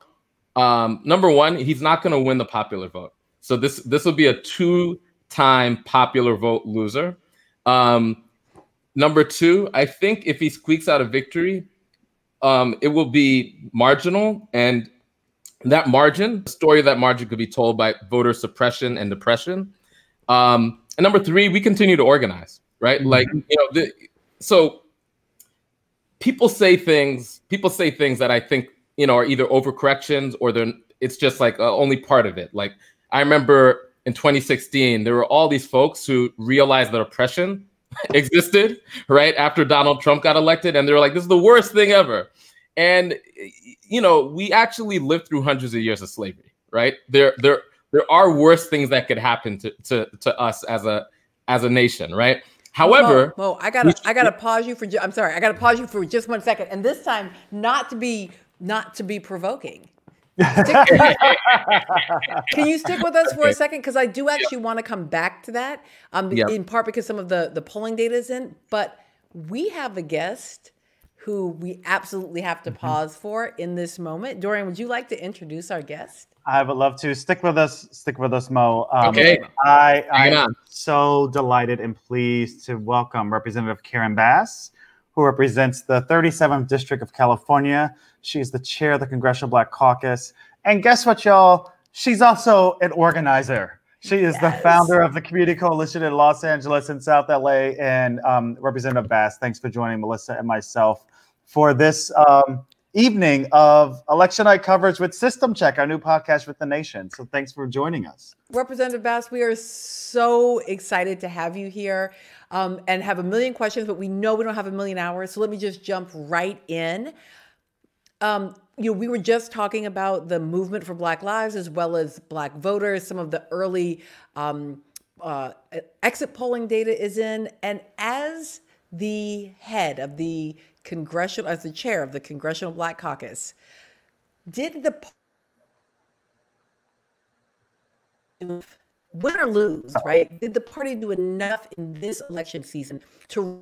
number one, he's not going to win the popular vote. So this will be a 2-time popular vote loser. Number two, I think if he squeaks out a victory, it will be marginal. And that margin, the story of that margin could be told by voter suppression and depression. And number three, we continue to organize, right? Like, so people say things that I think, are either overcorrections or it's just like only part of it. Like I remember in 2016, there were all these folks who realized that oppression existed right after Donald Trump got elected, and they were like, this is the worst thing ever. And we actually lived through hundreds of years of slavery, right? There are worse things that could happen to us as a nation, right? However, Mo, I gotta pause you for. I'm sorry, I gotta pause you for just 1 second, and this time not to be provoking. Can you stick with us for a second? Because I do actually want to come back to that, in part because some of the polling data is in. But we have a guest who we absolutely have to pause for in this moment. Dorian, would you like to introduce our guest? I would love to. Stick with us, Mo. Okay. I'm so delighted and pleased to welcome Representative Karen Bass, who represents the 37th District of California. She's the chair of the Congressional Black Caucus. And guess what, y'all? She's also an organizer. She is the founder of the Community Coalition in Los Angeles and South LA. And Representative Bass, thanks for joining Melissa and myself for this evening of election night coverage with System Check, our new podcast with the nation. So thanks for joining us. Representative Bass, we are so excited to have you here and have a million questions, but we know we don't have a million hours. So let me just jump right in. We were just talking about the movement for Black Lives as well as Black voters. Some of the early exit polling data is in. And as the head of the as the chair of the Congressional Black Caucus, did win or lose, right? Did the party do enough in this election season to?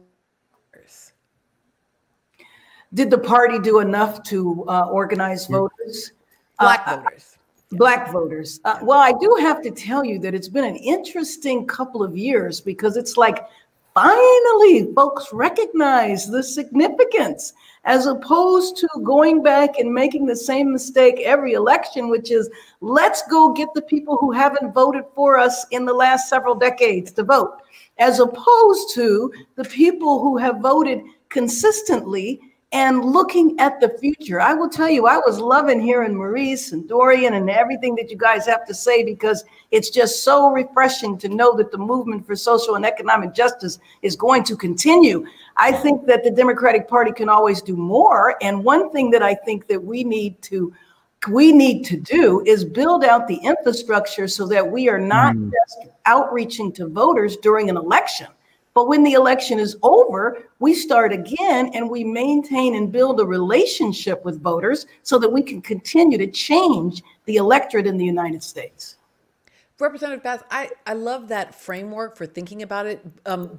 Did the party do enough to organize voters? Black voters. Black voters. Well, I do have to tell you that it's been an interesting couple of years, because it's like finally folks recognize the significance, as opposed to going back and making the same mistake every election, which is let's go get the people who haven't voted for us in the last several decades to vote, as opposed to the people who have voted consistently and looking at the future. I will tell you, I was loving hearing Maurice and Dorian and everything that you guys have to say, because it's just so refreshing to know that the movement for social and economic justice is going to continue. I think that the Democratic Party can always do more. And one thing that I think that we need to do is build out the infrastructure so that we are not just outreaching to voters during an election, but when the election is over, we start again and we maintain and build a relationship with voters so that we can continue to change the electorate in the United States. Representative Bass, I love that framework for thinking about it.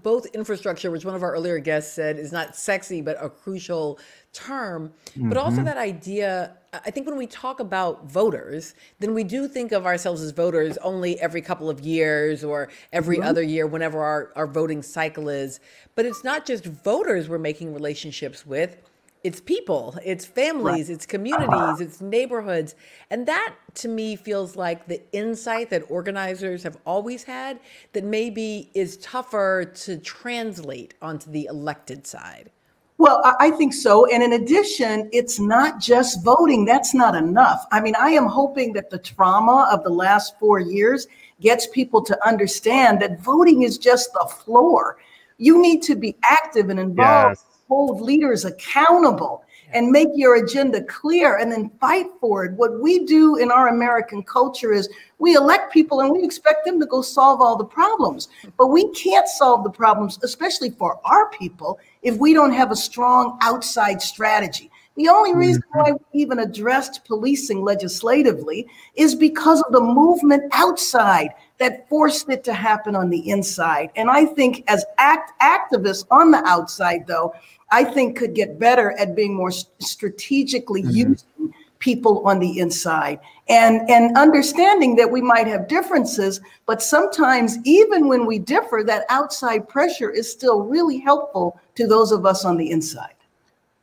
Both infrastructure, which one of our earlier guests said is not sexy, but a crucial term, but also that idea. I think when we talk about voters, then we do think of ourselves as voters only every couple of years or every other year, whenever our voting cycle is. But it's not just voters we're making relationships with. It's people, it's families, it's communities, it's neighborhoods. And that, to me, feels like the insight that organizers have always had that maybe is tougher to translate onto the elected side. Well, I think so. And in addition, it's not just voting. That's not enough. I mean, I am hoping that the trauma of the last 4 years gets people to understand that voting is just the floor. You need to be active and involved, hold leaders accountable, and make your agenda clear, and then fight for it. What we do in our American culture is we elect people and we expect them to go solve all the problems. But we can't solve the problems, especially for our people, if we don't have a strong outside strategy. The only reason why we even addressed policing legislatively is because of the movement outside that forced it to happen on the inside. And I think as activists on the outside, though, I think could get better at being more strategically using people on the inside and understanding that we might have differences, but sometimes even when we differ, that outside pressure is still really helpful to those of us on the inside.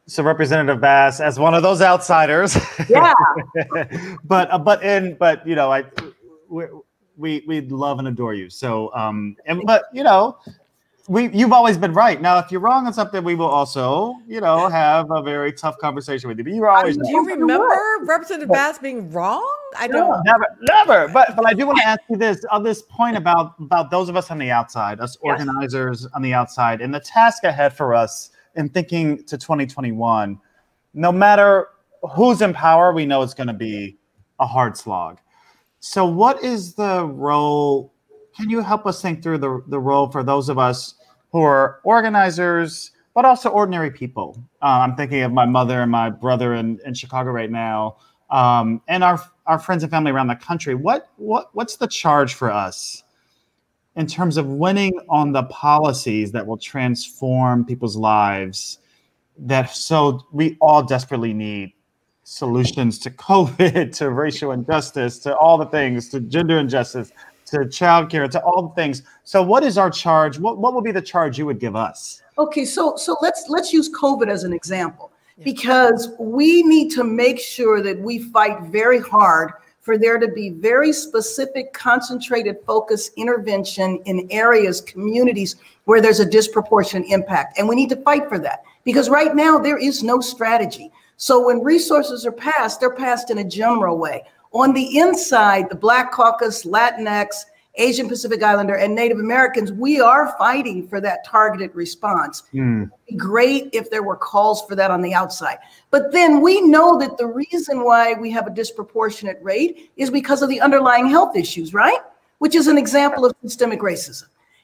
So Representative Bass, as one of those outsiders, yeah, but you know, we love and adore you. So but you know, you've always been right. Now, if you're wrong on something, we will also, you know, have a very tough conversation with you. But you're always. Do you remember Representative Bass being wrong? I don't. Never. But I do want to ask you this on this point about those of us on the outside, us organizers on the outside, and the task ahead for us in thinking to 2021. No matter who's in power, we know it's going to be a hard slog. So, what is the role? Can you help us think through the role for those of us who are organizers, but also ordinary people? I'm thinking of my mother and my brother in Chicago right now, and our friends and family around the country. What's the charge for us in terms of winning on the policies that will transform people's lives? So we all desperately need solutions to COVID, to racial injustice, to all the things, to gender injustice, to childcare, to all the things. So what is our charge? What would be the charge you would give us? Okay, so let's use COVID as an example, because we need to make sure that we fight very hard for there to be very specific, concentrated, focused intervention in areas, communities where there's a disproportionate impact. And we need to fight for that, because right now there is no strategy. So when resources are passed, they're passed in a general way. On the inside, the Black Caucus, Latinx, Asian Pacific Islander, and Native Americans, we are fighting for that targeted response. It'd be great if there were calls for that on the outside. But then we know that the reason why we have a disproportionate rate is because of the underlying health issues, right? Which is an example of systemic racism.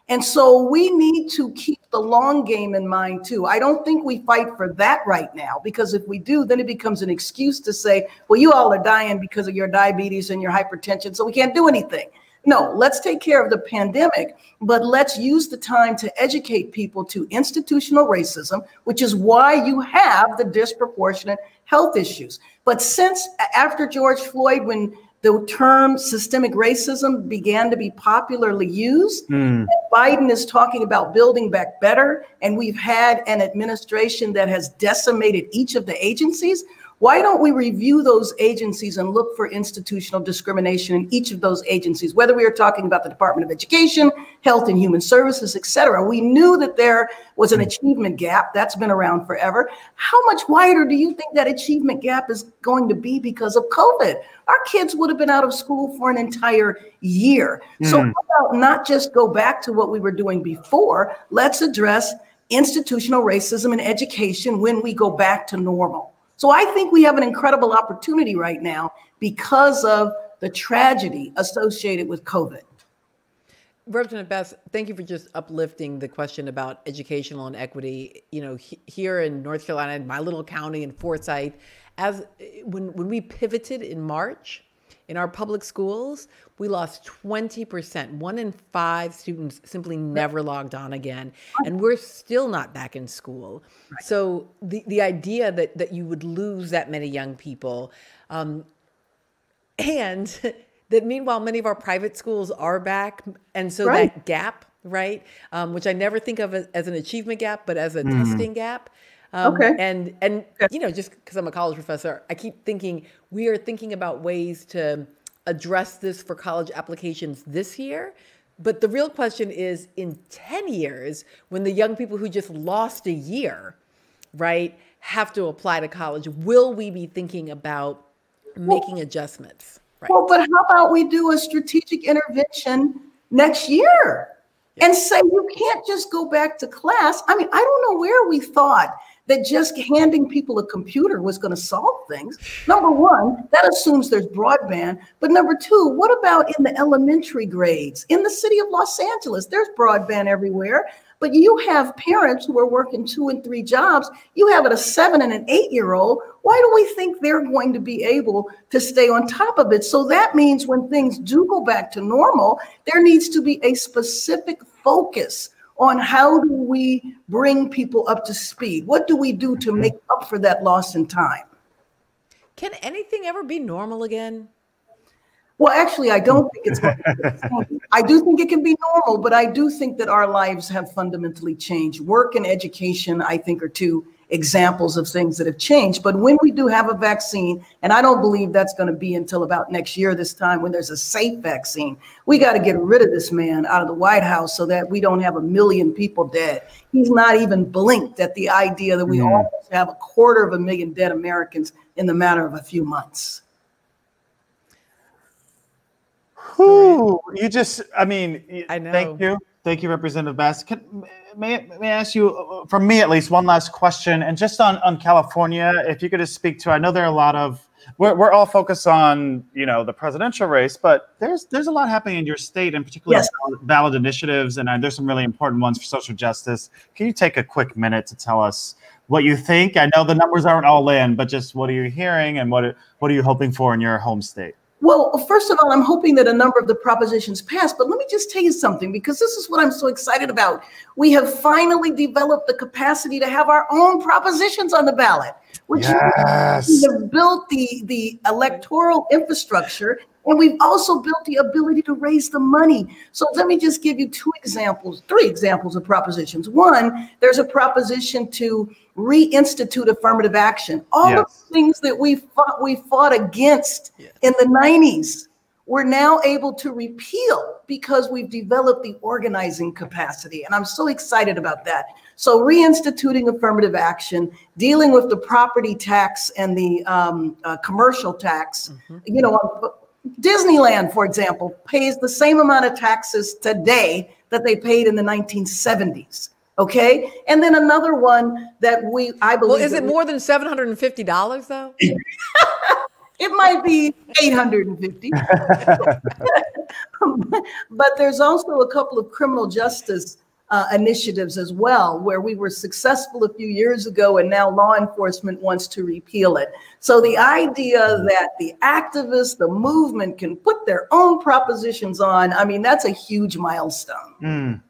And so we need to keep the long game in mind too. I don't think we fight for that right now, because if we do, then it becomes an excuse to say, well, you all are dying because of your diabetes and your hypertension, so we can't do anything. No, let's take care of the pandemic, but let's use the time to educate people to institutional racism, which is why you have the disproportionate health issues. But since after George Floyd, when the term systemic racism began to be popularly used, Biden is talking about building back better, and we've had an administration that has decimated each of the agencies. Why don't we review those agencies and look for institutional discrimination in each of those agencies, whether we are talking about the Department of Education, Health and Human Services, et cetera. We knew that there was an achievement gap. That's been around forever. How much wider do you think that achievement gap is going to be because of COVID? Our kids would have been out of school for an entire year. So how about not just go back to what we were doing before? Let's address institutional racism in education when we go back to normal. So I think we have an incredible opportunity right now because of the tragedy associated with COVID. Representative Bass, thank you for just uplifting the question about educational inequity. You know, here in North Carolina, in my little county in Forsyth, when we pivoted in March in our public schools, we lost 20%. 1 in 5 students simply never logged on again. And we're still not back in school. Right. So the idea that you would lose that many young people, and that meanwhile, many of our private schools are back. And so that gap, right, which I never think of as an achievement gap, but as a testing gap. And you know, just because I'm a college professor, I keep thinking we are thinking about ways to address this for college applications this year. But the real question is, in 10 years, when the young people who just lost a year, right, have to apply to college, will we be thinking about making adjustments? Right. Well, but how about we do a strategic intervention next year and say you can't just go back to class? I mean, I don't know where we thought that just handing people a computer was going to solve things. Number one, that assumes there's broadband. But number two, what about in the elementary grades? In the city of Los Angeles, there's broadband everywhere. But you have parents who are working 2 and 3 jobs. You have a 7 and an 8-year-old. Why do we think they're going to be able to stay on top of it? So that means when things do go back to normal, there needs to be a specific focus on how do we bring people up to speed? What do we do to make up for that loss in time? Can anything ever be normal again? Well, actually, I don't think it's going to be the same. I do think it can be normal, but I do think that our lives have fundamentally changed. Work and education, I think, are 2 examples of things that have changed. But when we do have a vaccine, and I don't believe that's going to be until about next year, this time when there's a safe vaccine, we got to get rid of this man out of the White House so that we don't have 1 million people dead. He's not even blinked at the idea that we almost have 250,000 dead Americans in the matter of a few months. Whew, you just, I mean, I know. Thank you. Thank you, Representative Bass. May I ask you, from me at least, one last question, and just on California, if you could just speak to, I know there are a lot of, we're all focused on, you know, the presidential race, but there's a lot happening in your state, and particularly ballot initiatives, and there's some really important ones for social justice. Can you take a quick minute to tell us what you think? I know the numbers aren't all in, but just what are you hearing, and what are you hoping for in your home state? Well, first of all, I'm hoping that a number of the propositions pass, but let me just tell you something, because this is what I'm so excited about. We have finally developed the capacity to have our own propositions on the ballot, which we have built the electoral infrastructure, and we've also built the ability to raise the money. So let me just give you 3 examples of propositions. One, there's a proposition to reinstitute affirmative action. All the things that we fought against in the 90s, we're now able to repeal because we've developed the organizing capacity. And I'm so excited about that. So reinstituting affirmative action, dealing with the property tax and the commercial tax. You know, Disneyland, for example, pays the same amount of taxes today that they paid in the 1970s. Okay. And then another one that I believe. Well, is it more than $750 though? It might be $850. But there's also a couple of criminal justice initiatives as well, where we were successful a few years ago and now law enforcement wants to repeal it. So the idea that the activists, the movement can put their own propositions on, I mean, that's a huge milestone.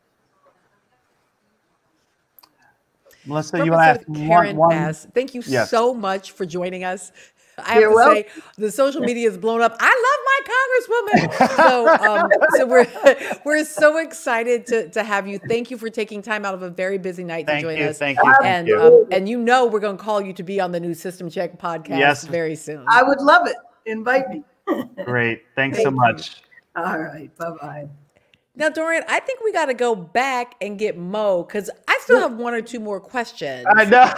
Melissa, you want to ask Karen one? S. Thank you so much for joining us. I have You're to welcome. say, the social media is blown up. I love my congresswoman. So we're so excited to have you. Thank you for taking time out of a very busy night to join us. Thank you. And you know we're going to call you to be on the new System Check podcast very soon. I would love it. Invite me. Great. Thanks so much. All right. Bye-bye. Now, Dorian, I think we got to go back and get Mo because I still have one or two more questions. I know.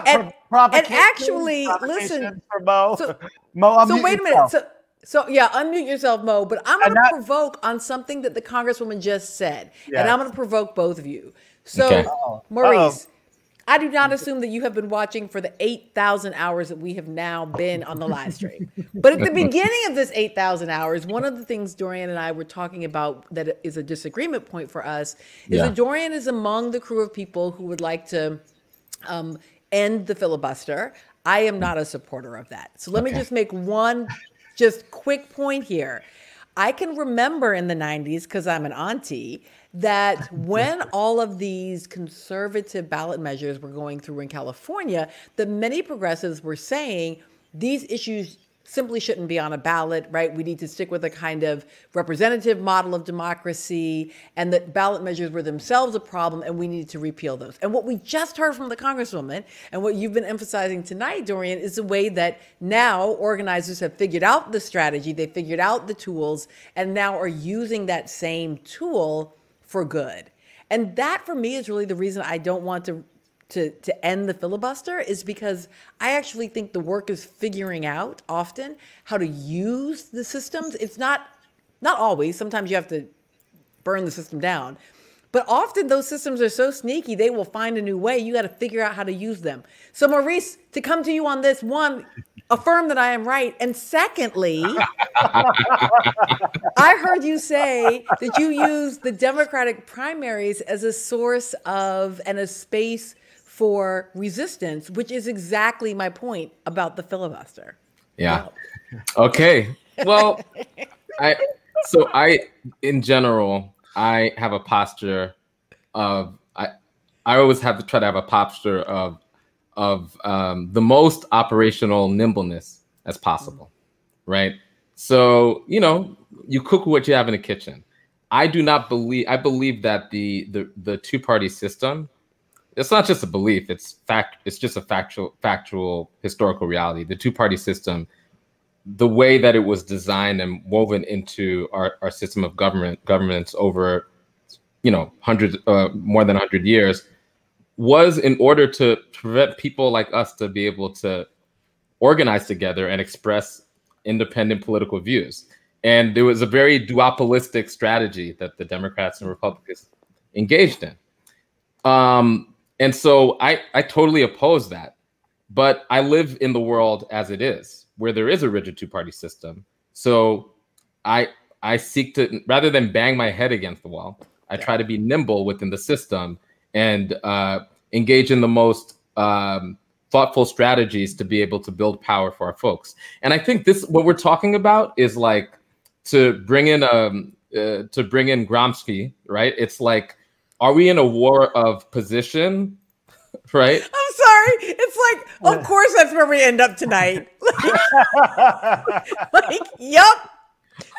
and actually, listen, for Mo. So, Mo, so wait a minute. yourself. So yeah, unmute yourself, Mo. But I'm going to provoke on something that the Congresswoman just said, and I'm going to provoke both of you. So, Maurice, I do not assume that you have been watching for the 8,000 hours that we have now been on the live stream. But at the beginning of this 8,000 hours, one of the things Dorian and I were talking about that is a disagreement point for us is that Dorian is among the crew of people who would like to end the filibuster. I am not a supporter of that. So let me just make one just quick point here. I can remember in the 90s, because I'm an auntie, that when all of these conservative ballot measures were going through in California, that many progressives were saying these issues simply shouldn't be on a ballot, right? We need to stick with a kind of representative model of democracy, and that ballot measures were themselves a problem and we needed to repeal those. And what we just heard from the Congresswoman and what you've been emphasizing tonight, Dorian, is the way that now organizers have figured out the strategy, they figured out the tools, and now are using that same tool for good. And that for me is really the reason I don't want to end the filibuster, is because I actually think the work is figuring out often how to use the systems. It's not always, sometimes you have to burn the system down, but often those systems are so sneaky, they will find a new way. You got to figure out how to use them. So Maurice, to come to you on this, one, affirm that I am right. And secondly, I heard you say that you use the Democratic primaries as a source of and a space for resistance, which is exactly my point about the filibuster. Yeah. Okay. Well, in general, I have a posture of, I always have to try to have a posture of the most operational nimbleness as possible, right? So, you cook what you have in the kitchen. I believe that the two-party system, it's not just a belief, it's just a factual historical reality. The two-party system, the way that it was designed and woven into our system of governance over, hundreds, more than 100 years, was in order to prevent people like us to be able to organize together and express independent political views. And there was a very duopolistic strategy that the Democrats and Republicans engaged in. And so I totally oppose that. But I live in the world as it is, where there is a rigid two-party system. So I seek to, rather than bang my head against the wall, I try to be nimble within the system and engage in the most thoughtful strategies to be able to build power for our folks. And I think what we're talking about is like to bring in Gramsci, right? It's like, are we in a war of position, right? I'm sorry. It's like, of course, that's where we end up tonight. Yep.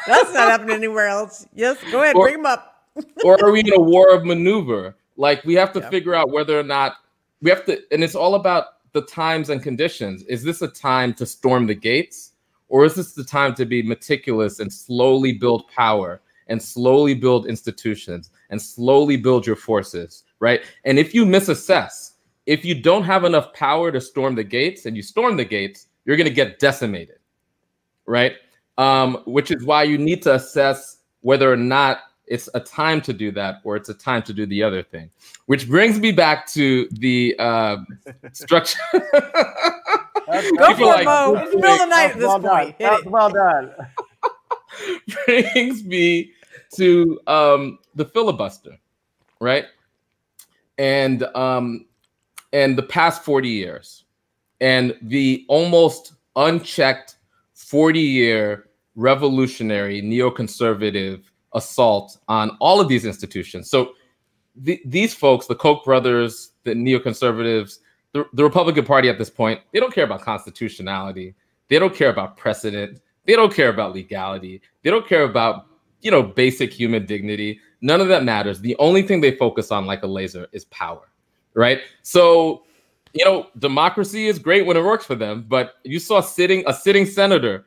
That's not happening anywhere else. Yes, go ahead, bring them up. Or are we in a war of maneuver? Like, we have to figure out whether or not we have to, and it's all about the times and conditions. Is this a time to storm the gates? Or is this the time to be meticulous and slowly build power and slowly build institutions and slowly build your forces, right? And if you misassess, if you don't have enough power to storm the gates and you storm the gates, you're going to get decimated, right? Which is why you need to assess whether or not it's a time to do that or it's a time to do the other thing. Which brings me back to the structure. Go for it, Mo. It's the middle of the night at this point. That's well done. Brings me to the filibuster, right? and the past 40 years, and the almost unchecked 40-year revolutionary neoconservative assault on all of these institutions. So these folks, the Koch brothers, the neoconservatives, the Republican Party at this point, they don't care about constitutionality. They don't care about precedent. They don't care about legality. They don't care about, basic human dignity. None of that matters. The only thing they focus on like a laser is power, right? So, democracy is great when it works for them, but you saw a sitting senator,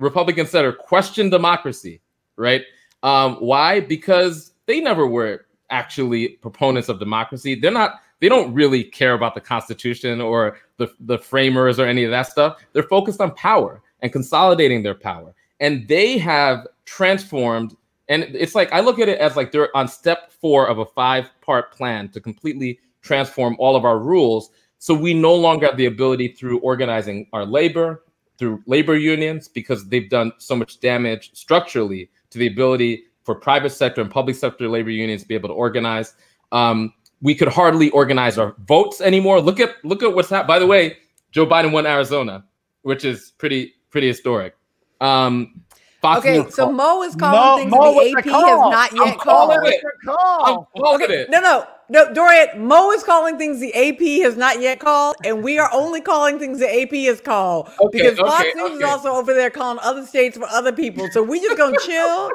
Republican senator, question democracy, right? Why? Because they never were actually proponents of democracy. They don't really care about the Constitution or the framers or any of that stuff. They're focused on power and consolidating their power. And they have transformed, and it's like, I look at it as like they're on step 4 of a 5-part plan to completely transform all of our rules. So we no longer have the ability through organizing our labor, through labor unions, because they've done so much damage structurally to the ability for private sector and public sector labor unions to be able to organize. We could hardly organize our votes anymore. Look at what's happened. By the way, Joe Biden won Arizona, which is pretty historic. Okay, so Mo is calling things the AP has not yet called. I'm calling it. No, Dorian, Mo is calling things the AP has not yet called, and we are only calling things the AP has called. Because Fox News is also over there calling other states for other people. So we just gonna chill,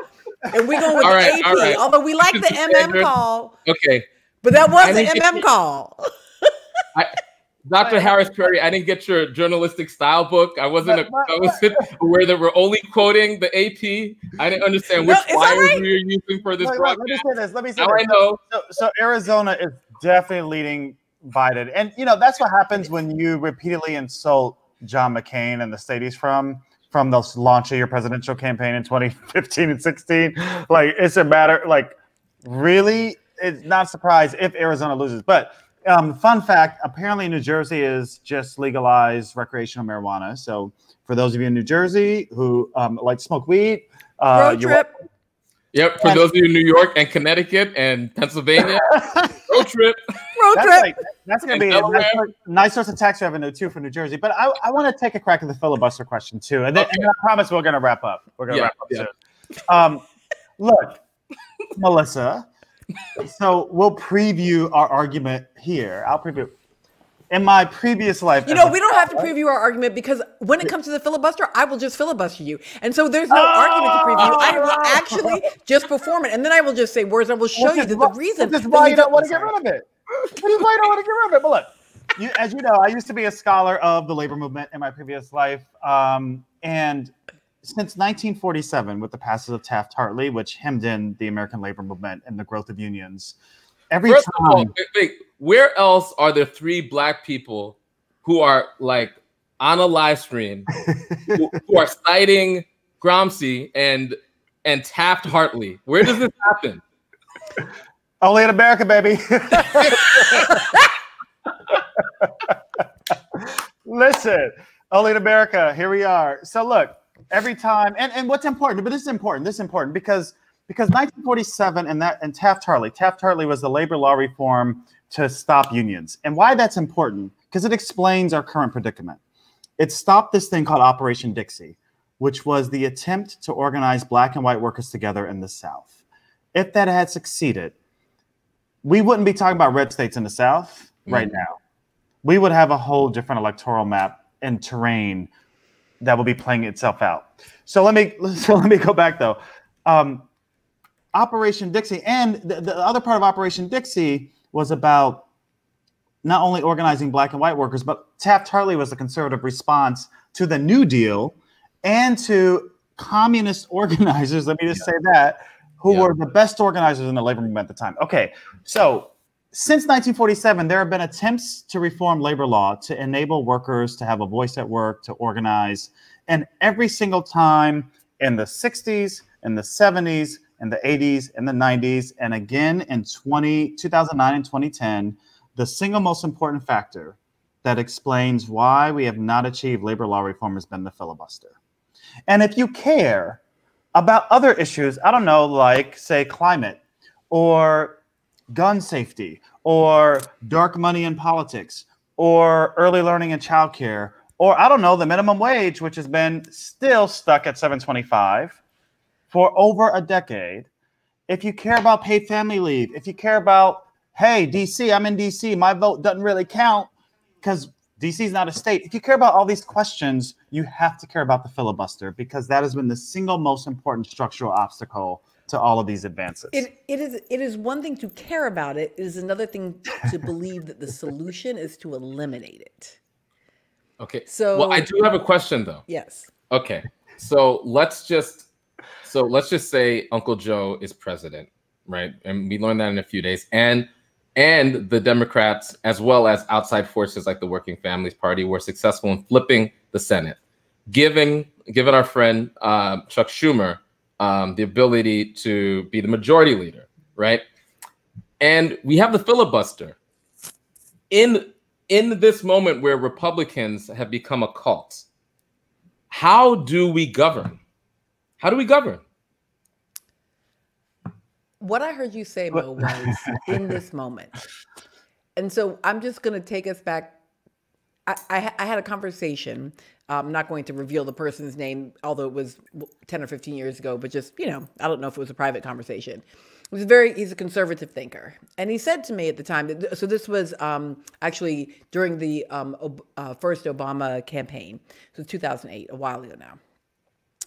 and we're going with the AP. Right. Although we like the MM call. Okay. But that was the MM call. Dr. Harris Perry, I didn't get your journalistic style book. I wasn't aware that we're only quoting the AP. I didn't understand which flyers we were using for this broadcast. Let me say this. I know. So Arizona is definitely leading Biden. And, that's what happens when you repeatedly insult John McCain and the state he's from the launch of your presidential campaign in 2015 and 16. Like, it's a matter, like, really, it's not a surprise if Arizona loses. But fun fact, apparently New Jersey is just legalized recreational marijuana. So for those of you in New Jersey who like to smoke weed, road trip. Yep, for those of you in New York and Connecticut and Pennsylvania, road trip. That's going to be a nice source of tax revenue too for New Jersey. But I want to take a crack at the filibuster question too. And, then, and I promise we're going to wrap up. We're going to wrap up soon. Look, Melissa, so we'll preview our argument here. I'll preview. In my previous life, we don't have to preview our argument because when it comes to the filibuster, I will just filibuster you. And so there's no argument to preview. I will actually just perform it. And then I will just say words. I will show you that the reason. This is why you don't want to get rid of it. This is why you don't want to get rid of it. But look, as you know, I used to be a scholar of the labor movement in my previous life. And since 1947, with the passage of Taft-Hartley, which hemmed in the American labor movement and the growth of unions, First of all, where else are there 3 Black people who are like on a live stream who are citing Gramsci and Taft-Hartley? Where does this happen? Only in America, baby. Listen, only in America. Here we are. So look, every time, and what's important, but this is important because 1947 and Taft-Hartley was the labor law reform to stop unions. And why that's important, because it explains our current predicament. It stopped this thing called Operation Dixie, which was the attempt to organize Black and white workers together in the South. If that had succeeded, we wouldn't be talking about red states in the South right now. We would have a whole different electoral map and terrain that will be playing itself out. So let me go back though. Operation Dixie, and the other part of Operation Dixie was about not only organizing Black and white workers, but Taft-Hartley was the conservative response to the New Deal and to communist organizers, let me just say that, who were the best organizers in the labor movement at the time. Okay, so since 1947, there have been attempts to reform labor law to enable workers to have a voice at work, to organize, and every single time in the 60s, in the 70s, in the 80s, in the 90s, and again in 2009 and 2010, the single most important factor that explains why we have not achieved labor law reform has been the filibuster. And if you care about other issues, I don't know, like say climate or gun safety, or dark money in politics, or early learning and childcare, or I don't know, the minimum wage, which has been still stuck at $7.25 for over a decade, if you care about paid family leave, if you care about, hey, DC, I'm in DC, my vote doesn't really count because DC is not a state. If you care about all these questions, you have to care about the filibuster, because that has been the single most important structural obstacle to all of these advances. It is one thing to care about it. It is another thing to believe that the solution is to eliminate it. Okay. So, well, I do have a question though. Yes. Okay. So let's just say Uncle Joe is president, right? And we learned that in a few days. And the Democrats, as well as outside forces like the Working Families Party, were successful in flipping the Senate, giving our friend Chuck Schumer the ability to be the majority leader, right? And we have the filibuster. In this moment where Republicans have become a cult, how do we govern? How do we govern? What I heard you say, Mo, was in this moment. And so I'm just going to take us back. I had a conversation. I'm not going to reveal the person's name, although it was 10 or 15 years ago, but just, I don't know if it was a private conversation. He's a conservative thinker. And he said to me at the time, so this was actually during the first Obama campaign. So 2008, a while ago now.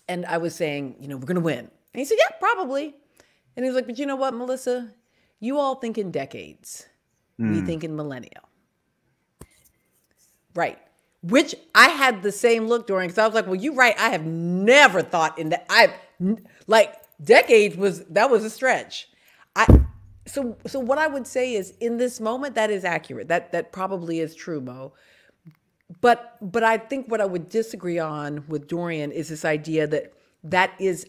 And I was saying, we're going to win. And he said, yeah, probably. And he was like, but you know what, Melissa? You all think in decades. We think in millennia. Right. Which I had the same look during, because I was like, well, you're right. I have never thought in that. Decades was a stretch. So what I would say is, in this moment, that is accurate. That probably is true, Mo. But I think what I would disagree on with Dorian is this idea that is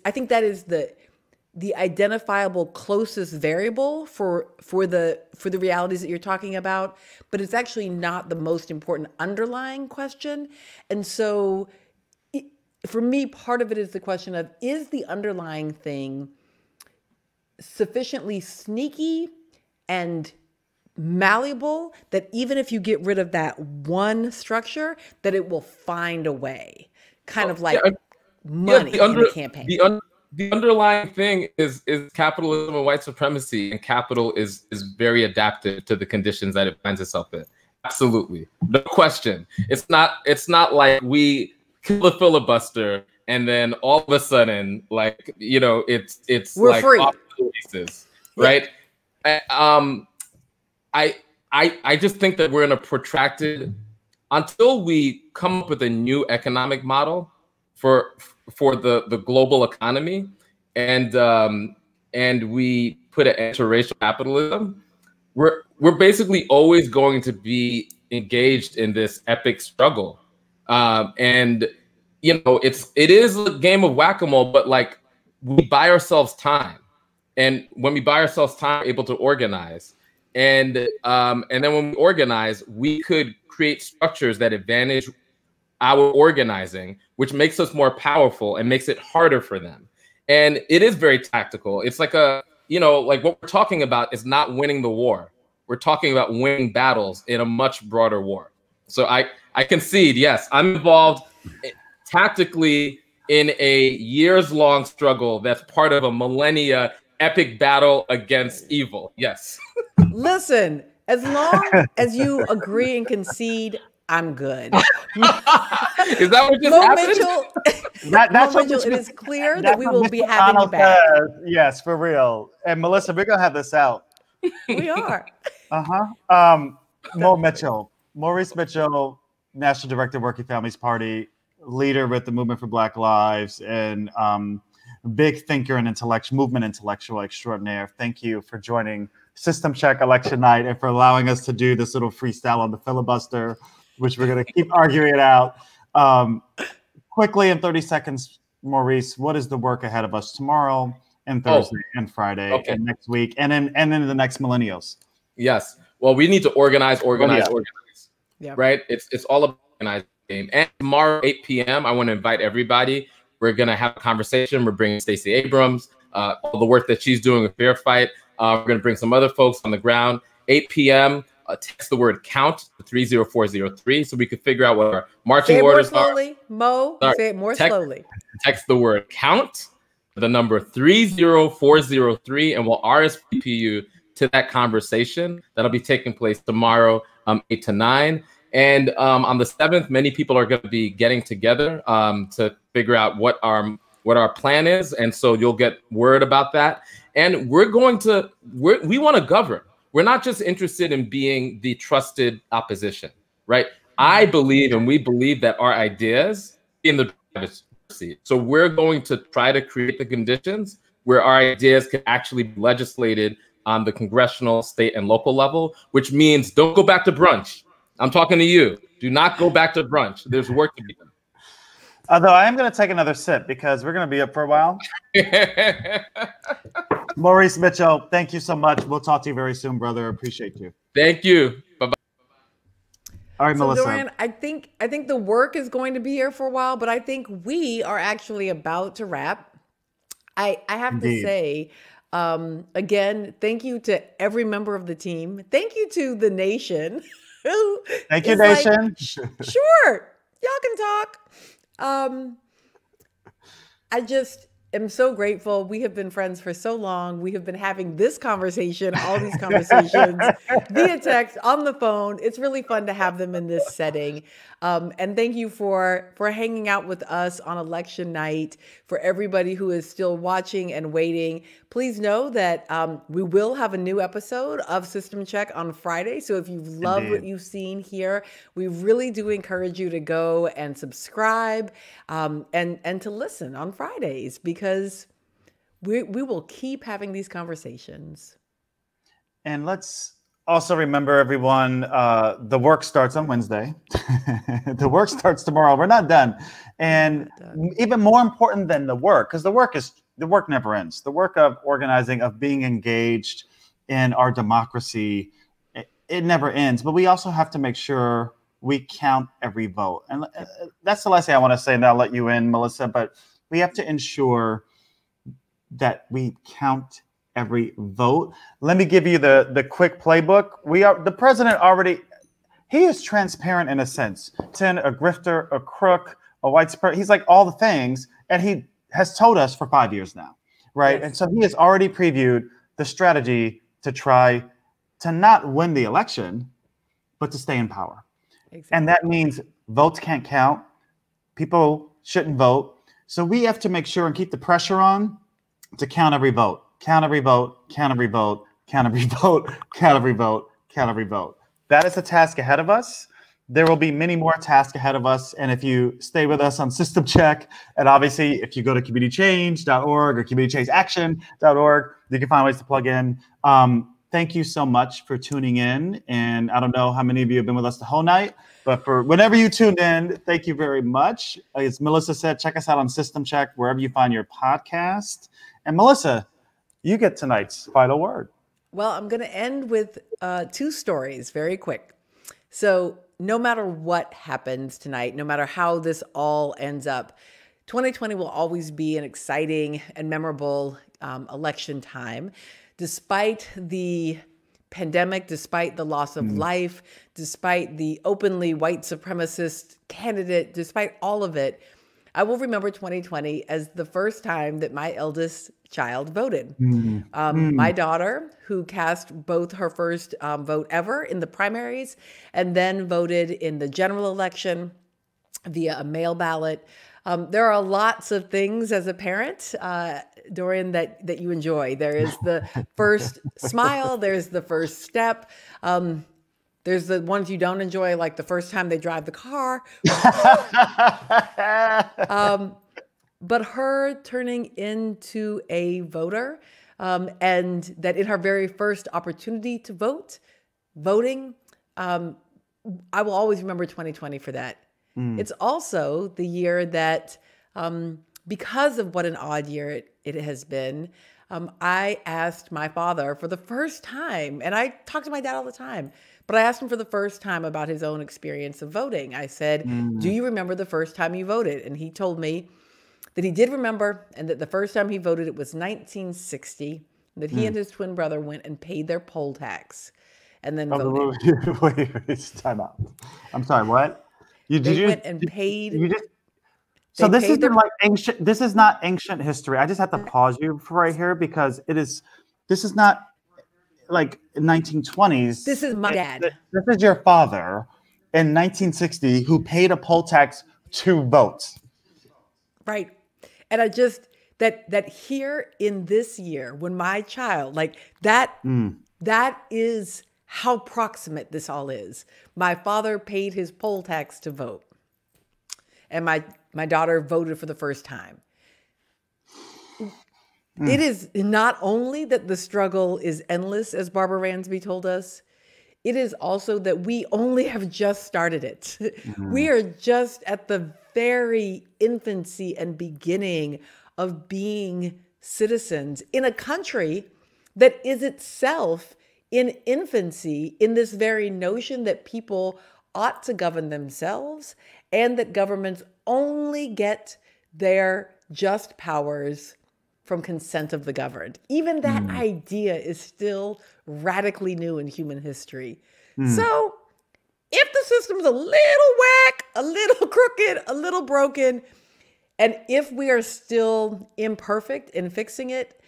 the identifiable closest variable for the realities that you're talking about, but it's actually not the most important underlying question. And so for me, part of it is the question of, is the underlying thing sufficiently sneaky and malleable that even if you get rid of that one structure, that it will find a way, kind of like money in the campaign. The underlying thing is capitalism and white supremacy, and capital is very adaptive to the conditions that it finds itself in. Absolutely, no question. It's not like we kill the filibuster and then all of a sudden, it's we're like free. Off the races, right? I just think that we're in a protracted, until we come up with a new economic model for the global economy, and we put an end to racial capitalism, we're basically always going to be engaged in this epic struggle. And it is a game of whack-a-mole, but like, we buy ourselves time, and when we buy ourselves time, we're able to organize, and then when we organize, we could create structures that advantage our organizing, which makes us more powerful and makes it harder for them. And it is very tactical. It's like like what we're talking about is not winning the war. We're talking about winning battles in a much broader war. So I concede, yes, I'm involved tactically in a years-long struggle that's part of a millennia epic battle against evil. Yes. Listen, as long as you agree and concede, I'm good. Is that what just happened? Mitchell, that's Mo what Mitchell, it is clear that we will be having you back. Yes, for real. And Melissa, we're gonna have this out. We are. Mo Mitchell, Maurice Mitchell, National Director of Working Families Party, leader with the Movement for Black Lives, and big thinker and movement intellectual extraordinaire. Thank you for joining System Check Election Night and for allowing us to do this little freestyle on the filibuster, which we're going to keep arguing it out. Quickly, in 30 seconds, Maurice, what is the work ahead of us tomorrow and Thursday and Friday and next week and then the next millennials? Yes. Well, we need to organize. Yeah. Right? It's all about organizing game. And tomorrow, 8 p.m., I want to invite everybody. We're going to have a conversation. We're bringing Stacey Abrams, all the work that she's doing with Fair Fight. We're going to bring some other folks on the ground. 8 p.m. Text the word count to 30403 so we could figure out what our marching orders are. Say it more slowly, Mo. Say it more slowly. Text the word count, the number 30403, and we'll RSVP you to that conversation. That'll be taking place tomorrow, 8 to 9. And on the 7th, many people are going to be getting together to figure out what our plan is. And so you'll get word about that. And we want to govern. We're not just interested in being the trusted opposition, right? I believe, and we believe, that our ideas in the driver's seat. So we're going to try to create the conditions where our ideas can actually be legislated on the congressional, state, and local level, which means don't go back to brunch. I'm talking to you. Do not go back to brunch. There's work to be done. Although I am going to take another sip because we're going to be up for a while. Maurice Mitchell, thank you so much. We'll talk to you very soon, brother. Appreciate you. Thank you. Bye-bye. All right, so Melissa. Dorian, I think the work is going to be here for a while, but I think we are actually about to wrap. I have to say, again, thank you to every member of the team. Thank you to the nation. Thank you, nation. Like, sure, y'all can talk. I just am so grateful. We have been friends for so long. We have been having this conversation, all these conversations via text, on the phone. It's really fun to have them in this setting. And thank you for hanging out with us on election night. For everybody who is still watching and waiting, please know that we will have a new episode of System Check on Friday. So if you've loved what you've seen here, we really do encourage you to go and subscribe and to listen on Fridays, because we will keep having these conversations. And let's also remember, everyone, the work starts on Wednesday. The work starts tomorrow. We're not done. And even more important than the work, because the work never ends. The work of organizing, of being engaged in our democracy, it never ends. But we also have to make sure we count every vote. And that's the last thing I want to say, and I'll let you in, Melissa. But we have to ensure that we count every vote. Let me give you the quick playbook. The president already, he is transparent in a sense. A grifter, a crook, a white supremacist. He's like all the things, and he has told us for 5 years now, right? Yes. And so he has already previewed the strategy to try to not win the election, but to stay in power. Exactly. And that means votes can't count. People shouldn't vote. So we have to make sure and keep the pressure on to count every vote. Count every vote, count every vote, count every vote, count every vote, count every vote. That is the task ahead of us. There will be many more tasks ahead of us. And if you stay with us on System Check, and obviously if you go to communitychange.org or communitychangeaction.org, you can find ways to plug in. Thank you so much for tuning in. And I don't know how many of you have been with us the whole night, but for whenever you tuned in, thank you very much. As Melissa said, check us out on System Check, wherever you find your podcast. And Melissa, you get tonight's final word. Well, I'm going to end with 2 stories very quick. So no matter what happens tonight, no matter how this all ends up, 2020 will always be an exciting and memorable election time. Despite the pandemic, despite the loss of life, despite the openly white supremacist candidate, despite all of it, I will remember 2020 as the first time that my eldest child voted. My daughter, who cast both her first vote ever in the primaries and then voted in the general election via a mail ballot. There are lots of things as a parent, Dorian, that you enjoy. There is the first smile. There's the first step. There's the ones you don't enjoy, like the first time they drive the car. But her turning into a voter, and that in her very first opportunity to voting, I will always remember 2020 for that. It's also the year that, because of what an odd year it has been, I asked my father for the first time, and I talk to my dad all the time, but I asked him for the first time about his own experience of voting. I said, do you remember the first time you voted? And he told me that he did remember, and that the first time he voted, it was 1960 that he and his twin brother went and paid their poll tax and then voted. Wait, time out. I'm sorry, what? They went and paid. So this isn't like ancient. This is not ancient history. I just have to pause you for right here because this is not like 1920s. This is my dad. This is your father in 1960 who paid a poll tax to vote. Right. And I just that here in this year when my child like that that is how proximate this all is. My father paid his poll tax to vote. And my daughter voted for the first time. It is not only that the struggle is endless, as Barbara Ransby told us, it is also that we only have just started it. We are just at the very infancy and beginning of being citizens in a country that is itself in infancy in this very notion that people ought to govern themselves and that governments only get their just powers from consent of the governed. Even that idea is still radically new in human history. So if the system's a little whack, a little crooked, a little broken, and if we are still imperfect in fixing it,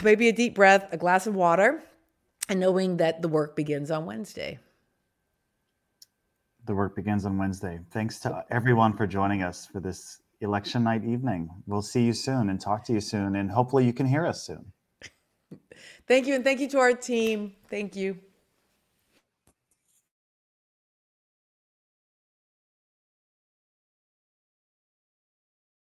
maybe a deep breath, a glass of water, and knowing that the work begins on Wednesday. The work begins on Wednesday. Thanks to everyone for joining us for this election night evening. We'll see you soon and talk to you soon, and hopefully you can hear us soon. Thank you, and thank you to our team. Thank you.